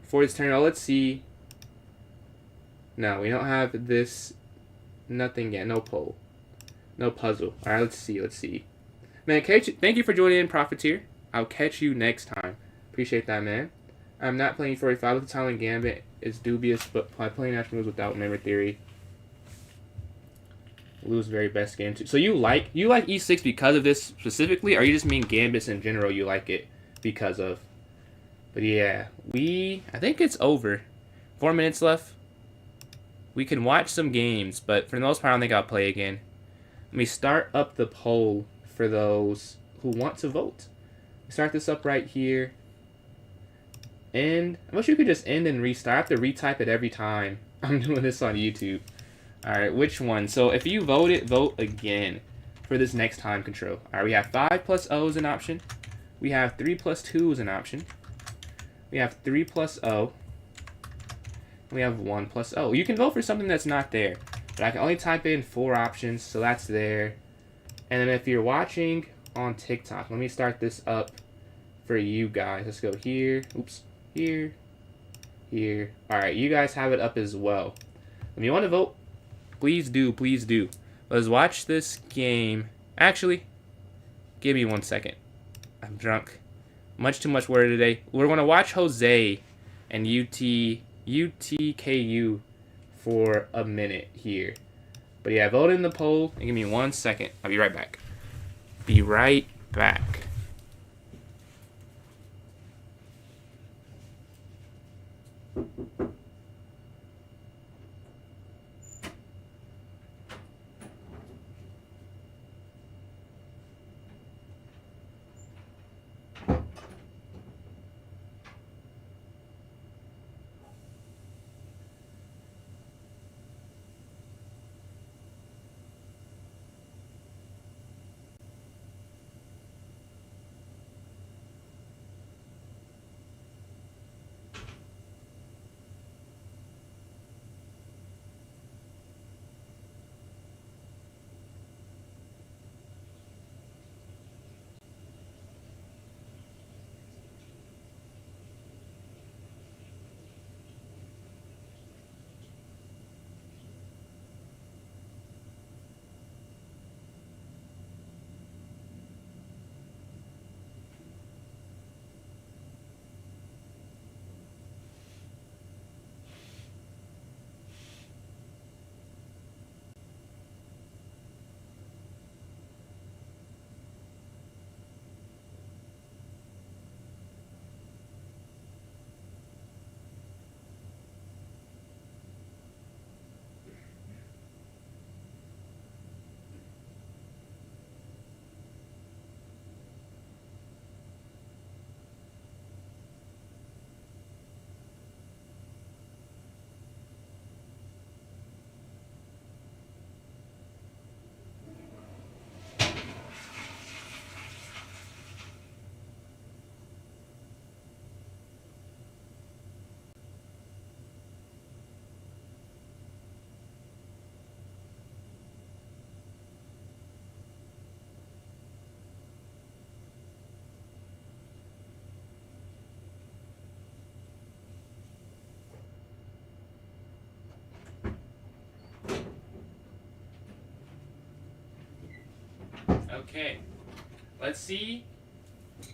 for this turn. Oh, let's see. No, we don't have this. Nothing yet. No poll. No puzzle. All right, let's see. Let's see. Man, thank you for joining in, Profiteer. I'll catch you next time. Appreciate that, man. I'm not playing 45 with the Italian Gambit. It's dubious, but I play national moves without memory theory. Lose very best game too. So you like e6 because of this specifically, or you just mean gambits in general? You like it because of? But yeah, I think it's over. 4 minutes left. We can watch some games, but for the most part, I don't think I'll play again. Let me start up the poll for those who want to vote. Start this up right here. End. I wish you could just end and restart. I have to retype it every time I'm doing this on YouTube. Alright, which one? So if you vote it, vote again for this next time control. Alright, we have 5 plus O as an option. We have 3 plus 2 as an option. We have 3 plus O. We have 1 plus O. You can vote for something that's not there. But I can only type in 4 options, so that's there. And then if you're watching on TikTok, let me start this up for you guys. Let's go here. Oops. Here. Here. Alright, you guys have it up as well. If you want to vote, please do. Please do. Let's watch this game. Actually, give me 1 second. I'm drunk. Much too much water today. We're going to watch Jose and UTKU for a minute here. But yeah, vote in the poll and give me 1 second. I'll be right back. Be right back. Okay, let's see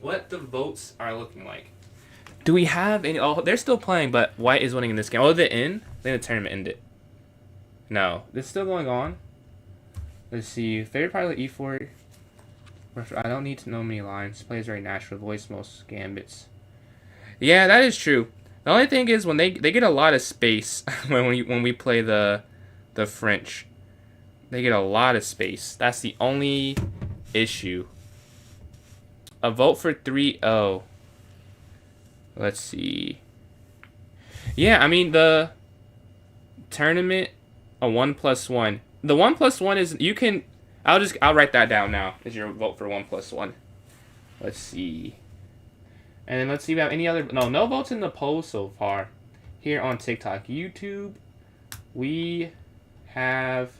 what the votes are looking like. Do we have any? Oh, they're still playing, but White is winning in this game. Oh, did it end? I think the tournament ended. No, it's still going on. Let's see. Favorite pilot E4. I don't need to know many lines. Plays very natural. Voice most gambits. Yeah, that is true. The only thing is when they get a lot of space when we play the French. They get a lot of space. That's the only issue. A vote for 3-0. Let's see. Yeah, I mean the tournament a 1+1. The 1+1 is you can. I'll write that down now as your vote for 1+1. Let's see. And then let's see if we have any other. No votes in the poll so far. Here on TikTok, YouTube, we have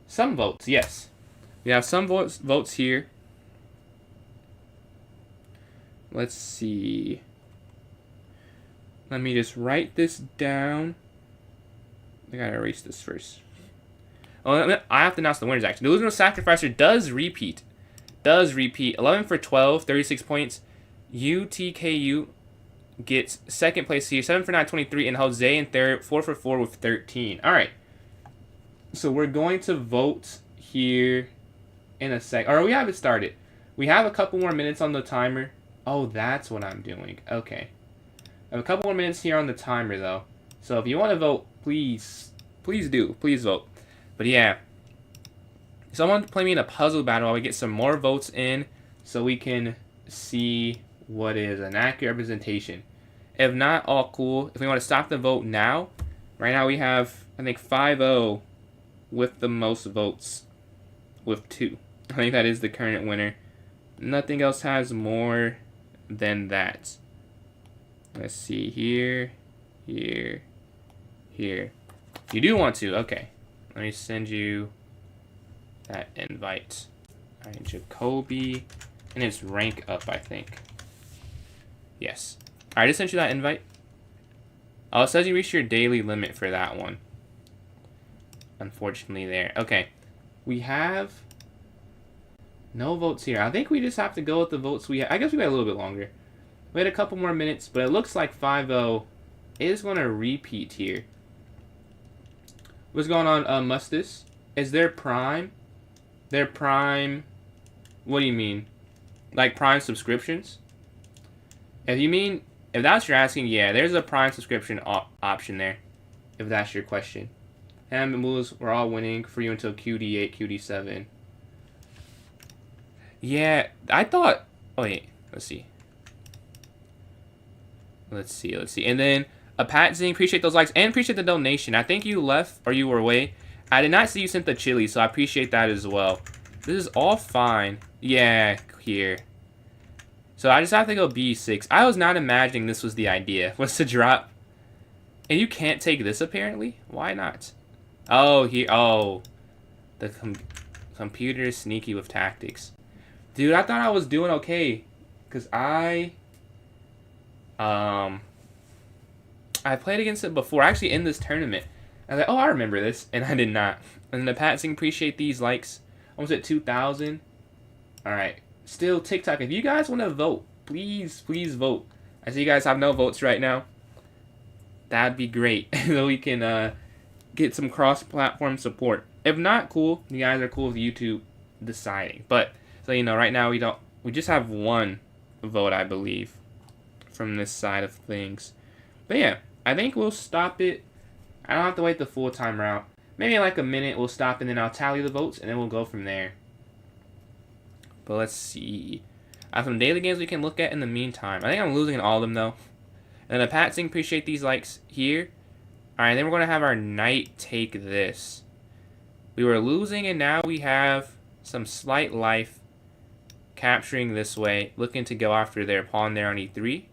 some votes. Yes, we have some votes here. Let's see. Let me just write this down. I gotta erase this first. Oh, I have to announce the winners actually. The Delusional Sacrificer does repeat. 11 for 12, 36 points. UTKU gets second place here. 7 for 9, 23. And Jose in third, 4 for 4 with 13. Alright. So we're going to vote here in a sec. Or we haven't started. We have a couple more minutes on the timer. Oh, that's what I'm doing. Okay. I have a couple more minutes here on the timer, though. So if you want to vote, please do. Please vote. But yeah. Someone play me in a puzzle battle while we get some more votes in so we can see what is an accurate representation. If not, all cool. If we want to stop the vote now, right now we have, I think, 5-0 with the most votes with 2. I think that is the current winner. Nothing else has more than that. Let's see here, here, here. You do want to. Okay. Let me send you that invite. All right, Jacoby. And it's rank up, I think. Yes. All right, I just sent you that invite. Oh, it says you reached your daily limit for that one. Unfortunately there. Okay. We have no votes here. I think we just have to go with the votes we have. I guess we got a little bit longer. We had a couple more minutes, but it looks like 5-0 is going to repeat here. What's going on, Mustis? Is their prime? Their prime... What do you mean? Like prime subscriptions? If you mean... If that's what you're asking, yeah, there's a prime subscription option there. If that's your question. And the moves were all winning for you until QD8, QD7. Yeah, I thought... Oh, wait. Let's see. Let's see. And then, Pat Zing, appreciate those likes and appreciate the donation. I think you left or you were away. I did not see you sent the chili, so I appreciate that as well. This is all fine. Yeah, here. So I just have to go B6. I was not imagining this was the idea. Was to drop. And you can't take this apparently? Why not? Oh, here. Oh. The computer is sneaky with tactics. Dude, I thought I was doing okay. Because I played against it before. Actually, in this tournament. I was like, oh, I remember this. And I did not. And the Pat Sing, appreciate these likes. Almost at 2,000. Alright. Still, TikTok, if you guys want to vote, please vote. I see you guys have no votes right now. That'd be great. So we can get some cross-platform support. If not, cool. You guys are cool with YouTube deciding. But, so you know, right now we just have one vote, I believe, from this side of things. But yeah, I think we'll stop it. I don't have to wait the full time route. Maybe in like a minute we'll stop and then I'll tally the votes and then we'll go from there. But let's see. I have some daily games we can look at in the meantime. I think I'm losing in all of them though. And then Pat Sing, appreciate these likes here. Alright, then we're going to have our knight take this. We were losing and now we have some slight life capturing this way. Looking to go after their pawn there on E3.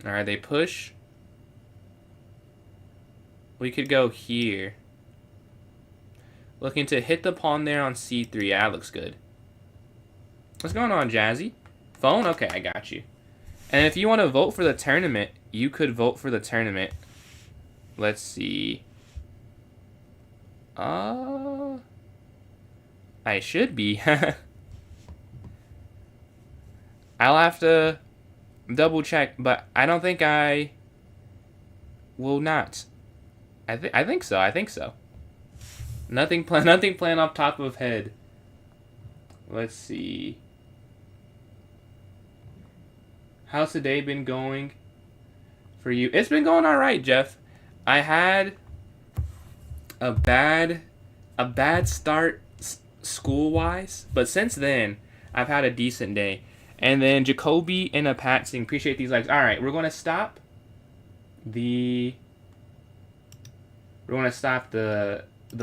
Alright, they push. We could go here. Looking to hit the pawn there on C3. Yeah, that looks good. What's going on, Jazzy? Phone? Okay, I got you. And if you want to vote for the tournament, you could vote for the tournament. Let's see. I should be. I'll have to double check, but I don't think I will not. I think so. Nothing planned off top of head. Let's see. How's the day been going for you? It's been going all right, Jeff. I had a bad start school-wise, but since then I've had a decent day. And then Jacoby and a Pat Sing, appreciate these likes. All right, we're going to stop the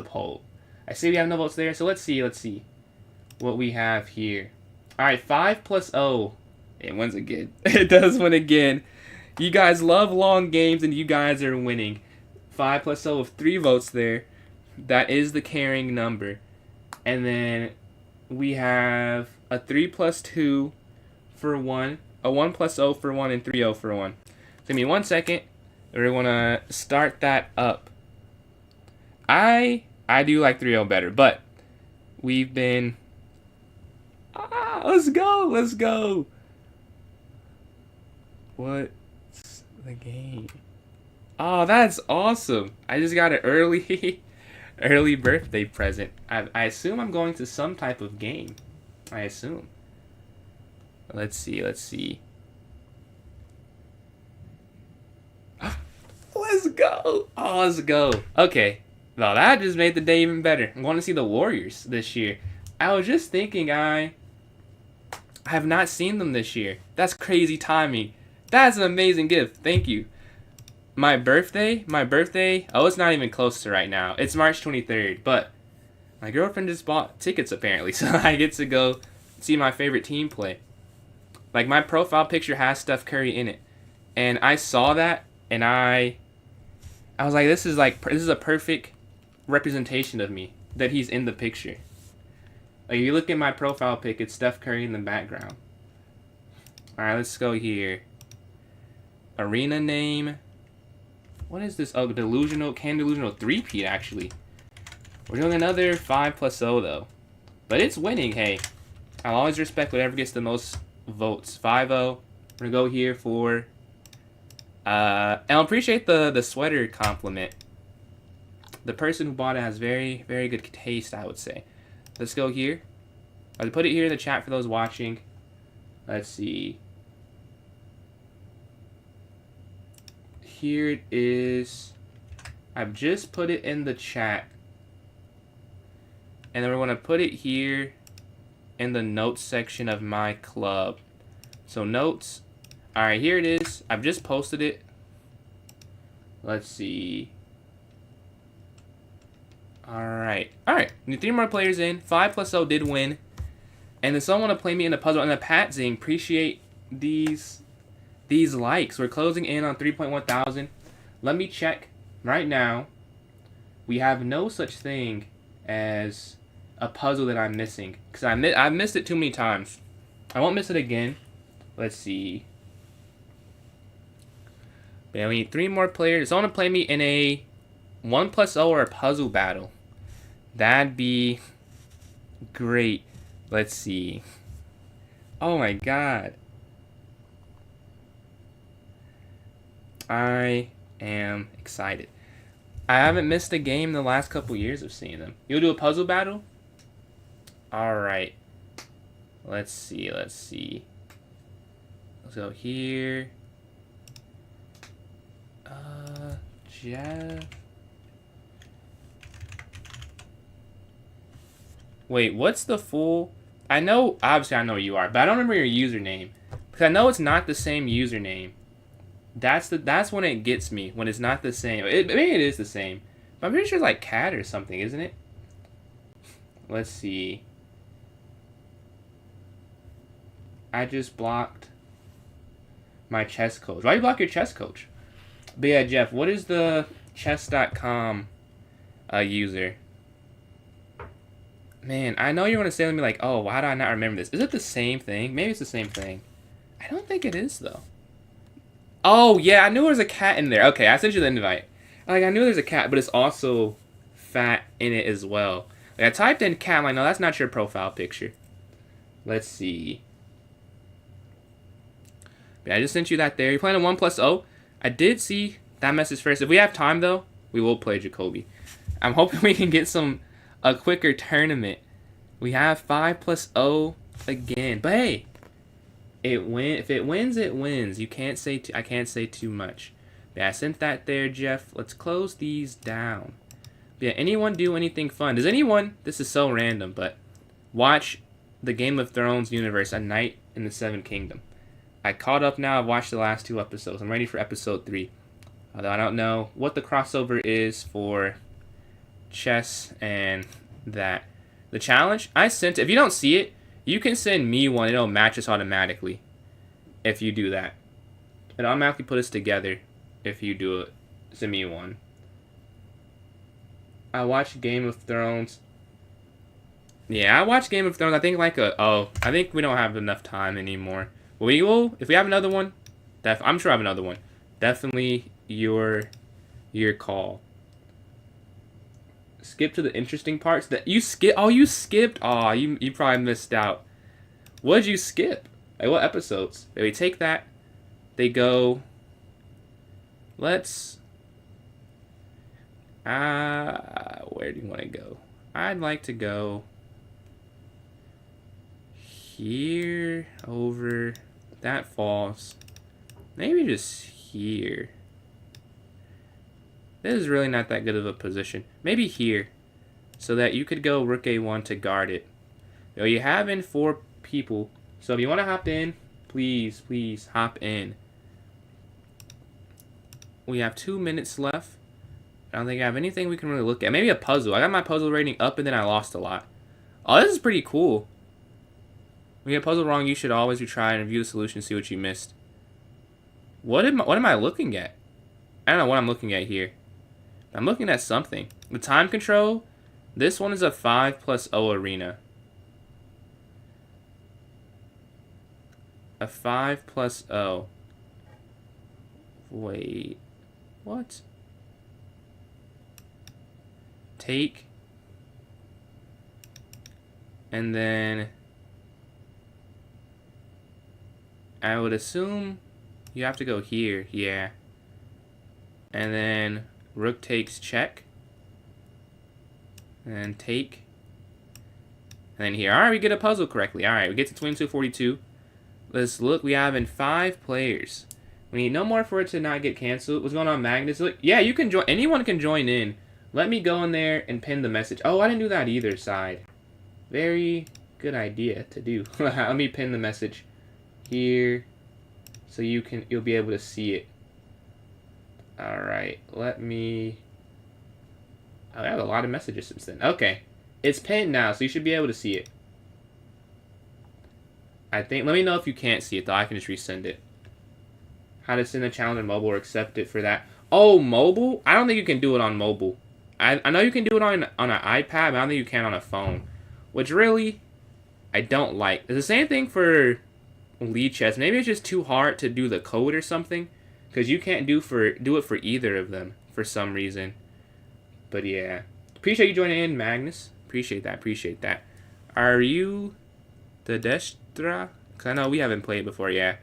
poll. I see we have no votes there, so let's see what we have here. All right, 5 plus 0. It wins again. It does win again. You guys love long games, and you guys are winning. 5 plus 0 with 3 votes there. That is the carrying number. And then we have a 3 plus 2 for 1, a 1 plus 0 for 1, and 3-0 for 1. So give me 1 second. We're going to start that up. I do like 3-0 better, but we've been... let's go. What's the game? Oh, that's awesome. I just got an early birthday present. I assume I'm going to some type of game. I assume. Let's see. Let's go. Oh, let's go. Okay. Well, that just made the day even better. I'm going to see the Warriors this year. I was just thinking I have not seen them this year. That's crazy timing. That's an amazing gift. Thank you. My birthday, oh, it's not even close to right now. It's March 23rd, but my girlfriend just bought tickets apparently, so I get to go see my favorite team play. Like, my profile picture has Steph Curry in it. And I saw that, and I was like, this is a perfect representation of me, that he's in the picture. Like, you look at my profile pic, it's Steph Curry in the background. Alright, let's go here. Arena name. What is this? Oh, Delusional 3-peat, actually. We're doing another 5+0, though. But it's winning, hey. I'll always respect whatever gets the most votes. 5-0. We're gonna go here for... and I appreciate the sweater compliment. The person who bought it has very, very good taste, I would say. Let's go here. I'll put it here in the chat for those watching. Let's see. Here it is. I've just put it in the chat. And then we're going to put it here in the notes section of my club. So notes. Alright, here it is. I've just posted it. Let's see. Alright. Alright. Need 3 more players in. 5+0 did win. And then someone want to play me in the puzzle. And the Pat Zing, appreciate these likes. We're closing in on 3.1 thousand. Let me check right now. We have no such thing as a puzzle that I'm missing. Because I've missed it too many times. I won't miss it again. Let's see. Yeah, we need 3 more players. Someone to play me in a 1+0 or a puzzle battle. That'd be great. Let's see. Oh my god. I am excited. I haven't missed a game the last couple years of seeing them. You'll do a puzzle battle? Alright. Let's see. Let's go here. Jeff. Wait, what's the full... obviously I know you are, but I don't remember your username. Because I know it's not the same username. That's when it gets me, when it's not the same. Maybe it is the same. But I'm pretty sure it's like cat or something, isn't it? Let's see. I just blocked my chess coach. Why do you block your chess coach? But yeah, Jeff, what is the chess.com user? Man, I know you're going to say to me like, oh, why do I not remember this? Is it the same thing? Maybe it's the same thing. I don't think it is, though. Oh, yeah, I knew there was a cat in there. Okay, I sent you the invite. Like, I knew there's a cat, but it's also fat in it as well. Like, I typed in cat, I'm like, no, that's not your profile picture. Let's see. Yeah, I just sent you that there. You're playing a 1+0. I did see that message first. If we have time, though, we will play Jacoby. I'm hoping we can get a quicker tournament. We have 5+0 again. But hey, if it wins, it wins. I can't say too much. Yeah, I sent that there, Jeff. Let's close these down. But yeah, anyone do anything fun? Does anyone, this is so random, but watch the Game of Thrones universe, A Night in the Seven Kingdom? I caught up now. I've watched the last 2 episodes. I'm ready for episode 3. Although I don't know what the crossover is for chess and that. The challenge, I sent it. If you don't see it, you can send me one. It'll match us automatically if you do that. It'll automatically put us together if you do it. Send me one. I watched Game of Thrones. Yeah, I watched Game of Thrones. I think I think we don't have enough time anymore. We will, if we have another one, I'm sure I have another one. Definitely your call. Skip to the interesting parts that you skip. Oh, you skipped. Oh, you probably missed out. What did you skip? Like what episodes? We take that. They go. Let's. Where do you want to go? I'd like to go here over. That falls. Maybe just here. This is really not that good of a position. Maybe here. So that you could go rook a1 to guard it. You know, you have in 4 people. So if you want to hop in, please hop in. We have 2 minutes left. I don't think I have anything we can really look at. Maybe a puzzle. I got my puzzle rating up and then I lost a lot. Oh, this is pretty cool. When you get a puzzle wrong, you should always retry and review the solution and see what you missed. What am I looking at? I don't know what I'm looking at here. I'm looking at something. The time control. This one is a 5+0 arena. A 5+0. Wait. What? Take. And then I would assume you have to go here. Yeah. And then rook takes check. And then take. And then here. Alright, we get a puzzle correctly. Alright, we get to 2242. Let's look. We have in 5 players. We need no more for it to not get canceled. What's going on, Magnus? Look, yeah, you can join. Anyone can join in. Let me go in there and pin the message. Oh, I didn't do that either, side. Very good idea to do. Let me pin the message here so you'll be able to see it. Alright, let me... Oh, I have a lot of messages since then. Okay. It's pinned now, so you should be able to see it. I think... Let me know if you can't see it, though. I can just resend it. How to send a challenge on mobile or accept it for that. Oh, mobile? I don't think you can do it on mobile. I know you can do it on an iPad, but I don't think you can on a phone. Which really, I don't like. It's the same thing for lead chess. Maybe it's just too hard to do the code or something. Because you can't do it for either of them for some reason. But yeah. Appreciate you joining in, Magnus. Appreciate that. Are you the Destra? Because I know we haven't played before, yeah.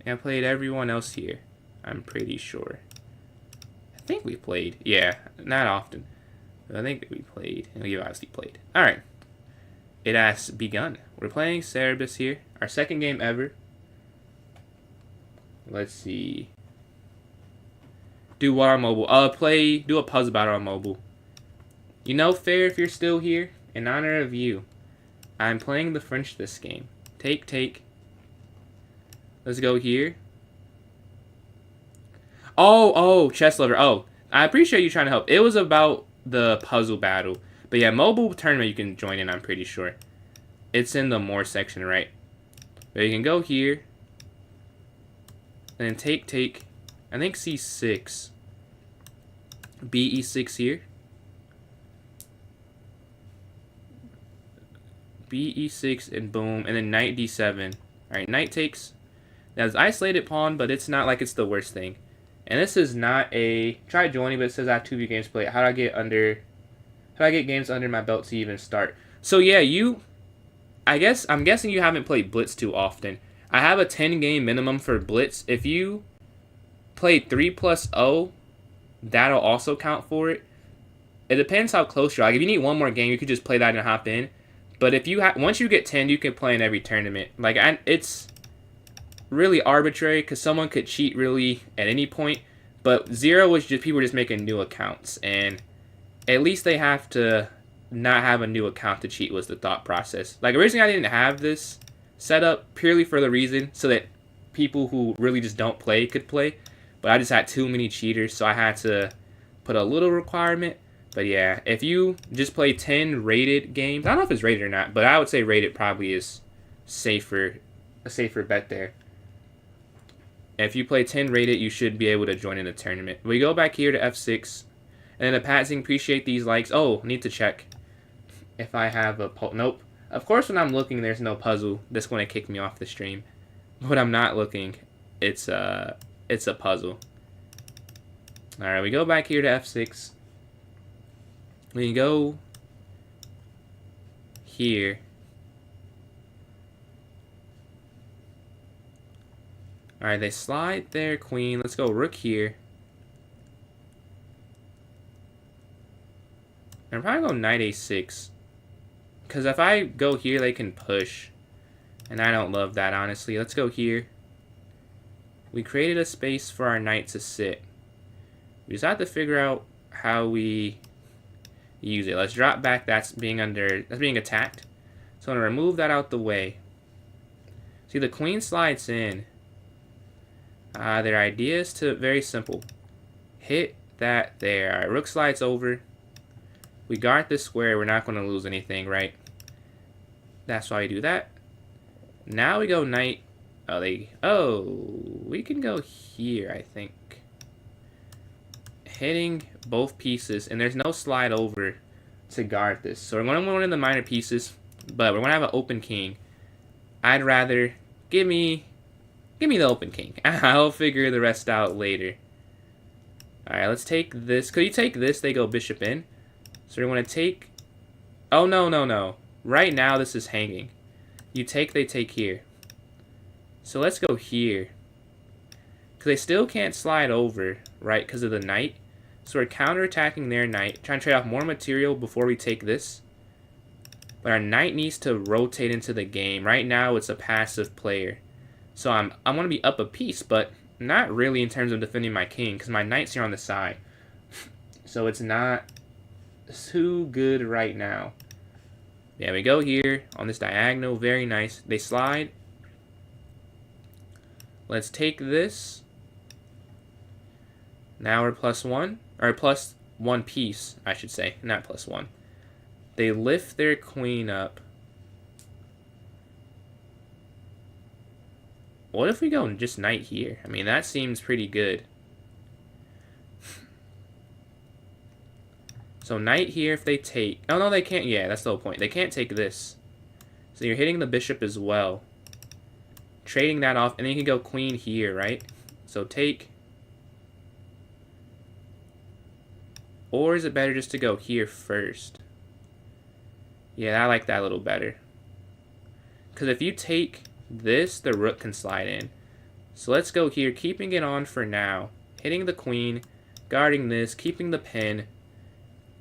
I've played everyone else here. I'm pretty sure. I think we played. Yeah, not often. I think we played. And we obviously played. Alright. It has begun. We're playing Cerebus here. Our second game ever. Let's see. Do what on mobile? Do a puzzle battle on mobile. You know, Fair, if you're still here, in honor of you, I'm playing the French this game. Take. Let's go here. Oh, chess lover. Oh, I appreciate you trying to help. It was about the puzzle battle. But yeah, mobile tournament you can join in, I'm pretty sure. It's in the more section, right? But you can go here. And then take. I think C6. BE6 here. BE6 and boom. And then knight D7. Alright, knight takes. That's isolated pawn, but it's not like it's the worst thing. And this is not a... Try joining, but it says I have 2 view games played. How do I get games under my belt to even start? So yeah, I'm guessing you haven't played Blitz too often. I have a 10 game minimum for Blitz. If you play 3+0, that'll also count for it. It depends how close you are. Like if you need one more game, you could just play that and hop in. But if you once you get 10, you can play in every tournament. Like it's really arbitrary because someone could cheat really at any point. But 0 was just people were just making new accounts, and at least they have to not have a new account to cheat was the thought process. Like originally I didn't have this set up purely for the reason so that people who really just don't play could play. But I just had too many cheaters, so I had to put a little requirement. But yeah, if you just play 10 rated games, I don't know if it's rated or not, but I would say rated probably is a safer bet there. If you play 10 rated, you should be able to join in the tournament. We go back here to F6. And then the Patsing, appreciate these likes. Oh, need to check if I have a nope. Of course, when I'm looking, there's no puzzle. That's going to kick me off the stream. When I'm not looking, it's a puzzle. All right, we go back here to F6. We go here. All right, they slide their queen. Let's go rook here. I'm probably go knight a6. Because if I go here, they can push. And I don't love that, honestly. Let's go here. We created a space for our knight to sit. We just have to figure out how we use it. Let's drop back. That's being attacked. So I'm going to remove that out the way. See, the queen slides in. Their idea is very simple. Hit that there. All right, rook slides over. We guard this square. We're not going to lose anything, right? That's why we do that. Now we go knight. Oh, we can go here, I think. Hitting both pieces, and there's no slide over to guard this. So we're going to go in the minor pieces, but we're going to have an open king. I'd rather give me the open king. I'll figure the rest out later. Alright, let's take this. Could you take this? They go bishop in. So we want to take... Oh, no. Right now, this is hanging. You take, they take here. So let's go here. Because they still can't slide over, right, because of the knight. So we're counterattacking their knight, trying to trade off more material before we take this. But our knight needs to rotate into the game. Right now, it's a passive player. So I want to be up a piece, but not really in terms of defending my king, because my knight's here on the side. So it's not too good right now. Yeah, we go here on this diagonal. Very nice. They slide. Let's take this. Now we're +1. Or +1 piece, I should say. Not +1. They lift their queen up. What if we go and just knight here? I mean, that seems pretty good. So knight here if they take... Oh, no, they can't. Yeah, that's the whole point. They can't take this. So you're hitting the bishop as well. Trading that off, and then you can go queen here, right? So take... Or is it better just to go here first? Yeah, I like that a little better. Because if you take this, the rook can slide in. So let's go here, keeping it on for now. Hitting the queen, guarding this, keeping the pin.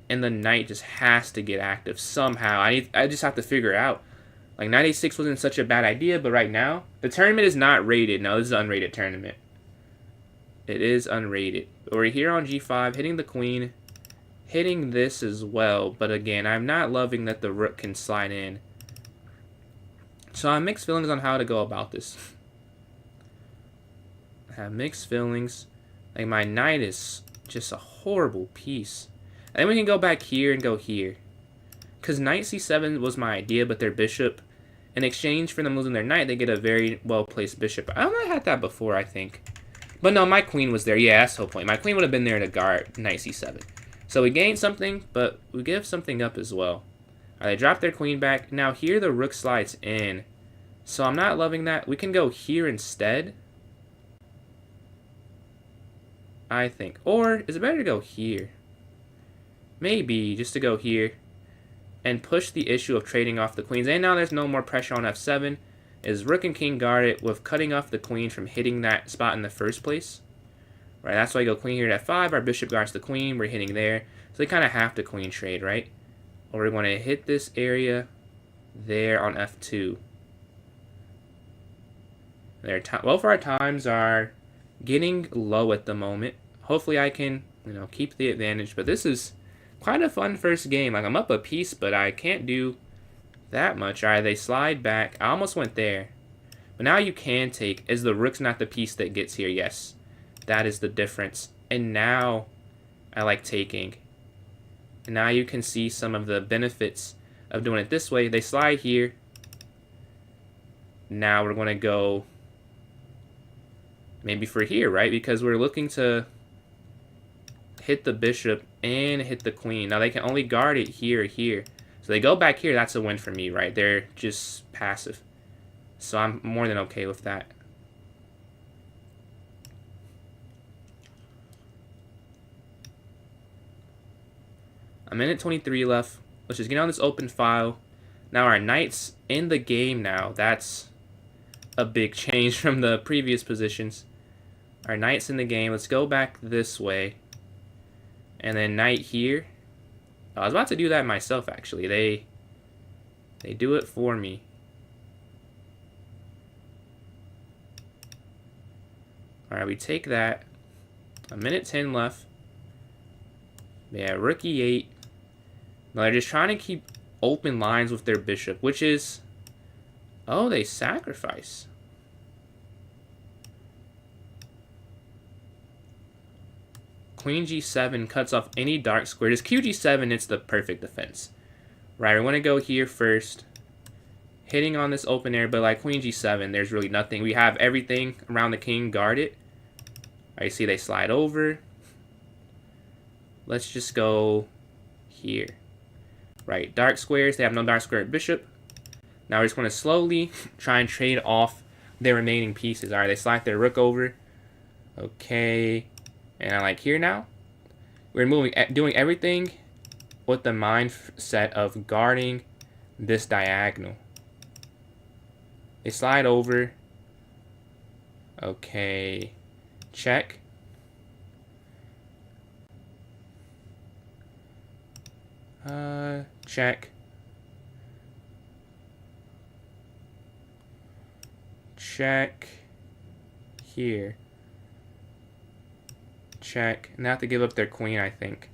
And the knight just has to get active somehow. I just have to figure it out. Like, knight a6 wasn't such a bad idea, but right now, the tournament is not rated. No, this is an unrated tournament. It is unrated. We're here on g5, hitting the queen, hitting this as well. But again, I'm not loving that the rook can slide in. So I have mixed feelings on how to go about this. I have mixed feelings. Like, my knight is just a horrible piece. And then we can go back here and go here. Because knight c7 was my idea, but their bishop, in exchange for them losing their knight, they get a very well-placed bishop. I don't know, I had that before, I think. But no, my queen was there. Yeah, that's the whole point. My queen would have been there to guard knight c7. So we gained something, but we give something up as well. They drop their queen back. Now here the rook slides in. So I'm not loving that. We can go here instead, I think. Or is it better to go here? Maybe just to go here and push the issue of trading off the queens. And now there's no more pressure on f7. Is rook and king guard it with cutting off the queen from hitting that spot in the first place. Right, that's why I go queen here at f5. Our bishop guards the queen. We're hitting there. So they kind of have to queen trade, right? Or we're going to hit this area there on f2. Both our times are getting low at the moment. Hopefully I can, keep the advantage. But this is quite a fun first game. Like, I'm up a piece, but I can't do that much. All right, they slide back. I almost went there. But now you can take, as the rook's not the piece that gets here. Yes, that is the difference. And now I like taking. And now you can see some of the benefits of doing it this way. They slide here. Now we're going to go maybe for here, right? Because we're looking to hit the bishop and hit the queen. Now they can only guard it here or here. So they go back here, that's a win for me, right? They're just passive. So I'm more than okay with that. A minute 23 left. Let's just get on this open file. Now our knight's in the game now. That's a big change from the previous positions. Our knight's in the game. Let's go back this way. And then knight here. I was about to do that myself, actually. They do it for me. Alright, we take that. A minute 10 left. Yeah, rook e8. Now they're just trying to keep open lines with their bishop, which is... Oh, they sacrifice. Queen g7 cuts off any dark square. Just qg7, it's the perfect defense. Right, I want to go here first. hitting on this open area, but like queen g7, there's really nothing. We have everything around the king guarded. I see they slide over. Let's just go here. Right, dark squares. They have no dark square bishop. Now we're just going to slowly try and trade off their remaining pieces. All right, they slide their rook over. Okay, and I like here now. We're doing everything with the mindset of guarding this diagonal. They slide over. Okay, check. Check. Check. Here. Check. And they have to give up their queen, I think.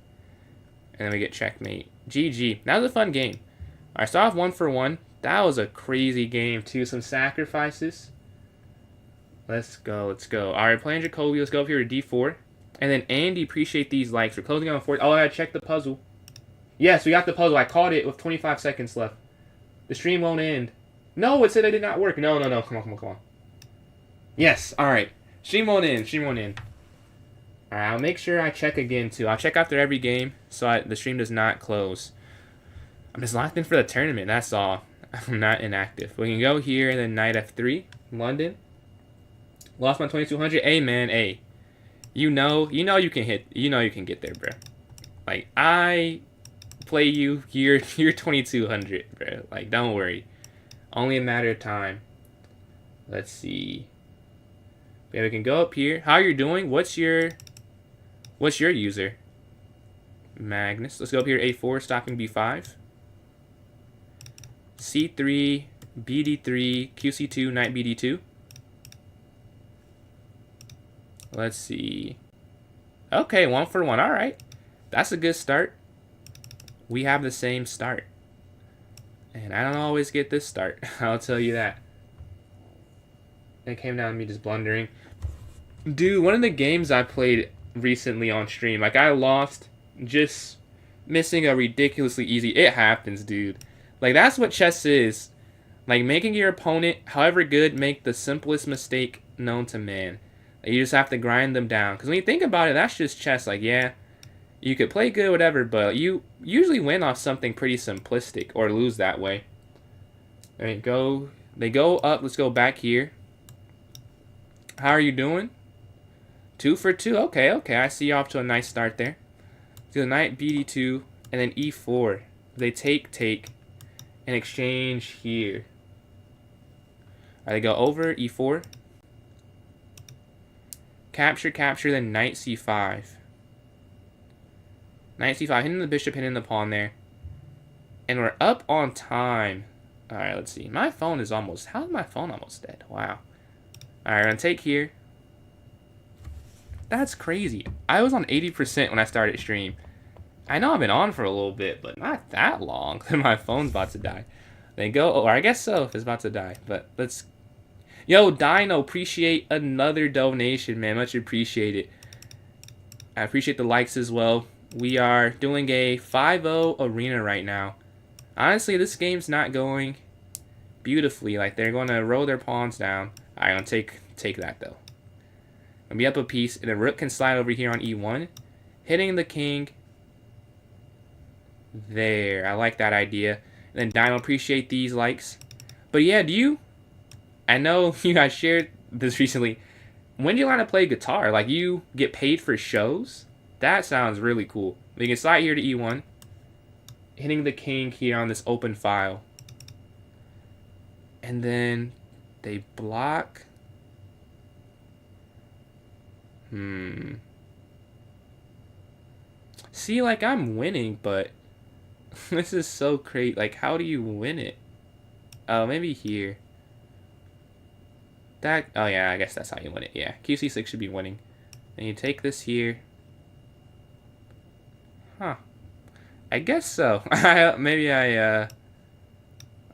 And then we get checkmate. GG. That was a fun game. I started off 1 for 1. That was a crazy game, too. Some sacrifices. Let's go. Let's go. All right, playing Jacoby. Let's go up here to D4. And then Andy, appreciate these likes. We're closing on 4. Oh, I gotta check the puzzle. Yes, we got the puzzle. I caught it with 25 seconds left. The stream won't end. No, it said it did not work. No. Come on. Yes. All right. Stream won't end. All right, I'll make sure I check again, too. I'll check after every game so the stream does not close. I'm just locked in for the tournament. That's all. I'm not inactive. We can go here and then knight f3. London. Lost my 2200. Hey, man. Hey. You know you can hit. You know you can get there, bro. Like, I play you, you're 2200, bro. Like, don't worry. Only a matter of time. Let's see. Yeah, we can go up here. How you're doing? What's your user? Magnus. Let's go up here. A4, stopping B5. C3, BD3, QC2, knight BD2. Let's see. Okay, 1 for 1. All right. That's a good start. We have the same start. And I don't always get this start. I'll tell you that. It came down to me just blundering. Dude, one of the games I played recently on stream, like I lost just missing a ridiculously easy. It happens, dude. Like that's what chess is. Like making your opponent, however good, make the simplest mistake known to man. Like, you just have to grind them down. Because when you think about it, that's just chess. Like, yeah, you could play good, whatever, but you usually win off something pretty simplistic or lose that way. All right, they go up. Let's go back here. How are you doing? 2 for 2. Okay. I see you off to a nice start there. Do the knight BD2 and then E4. They take, and exchange here. All right, they go over E4. Capture, then knight C5. Knight C5, hitting the bishop, hitting the pawn there. And we're up on time. All right, let's see. My phone is almost... How is my phone almost dead? Wow. All right, I'm going to take here. That's crazy. I was on 80% when I started stream. I know I've been on for a little bit, but not that long. My phone's about to die. Then go... Or I guess so if it's about to die. But let's... Yo, Dino, appreciate another donation, man. Much appreciated. I appreciate the likes as well. We are doing a 5-0 arena right now. Honestly, this game's not going beautifully. Like, they're going to roll their pawns down. Alright, I'm going to take that, though. I'll be up a piece, and the rook can slide over here on E1. Hitting the king. There. I like that idea. And then, Dino, appreciate these likes. But yeah, I know you guys shared this recently. When do you learn to play guitar? Like, you get paid for shows? That sounds really cool. We can slide here to E1. Hitting the king here on this open file. And then they block. See, like, I'm winning, but this is so crazy. Like, how do you win it? Oh, maybe here. Oh yeah, I guess that's how you win it. Yeah, QC6 should be winning. And you take this here. Huh. I guess so. Maybe I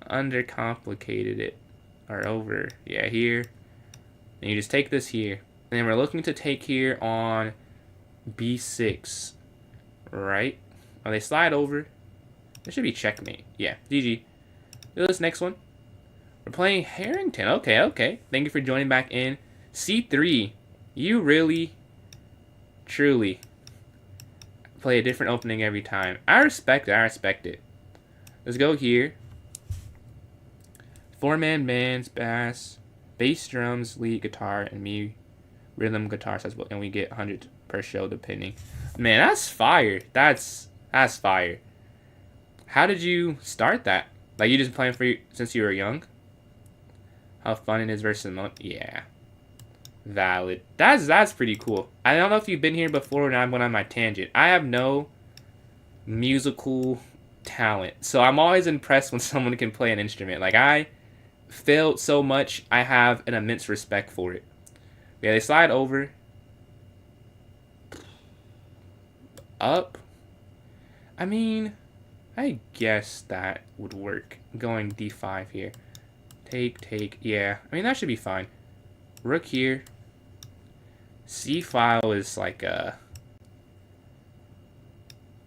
undercomplicated it. Or over. Yeah, here. And you just take this here. And then we're looking to take here on B6. Right? Oh, they slide over. This should be checkmate. Yeah, GG. Do this next one. We're playing Harrington. Okay, okay. Thank you for joining back in. C3. You really, truly play a different opening every time. I respect it. I respect it. Let's go here. 4-man bands, bass, bass drums, lead guitar, and me rhythm guitar. And we get 100 per show depending. Man, that's fire. That's fire. How did you start that? Like, you just playing since you were young? How fun it is versus yeah. Valid. That's pretty cool. I don't know if you've been here before and I went on my tangent. I have no musical talent. So I'm always impressed when someone can play an instrument. Like, I failed so much, I have an immense respect for it. Yeah, they slide over. Up. I mean, I guess that would work. Going D5 here. Take. Yeah, I mean, that should be fine. Rook here. C file is like I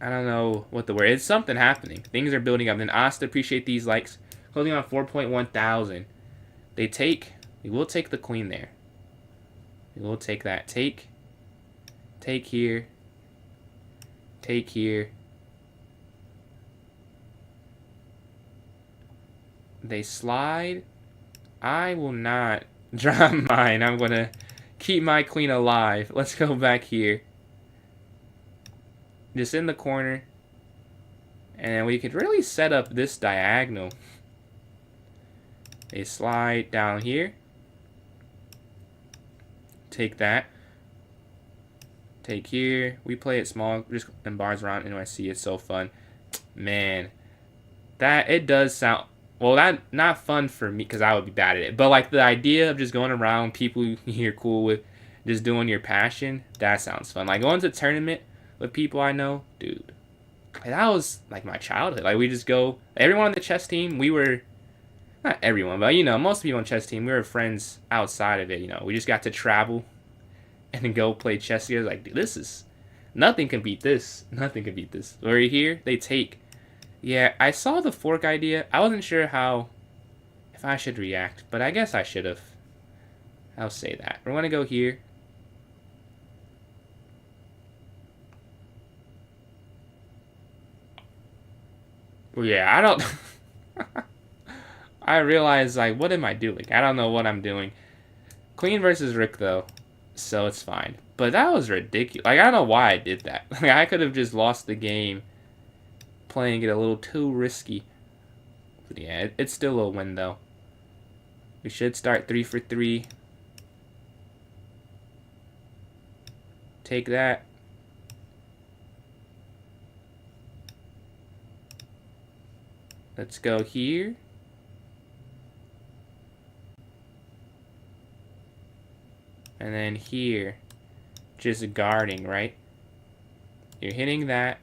don't know what the word. It's something happening. Things are building up. And Asta, appreciate these likes. Closing on 4.1 thousand. They take. We will take the queen there. We will take that. Take here. Take here. They slide. I will not drop mine. I'm going to keep my queen alive. Let's go back here. Just in the corner. And we could really set up this diagonal. They slide down here. Take that. Take here. We play it small. Just in bars around NYC. It's so fun. Man. It does sound... Well, not fun for me because I would be bad at it. But like the idea of just going around people you're cool with, just doing your passion, that sounds fun. Like going to a tournament with people I know, dude. That was like my childhood. Like we just go, everyone on the chess team, we were, not everyone, but you know, most people on the chess team, we were friends outside of it. You know, we just got to travel and go play chess together. Like, dude, nothing can beat this. Nothing can beat this. We're here, they take. Yeah, I saw the fork idea. I wasn't sure if I should react, but I guess I should have. I'll say that. We're going to go here. Well, yeah, I don't... I realize, like, what am I doing? I don't know what I'm doing. Queen versus rook, though, so it's fine. But that was ridiculous. Like, I don't know why I did that. Like, I could have just lost the game playing it a little too risky. But yeah, it's still a win though. We should start 3 for 3. Take that. Let's go here. And then here. Just guarding, right? You're hitting that.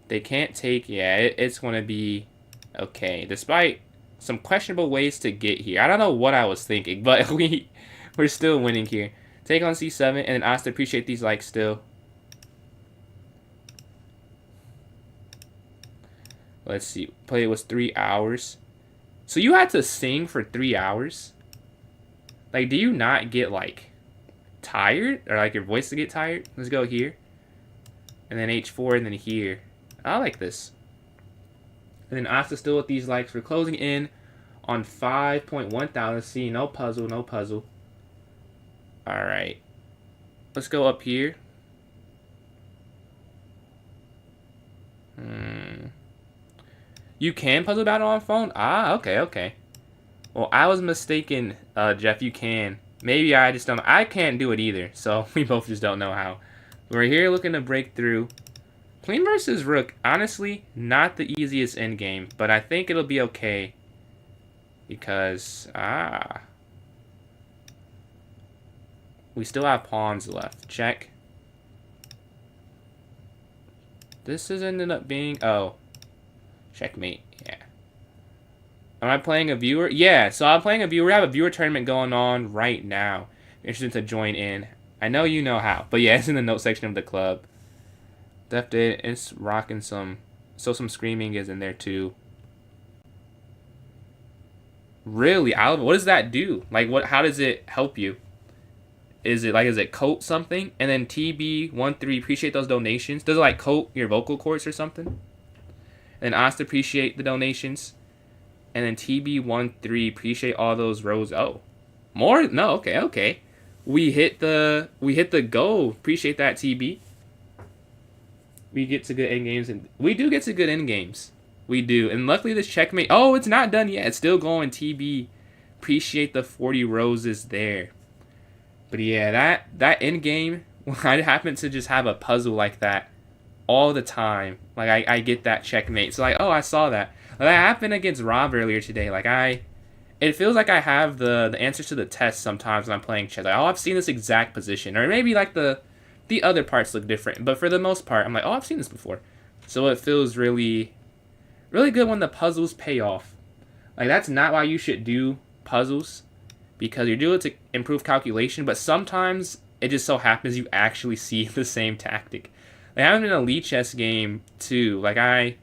They can't take, yeah, it's going to be okay. Despite some questionable ways to get here. I don't know what I was thinking, but we're still winning here. Take on C7, and then Asta, appreciate these likes still. Let's see. Play was 3 hours. So you had to sing for 3 hours? Like, do you not get, like, tired? Or, like, your voice to get tired? Let's go here. And then H4, and then here. I like this. And then Asta still with these likes. We're closing in on 5.1 thousand. See, no puzzle, no puzzle. Alright. Let's go up here. You can puzzle battle on phone? Ah, okay, okay. Well, I was mistaken, Jeff. You can. Maybe I just don't. I can't do it either. So we both just don't know how. We're here looking to break through. Queen versus rook, honestly, not the easiest endgame, but I think it'll be okay. Because, we still have pawns left. Check. This has ended up being, oh, checkmate, yeah. Am I playing a viewer? Yeah, so I'm playing a viewer. We have a viewer tournament going on right now. Interested to join in. I know you know how, but yeah, it's in the note section of the club. Def Data is rocking some, so some screaming is in there too. Really? What does that do? Like, what? How does it help you? Is it coat something? And then TB13, appreciate those donations. Does it like coat your vocal cords or something? And Asta, appreciate the donations. And then TB13, appreciate all those rows. Oh, more? No, okay. We hit the goal. Appreciate that, TB. We get to good end games, and we do get to good end games. We do, and luckily this checkmate. Oh, it's not done yet. It's still going. TB, appreciate the 40 roses there. But yeah, that end game, I happen to just have a puzzle like that all the time. Like I get that checkmate. So like, oh, I saw that. That happened against Rob earlier today. Like it feels like I have the answers to the test sometimes when I'm playing chess. Like, oh, I've seen this exact position, or maybe like the other parts look different. But for the most part, I'm like, oh, I've seen this before. So it feels really, really good when the puzzles pay off. Like that's not why you should do puzzles, because you're doing it to improve calculation. But sometimes it just so happens you actually see the same tactic. Like, I haven't been in a lead chess game too. Like it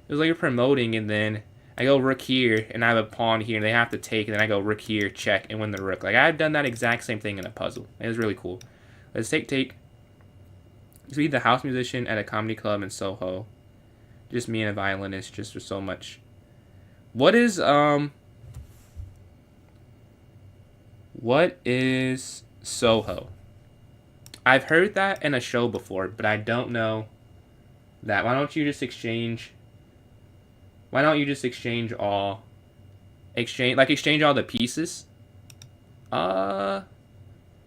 was like you're promoting, and then I go rook here, and I have a pawn here, and they have to take, and then I go rook here, check, and win the rook. Like I've done that exact same thing in a puzzle. It was really cool. Let's take. Let's be the house musician at a comedy club in Soho. Just me and a violinist, just for so much. What is Soho? I've heard that in a show before, but I don't know that. Why don't you just exchange all the pieces? I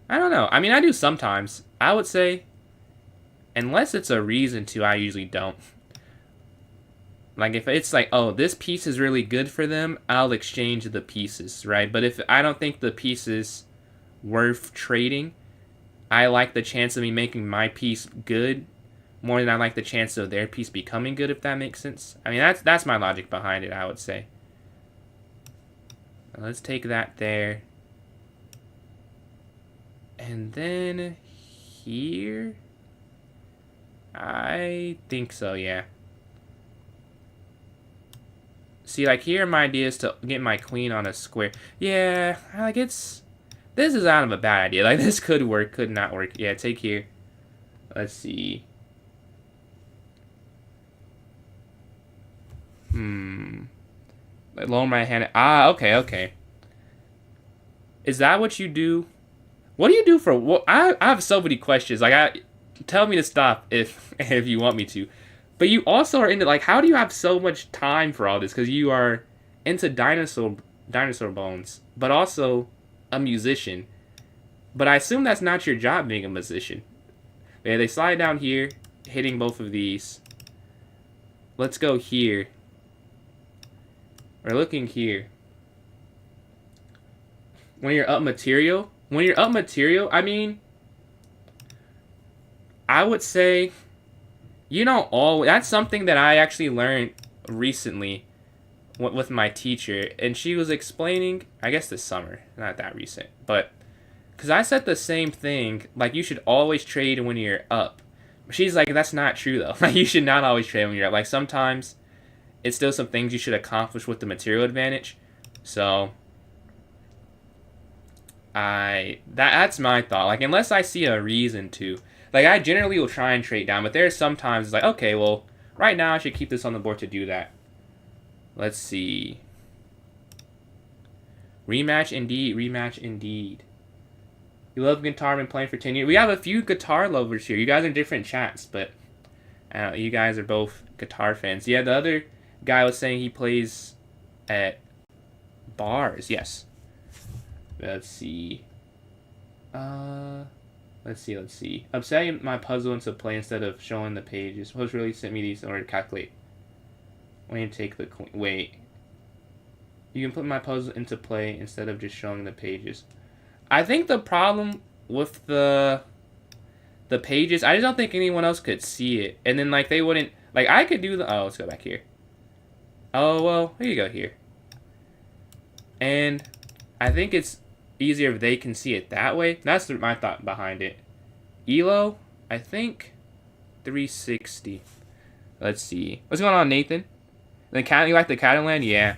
don't know. I mean, I do sometimes. I would say, unless it's a reason to, I usually don't. Like, if it's like, oh, this piece is really good for them, I'll exchange the pieces, right? But if I don't think the piece is worth trading, I like the chance of me making my piece good more than I like the chance of their piece becoming good, if that makes sense. I mean, that's my logic behind it, I would say. Let's take that there. And then here? I think so, yeah. See, like, here my idea is to get my queen on a square. Yeah, like, this is out of a bad idea. Like, this could work, could not work. Yeah, take here. Let's see. Like, lower my hand. Ah, okay. Is that what you do? What do you do for what? I have so many questions. Like, tell me to stop if you want me to. But you also are into, like, how do you have so much time for all this? Because you are into dinosaur bones, but also a musician. But I assume that's not your job, being a musician. Yeah, they slide down here, hitting both of these. Let's go here. We're looking here. When you're up material, I mean, I would say, you don't always. That's something that I actually learned recently with my teacher, and she was explaining, I guess this summer, not that recent, but because I said the same thing, like, you should always trade when you're up. She's like, that's not true though. Like, you should not always trade when you're up. Like, sometimes it's still some things you should accomplish with the material advantage. So that's my thought. Like, unless I see a reason to. Like, I generally will try and trade down, but there's sometimes it's like, okay, well, right now I should keep this on the board to do that. Let's see. Rematch indeed. You love guitar, been playing for 10 years. We have a few guitar lovers here. You guys are in different chats, but you guys are both guitar fans. Yeah, the other guy was saying he plays at bars. Yes. Let's see. Let's see. Upsetting my puzzle into play instead of showing the pages. Host really sent me these in order to calculate. When you take the coin. Wait. You can put my puzzle into play instead of just showing the pages. I think the problem with the pages, I just don't think anyone else could see it. And then, like, they wouldn't. Like, I could do the. Oh, let's go back here. Oh, well, here you go here. And I think it's easier if they can see it that way. That's my thought behind it. Elo, I think 360. Let's see. What's going on, Nathan? You like the Catalan? Yeah.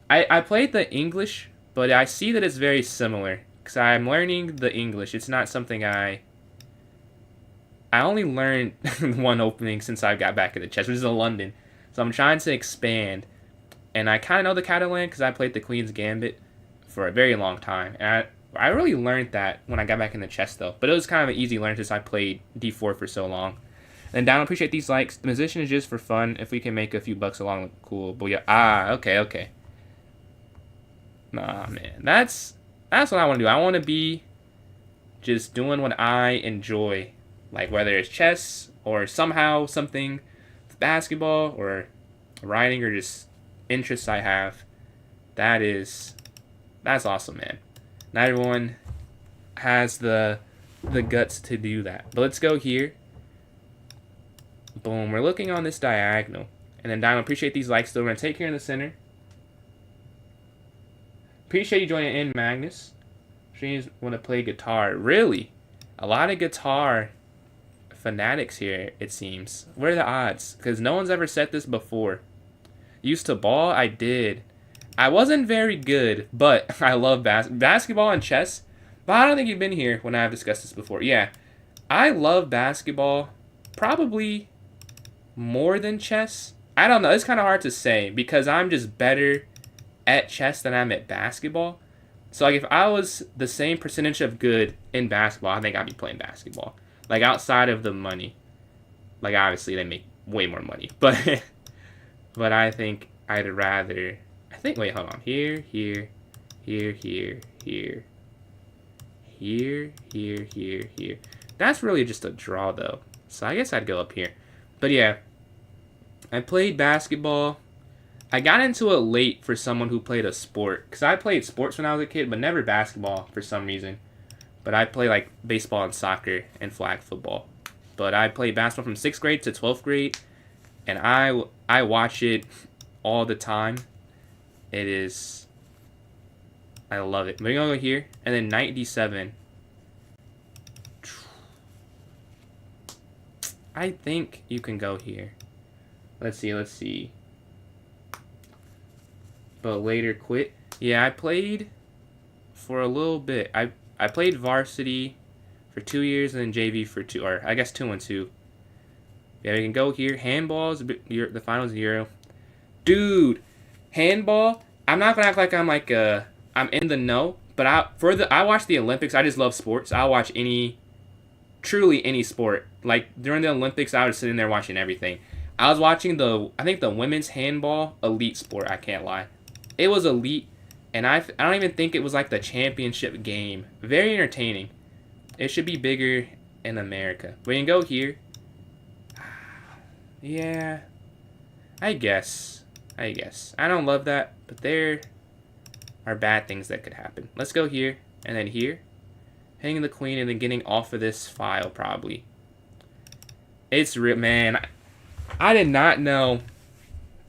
I played the English but I see that it's very similar because I'm learning the English. It's not something I only learned one opening since I got back into chess, which is in London. So I'm trying to expand, and I kind of know the Catalan because I played the Queen's Gambit for a very long time, and I really learned that when I got back into chess though. But it was kind of an easy learn since I played d4 for so long. And Down, appreciate these likes. The position is just for fun. If we can make a few bucks along, cool. But yeah, okay. Nah, man, that's what I want to do. I want to be just doing what I enjoy, like whether it's chess or somehow something, basketball or writing or just interests I have. That's awesome, man. Not everyone has the guts to do that. But let's go here. Boom. We're looking on this diagonal. And then Dino, appreciate these likes. So we're going to take here in the center. Appreciate you joining in, Magnus. Streams want to play guitar. Really? A lot of guitar fanatics here, it seems. What are the odds? Because no one's ever said this before. Used to ball? I did. I wasn't very good, but I love basketball and chess. But I don't think you've been here when I've discussed this before. Yeah, I love basketball probably more than chess. I don't know. It's kind of hard to say because I'm just better at chess than I'm at basketball. So like if I was the same percentage of good in basketball, I think I'd be playing basketball. Like outside of the money. Like obviously they make way more money. But I think I'd rather... wait, hold on. Here. That's really just a draw, though. So I guess I'd go up here. But yeah, I played basketball. I got into it late for someone who played a sport. Because I played sports when I was a kid, but never basketball for some reason. But I play like baseball and soccer and flag football. But I played basketball from 6th grade to 12th grade. And I watch it all the time. It is... I love it. We're going to go here. And then knight d7. I think you can go here. Let's see. But later quit. Yeah, I played for a little bit. I played varsity for 2 years and then JV for 2. Or I guess 2 and 2. Yeah, we can go here. Handball's the finals Euro. Dude, handball. I'm not gonna act like I'm in the know, but I watch the Olympics. I just love sports. I'll watch truly any sport. Like during the Olympics, I was sitting there watching everything. I was watching I think the women's handball elite sport. I can't lie, it was elite, and I don't even think it was like the championship game. Very entertaining. It should be bigger in America. We can go here. Yeah, I guess. I don't love that, but there are bad things that could happen. Let's go here, and then here. Hanging the queen, and then getting off of this file, probably. It's real, man. I did not know.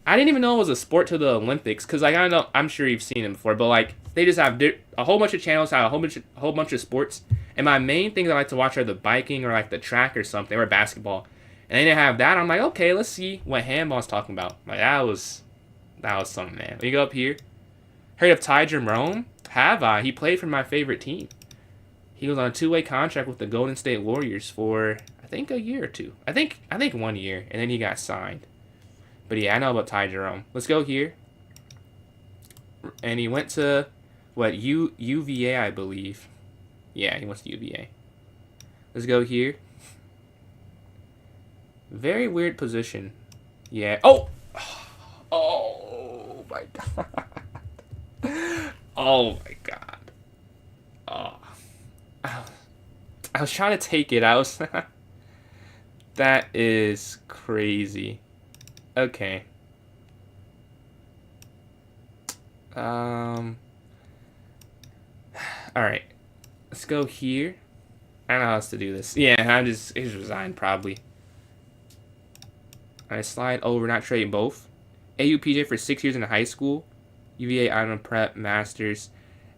I didn't even know it was a sport to the Olympics, because, like, I'm sure you've seen it before, but, like, they just have a whole bunch of channels, have a whole bunch of sports, and my main things I like to watch are the biking, or, like, the track or something, or basketball. And they didn't have that. I'm like, okay, let's see what handball's talking about. Like, that was something, man. We go up here. Heard of Ty Jerome? Have I? He played for my favorite team. He was on a 2-way contract with the Golden State Warriors for, I think, a year or two. I think 1 year, and then he got signed. But yeah, I know about Ty Jerome. Let's go here. And he went to, what, UVA, I believe. Yeah, he went to UVA. Let's go here. Very weird position. Yeah. Oh! Oh my god. Oh my god. Oh. I was trying to take it. That is crazy. Okay. Alright. Let's go here. I don't know how else to do this. Yeah, he's resigned probably. I slide over, not trade both. AUPJ for 6 years in high school. UVA, Island Prep, Masters.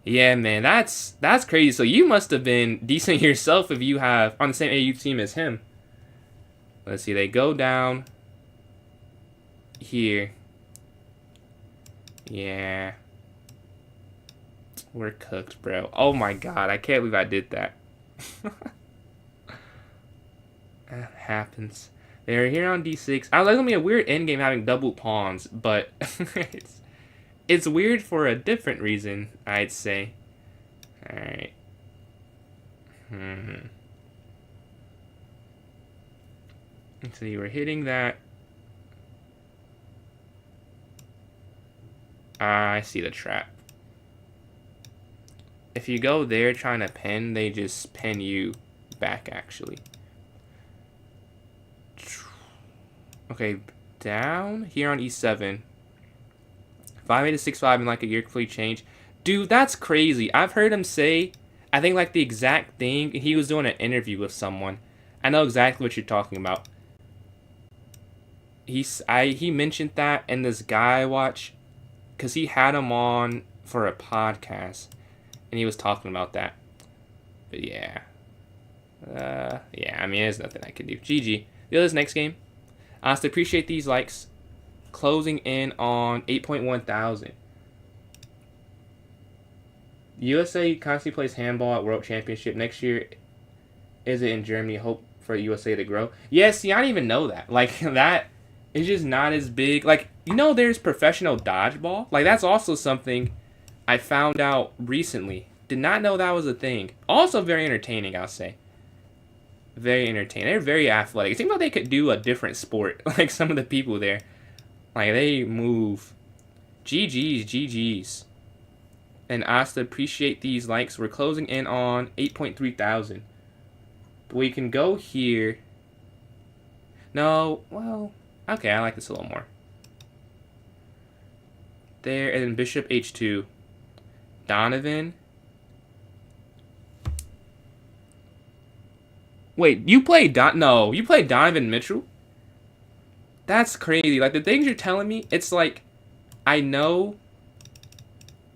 Yeah, man, that's crazy. So you must have been decent yourself if you have on the same AU team as him. Let's see, they go down here. Yeah. We're cooked, bro. Oh my god, I can't believe I did that. That happens. They're here on d6. I was gonna be a weird endgame having double pawns, but it's weird for a different reason, I'd say. Alright. So you were hitting that. I see the trap. If you go there trying to pin, they just pin you back, actually. Okay, down here on e7. 5-8 to 6-5 in like a year complete change. Dude, that's crazy. I've heard him say, I think like the exact thing. He was doing an interview with someone. I know exactly what you're talking about. He mentioned that in this guy I watch, because he had him on for a podcast, and he was talking about that. But yeah. Yeah, I mean, there's nothing I can do. GG. The other next game. I still appreciate these likes. Closing in on 8.1 thousand. USA constantly plays handball at World Championship. Next year, is it in Germany? Hope for USA to grow. Yeah, see, I didn't even know that. Like, that is just not as big. Like, you know, there's professional dodgeball. Like, that's also something I found out recently. Did not know that was a thing. Also very entertaining, I'll say. Very entertaining. They're very athletic. It seems like they could do a different sport. Like, some of the people there. Like, they move. GG's. And Asta, appreciate these likes. We're closing in on 8.3 thousand. But we can go here. No, well, okay, I like this a little more. There, and then Bishop H2. Donovan. Wait, you played No, you played Donovan Mitchell? That's crazy. Like, the things you're telling me, it's like, I know,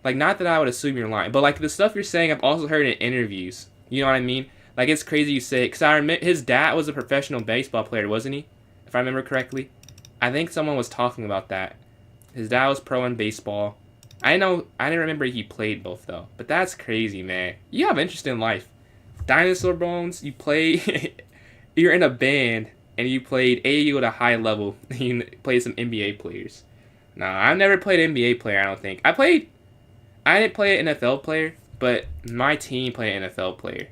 like, not that I would assume you're lying, but, like, the stuff you're saying I've also heard in interviews. You know what I mean? Like, it's crazy you say it, because I remember his dad was a professional baseball player, wasn't he? If I remember correctly. I think someone was talking about that. His dad was pro in baseball. I didn't remember he played both, though. But that's crazy, man. You have interest in life. Dinosaur Bones, you play, you're in a band, and you played AAU at a high level. You played some NBA players. No, I've never played an NBA player, I don't think. I didn't play an NFL player, but my team played an NFL player.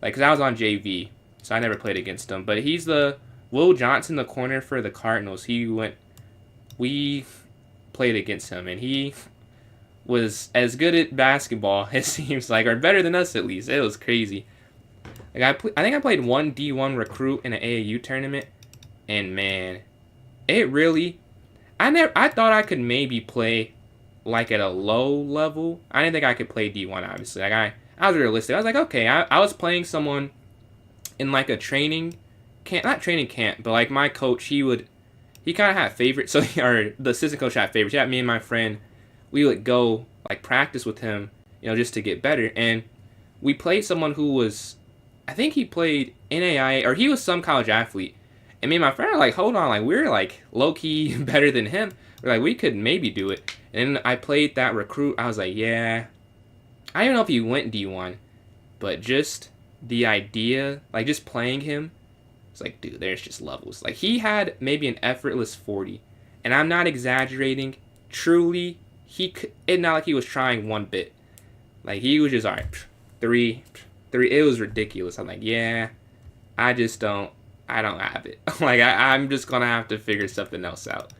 Like, because I was on JV, so I never played against him. But he's the Will Johnson, the corner for the Cardinals. We played against him, and he was as good at basketball, it seems like, or better than us at least. It was crazy. Like, I think I played one D1 recruit in an AAU tournament, and man, it really, I thought I could maybe play like at a low level. I didn't think I could play D1, obviously. Like, I was realistic. I was like, okay, I was playing someone in like a training camp, not training camp, but like my coach, he kind of had favorites, or the assistant coach had favorites. Yeah, me and my friend, we would go like practice with him, you know, just to get better. And we played someone who was, I think he played NAIA, or he was some college athlete. And me and my friend are like, hold on, like, we're like low-key better than him. We're like, we could maybe do it. And then I played that recruit. I was like, yeah. I don't know if he went D1, but just the idea, like, just playing him, it's like, dude, there's just levels. Like, he had maybe an effortless 40. And I'm not exaggerating. Truly, it's not like he was trying one bit. Like, he was just, all right, 3. It was ridiculous. I'm like, yeah, I don't have it. Like, I'm just going to have to figure something else out.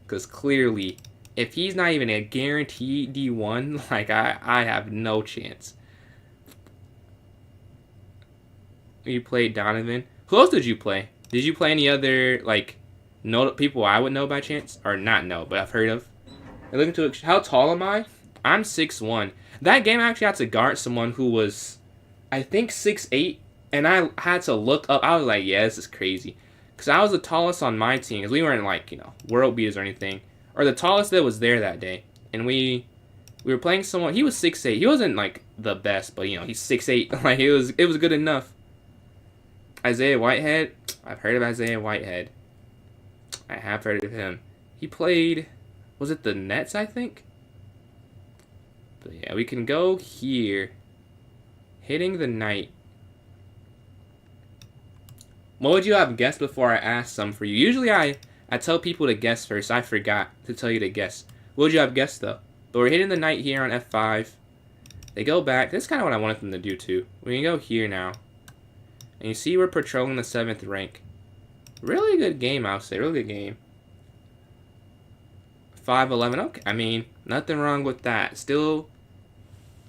Because clearly, if he's not even a guaranteed D1, like, I have no chance. You played Donovan. Who else did you play? Did you play any other, like, people I would know by chance? Or not know, but I've heard of? And looking to, how tall am I? I'm 6'1". That game I actually had to guard someone who was, I think, 6'8", and I had to look up. I was like, yeah, this is crazy. Because I was the tallest on my team, because we weren't, like, you know, world beaters or anything. Or the tallest that was there that day. And we were playing someone, he was 6'8". He wasn't, like, the best, but, you know, he's 6'8". Like, it was good enough. Isaiah Whitehead, I've heard of Isaiah Whitehead. I have heard of him. He played, was it the Nets, I think? But yeah, we can go here. Hitting the knight. What would you have guessed before I asked some for you? Usually I tell people to guess first. I forgot to tell you to guess. What would you have guessed though? But we're hitting the knight here on f5. They go back. That's kind of what I wanted them to do too. We can go here now. And you see we're patrolling the 7th rank. Really good game, I'll say. Really good game. 5-11. Okay. I mean, nothing wrong with that. Still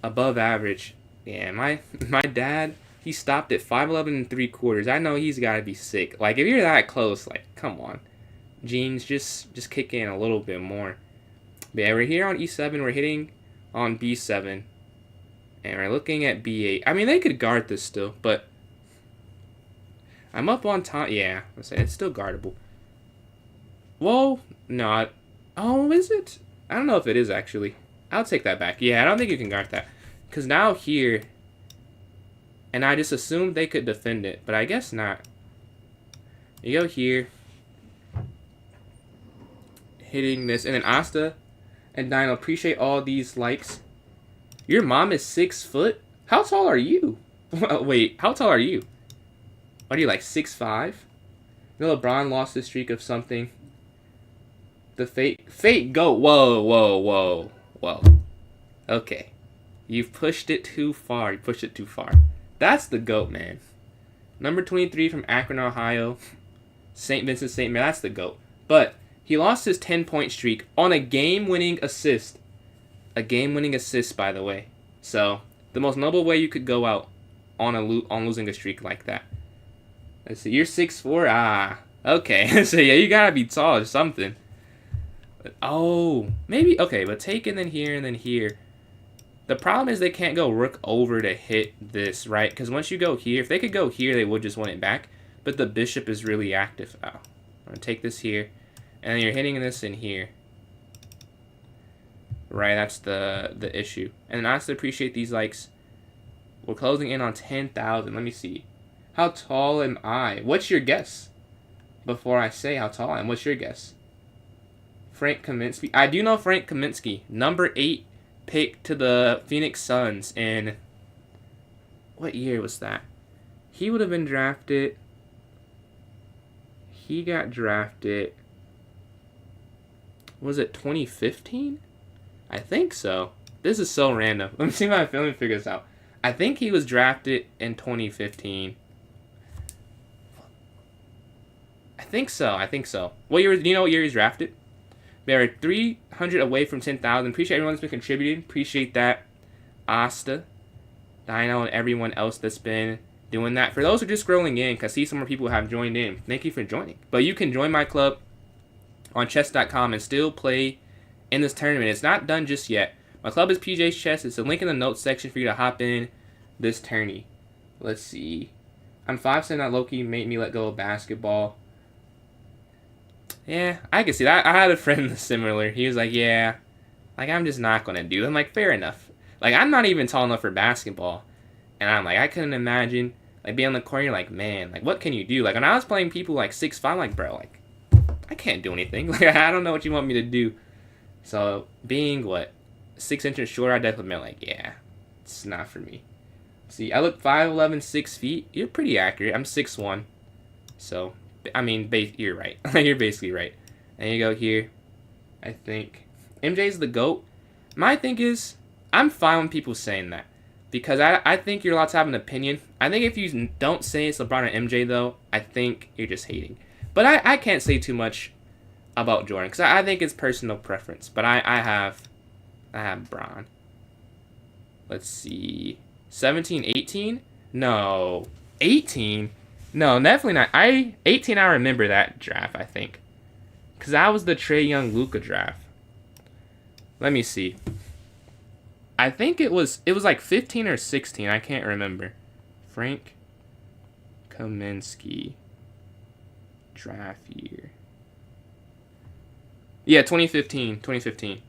above average. Yeah, my dad, he stopped at 5'11 3/4. I know he's got to be sick. Like, if you're that close, like, come on. Genes, just kick in a little bit more. But yeah, we're here on e7. We're hitting on b7. And we're looking at b8. I mean, they could guard this still, but I'm up on time. Yeah, it's still guardable. Whoa. No. Oh, is it? I don't know if it is, actually. I'll take that back. Yeah, I don't think you can guard that. Because now here, and I just assumed they could defend it, but I guess not. You go here, hitting this, and then Asta and Dino, appreciate all these likes. Your mom is 6 foot? How tall are you? Wait, how tall are you? What are you, like 6'5"? You know, LeBron lost the streak of something. The fate goat. Whoa. Okay. You've pushed it too far. That's the GOAT, man. Number 23 from Akron, Ohio. St. Vincent St. Mary. That's the GOAT. But he lost his 10-point streak on a game-winning assist. A game-winning assist, by the way. So, the most noble way you could go out on losing a streak like that. Let's see. You're 6'4"? Ah. Okay. So, yeah, you gotta be tall or something. Oh. Maybe. Okay, but take and then here. The problem is they can't go rook over to hit this, right? Because once you go here, if they could go here, they would just win it back. But the bishop is really active. Oh, I'm going to take this here. And then you're hitting this in here. Right, that's the issue. And I also appreciate these likes. We're closing in on 10,000. Let me see. How tall am I? What's your guess? Before I say how tall I am, what's your guess? Frank Kaminsky. I do know Frank Kaminsky. Number 8. Pick to the Phoenix Suns in what year was that? He would have been drafted. He got drafted. Was it 2015? I think so. This is so random. Let me see if my family figures this out. I think he was drafted in 2015. I think so. What year? Do you know what year he was drafted? We are 300 away from 10,000. Appreciate everyone that's been contributing. Appreciate that. Asta, Dino, and everyone else that's been doing that. For those who are just scrolling in, because I see some more people have joined in. Thank you for joining. But you can join my club on chess.com and still play in this tournament. It's not done just yet. My club is PJ's Chess. It's a link in the notes section for you to hop in this tourney. Let's see. I'm 5'7", that Loki made me let go of basketball. Yeah, I can see that. I had a friend similar. He was like, yeah, like, I'm just not going to do it. I'm like, fair enough. Like, I'm not even tall enough for basketball. And I'm like, I couldn't imagine, like, being on the court. You're like, man, like, what can you do? Like, when I was playing people, like, 6'5", I'm like, bro, like, I can't do anything. Like, I don't know what you want me to do. So, being, 6 inches shorter, I definitely meant, like, yeah, it's not for me. See, I look 5'11", 6 feet. You're pretty accurate. I'm 6'1". So, I mean, you're right. You're basically right. And you go here. I think MJ's the GOAT. My thing is, I'm fine with people saying that. Because I think you're allowed to have an opinion. I think if you don't say it's LeBron or MJ, though, I think you're just hating. But I can't say too much about Jordan. Because I think it's personal preference. But I have Bron. Let's see. 17, 18? No. 18? No, definitely not. 18, I remember that draft, I think. Because that was the Trae Young Luka draft. Let me see. I think it was like 15 or 16. I can't remember. Frank Kaminsky draft year. Yeah, 2015.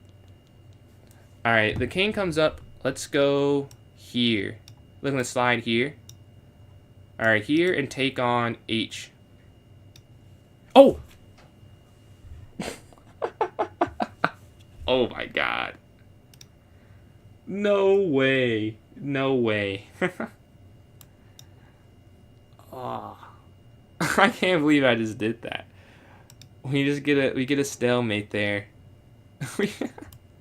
All right, the king comes up. Let's go here. Look at the slide here. All right, here and take on H. Oh! Oh my God. No way. No way. Oh. I can't believe I just did that. We get a stalemate there.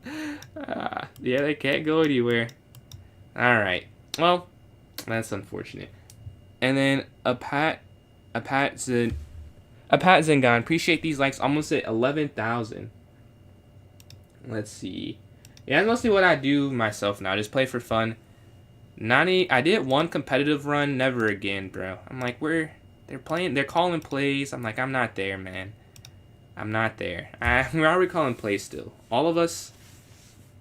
Yeah, they can't go anywhere. All right. Well, that's unfortunate. And then a Pat Zengon. Appreciate these likes. Almost at 11,000. Let's see. Yeah, that's mostly what I do myself now. Just play for fun. I did one competitive run. Never again, bro. I'm like, they're calling plays. I'm like, I'm not there, man. I'm not there. We're already calling plays still. All of us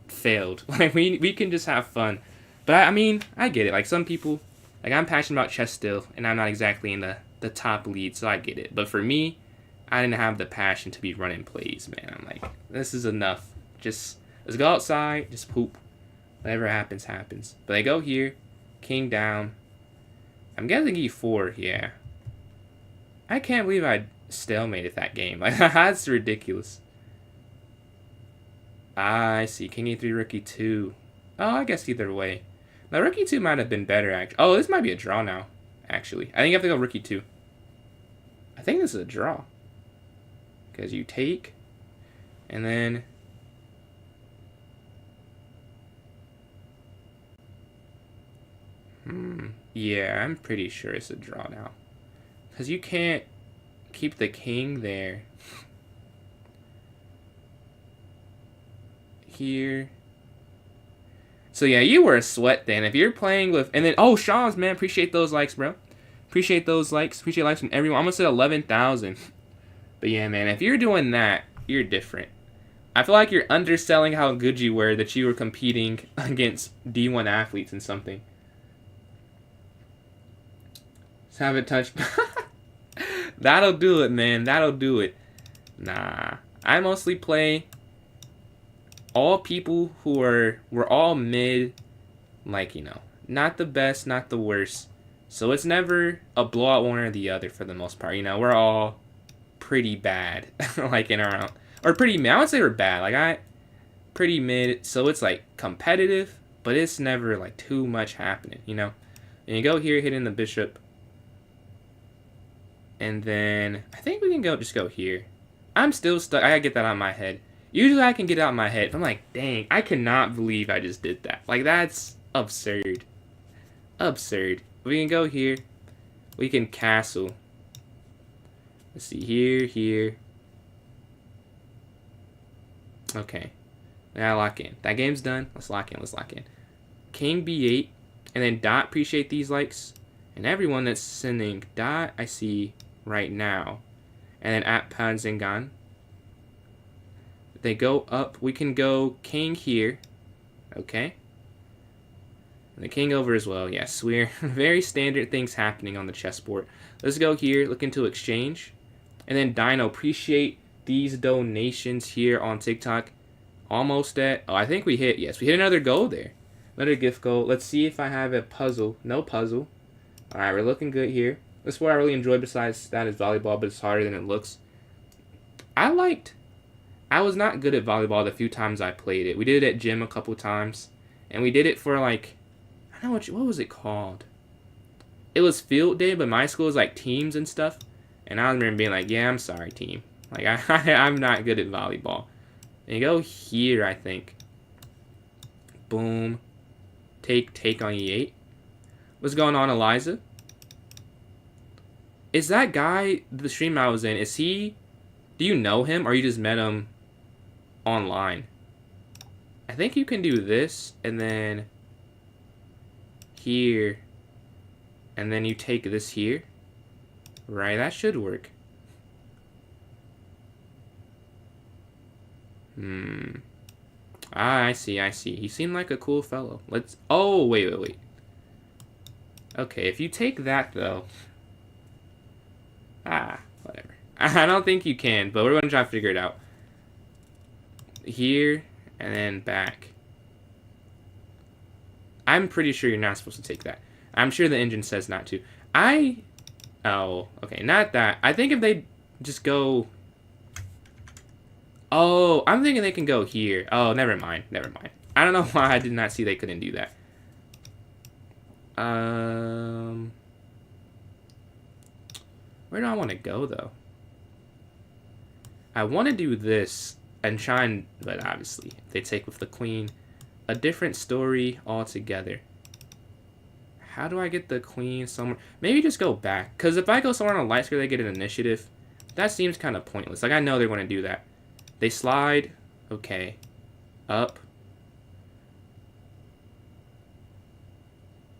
failed. Like, we can just have fun. But I mean, I get it. Like, some people, like, I'm passionate about chess still, and I'm not exactly in the top lead, so I get it. But for me, I didn't have the passion to be running plays, man. I'm like, this is enough. Just, let's go outside, just poop. Whatever happens, happens. But I go here, king down. I'm guessing e4, yeah. I can't believe I stalemated that game. Like, that's ridiculous. I see, king e3, rook e2. Oh, I guess either way. Now, rook e2 might have been better, actually. Oh, this might be a draw now, actually. I think you have to go rook e2. I think this is a draw. Because you take, and then... Yeah, I'm pretty sure it's a draw now. Because you can't keep the king there. Here. So yeah, you were a sweat then. If you're playing with... And then, oh, Shaw's, man. Appreciate those likes, bro. Appreciate those likes. Appreciate likes from everyone. I'm going to say 11,000. But yeah, man, if you're doing that, you're different. I feel like you're underselling how good you were that you were competing against D1 athletes and something. Let's have it touch. That'll do it, man. That'll do it. Nah. I mostly play all people who were all mid, like, you know, not the best, not the worst. So it's never a blowout one or the other for the most part. You know, we're all pretty bad, like, in our own, or pretty mid. I would say we're bad. Like, pretty mid. So it's like competitive, but it's never like too much happening, you know. And you go here, hitting the bishop. And then I think we can just go here. I'm still stuck. I gotta get that out of my head. Usually I can get it out of my head. I'm like, dang, I cannot believe I just did that. Like, that's absurd. Absurd. We can go here. We can castle. Let's see, here. Okay. Now lock in. That game's done. Let's lock in. King b8. And then Dot, appreciate these likes. And everyone that's sending Dot, I see right now. And then at Panzingan. They go up. We can go king here. Okay. And the king over as well. Yes, we're very standard things happening on the chessboard. Let's go here. Looking to exchange. And then Dino, appreciate these donations here on TikTok. Almost at... Oh, I think we hit... Yes, we hit another goal there. Another gift goal. Let's see if I have a puzzle. No puzzle. Alright, we're looking good here. This is what I really enjoy besides that is volleyball, but it's harder than it looks. I was not good at volleyball the few times I played it. We did it at gym a couple times. And we did it for like... I don't know what was it called? It was field day, but my school was like teams and stuff. And I remember being like, yeah, I'm sorry, team. Like, I'm not good at volleyball. And you go here, I think. Boom. Take on e8. What's going on, Eliza? Is that guy, the stream I was in, is he... Do you know him, or you just met him online? I think you can do this, and then... Here. And then you take this here. Right, that should work. Ah, I see. He seemed like a cool fellow. Let's... Oh, wait. Okay, if you take that, though... Whatever. I don't think you can, but we're going to try to figure it out. Here, and then back. I'm pretty sure you're not supposed to take that. I'm sure the engine says not to. Oh, okay, not that. I think if they just go... Oh, I'm thinking they can go here. Oh, never mind. I don't know why I did not see they couldn't do that. Where do I want to go, though? I want to do this and try and... But obviously, if they take with the queen, a different story altogether. How do I get the queen somewhere? Maybe just go back. Because if I go somewhere on a light square, they get an initiative. That seems kind of pointless. Like, I know they're going to do that. They slide. Okay. Up.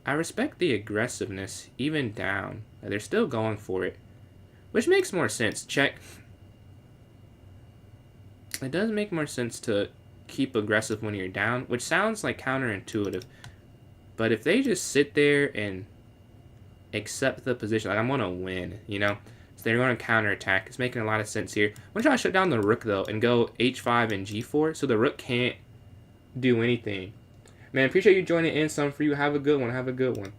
I respect the aggressiveness, even down. They're still going for it. Which makes more sense. Check. It does make more sense to keep aggressive when you're down, which sounds like counterintuitive. But if they just sit there and accept the position, like I'm going to win, you know? So they're going to counterattack. It's making a lot of sense here. I'm going to try to shut down the rook, though, and go h5 and g4, so the rook can't do anything. Man, appreciate you joining in. Some for you. Have a good one. Have a good one.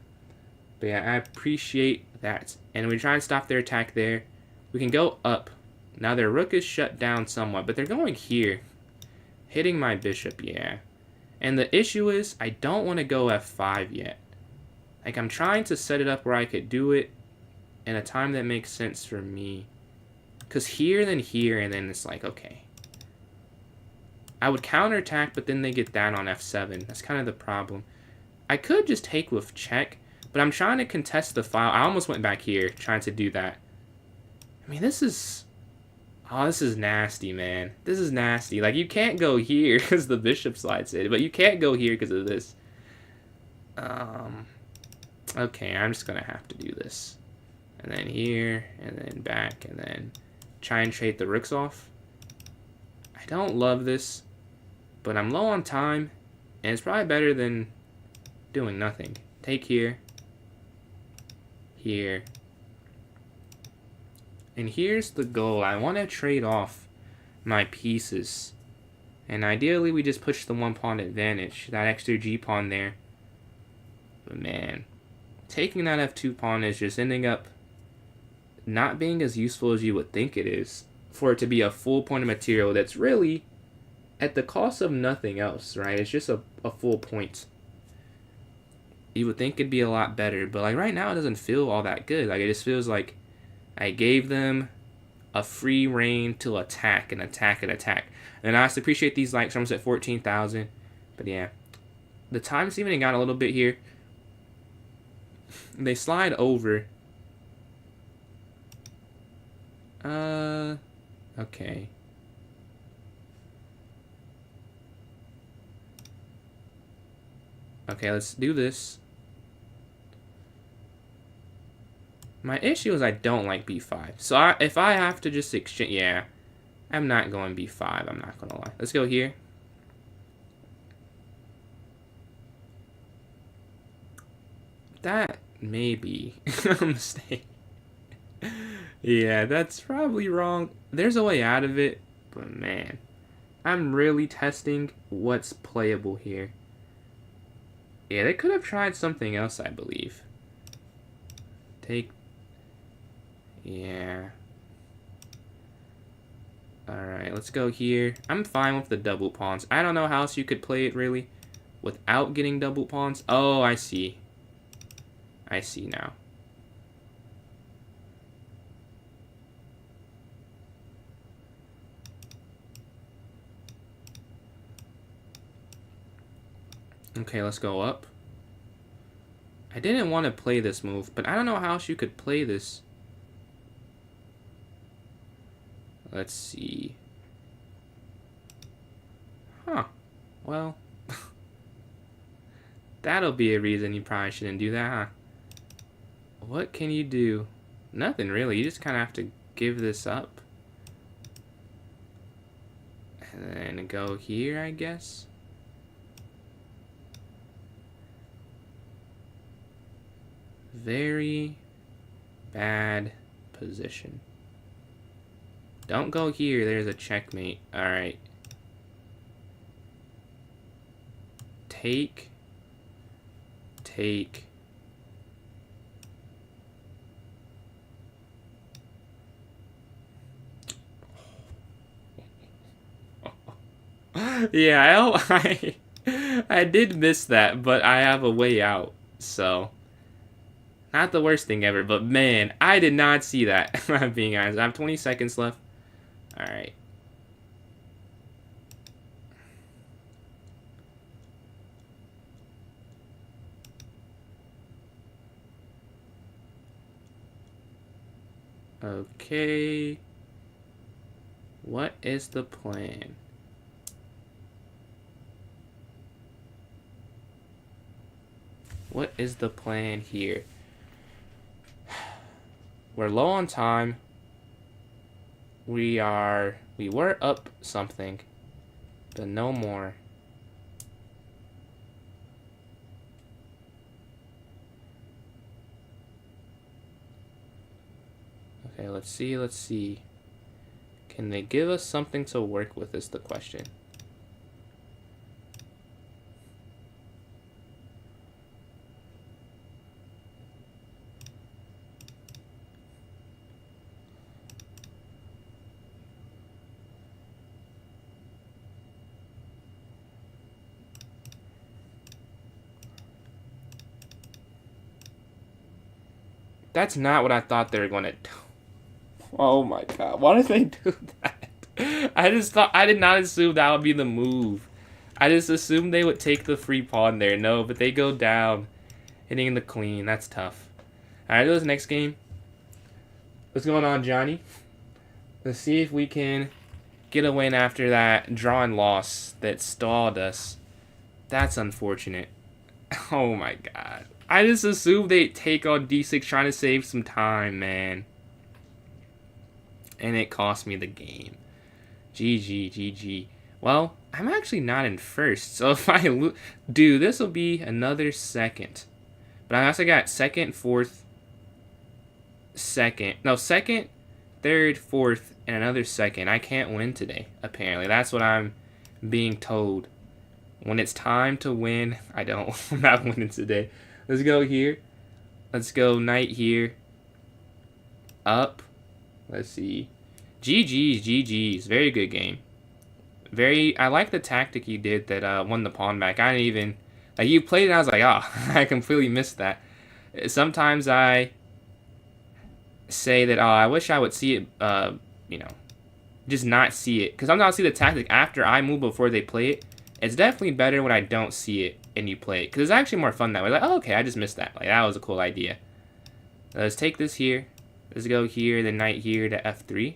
But yeah, I appreciate that. And we try and stop their attack there. We can go up. Now their rook is shut down somewhat, but they're going here. Hitting my bishop, yeah. And the issue is, I don't want to go f5 yet. Like, I'm trying to set it up where I could do it in a time that makes sense for me. Because here, then here, and then it's like, okay. I would counterattack, but then they get down on f7. That's kind of the problem. I could just take with check, but I'm trying to contest the file. I almost went back here trying to do that. I mean, this is... Oh, this is nasty, man. This is nasty. Like, you can't go here because the bishop slides in, but you can't go here because of this. Okay, I'm just going to have to do this. And then here, and then back, and then try and trade the rooks off. I don't love this, but I'm low on time, and it's probably better than doing nothing. Take here. Here. And here's the goal. I want to trade off my pieces. And ideally, we just push the one pawn advantage. That extra G pawn there. But man, taking that F2 pawn is just ending up not being as useful as you would think it is. For it to be a full point of material that's really at the cost of nothing else, right? It's just a full point. You would think it'd be a lot better. But like right now, it doesn't feel all that good. Like it just feels like I gave them a free reign to attack and attack and attack. And I also appreciate these likes. I'm almost at 14,000. But yeah, the time's even got a little bit here. They slide over. Okay. Okay, let's do this. My issue is I don't like b5. So if I have to just exchange... Yeah, I'm not going b5. I'm not going to lie. Let's go here. That may be a mistake. Yeah, that's probably wrong. There's a way out of it. But man, I'm really testing what's playable here. Yeah, they could have tried something else, I believe. Take... Yeah. Alright, let's go here. I'm fine with the double pawns. I don't know how else you could play it, really, without getting double pawns. Oh, I see. I see now. Okay, let's go up. I didn't want to play this move, but I don't know how else you could play this. Let's see. Huh. Well. That'll be a reason you probably shouldn't do that, huh? What can you do? Nothing, really. You just kind of have to give this up. And then go here, I guess. Very bad position. Don't go here. There's a checkmate. Alright. Take. Take. Yeah, I did miss that, but I have a way out, so not the worst thing ever. But man, I did not see that. If I'm being honest. I have 20 seconds left. All right. Okay. What is the plan? What is the plan here? We're low on time. We were up something, but no more. Okay, let's see. Can they give us something to work with is the question. That's not what I thought they were going to do. Oh my god, why did they do that? I did not assume that would be the move. I just assumed they would take the free pawn there. No, but they go down, hitting the queen. That's tough. Alright, this next game. What's going on, Johnny? Let's see if we can get a win after that draw and loss that stalled us. That's unfortunate. Oh my god. I just assumed they'd take on d6 trying to save some time, man. And it cost me the game. GG. Well, I'm actually not in first, so if I lose... Dude, this will be another second. But I also got second, fourth, second, third, fourth, and another second. I can't win today, apparently. That's what I'm being told. When it's time to win, I'm not winning today. Let's go here. Let's go knight here. Up. Let's see. GG's. Very good game. I like the tactic you did that won the pawn back. I didn't even... Like, you played it and I was like, oh, I completely missed that. Sometimes I say that, oh, I wish I would see it, just not see it. Because sometimes I'll see the tactic after I move before they play it. It's definitely better when I don't see it and you play it. Because it's actually more fun that way. Like, oh, okay, I just missed that. Like, that was a cool idea. Let's take this here. Let's go here, then knight here to f3.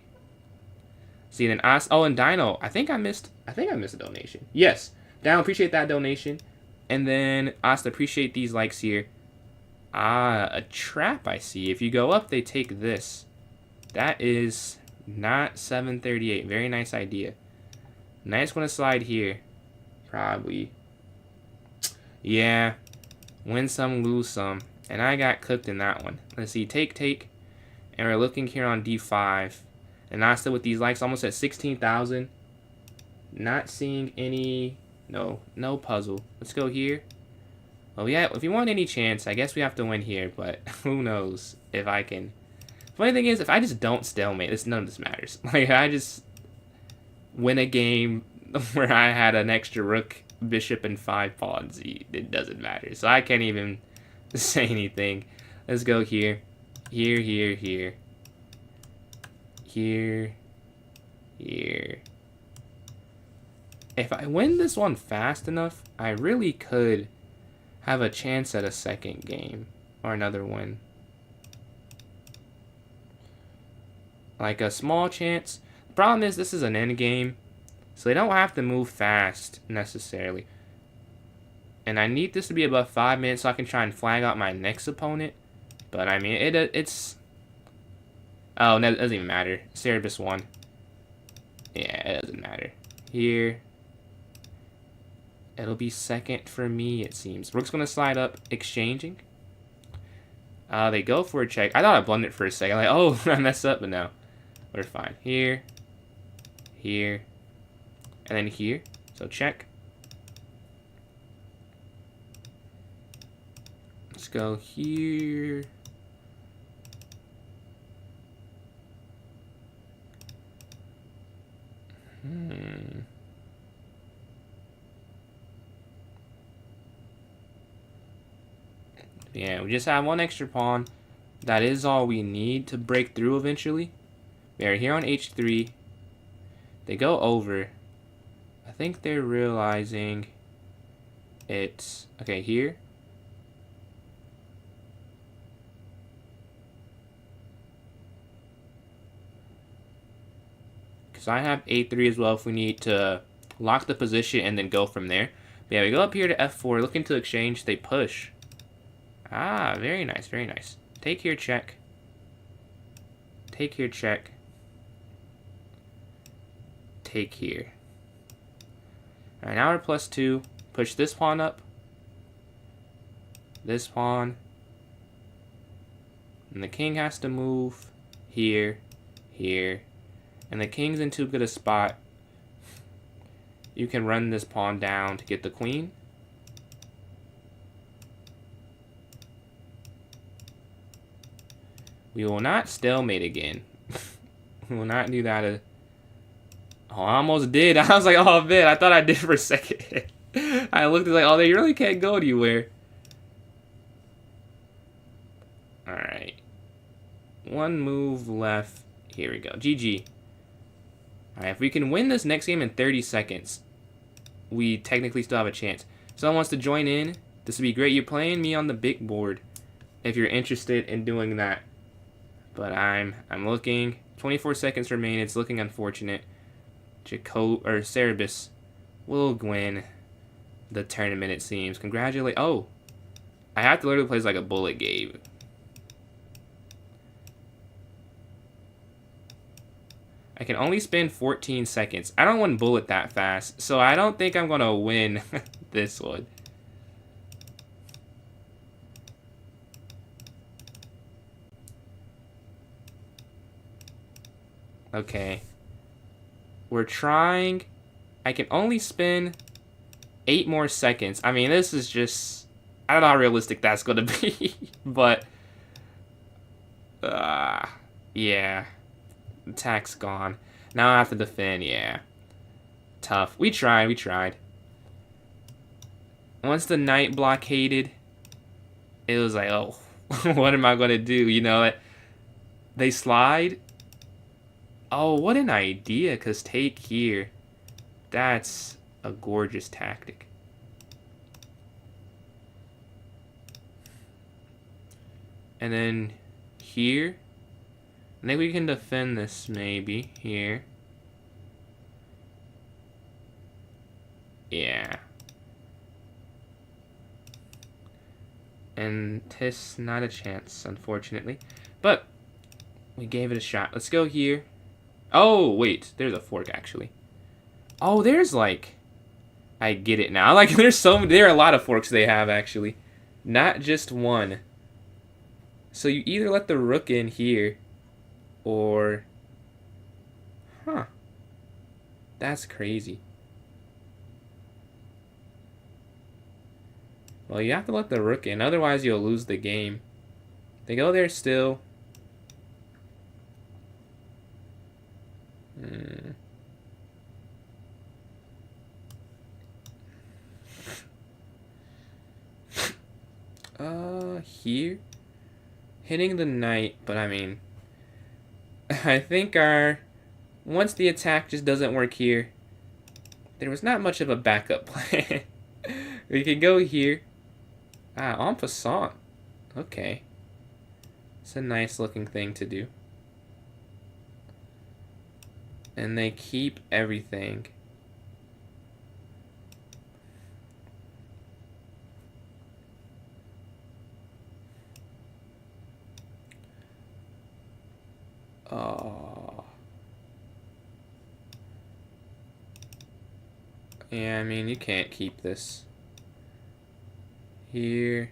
See, then and Dino. I think I missed a donation. Yes. Dino, appreciate that donation. And then Asta, appreciate these likes here. Ah, a trap I see. If you go up, they take this. That is not 738. Very nice idea. Knight's gonna slide here. Probably. Yeah. Win some, lose some. And I got cooked in that one. Let's see. Take. And we're looking here on d5. And Asta with these likes almost at 16,000. Not seeing any... No puzzle. Let's go here. Well, yeah, if you want any chance, I guess we have to win here. But who knows if I can... Funny thing is, if I just don't stalemate, none of this matters. Like, I just win a game where I had an extra rook, bishop, and 5 pawns. It doesn't matter. So I can't even say anything. Let's go here. Here. If I win this one fast enough, I really could have a chance at a second game or another win. Like a small chance. The problem is this is an end game, so they don't have to move fast necessarily. And I need this to be above 5 minutes so I can try and flag out my next opponent. But I mean, it's... Oh, no, it doesn't even matter. Cerebus won. Yeah, it doesn't matter. Here. It'll be second for me, it seems. Rook's going to slide up, exchanging. They go for a check. I thought I blundered for a second. Like, oh, I messed up, but no. We're fine. Here. And then here. So check. Let's go here. Yeah, we just have one extra pawn. That is all we need to break through eventually. We are here on h3. They go over. I think they're realizing it's... Okay, here. Because I have a3 as well if we need to lock the position and then go from there. But yeah, we go up here to f4, looking to exchange. They push. Ah, very nice, very nice. Take here, check. Take here, check. Take here. Alright, now we're +2. Push this pawn up. This pawn. And the king has to move here, here. And the king's in too good a spot. You can run this pawn down to get the queen. We will not stalemate again. We will not do that. Oh, I almost did. I was like, oh man, I thought I did for a second. I looked at like, oh, they really can't go anywhere. Alright. One move left. Here we go. GG. Alright, if we can win this next game in 30 seconds, we technically still have a chance. Someone wants to join in. This would be great. You're playing me on the big board if you're interested in doing that. But I'm looking. 24 seconds remain. It's looking unfortunate. Cerebus will win the tournament, it seems. Congratulate. Oh, I have to literally play like a bullet game. I can only spend 14 seconds. I don't want to bullet that fast, so I don't think I'm gonna win this one. Okay. We're trying. I can only spin 8 more seconds. I mean, this is just... I don't know how realistic that's going to be. But... yeah. Attack's gone. Now I have to defend. Yeah. Tough. We tried. We tried. Once the knight blockaded, it was like, oh, what am I going to do? You know, they slide. Oh, what an idea, because take here. That's a gorgeous tactic. And then here. I think we can defend this maybe. Here. Yeah. And this, not a chance, unfortunately. But we gave it a shot. Let's go here. Oh, wait. There's a fork, actually. Oh, there's, like... I get it now. Like, there are a lot of forks they have, actually. Not just one. So you either let the rook in here, or... Huh. That's crazy. Well, you have to let the rook in. Otherwise, you'll lose the game. They go there still. Here? Hitting the knight, but I mean... I think once the attack just doesn't work here, there was not much of a backup plan. We can go here. En passant. Okay. It's a nice looking thing to do. And they keep everything. Oh. Yeah, I mean, you can't keep this. Here.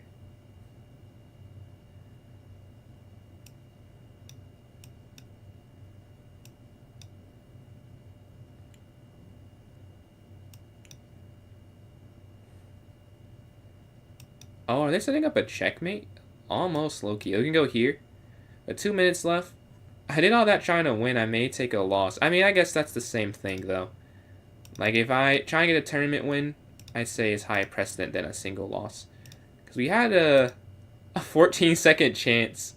Oh, are they setting up a checkmate? Almost, low-key. We can go here. But 2 minutes left. I did all that trying to win. I may take a loss. I mean, I guess that's the same thing, though. Like, if I try and get a tournament win, I'd say it's higher precedent than a single loss. Because we had a a 14-second chance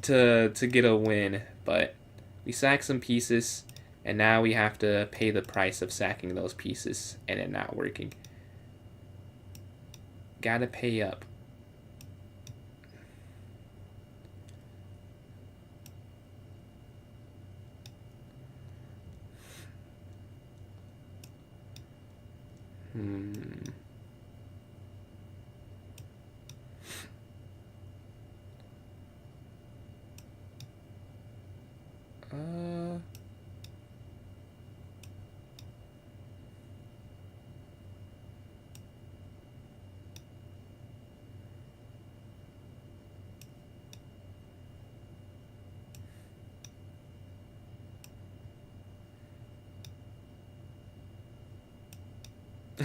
to get a win, but we sacked some pieces, and now we have to pay the price of sacking those pieces and it not working. Gotta pay up.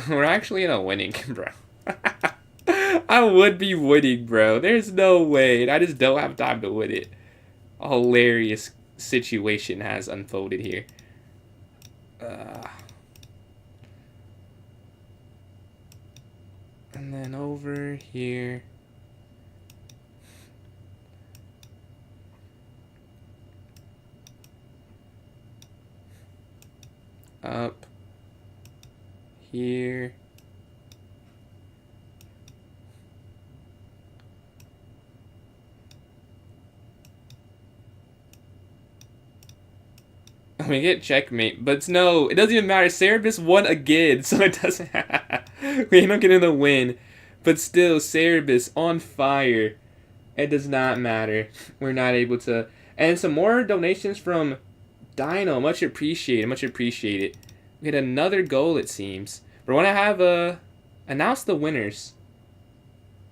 We're actually in a winning, bro. I would be winning, bro. There's no way. I just don't have time to win it. A hilarious situation has unfolded here. And then over here. Up. Here. We get checkmate, but no, it doesn't even matter. Cerebus won again, so it doesn't. We end up getting the win, but still, Cerebus on fire. It does not matter. We're not able to. And some more donations from Dino. Much appreciated. Much appreciated. We had another goal, it seems. But when I have announce the winners.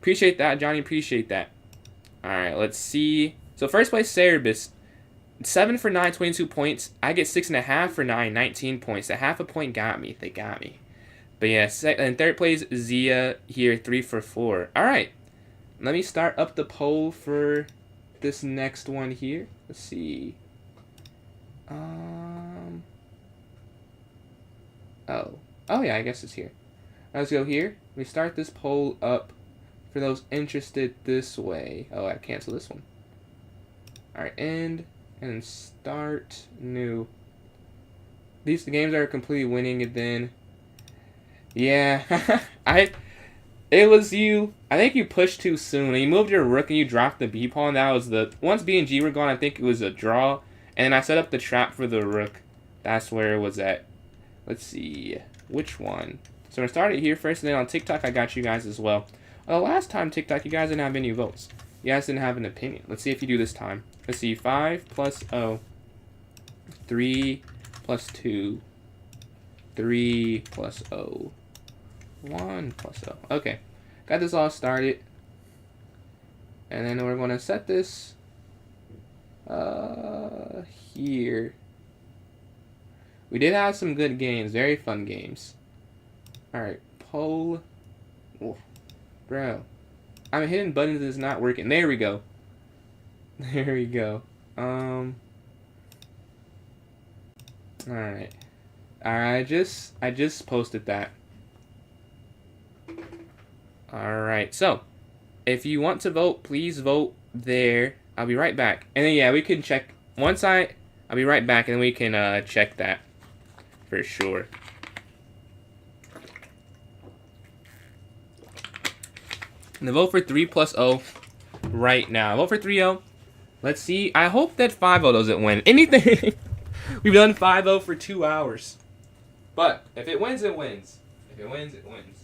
Appreciate that, Johnny. Appreciate that. All right, let's see. So first place, Cerebus. 7 for 9, 22 points. I get 6.5 for 9, 19 points. A half a point got me. They got me. But yeah, in third place, Zia here, 3 for 4. All right. Let me start up the poll for this next one here. Let's see. Oh yeah, I guess it's here. Let's go here. We start this poll up for those interested this way. Oh, I cancel this one. All right, end. And start new. These games are completely winning, and then yeah, it was you. I think you pushed too soon, and you moved your rook and you dropped the B pawn. That was the once B and G were gone. I think it was a draw, and I set up the trap for the rook. That's where it was at. Let's see which one. So I started here first, and then on TikTok I got you guys as well. Last time TikTok, you guys didn't have any votes. You guys didn't have an opinion. Let's see if you do this time. Let's see, 5 plus O. 3 plus 2. 3 plus O. 1 plus O. Okay. Got this all started. And then we're going to set this here. We did have some good games. Very fun games. Alright. Poll. Oh, bro. I'm hitting buttons that's not working. There we go. There we go. Alright. I just posted that. Alright, so if you want to vote, please vote there. I'll be right back. And then yeah, we can check I'll be right back and then we can check that for sure. And the vote for 3 plus O right now. Vote for 3-0. Let's see. I hope that 5-0 doesn't win. Anything. We've done 5-0 for 2 hours. But if it wins, it wins. If it wins, it wins.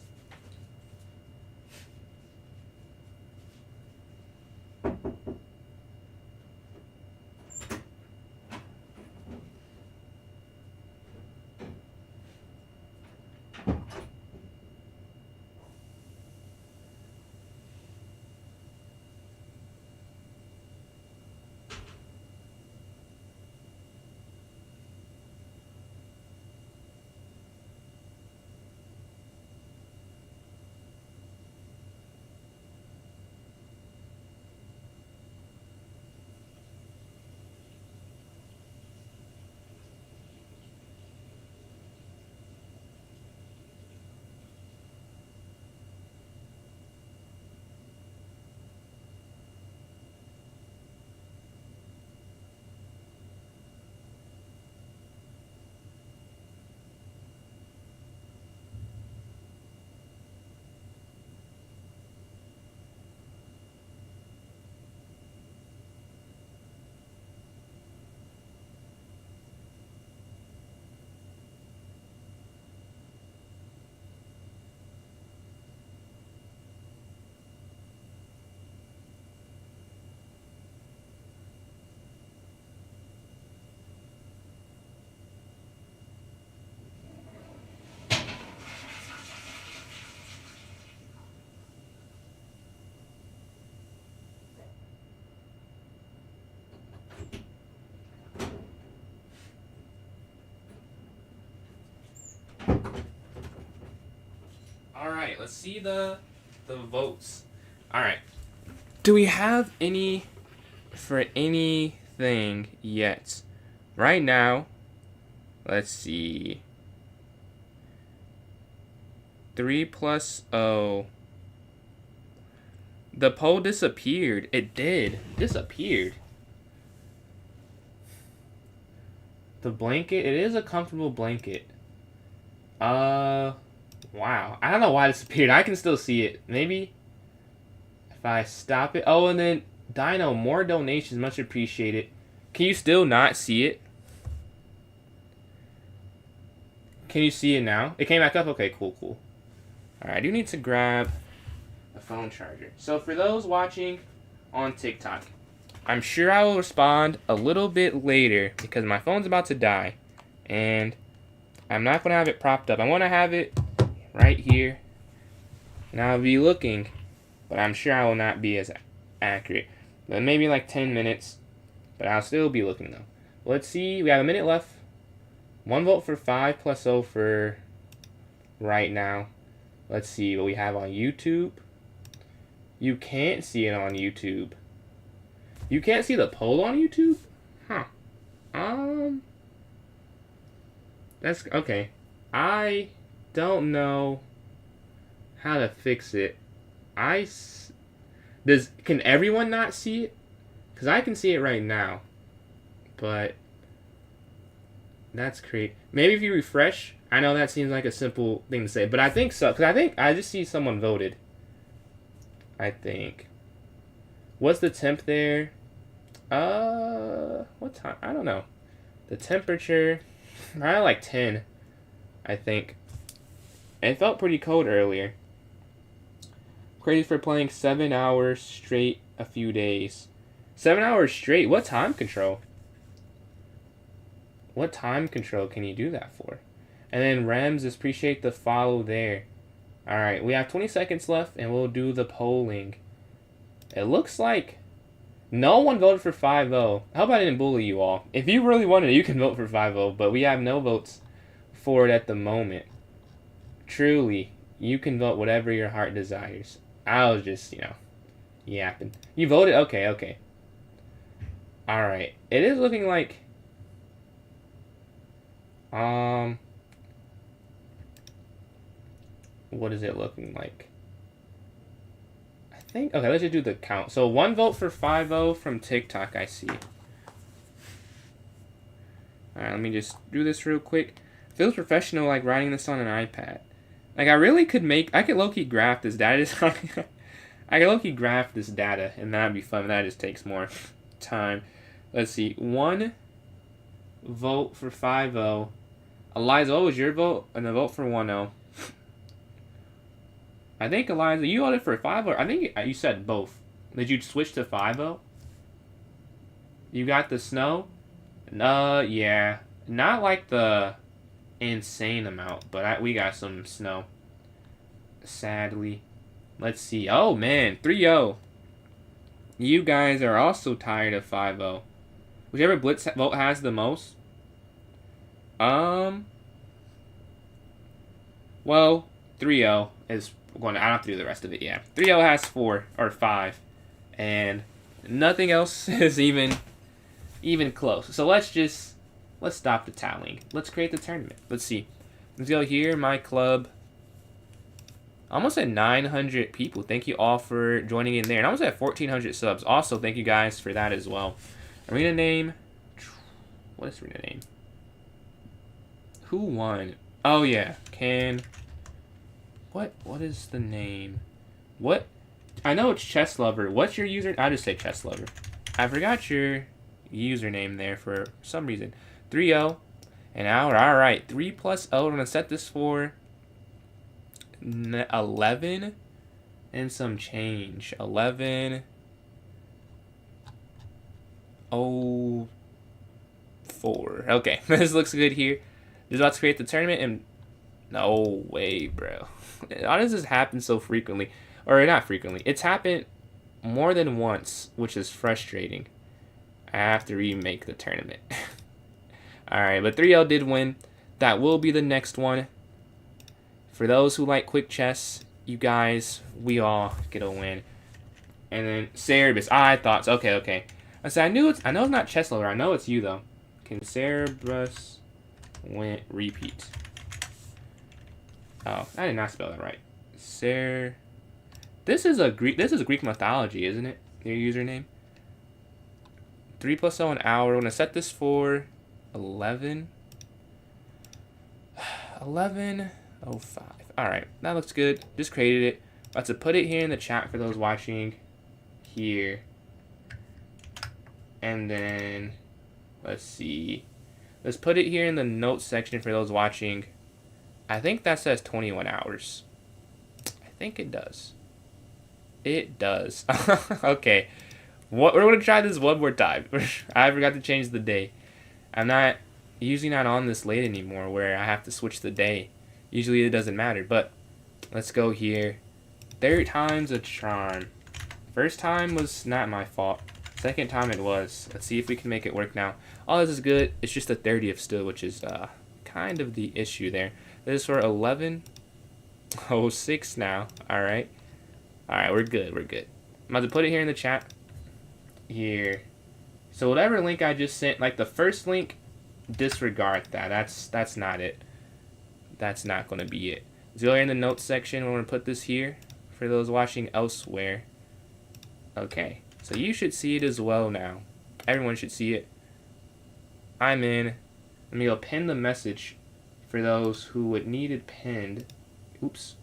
Let's see the votes. All right. Do we have any for anything yet? Right now, let's see. 3 plus O. The poll disappeared. It did. Disappeared. The blanket. It is a comfortable blanket. Wow. I don't know why it disappeared. I can still see it. Maybe if I stop it. Oh, and then Dino, more donations. Much appreciated. Can you still not see it? Can you see it now? It came back up? Okay, cool. Alright, I do need to grab a phone charger. So for those watching on TikTok, I'm sure I will respond a little bit later because my phone's about to die. And I'm not going to have it propped up. I want to have it right here. And I'll be looking, but I'm sure I will not be as accurate. But maybe like 10 minutes, but I'll still be looking though. Let's see, we have a minute left. 1 vote for 5 plus O for right now. Let's see what we have on YouTube. You can't see it on YouTube. You can't see the poll on YouTube? Huh. That's okay. I don't know how to fix it. Can everyone not see it? Because I can see it right now. But that's crazy. Maybe if you refresh. I know that seems like a simple thing to say, but I think so. Because I just see someone voted. I think. What's the temp there? What time? I don't know. The temperature, probably like 10, I think. It felt pretty cold earlier. Crazy for playing 7 hours straight a few days. 7 hours straight? What time control? What time control can you do that for? And then Rams, appreciate the follow there. Alright, we have 20 seconds left and we'll do the polling. It looks like no one voted for 5-0. I hope I didn't bully you all. If you really wanted it, you can vote for 5-0, but we have no votes for it at the moment. Truly, you can vote whatever your heart desires. I was just, yapping. You voted? Okay. Alright. It is looking like what is it looking like? I think, okay, let's just do the count. So 1 vote for 5-0 from TikTok, I see. Alright, let me just do this real quick. Feels professional, like writing this on an iPad. Like, I could low-key graph this data. I could low-key graph this data, and that'd be fun. That just takes more time. Let's see. 1 vote for 5-0. Eliza, what was your vote? And a vote for 1-0. I think, Eliza, you voted for 5-0. I think you said both. Did you switch to 5-0? You got the snow? Yeah. Not like the insane amount, but we got some snow. Sadly. Let's see. Oh, man. 3-0. You guys are also tired of 5-0. Whichever blitz vote has the most. Well, 3-0 is going to, I don't have to do the rest of it, yeah. 3-0 has 4 or 5. And nothing else is even close. So let's stop the tallying. Let's create the tournament. Let's see. Let's go here, my club. Almost at 900 people. Thank you all for joining in there. And almost at 1,400 subs. Also, thank you guys for that as well. Arena name. What is arena name? Who won? Oh, yeah. What is the name? What? I know it's Chess Lover. What's your user? I'll just say Chess Lover. I forgot your username there for some reason. 3-0. An hour. Alright. 3 plus 0. We're going to set this for 11 and some change. 11. 04. Okay. This looks good here. Just about to create the tournament and no way, bro. How does this happen so frequently? Or not frequently. It's happened more than once, which is frustrating. I have to remake the tournament. Alright, but 3-0 did win. That will be the next one. For those who like quick chess, you guys, we all get a win. And then Cerebus. I thought so. Okay. I said I know it's not chess lover. I know it's you though. Can Cerebus win repeat? Oh, I did not spell that right. This is Greek mythology, isn't it? Your username. 3 + 0 an hour. We're gonna set this for 11. 11:05. All right, that looks good. Just created it. About to put it here in the chat for those watching here. And then let's see. Let's put it here in the notes section for those watching. I think that says 21 hours. I think it does. It does. Okay. We're going to try this one more time. I forgot to change the day. I'm usually not on this late anymore where I have to switch the day. Usually it doesn't matter. But let's go here. 3rd time's a charm. First time was not my fault. Second time it was. Let's see if we can make it work now. All this is good. It's just a 30th still, which is kind of the issue there. This is for 11:06 now. Alright. Alright, we're good. I'm about to put it here in the chat. Here. So whatever link I just sent, like the first link, disregard that. That's not it. That's not going to be it. Let's go here in the notes section. We're going to put this here for those watching elsewhere. Okay. So you should see it as well now. Everyone should see it. I'm in. Let me go pin the message for those who would need it pinned. Oops.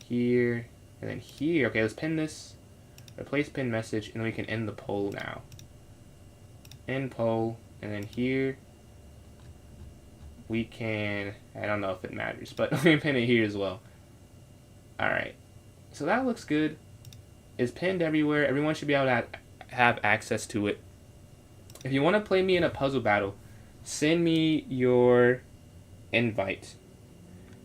Here. And then here. Okay, let's pin this. Replace pin message. And then we can end the poll now. End poll. And then here. We can. I don't know if it matters. But we can pin it here as well. Alright. So that looks good. It's pinned everywhere. Everyone should be able to have access to it. If you want to play me in a puzzle battle, send me your invite.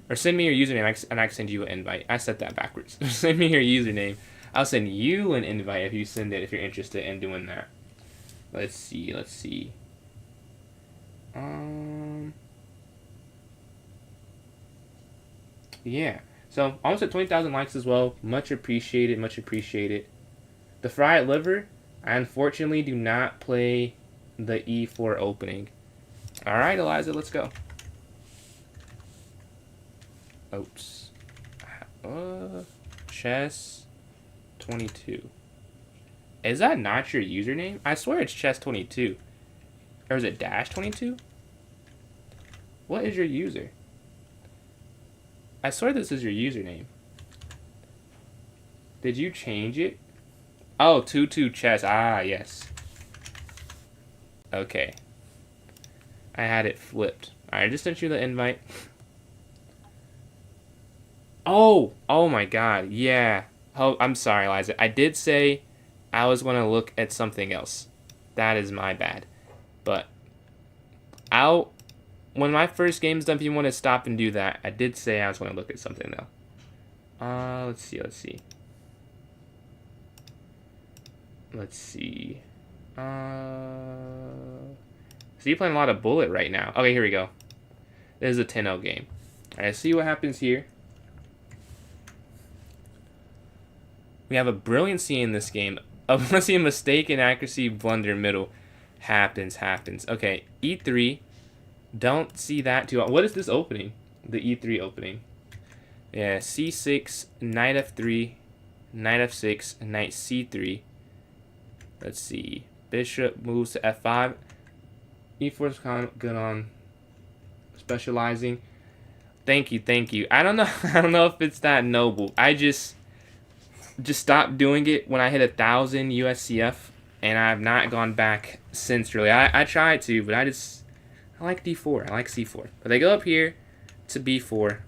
Or send me your username and I can send you an invite. I said that backwards. Send me your username. I'll send you an invite if you send it, if you're interested in doing that. Let's see. Yeah. So, almost at 20,000 likes as well. Much appreciated. The fried liver, I unfortunately do not play the E4 opening. Alright, Eliza, let's go. Oops. Chess 22. Is that not your username? I swear it's chess 22. Or is it dash 22? What is your user? I swear this is your username. Did you change it? Oh, 22 chess. Ah, yes. Okay. I had it flipped. Alright, I just sent you the invite. Oh my god. Yeah. Oh, I'm sorry, Eliza. I did say I was going to look at something else. That is my bad. But when my first game's done, if you want to stop and do that, I did say I was going to look at something though. Let's see. So you're playing a lot of bullet right now. Okay, here we go. This is a 10-0 game. Alright, see what happens here. We have a brilliancy in this game. Let's see, a mistake in accuracy, blunder, middle. Happens. Okay, E3. Don't see that too. What is this opening? The E3 opening. Yeah, C6, knight F3, knight F6, knight C3. Let's see. Bishop moves to F5. E4 is kind of good on specializing. Thank you. I don't know if it's that noble. I just stopped doing it when I hit 1,000 USCF, and I have not gone back since, really. I tried to, but I like D4. I like C4. But they go up here to B4,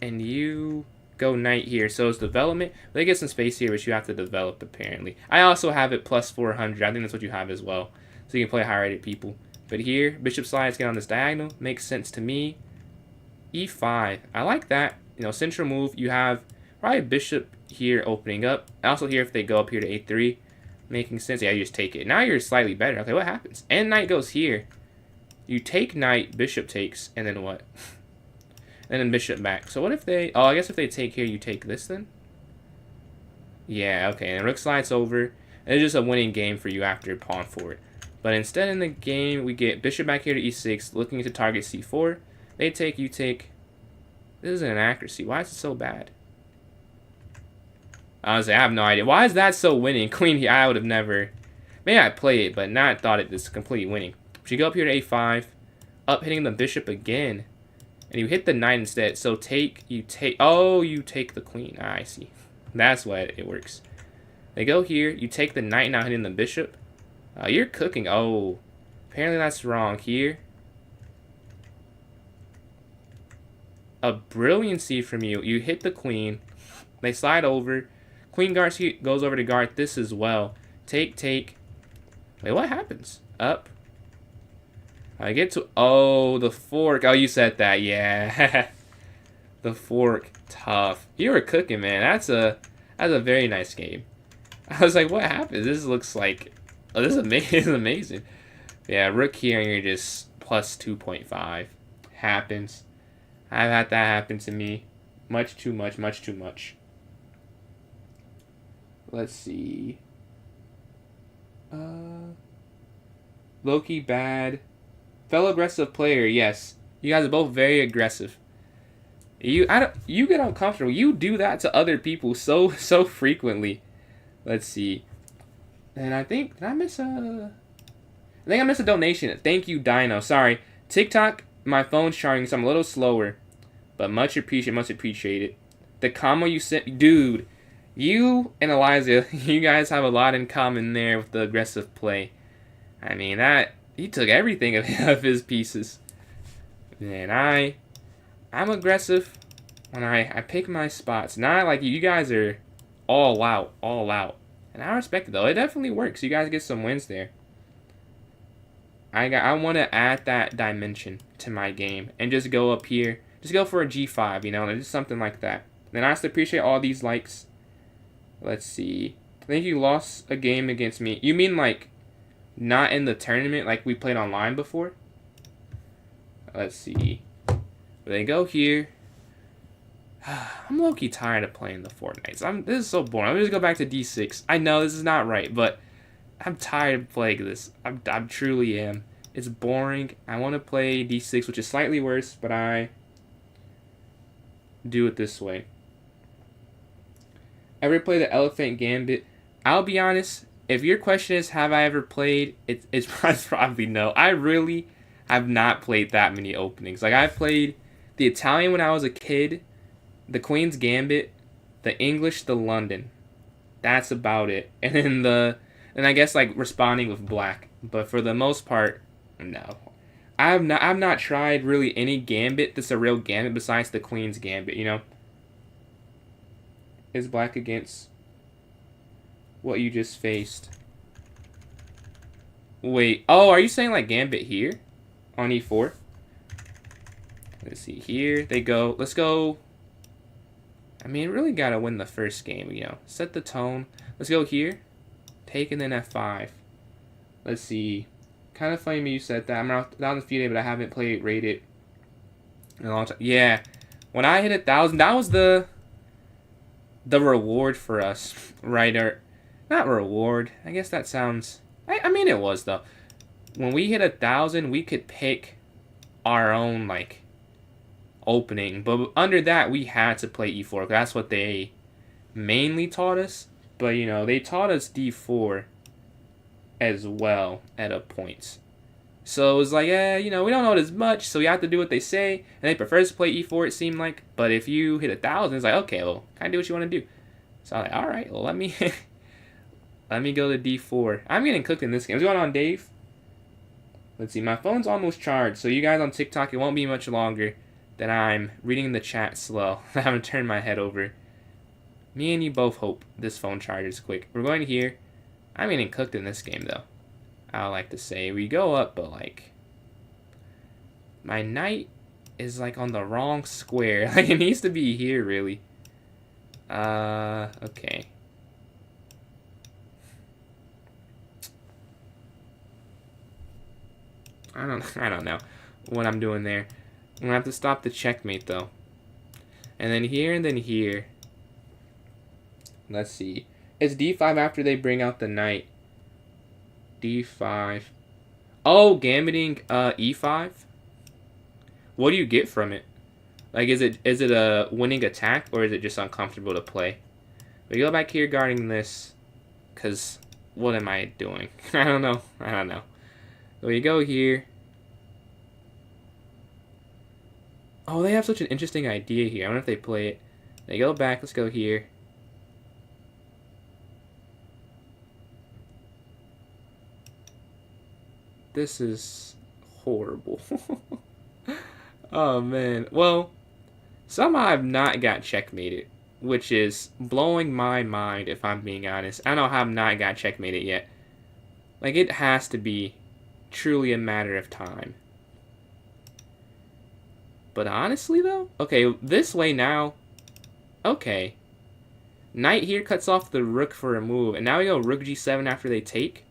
and you go knight here. So it's development. They get some space here, which you have to develop, apparently. I also have it plus 400. I think that's what you have as well. So you can play high-rated people. But here, bishop slides get on this diagonal. Makes sense to me. E5. I like that. You know, central move. You have probably bishop here opening up. Also here, if they go up here to A3, making sense. Yeah, you just take it. Now you're slightly better. Okay, what happens? And knight goes here. You take knight, bishop takes, and then what? and then bishop back. So what if they... Oh, I guess if they take here, you take this then? Yeah, okay. And rook slides over. It's just a winning game for you after pawn forward. But instead in the game, we get bishop back here to e6, looking to target c4. They take, you take. This is an inaccuracy. Why is it so bad? Honestly, I have no idea. Why is that so winning? Queen here, I would have never... Maybe I play it, but not thought it was completely winning. But you go up here to a5, up hitting the bishop again. And you hit the knight instead. So take, you take... Oh, you take the queen. Ah, I see. That's why it works. They go here. You take the knight, now hitting the bishop. You're cooking. Oh, apparently that's wrong here. A brilliancy from you. You hit the queen. They slide over. Queen guards goes over to guard this as well. Take, take. Wait, what happens? Up. I get to... Oh, the fork. Oh, you said that. Yeah. The fork. Tough. You were cooking, man. That's a very nice game. I was like, what happened? This looks like... Oh, this is amazing. This is amazing. Yeah, rook here, and you're just plus 2.5. Happens. I've had that happen to me. Much too much. Much too much. Let's see. Loki bad. Fellow aggressive player, yes. You guys are both very aggressive. You get uncomfortable. You do that to other people so frequently. Let's see. And I think, did I miss a... I think I missed a donation. Thank you, Dino. Sorry. TikTok, my phone's charging, so I'm a little slower. But much appreciated. The combo you sent... Dude, you and Eliza, you guys have a lot in common there with the aggressive play. I mean, that... He took everything of his pieces. And I'm aggressive when I pick my spots. Not like you guys are all out. And I respect it, though. It definitely works. You guys get some wins there. I want to add that dimension to my game and just go up here. Just go for a G5, you know, just something like that. Then I just appreciate all these likes. Let's see. I think you lost a game against me. You mean like not in the tournament like we played online before? Let's see. They go here. I'm low-key tired of playing the Fortnite. This is so boring. I'm just go back to D6. I know this is not right, but I'm tired of playing this. I truly am. It's boring. I want to play D6, which is slightly worse, but I do it this way. Ever play the Elephant Gambit? I'll be honest. If your question is, have I ever played? It's probably no. I really have not played that many openings. Like, I've played the Italian when I was a kid, the Queen's Gambit, the English, the London. That's about it. And then I guess like responding with black. But for the most part, no. I've not tried really any Gambit that's a real Gambit besides the Queen's Gambit, you know? Is black against what you just faced? Wait. Oh, are you saying like Gambit here? On e4? Let's see. Here they go. Let's go. I mean, really gotta win the first game, you know. Set the tone. Let's go here. Take and then f5. Let's see. Kind of funny me you said that. I'm out on the few days, but I haven't played rated in a long time. Yeah. When I hit 1,000, that was the reward for us, right? Or not reward. I guess that sounds... I mean, it was, though. When we hit 1,000, we could pick our own, like, opening. But under that, we had to play e4. That's what they mainly taught us. But, you know, they taught us d4 as well at a point. So it was like, you know, we don't know it as much, so we have to do what they say. And they prefer to play e4, it seemed like. But if you hit 1,000, it's like, okay, well, kind of do what you want to do. So I'm like, all right, well, let me let me go to d4. I'm getting cooked in this game. What's going on, Dave? Let's see, my phone's almost charged, so you guys on TikTok, it won't be much longer than I'm reading the chat slow. I'm going to turn my head over. Me and you both hope this phone charges quick. We're going here. I'm getting cooked in this game, though. I like to say. We go up, but, like, my knight is, like, on the wrong square. Like, it needs to be here, really. Okay. I don't know what I'm doing there. I'm gonna have to stop the checkmate, though. And then here and then here. Let's see. It's d5 after they bring out the knight. d5. Oh, gambiting e5? What do you get from it? Like, is it a winning attack, or is it just uncomfortable to play? We go back here guarding this, because what am I doing? I don't know. So we go here. Oh, they have such an interesting idea here. I wonder if they play it. They go back. Let's go here. This is horrible. Oh, man. Well, somehow I've not got checkmated, which is blowing my mind, if I'm being honest. I don't know how I've not got checkmated yet. Like, it has to be truly a matter of time. But honestly, though, okay, this way now, okay. Knight here cuts off the rook for a move, and now we go rook g7 after they take.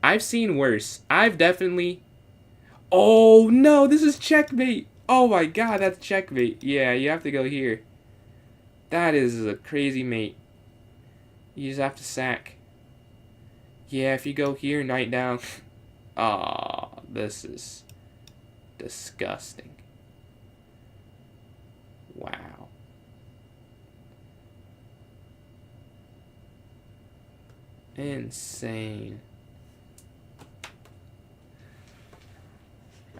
I've seen worse. I've definitely... Oh, no, this is checkmate. Oh, my God, that's checkmate. Yeah, you have to go here. That is a crazy mate. You just have to sack. Yeah, if you go here, knight down. Oh, this is disgusting. Wow. Insane.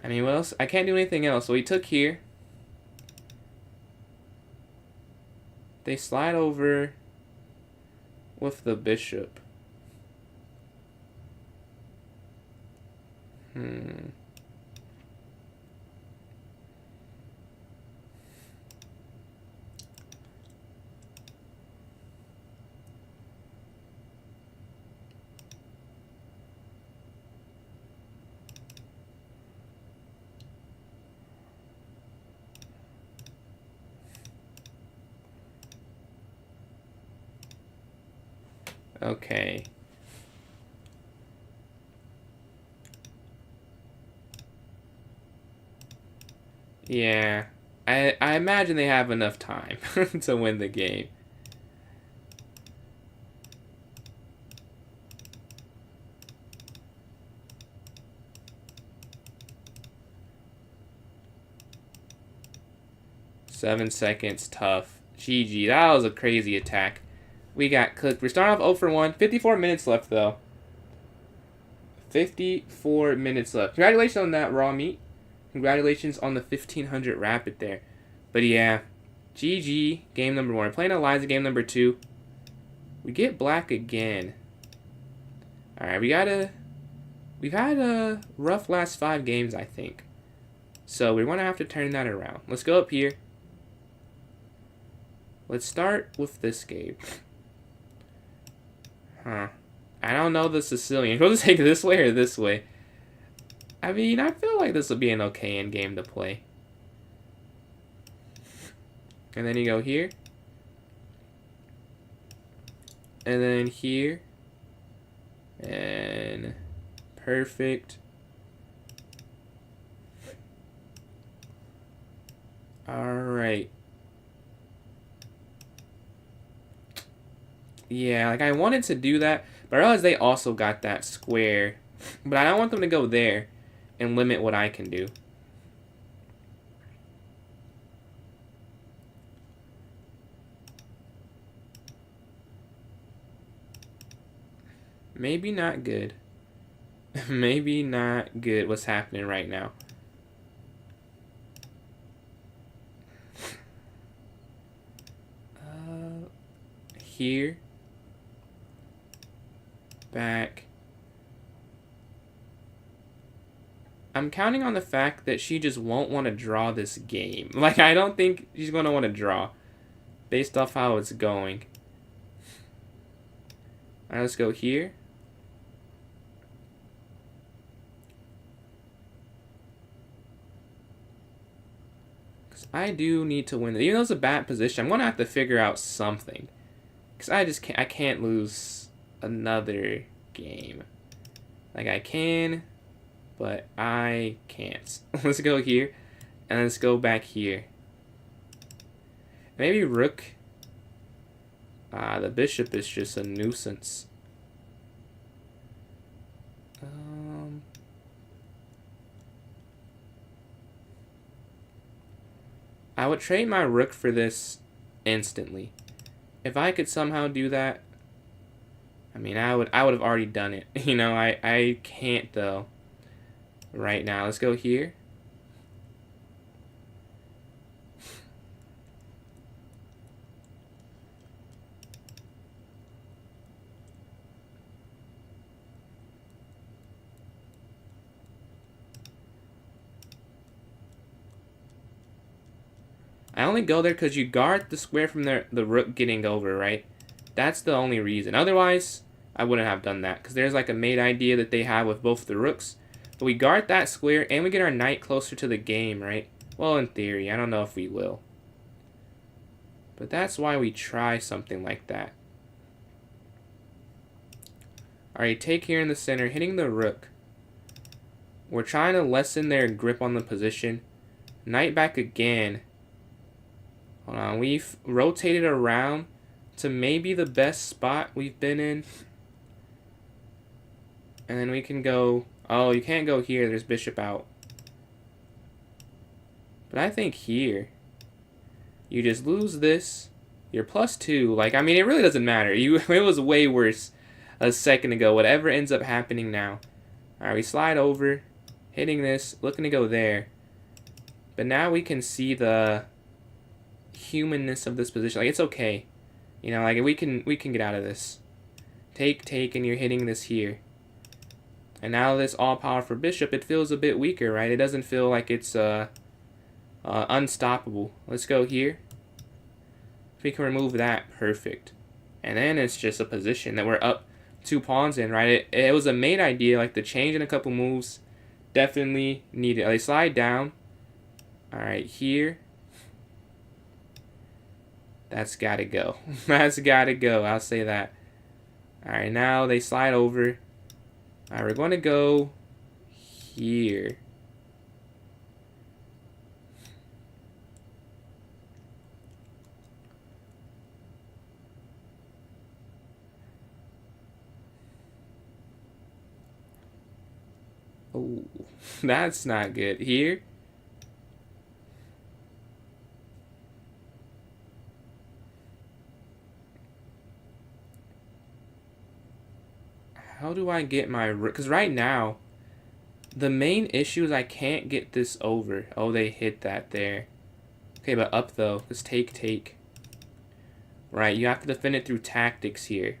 I mean, what else? I can't do anything else. So he took here. They slide over with the bishop. Okay. Yeah. I imagine they have enough time to win the game. Seven seconds, tough. GG, that was a crazy attack. We got cooked. We're starting off 0 for 1. 54 minutes left, though. 54 minutes left. Congratulations on that raw meat. Congratulations on the 1500 rapid there. But yeah, GG, game number 1. We're playing Eliza, game number 2. We get black again. Alright, we've had a rough last 5 games, I think. So we want to have to turn that around. Let's go up here. Let's start with this game. Huh. I don't know the Sicilian. We'll just take it this way or this way. I mean, I feel like this will be an okay end game to play. And then you go here. And then here. And perfect. Alright. Yeah, like I wanted to do that, but I realized they also got that square. But I don't want them to go there and limit what I can do. Maybe not good. Maybe not good what's happening right now. Here. Back. I'm counting on the fact that she just won't want to draw this game. Like, I don't think she's going to want to draw based off how it's going. Alright, let's go here. Because I do need to win. Even though it's a bad position, I'm going to have to figure out something. Because I can't lose another game. Like, I can, but I can't. Let's go here, and let's go back here. Maybe rook. The bishop is just a nuisance. I would trade my rook for this instantly. If I could somehow do that, I mean, I would have already done it. You know, I can't though. Right now, let's go here. I only go there because you guard the square from the rook getting over, right? That's the only reason. Otherwise, I wouldn't have done that because there's like a mate idea that they have with both the rooks. But we guard that square and we get our knight closer to the game, right? Well, in theory, I don't know if we will. But that's why we try something like that. Alright, take here in the center, hitting the rook. We're trying to lessen their grip on the position. Knight back again. Hold on, we've rotated around to maybe the best spot we've been in. And then we can go... Oh, you can't go here. There's bishop out. But I think here, you just lose this. You're +2. Like, I mean, it really doesn't matter. It was way worse a second ago. Whatever ends up happening now. Alright, we slide over. Hitting this. Looking to go there. But now we can see the humanness of this position. Like, it's okay. You know, like, we can get out of this. Take, and you're hitting this here. And now this all-powerful bishop, it feels a bit weaker, right? It doesn't feel like it's unstoppable. Let's go here. If we can remove that, perfect. And then it's just a position that we're up 2 pawns in, right? It was a mate idea, like the change in a couple moves definitely needed. They slide down. Alright, here. That's gotta go. That's gotta go, I'll say that. Alright, now they slide over. Alright, we're going to go here. Oh, that's not good. Here. How do I get my rook? Because right now, the main issue is I can't get this over. Oh, they hit that there. Okay, but up though. Let's take. Right, you have to defend it through tactics here.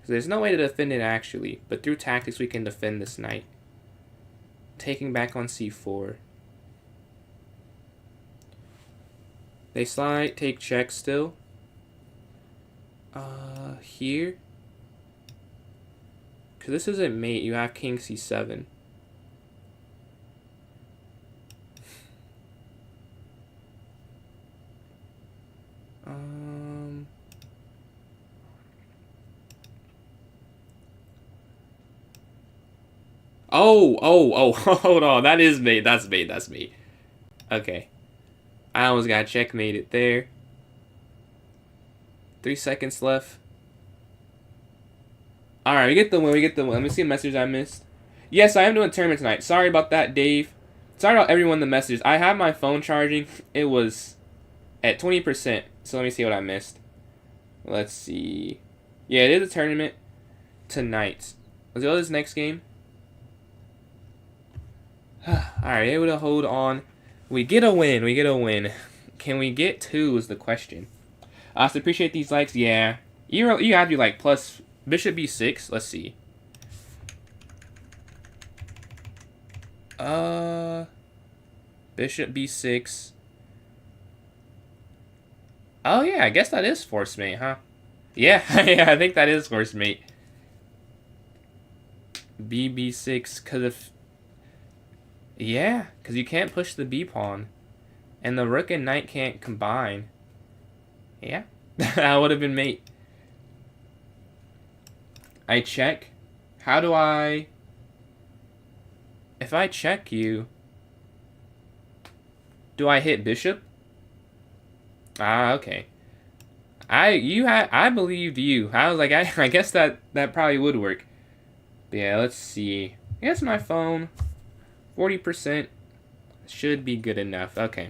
So there's no way to defend it actually, but through tactics we can defend this knight. Taking back on c4. They slide, take check still. Here. Because this isn't mate, you have king c7. Oh, hold on. That is mate. That's mate. Okay. I almost got checkmated there. 3 seconds left. Alright, we get the win. Let me see a message I missed. Yes, I am doing a tournament tonight. Sorry about that, Dave. Sorry about everyone in the messages. I have my phone charging. It was at 20%. So let me see what I missed. Let's see. Yeah, it is a tournament tonight. Let's go to this next game. Alright, able to hold on. We get a win. Can we get 2 is the question. So appreciate these likes. Yeah. You have to be like plus bishop b6. Let's see. Bishop b6. Oh yeah, I guess that is force mate, huh? Yeah, yeah, I think that is force mate. b6, because if... Yeah, because you can't push the b pawn. And the rook and knight can't combine. Yeah, that would have been mate. I check. How do I... If I check you... Do I hit bishop? Ah, okay. I believed you. I was like, I guess that probably would work. But yeah, let's see. I guess my phone, 40% should be good enough. Okay.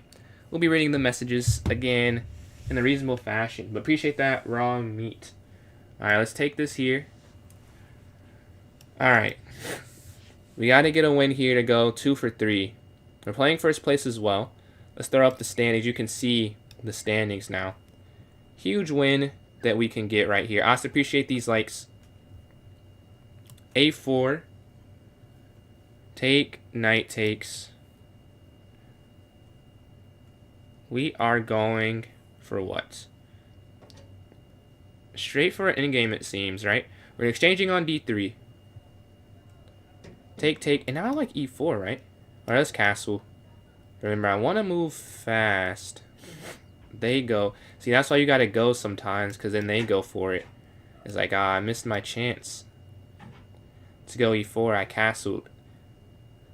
We'll be reading the messages again in a reasonable fashion. But appreciate that raw meat. Alright, let's take this here. Alright. We got to get a win here to go 2 for 3. We're playing first place as well. Let's throw up the standings. You can see the standings now. Huge win that we can get right here. I also appreciate these likes. A4. Take, knight takes. We are going for what? Straight for an endgame, it seems, right? We're exchanging on D3. Take, take, and now I like E4, right? Alright, let's castle. Remember, I want to move fast. They go. See, that's why you gotta go sometimes, because then they go for it. It's like, I missed my chance. Let's go E4, I castled.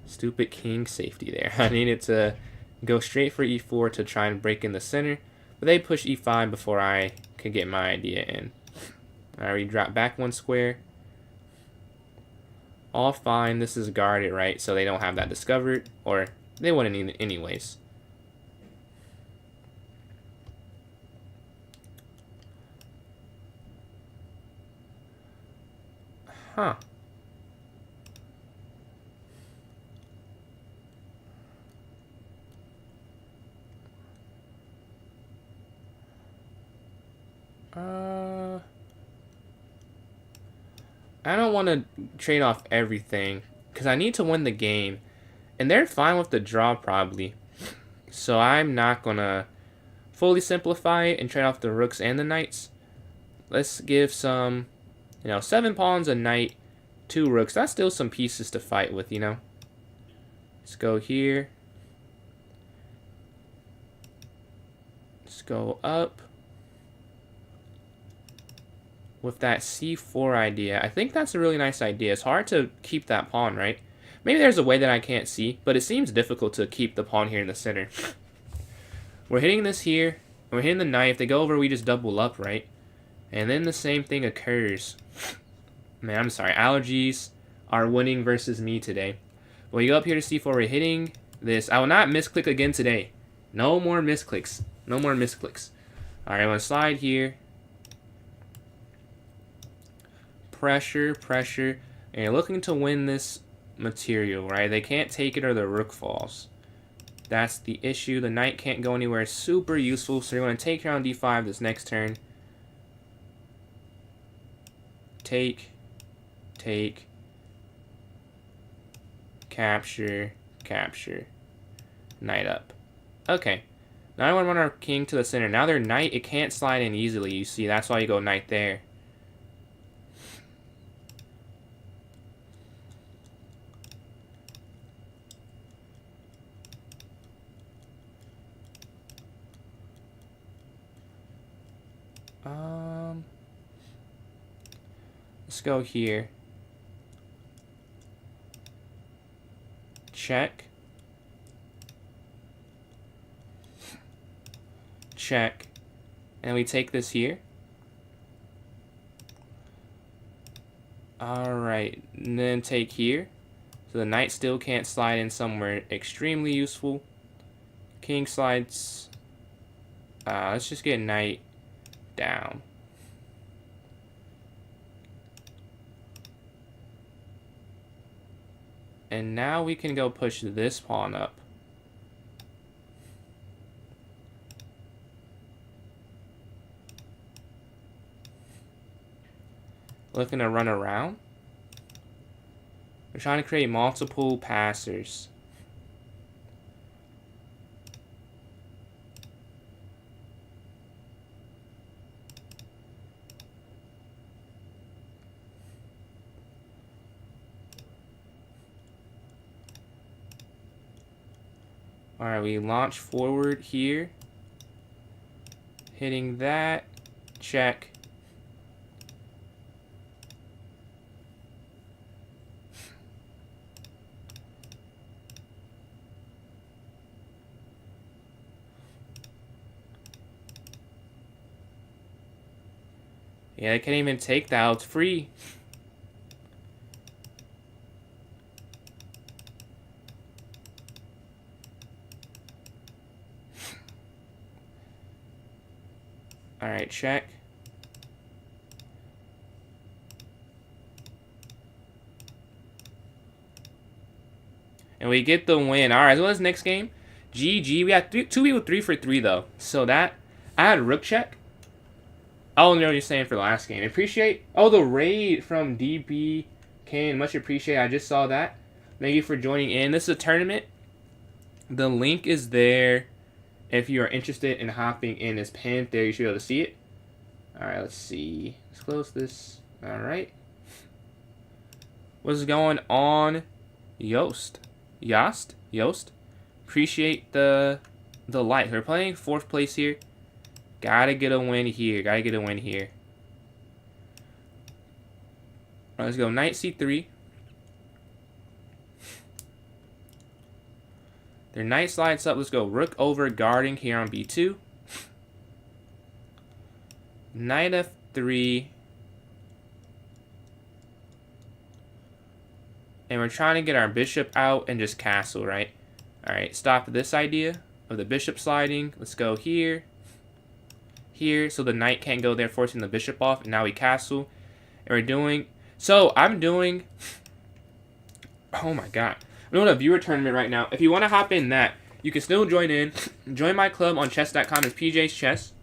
Stupid king safety there. I needed to go straight for E4 to try and break in the center, but they pushed E5 before I could get my idea in. Alright, we drop back 1 square. All fine, this is guarded, right? So they don't have that discovered, or they wouldn't need it anyways. Huh. I don't want to trade off everything because I need to win the game, and they're fine with the draw probably. So I'm not gonna fully simplify it and trade off the rooks and the knights. Let's give some, 7 pawns, a knight, 2 rooks. That's still some pieces to fight with, Let's go here. Let's go up. With that C4 idea, I think that's a really nice idea. It's hard to keep that pawn, right? Maybe there's a way that I can't see, but it seems difficult to keep the pawn here in the center. We're hitting this here, and we're hitting the knight. If they go over, we just double up, right? And then the same thing occurs. Man, I'm sorry. Allergies are winning versus me today. When you go up here to C4, we're hitting this. I will not misclick again today. No more misclicks. No more misclicks. Alright, I'm going to slide here. Pressure, pressure. And you're looking to win this material, right? They can't take it or the rook falls. That's the issue. The knight can't go anywhere. Super useful. So you're going to take here on D5 this next turn. Take, take, capture, capture, knight up. Okay. Now I want to run our king to the center. Now their knight, it can't slide in easily, you see. That's why you go knight there. Let's go here. Check. Check. And we take this here. Alright, and then take here. So the knight still can't slide in somewhere extremely useful. King slides. Let's just get knight down. And now we can go push this pawn up. Looking to run around. We're trying to create multiple passers. Alright, we launch forward here. Hitting that. Check. Yeah, I can't even take that. It's free. Alright, check. And we get the win. Alright, so what's the next game? GG. We had two people 3 for 3, though. So that... I had rook check. Oh, no, you're saying for the last game. Appreciate... Oh, the raid from DB Kane. Much appreciated. I just saw that. Thank you for joining in. This is a tournament. The link is there. If you are interested in hopping in, it's pinned there. You should be able to see it. Alright, let's see. Let's close this. Alright. What's going on? Yost. Appreciate the like. We're playing 4th place here. Gotta get a win here. Alright, let's go. Knight c3. Their knight slides up. Let's go. Rook over guarding here on b2. Knight f3. And we're trying to get our bishop out and just castle, right? Alright, stop this idea of the bishop sliding. Let's go here. Here, so the knight can't go there, forcing the bishop off. And now we castle. And we're doing... So, I'm doing... Oh my god. I'm doing a viewer tournament right now. If you want to hop in that, you can still join in. Join my club on chess.com. It's PJ's Chess.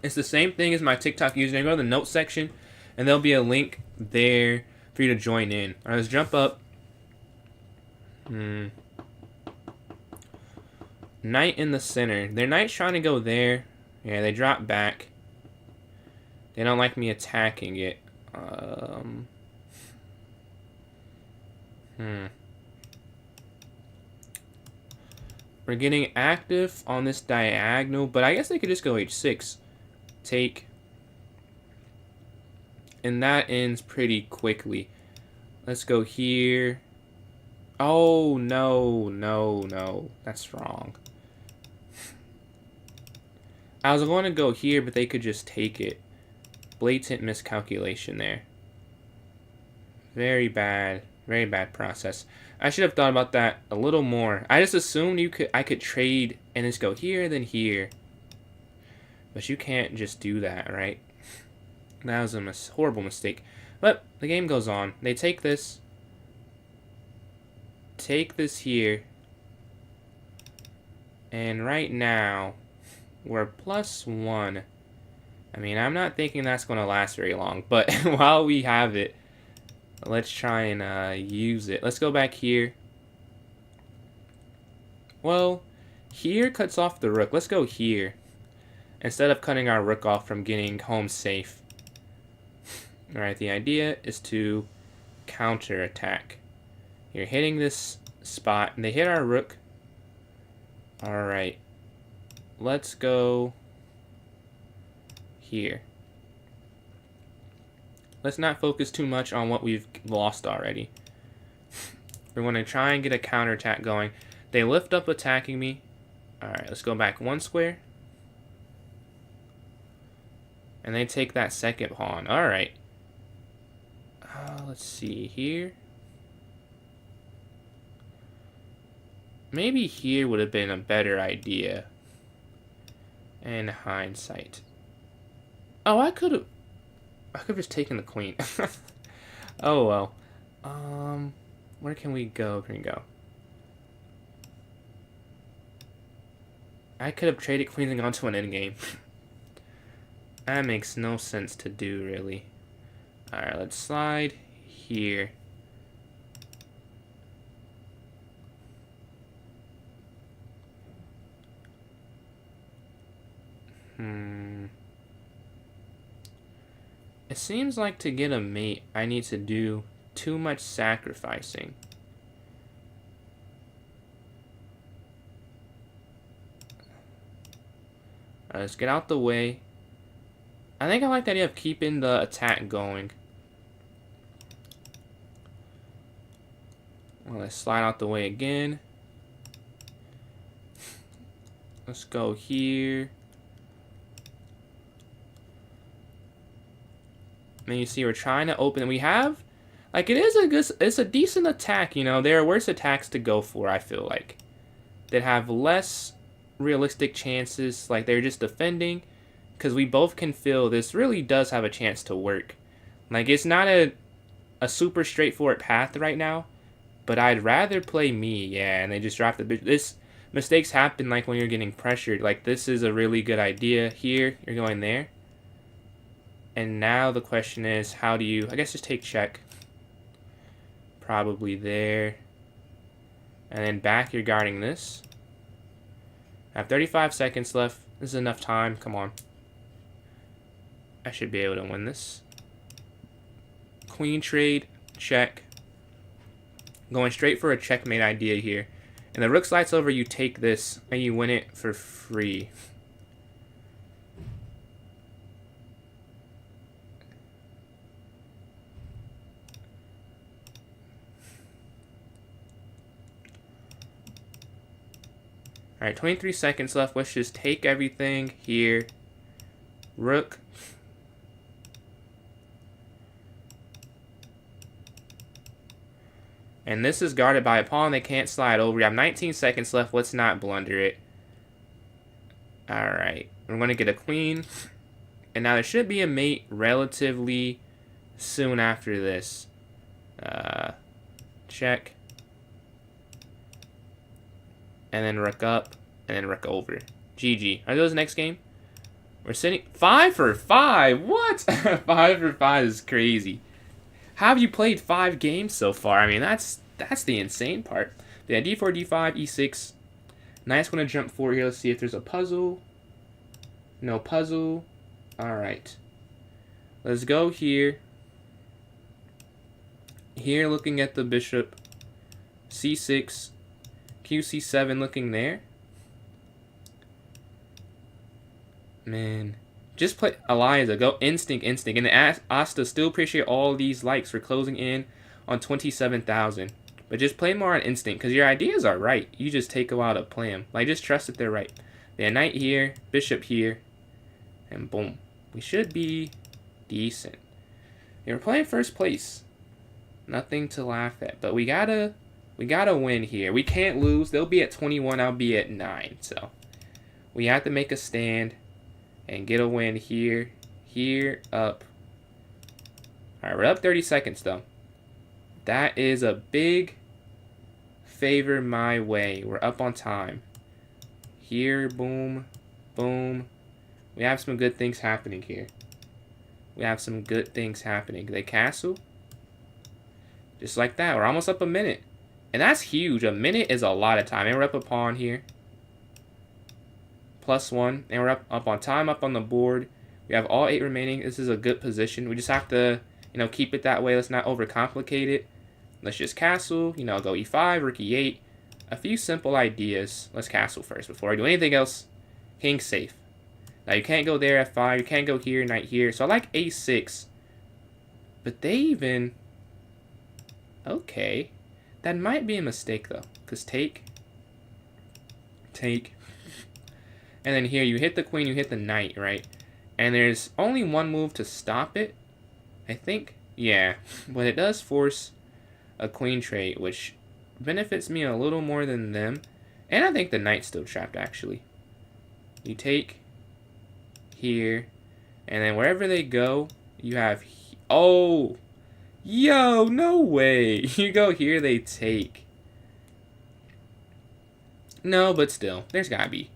It's the same thing as my TikTok username. Go to the notes section, and there'll be a link there for you to join in. Alright, let's jump up. Knight in the center. Their knight's trying to go there. Yeah, they drop back. They don't like me attacking it. We're getting active on this diagonal, but I guess they could just go h6. Take. And that ends pretty quickly. Let's go here. Oh, no. That's wrong. I was going to go here, but they could just take it. Blatant miscalculation there. Very bad process. I should have thought about that a little more. I just assumed I could trade and just go here, then here. But you can't just do that, right? That was a horrible mistake. But the game goes on. They take this. Take this here. And right now, we're +1. I mean, I'm not thinking that's going to last very long. But while we have it, let's try and use it. Let's go back here. Well, here cuts off the rook. Let's go here. Instead of cutting our rook off from getting home safe. Alright, the idea is to counter-attack. You're hitting this spot, and they hit our rook. Alright. Let's go here. Let's not focus too much on what we've lost already. We're going to try and get a counterattack going. They lift up attacking me. Alright, let's go back 1 square. And they take that second pawn. Alright. Let's see here. Maybe here would have been a better idea. In hindsight. Oh, I could have just taken the queen. Oh well. Where can we go? I could have traded queens and gone to an endgame. That makes no sense to do, really. Alright, let's slide here. It seems like to get a mate, I need to do too much sacrificing. Let's get out the way. I think I like the idea of keeping the attack going. Well, let's slide out the way again. Let's go here. And you see we're trying to open. We have, like, it's a decent attack, you know. There are worse attacks to go for, I feel like. That have less realistic chances. Like, they're just defending. Because we both can feel this really does have a chance to work. Like, it's not a super straightforward path right now. But I'd rather play me, yeah. And they just dropped the bitch. This mistakes happen, like, when you're getting pressured. Like, this is a really good idea. Here, you're going there. And now the question is, how do you... I guess just take check. Probably there. And then back, you're guarding this. I have 35 seconds left. This is enough time. Come on. I should be able to win this. Queen trade. Check. Going straight for a checkmate idea here. And the rook slides over, you take this, and you win it for free. Alright, 23 seconds left. Let's just take everything here. Rook. And this is guarded by a pawn. They can't slide over. We have 19 seconds left. Let's not blunder it. Alright. We're going to get a queen. And now there should be a mate relatively soon after this. Check. And then rook up. And then rook over. GG. Are those next game? We're sitting... 5 for 5? What? 5 for 5 is crazy. How have you played 5 games so far? I mean, that's the insane part. Yeah, d4, d5, e6. Nice going to jump forward here. Let's see if there's a puzzle. No puzzle. Alright. Let's go here. Here, looking at the bishop. c6. qc7 looking there. Man. Just play Eliza. Go instinct. And Asta, still appreciate all these likes for closing in on 27,000. But just play more on instinct, because your ideas are right. You just take a while to play them. Like, just trust that they're right. Yeah, knight here, bishop here, and boom. We should be decent. Yeah, we're playing first place. Nothing to laugh at. But we gotta win here. We can't lose. They'll be at 21. I'll be at 9. So we have to make a stand and get a win here, up. Alright, we're up 30 seconds, though. That is a big favor my way. We're up on time. Here, boom, boom. We have some good things happening here. They castle. Just like that. We're almost up a minute. And that's huge. A minute is a lot of time. And we're up a pawn here. +1. And we're up on time, up on the board. We have all 8 remaining. This is a good position. We just have to, keep it that way. Let's not overcomplicate it. Let's just castle. Go e5, rook e8. A few simple ideas. Let's castle first before I do anything else. King safe. Now you can't go there, f5. You can't go here, knight here. So I like a6. But they even... Okay. That might be a mistake, though. Because take. And then here, you hit the queen, you hit the knight, right? And there's only one move to stop it. I think. Yeah. But it does force a queen trade, which benefits me a little more than them. And I think the knight's still trapped, actually. You take here. And then wherever they go, you have... Oh! Yo, no way. You go here, they take. No, but still. There's gotta be.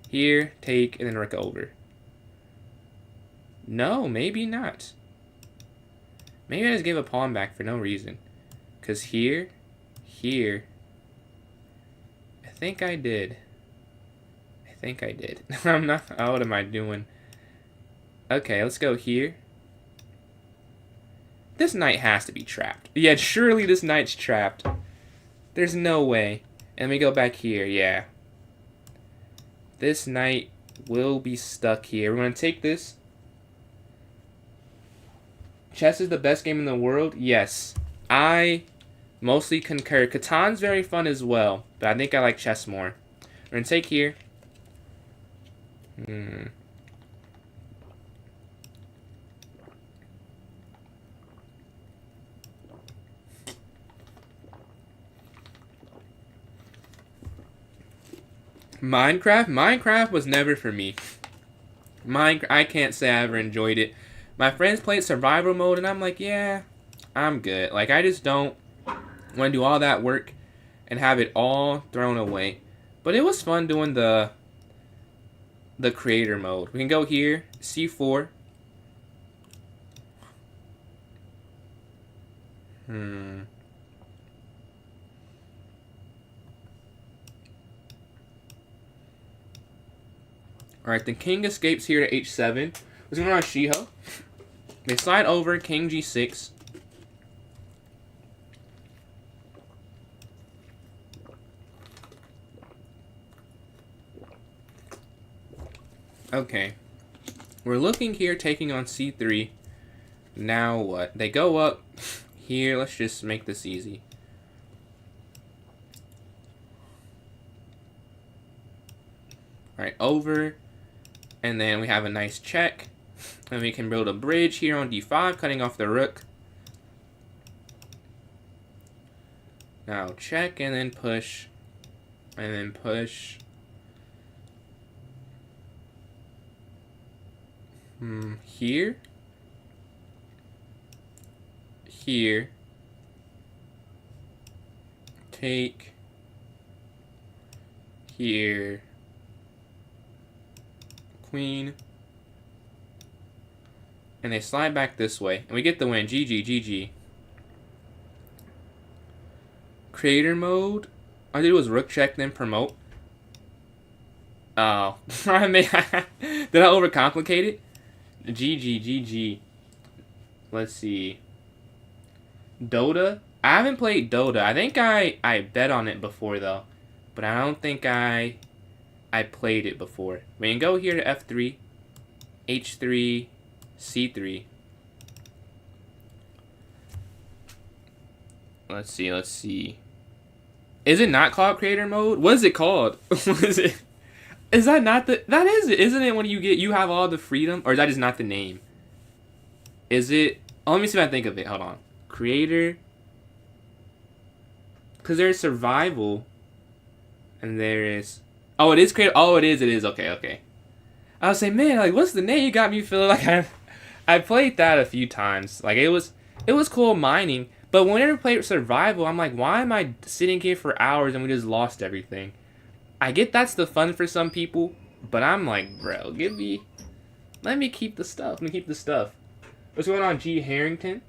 Here, take, and then rook over. No, maybe not. Maybe I just gave a pawn back for no reason. Because here. I think I did. I'm not... Oh, what am I doing? Okay, let's go here. This knight has to be trapped. Yeah, surely this knight's trapped. There's no way. And we go back here, yeah. This knight will be stuck here. We're going to take this. Chess is the best game in the world? Yes. I mostly concur. Catan's very fun as well, but I think I like chess more. We're going to take here. Minecraft was never for me. I can't say I ever enjoyed it. My friends played survival mode, and I'm like, yeah, I'm good. Like, I just don't want to do all that work and have it all thrown away. But it was fun doing the creator mode. We can go here, C4. Alright, the king escapes here to H7. What's going on, Shiho? They slide over, king G6. Okay. We're looking here, taking on C3. Now what? They go up here. Let's just make this easy. Alright, over. And then we have a nice check. And we can build a bridge here on D5, cutting off the rook. Now check and then push. And then push. Here. Here. Take. Here. Queen. And they slide back this way. And we get the win. GG, GG. Creator mode. All I did was rook check, then promote. Oh. Did I overcomplicate it? GG, GG. Let's see. Dota. I haven't played Dota. I think I bet on it before, though. But I don't think I played it before. We can go here to F3. H3. C3. Let's see. Is it not called creator mode? What is it called? What is it? Is that not the... That is it. Isn't it when you have all the freedom? Or is that just not the name? Is it... Oh, let me see if I think of it. Hold on. Creator. Because there's survival. And there is... Oh, it is creator. Oh, it is. Okay. I was saying, man, like, what's the name? You got me feeling like I played that a few times. Like, it was cool mining. But whenever I played survival, I'm like, why am I sitting here for hours and we just lost everything? I get that's the fun for some people, but I'm like, bro, let me keep the stuff. What's going on, G. Harrington?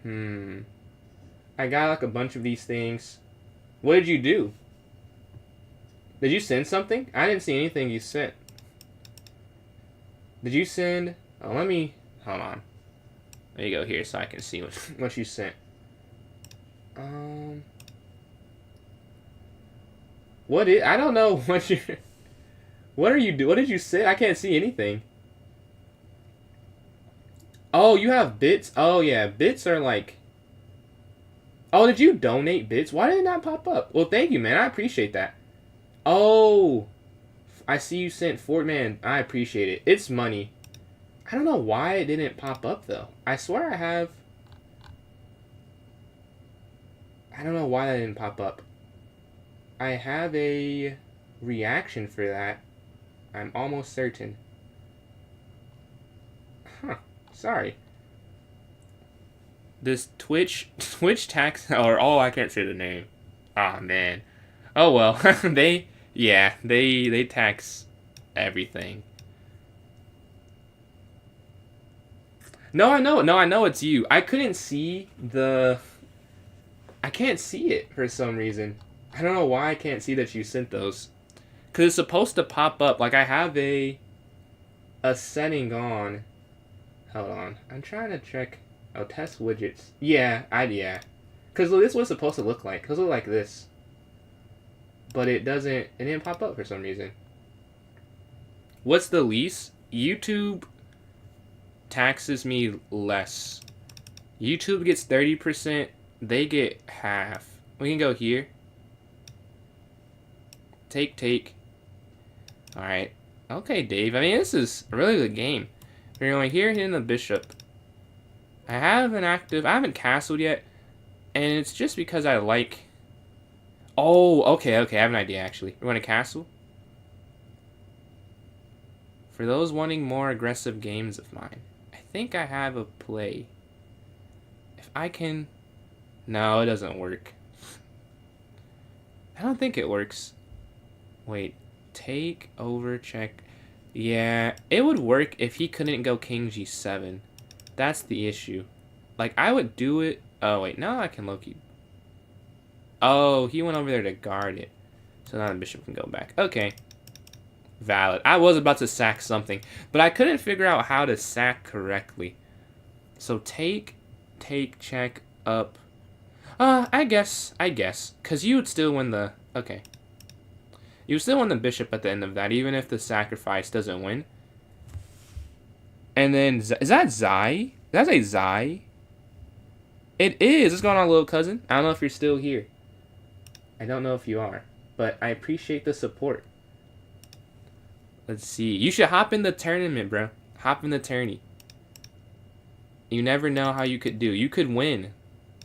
I got like a bunch of these things. What did you do? Did you send something? I didn't see anything you sent. Did you send... Oh, hold on. There you go here so I can see what you sent. I don't know what are you doing? What did you say? I can't see anything. Oh, you have bits? Oh, yeah. Bits are like... Oh, did you donate bits? Why did it not pop up? Well, thank you, man. I appreciate that. Oh, I see you sent Fort Man. I appreciate it. It's money. I don't know why it didn't pop up, though. I swear I have... I don't know why that didn't pop up. I have a reaction for that. I'm almost certain. Huh. Sorry. This Twitch tax... I can't say the name. Ah, man. Oh, well. they tax everything. No, I know it's you. I couldn't see I can't see it for some reason. I don't know why I can't see that you sent those. Because it's supposed to pop up. Like, I have a setting on. Hold on. I'm trying to check. Oh, test widgets. Yeah. Because this was supposed to look like. Because it look like this. But it didn't pop up for some reason. What's the least? YouTube taxes me less. YouTube gets 30%. They get half. We can go here. Take. Alright. Okay, Dave. I mean, this is a really good game. We're going here, hitting the bishop. I haven't castled yet. And it's just because I like... Oh, okay. I have an idea, actually. We're going to castle. For those wanting more aggressive games of mine, I think I have a play. If I can... No, it doesn't work. I don't think it works. Wait. Take, over, check. Yeah, it would work if he couldn't go king g7. That's the issue. Like, I would do it... Oh, wait. Now I can low-key... Oh, he went over there to guard it. So now the bishop can go back. Okay. Valid. I was about to sack something, but I couldn't figure out how to sack correctly. So take, check, up. I guess. Because you would still win the... Okay. You would still win the bishop at the end of that, even if the sacrifice doesn't win. And then... Is that Zai? That's a Zai? It is. What's going on, little cousin? I don't know if you're still here. I don't know if you are. But I appreciate the support. Let's see. You should hop in the tournament, bro. Hop in the tourney. You never know how you could do. You could win.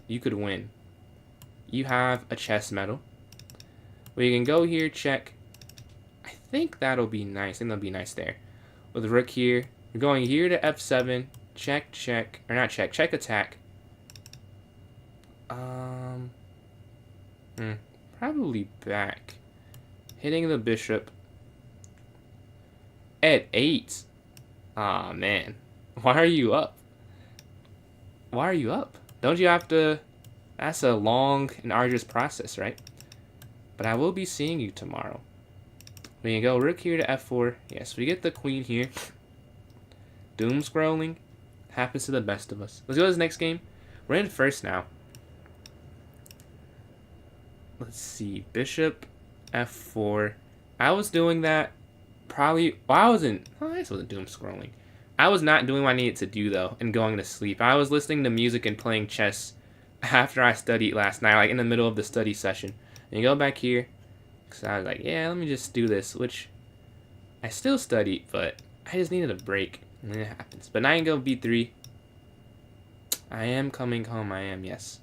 You could win. You have a chess medal. We can go here, check. I think that'll be nice. I think that'll be nice there. With rook here. We're going here to f7. Check, check. Or not check. Check, attack. Probably back. Hitting the bishop. At 8. Aw, man. Why are you up? Why are you up? Don't you have to... That's a long and arduous process, right? But I will be seeing you tomorrow. We can go rook here to f4. Yes, we get the queen here. Doom scrolling. Happens to the best of us. Let's go to this next game. We're in first now. Let's see. Bishop f4. I was doing that probably... Well, I wasn't... Oh, I just wasn't doom scrolling. I was not doing what I needed to do, though, and going to sleep. I was listening to music and playing chess after I studied last night, like in the middle of the study session. And you go back here, because I was like, yeah, let me just do this, which I still studied, but I just needed a break, and then it happens. But now I can go b3. I am coming home, I am, yes.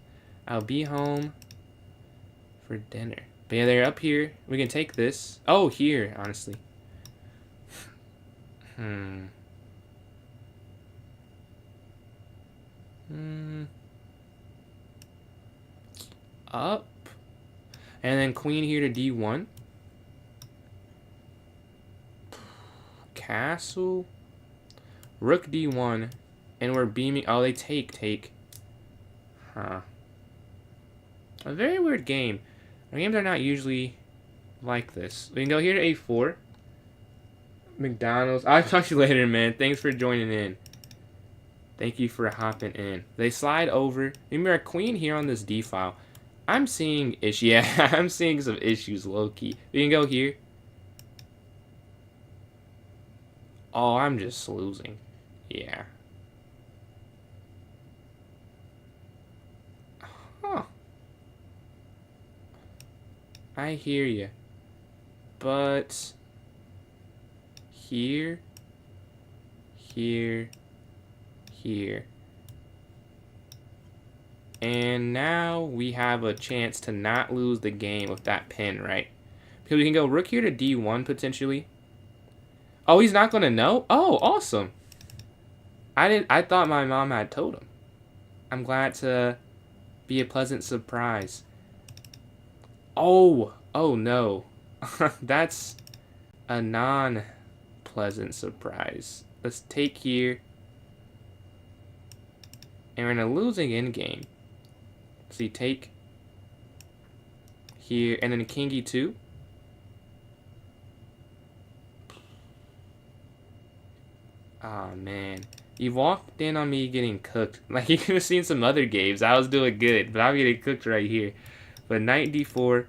I'll be home for dinner. But yeah, they're up here. We can take this. Oh, here, honestly. Up. And then queen here to d1. Castle. Rook d1. And we're beaming. Oh, they take. Huh. A very weird game. Our games are not usually like this. We can go here to a4. McDonald's. I'll talk to you later, man. Thanks for joining in. Thank you for hopping in. They slide over. Remember, our queen here on this d file. I'm seeing issues. Yeah, I'm seeing some issues low-key. We can go here. Oh, I'm just losing. Yeah. Huh. I hear you. But... Here. And now we have a chance to not lose the game with that pin, right? Because we can go rook here to d1 potentially. Oh, he's not going to know? Oh, awesome. I thought my mom had told him. I'm glad to be a pleasant surprise. Oh no. That's a non-pleasant surprise. Let's take here. And we're in a losing endgame. So you take here, and then king e2. Oh, man. You walked in on me getting cooked. Like, you could have seen some other games. I was doing good, but I'm getting cooked right here. But knight d4.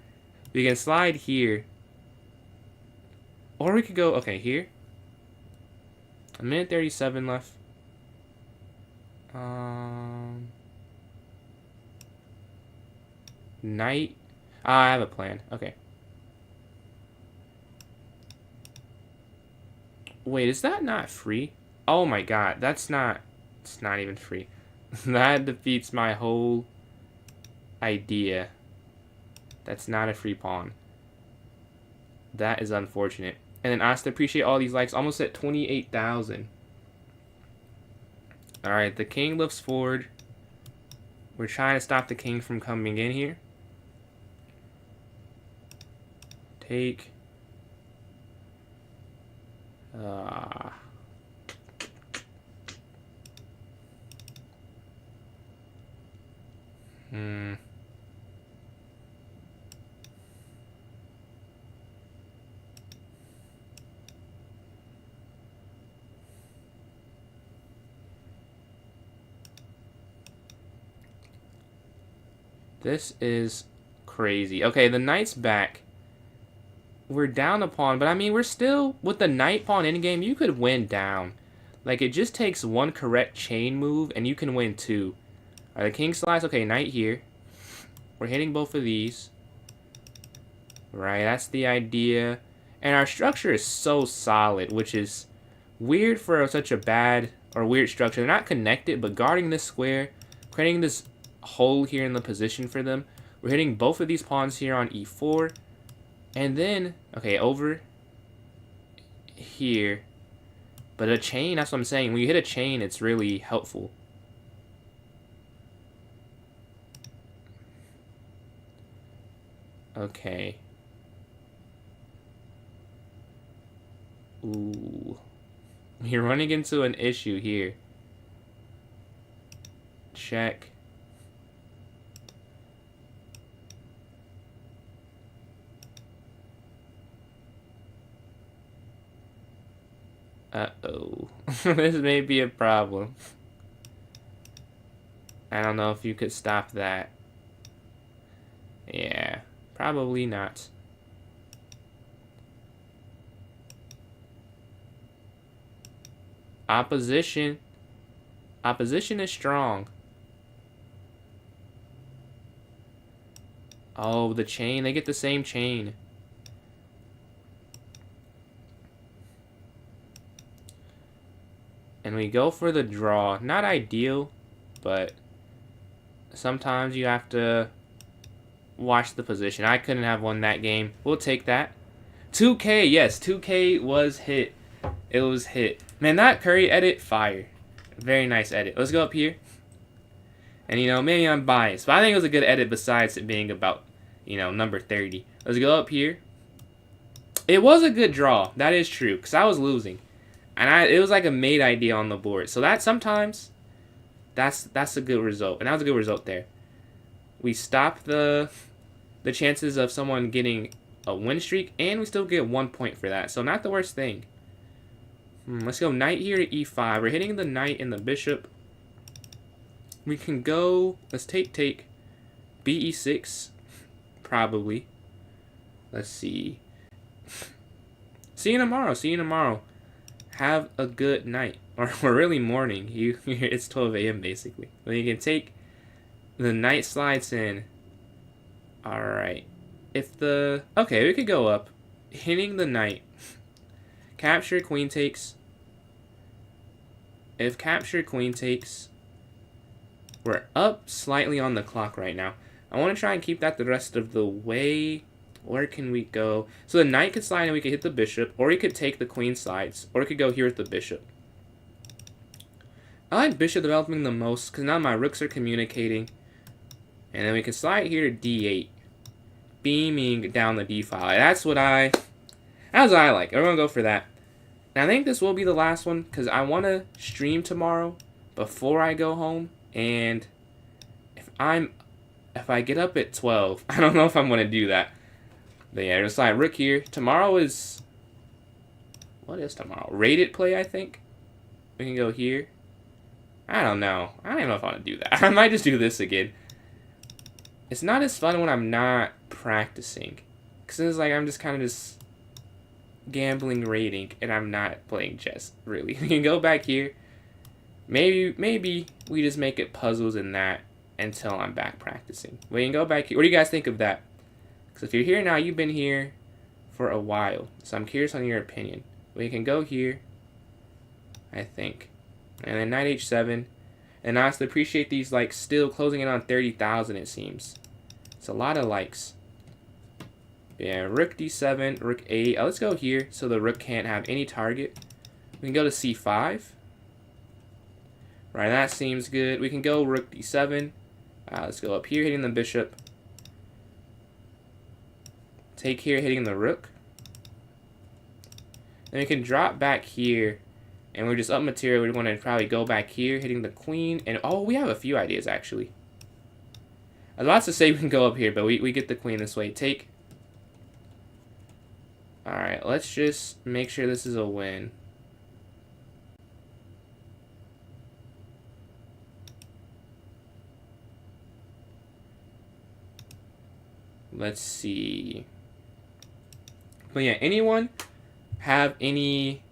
We can slide here. Or we could go, okay, here. A minute 37 left. Knight. I have a plan. Okay. Wait, is that not free? Oh my god, that's not... It's not even free. That defeats my whole idea. That's not a free pawn. That is unfortunate. And then Asta, appreciate all these likes. Almost at 28,000. Alright, the king lifts forward. We're trying to stop the king from coming in here. Take. This is crazy. Okay, the knight's back. We're down a pawn, but I mean, we're still, with the knight pawn endgame, you could win down. Like, it just takes one correct chain move, and you can win two. Alright, the king slides. Okay, knight here. We're hitting both of these. Right, that's the idea. And our structure is so solid, which is weird for such a bad or weird structure. They're not connected, but guarding this square, creating this hole here in the position for them. We're hitting both of these pawns here on e4. And then, okay, over here. But a chain, that's what I'm saying. When you hit a chain, it's really helpful. Okay. Ooh. You're running into an issue here. Check. Uh-oh. This may be a problem. I don't know if you could stop that. Yeah, probably not. Opposition. Opposition is strong. Oh, the chain. They get the same chain. And we go for the draw. Not ideal, but sometimes you have to watch the position. I couldn't have won that game. We'll take that. 2K, yes, 2K was hit. It was hit. Man, that Curry edit, fire. Very nice edit. Let's go up here. And, you know, maybe I'm biased, but I think it was a good edit besides it being about, you know, number 30. Let's go up here. It was a good draw. That is true, because I was losing. And it was like a made idea on the board. So that sometimes, that's a good result. And that was a good result there. We stop the chances of someone getting a win streak, and we still get 1 point for that. So not the worst thing. Let's go knight here to e5. We're hitting the knight and the bishop. We can go, let's take, be6, probably. Let's see. See you tomorrow. Have a good night. Or really morning. It's 12 a.m. basically. Then you can take the knight slides in. Alright. Okay, we could go up. Hitting the knight. Capture, queen takes. If capture, queen takes. We're up slightly on the clock right now. I want to try and keep that the rest of the way. Where can we go? So the knight could slide and we could hit the bishop. Or he could take the queen slides. Or he could go here with the bishop. I like bishop developing the most because now my rooks are communicating. And then we can slide here to d8. Beaming down the d file. That's what I like. Everyone go for that. And I think this will be the last one because I want to stream tomorrow before I go home. And if I get up at 12, I don't know if I'm going to do that. But yeah, just like rook here. Tomorrow is... What is tomorrow? Rated play, I think. We can go here. I don't know. I don't even know if I want to do that. I might just do this again. It's not as fun when I'm not practicing. Because it's like I'm just kind of just gambling rating and I'm not playing chess, really. We can go back here. Maybe we just make it puzzles in that until I'm back practicing. We can go back here. What do you guys think of that? Because if you're here now, you've been here for a while. So I'm curious on your opinion. We can go here. I think. And then knight h7. And I honestly appreciate these, like, still closing in on 30,000, it seems. It's a lot of likes. Yeah, rook d7, rook a8. Let's go here so the rook can't have any target. We can go to c5. Right, that seems good. We can go rook d7. Let's go up here, hitting the bishop. Take here, hitting the rook. Then we can drop back here. And we're just up material. We want to probably go back here, hitting the queen. And, oh, we have a few ideas, actually. I was about to say we can go up here, but we get the queen this way. Take. Alright, let's just make sure this is a win. Let's see. But yeah, anyone have any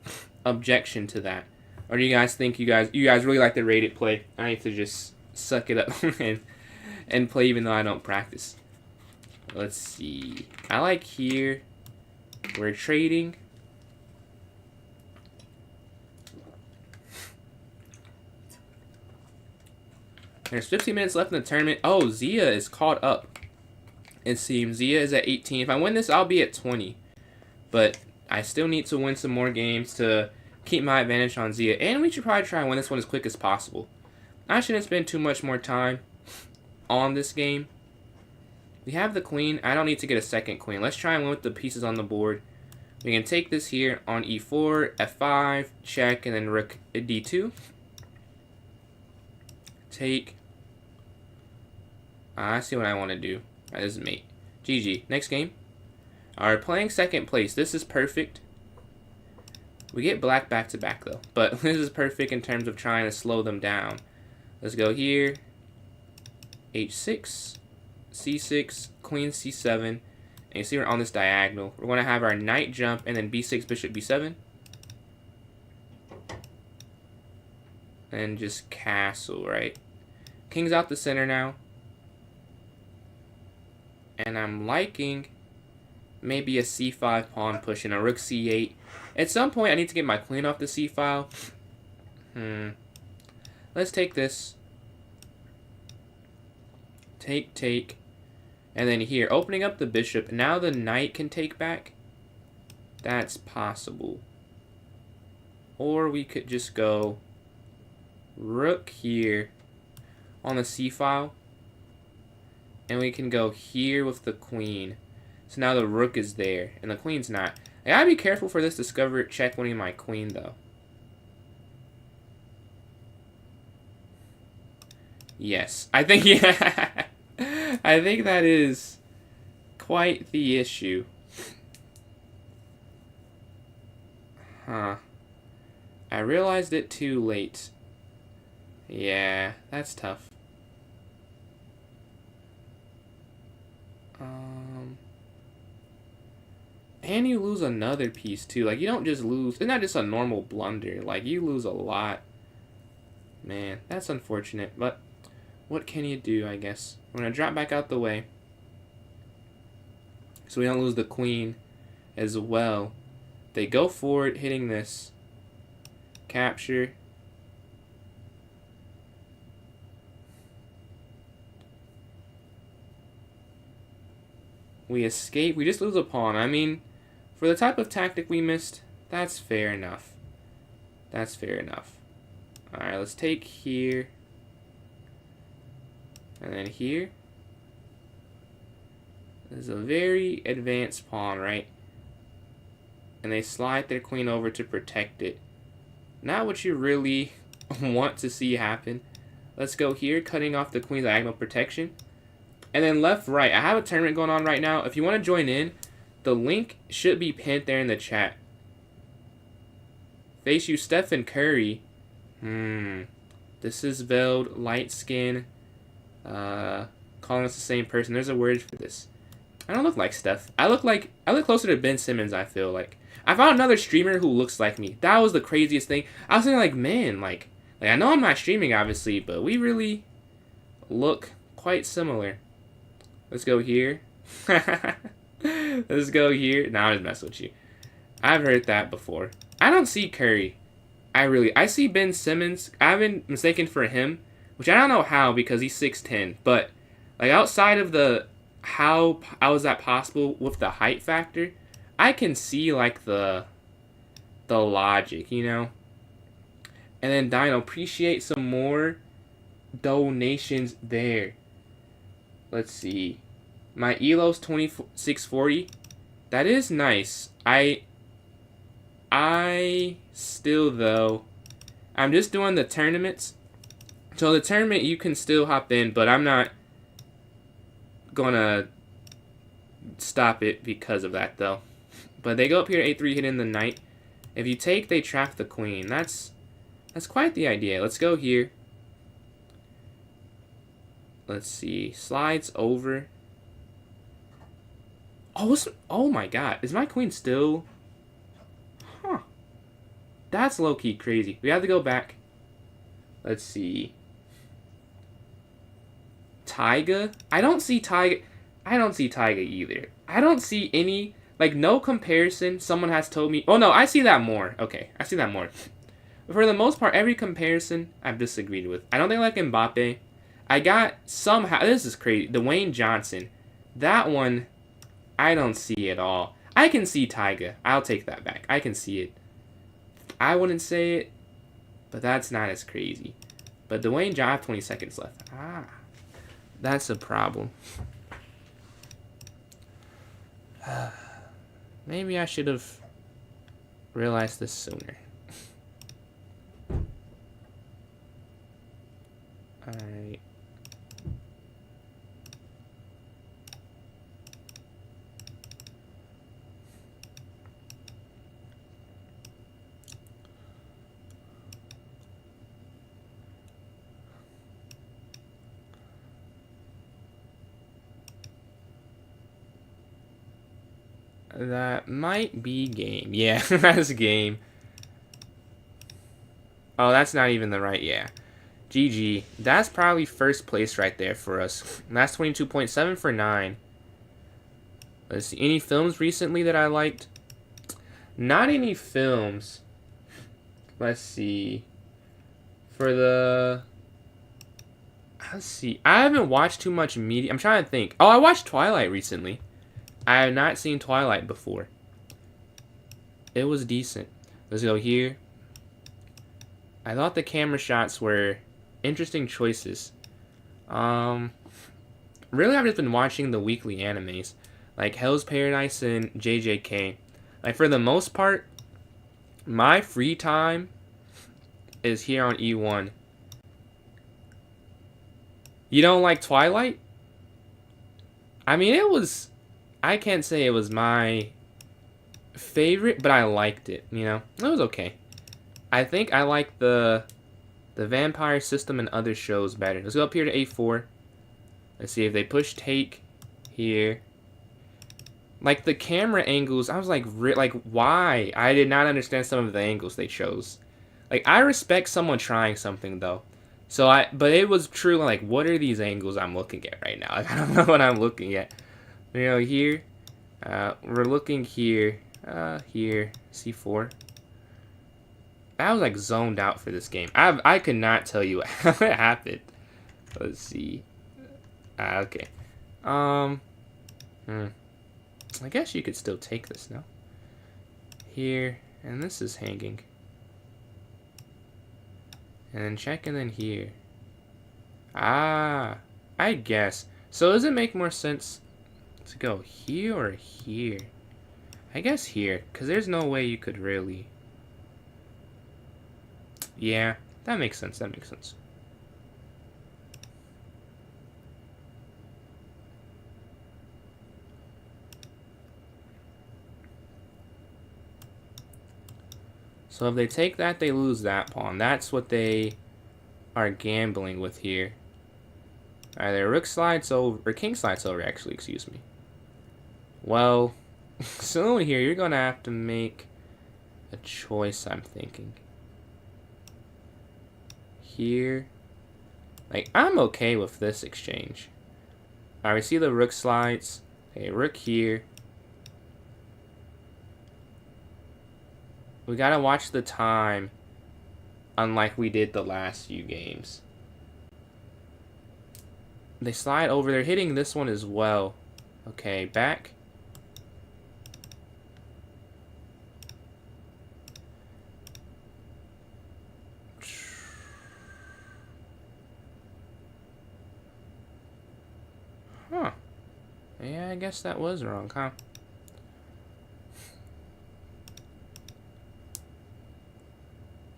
objection to that? Or do you guys think you guys really like the rated play? I need to just suck it up and play even though I don't practice. Let's see. I like here. We're trading. There's 15 minutes left in the tournament. Oh, Zia is caught up. It seems Zia is at 18. If I win this, I'll be at 20. But I still need to win some more games to keep my advantage on Zia. And we should probably try and win this one as quick as possible. I shouldn't spend too much more time on this game. We have the queen. I don't need to get a second queen. Let's try and win with the pieces on the board. We can take this here on e4, f5, check, and then rook d2. Take. I see what I want to do. Alright, this is mate. GG. Next game. Alright, playing second place. This is perfect. We get black back to back though. But this is perfect in terms of trying to slow them down. Let's go here. h6, c6, queen c7. And you see we're on this diagonal. We're going to have our knight jump and then b6, bishop b7. And just castle, right? King's out the center now. And I'm liking maybe a c5 pawn push and a rook c8. At some point, I need to get my queen off the c file. Let's take this. Take. And then here, opening up the bishop. Now the knight can take back. That's possible. Or we could just go rook here on the c file. And we can go here with the queen. So now the rook is there, and the queen's not. I gotta be careful for this discover check winning my queen, though. Yes. I think, yeah. I think that is quite the issue. Huh. I realized it too late. Yeah, that's tough. And you lose another piece too. Like, you don't just lose. It's not just a normal blunder. Like, you lose a lot. Man, that's unfortunate. But what can you do, I guess? I'm going to drop back out the way. So we don't lose the queen as well. They go forward, hitting this. Capture. We escape. We just lose a pawn. I mean, for the type of tactic we missed, that's fair enough. That's fair enough. Alright, let's take here. And then here. This is a very advanced pawn, right? And they slide their queen over to protect it. Not what you really want to see happen. Let's go here, cutting off the queen's diagonal protection. And then left, right. I have a tournament going on right now. If you want to join in, the link should be pinned there in the chat. Face you, Stephen Curry. This is veiled, light skin. Calling us the same person. There's a word for this. I don't look like Steph. I look closer to Ben Simmons, I feel like. I found another streamer who looks like me. That was the craziest thing. I was thinking like, man, like I know I'm not streaming obviously, but we really look quite similar. Let's go here. Let's go here. Nah, I'm just messing with you. I've heard that before. I don't see Curry. I see Ben Simmons. I've been mistaken for him, which I don't know how because he's 6'10". But like outside of the how is that possible with the height factor, I can see like the logic, you know. And then Dino, appreciate some more donations there. Let's see. My Elo's 2640. That is nice. I still though, I'm just doing the tournaments. So the tournament you can still hop in, but I'm not gonna stop it because of that though. But they go up here to 8-3 hit in the knight. If you take, they trap the queen. That's quite the idea. Let's go here. Let's see. Slides over. Oh my god. Is my queen still... Huh. That's low-key crazy. We have to go back. Let's see. Taiga? I don't see Taiga either. I don't see any... Like, no comparison someone has told me... Oh, no, I see that more. Okay, I see that more. But for the most part, every comparison I've disagreed with. I don't think I like Mbappe. I got somehow... This is crazy. Dwayne Johnson. That one, I don't see at all. I can see Taiga. I'll take that back. I can see it. I wouldn't say it, but that's not as crazy. But Dwayne Johnson, I have 20 seconds left. Ah, that's a problem. Maybe I should have realized this sooner. Alright. That might be game. Yeah, that's game. Oh, that's not even the right, yeah. GG. That's probably first place right there for us. That's 22.7 for 9. Let's see. Any films recently that I liked? Not any films. Let's see. For the... Let's see. I haven't watched too much media. I'm trying to think. Oh, I watched Twilight recently. I have not seen Twilight before. It was decent. Let's go here. I thought the camera shots were interesting choices. Really, I've just been watching the weekly animes. Like Hell's Paradise and JJK. Like, for the most part, my free time is here on E1. You don't like Twilight? I mean, it was... I can't say it was my favorite, but I liked it, you know? It was okay. I think I like the vampire system and other shows better. Let's go up here to A4. Let's see if they push take here. Like, the camera angles, I was like, why? I did not understand some of the angles they chose. Like, I respect someone trying something, though. But it was true, like, what are these angles I'm looking at right now? Like, I don't know what I'm looking at. You know, here, we're looking here, here, C4. I was like zoned out for this game. I could not tell you how it happened. Let's see. Okay. I guess you could still take this now. Here, and this is hanging. And then check, and then here. Ah, I guess. So does it make more sense to go here or here? I guess here, because there's no way you could really... Yeah, that makes sense, that makes sense. So if they take that, they lose that pawn. That's what they are gambling with here. Alright, their rook slides over, or king slides over, actually, excuse me. Well, soon here, you're going to have to make a choice, I'm thinking. Here. Like, I'm okay with this exchange. Alright, we see the rook slides. Okay, rook here. We gotta watch the time. unlike we did the last few games. They slide over. They're hitting this one as well. Okay, back. Huh. Yeah, I guess that was wrong, huh?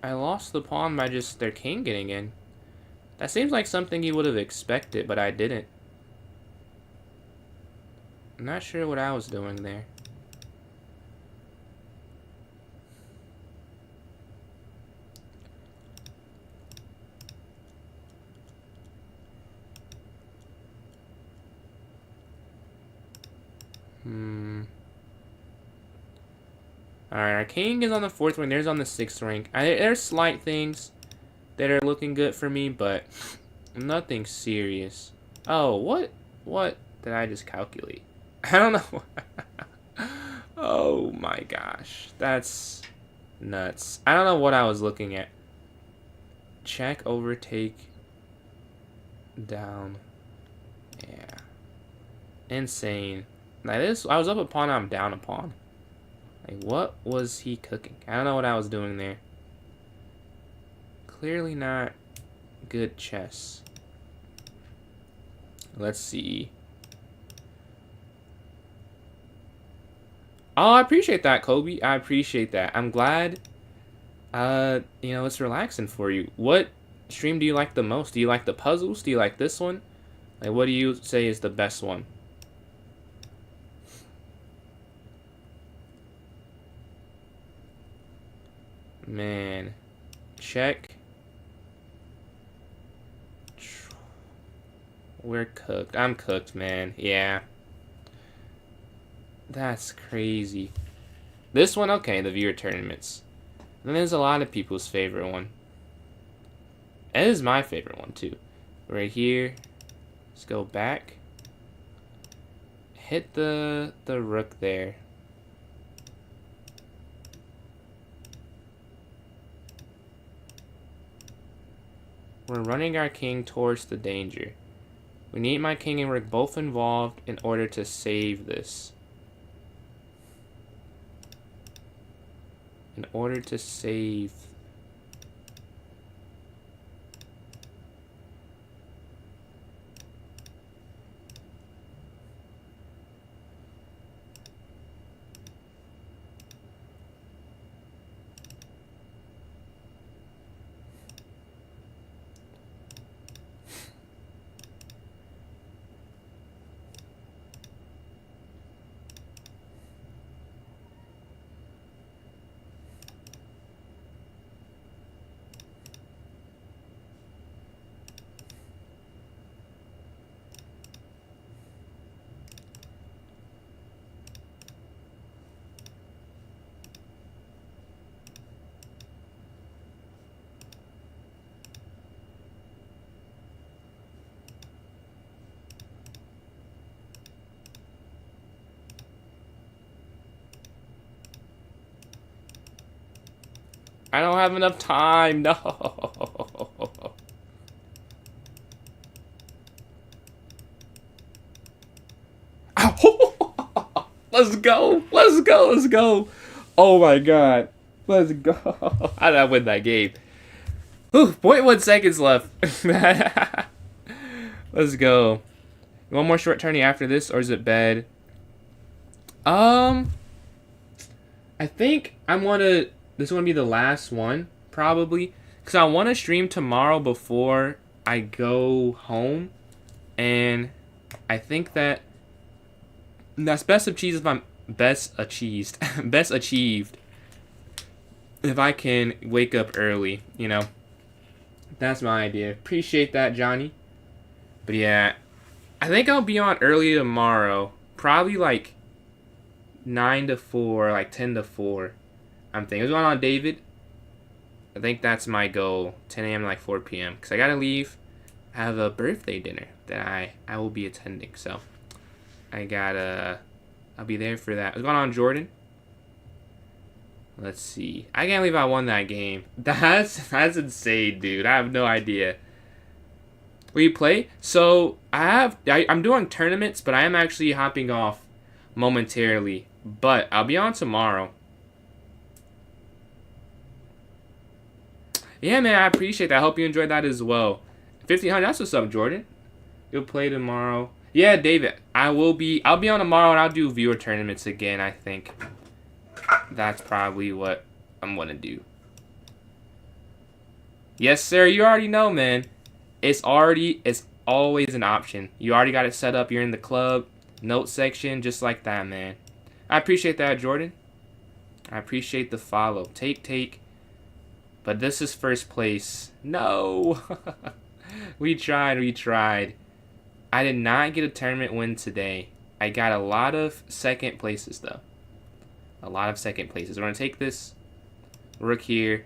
I lost the pawn by just their king getting in. That seems like something you would have expected, but I didn't. I'm not sure what I was doing there. Alright, our king is on the 4th rank. There's on the 6th rank. There's slight things that are looking good for me, but nothing serious. Oh, what did I just calculate? I don't know. Oh my gosh. That's nuts. I don't know what I was looking at. Check, overtake, down. Yeah. Insane. Like this, I was up a pawn, I'm down a pawn. Like, what was he cooking? I don't know what I was doing there. Clearly not good chess. Let's see. Oh, I appreciate that, Kobe. I appreciate that. I'm glad, you know, it's relaxing for you. What stream do you like the most? Do you like the puzzles? Do you like this one? Like, what do you say is the best one? Man, check. We're cooked. I'm cooked, man. Yeah. That's crazy. This one, okay, the viewer tournaments. And there's a lot of people's favorite one. It is my favorite one, too. Right here. Let's go back. Hit the rook there. We're running our king towards the danger. We need my king and rook both involved in order to save this. In order to save. I don't have enough time. No. Let's go. Let's go. Let's go. Oh my god. Let's go. How did I win that game? Ooh, 0.1 seconds left. Let's go. One more short tourney after this, or is it bed? I think I want to... This is going to be the last one, probably. Because I want to stream tomorrow before I go home. And I think that's best achieved if I'm best achieved. Best achieved if I can wake up early, you know. That's my idea. Appreciate that, Johnny. But yeah, I think I'll be on early tomorrow. Probably like 9 to 4, like 10 to 4. I'm thinking. What's going on, David? I think that's my goal. 10 a.m. to like 4 p.m. Because I got to leave. I have a birthday dinner that I will be attending. So I'll be there for that. What's going on, Jordan? Let's see. I can't believe I won that game. That's insane, dude. I have no idea. Will you play? So I'm doing tournaments, but I am actually hopping off momentarily. But I'll be on tomorrow. Yeah, man, I appreciate that. I hope you enjoyed that as well. 1,500. That's what's up, Jordan. You'll play tomorrow. Yeah, David. I'll be on tomorrow, and I'll do viewer tournaments again. I think that's probably what I'm gonna do. Yes, sir. You already know, man. It's always an option. You already got it set up. You're in the club note section, just like that, man. I appreciate that, Jordan. I appreciate the follow. Take. But this is first place. No. We tried. I did not get a tournament win today. I got a lot of second places, though. A lot of second places. We're going to take this rook here.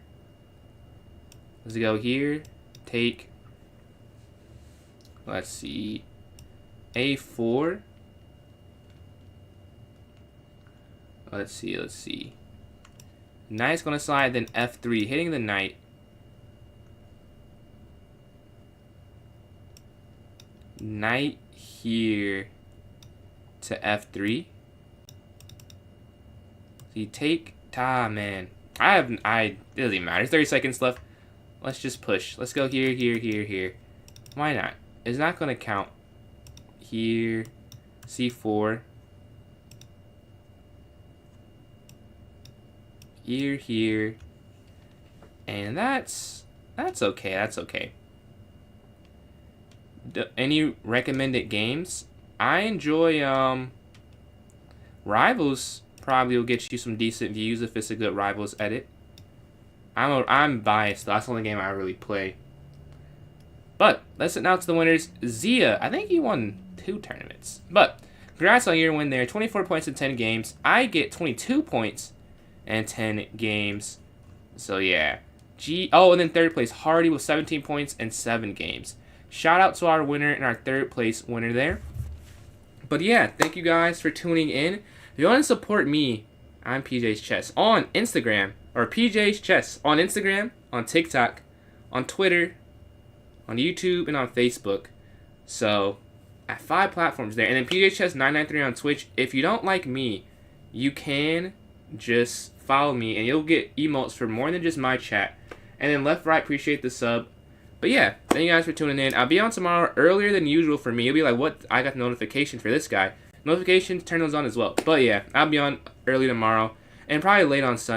Let's go here. Take. Let's see. A4. Let's see. Knight's going to slide, then F3, hitting the knight. Knight here to F3. So you take, man. It doesn't even matter. There's 30 seconds left. Let's just push. Let's go here. Why not? It's not going to count. Here, C4. Here. And that's okay. Any recommended games? I enjoy Rivals. Probably will get you some decent views if it's a good Rivals edit. I'm biased though. That's the only game I really play. But let's announce the winners. Zia, I think he won 2 tournaments. But congrats on your win there. 24 points in 10 games. I get 22 points and 10 games. So yeah. And then third place, Hardy with 17 points and 7 games. Shout out to our winner and our third place winner there. But yeah, thank you guys for tuning in. If you want to support me, I'm PJ's Chess on Instagram, or PJ's Chess on Instagram, on TikTok, on Twitter, on YouTube, and on Facebook. So at 5 platforms there. And then PJ's Chess 993 on Twitch. If you don't like me, you can just follow me and you'll get emotes for more than just my chat. And then left, right, appreciate the sub. But yeah, thank you guys for tuning in. I'll be on tomorrow earlier than usual for me. You'll be like, what? I got the notification for this guy. Notifications, turn those on as well. But yeah, I'll be on early tomorrow and probably late on Sunday.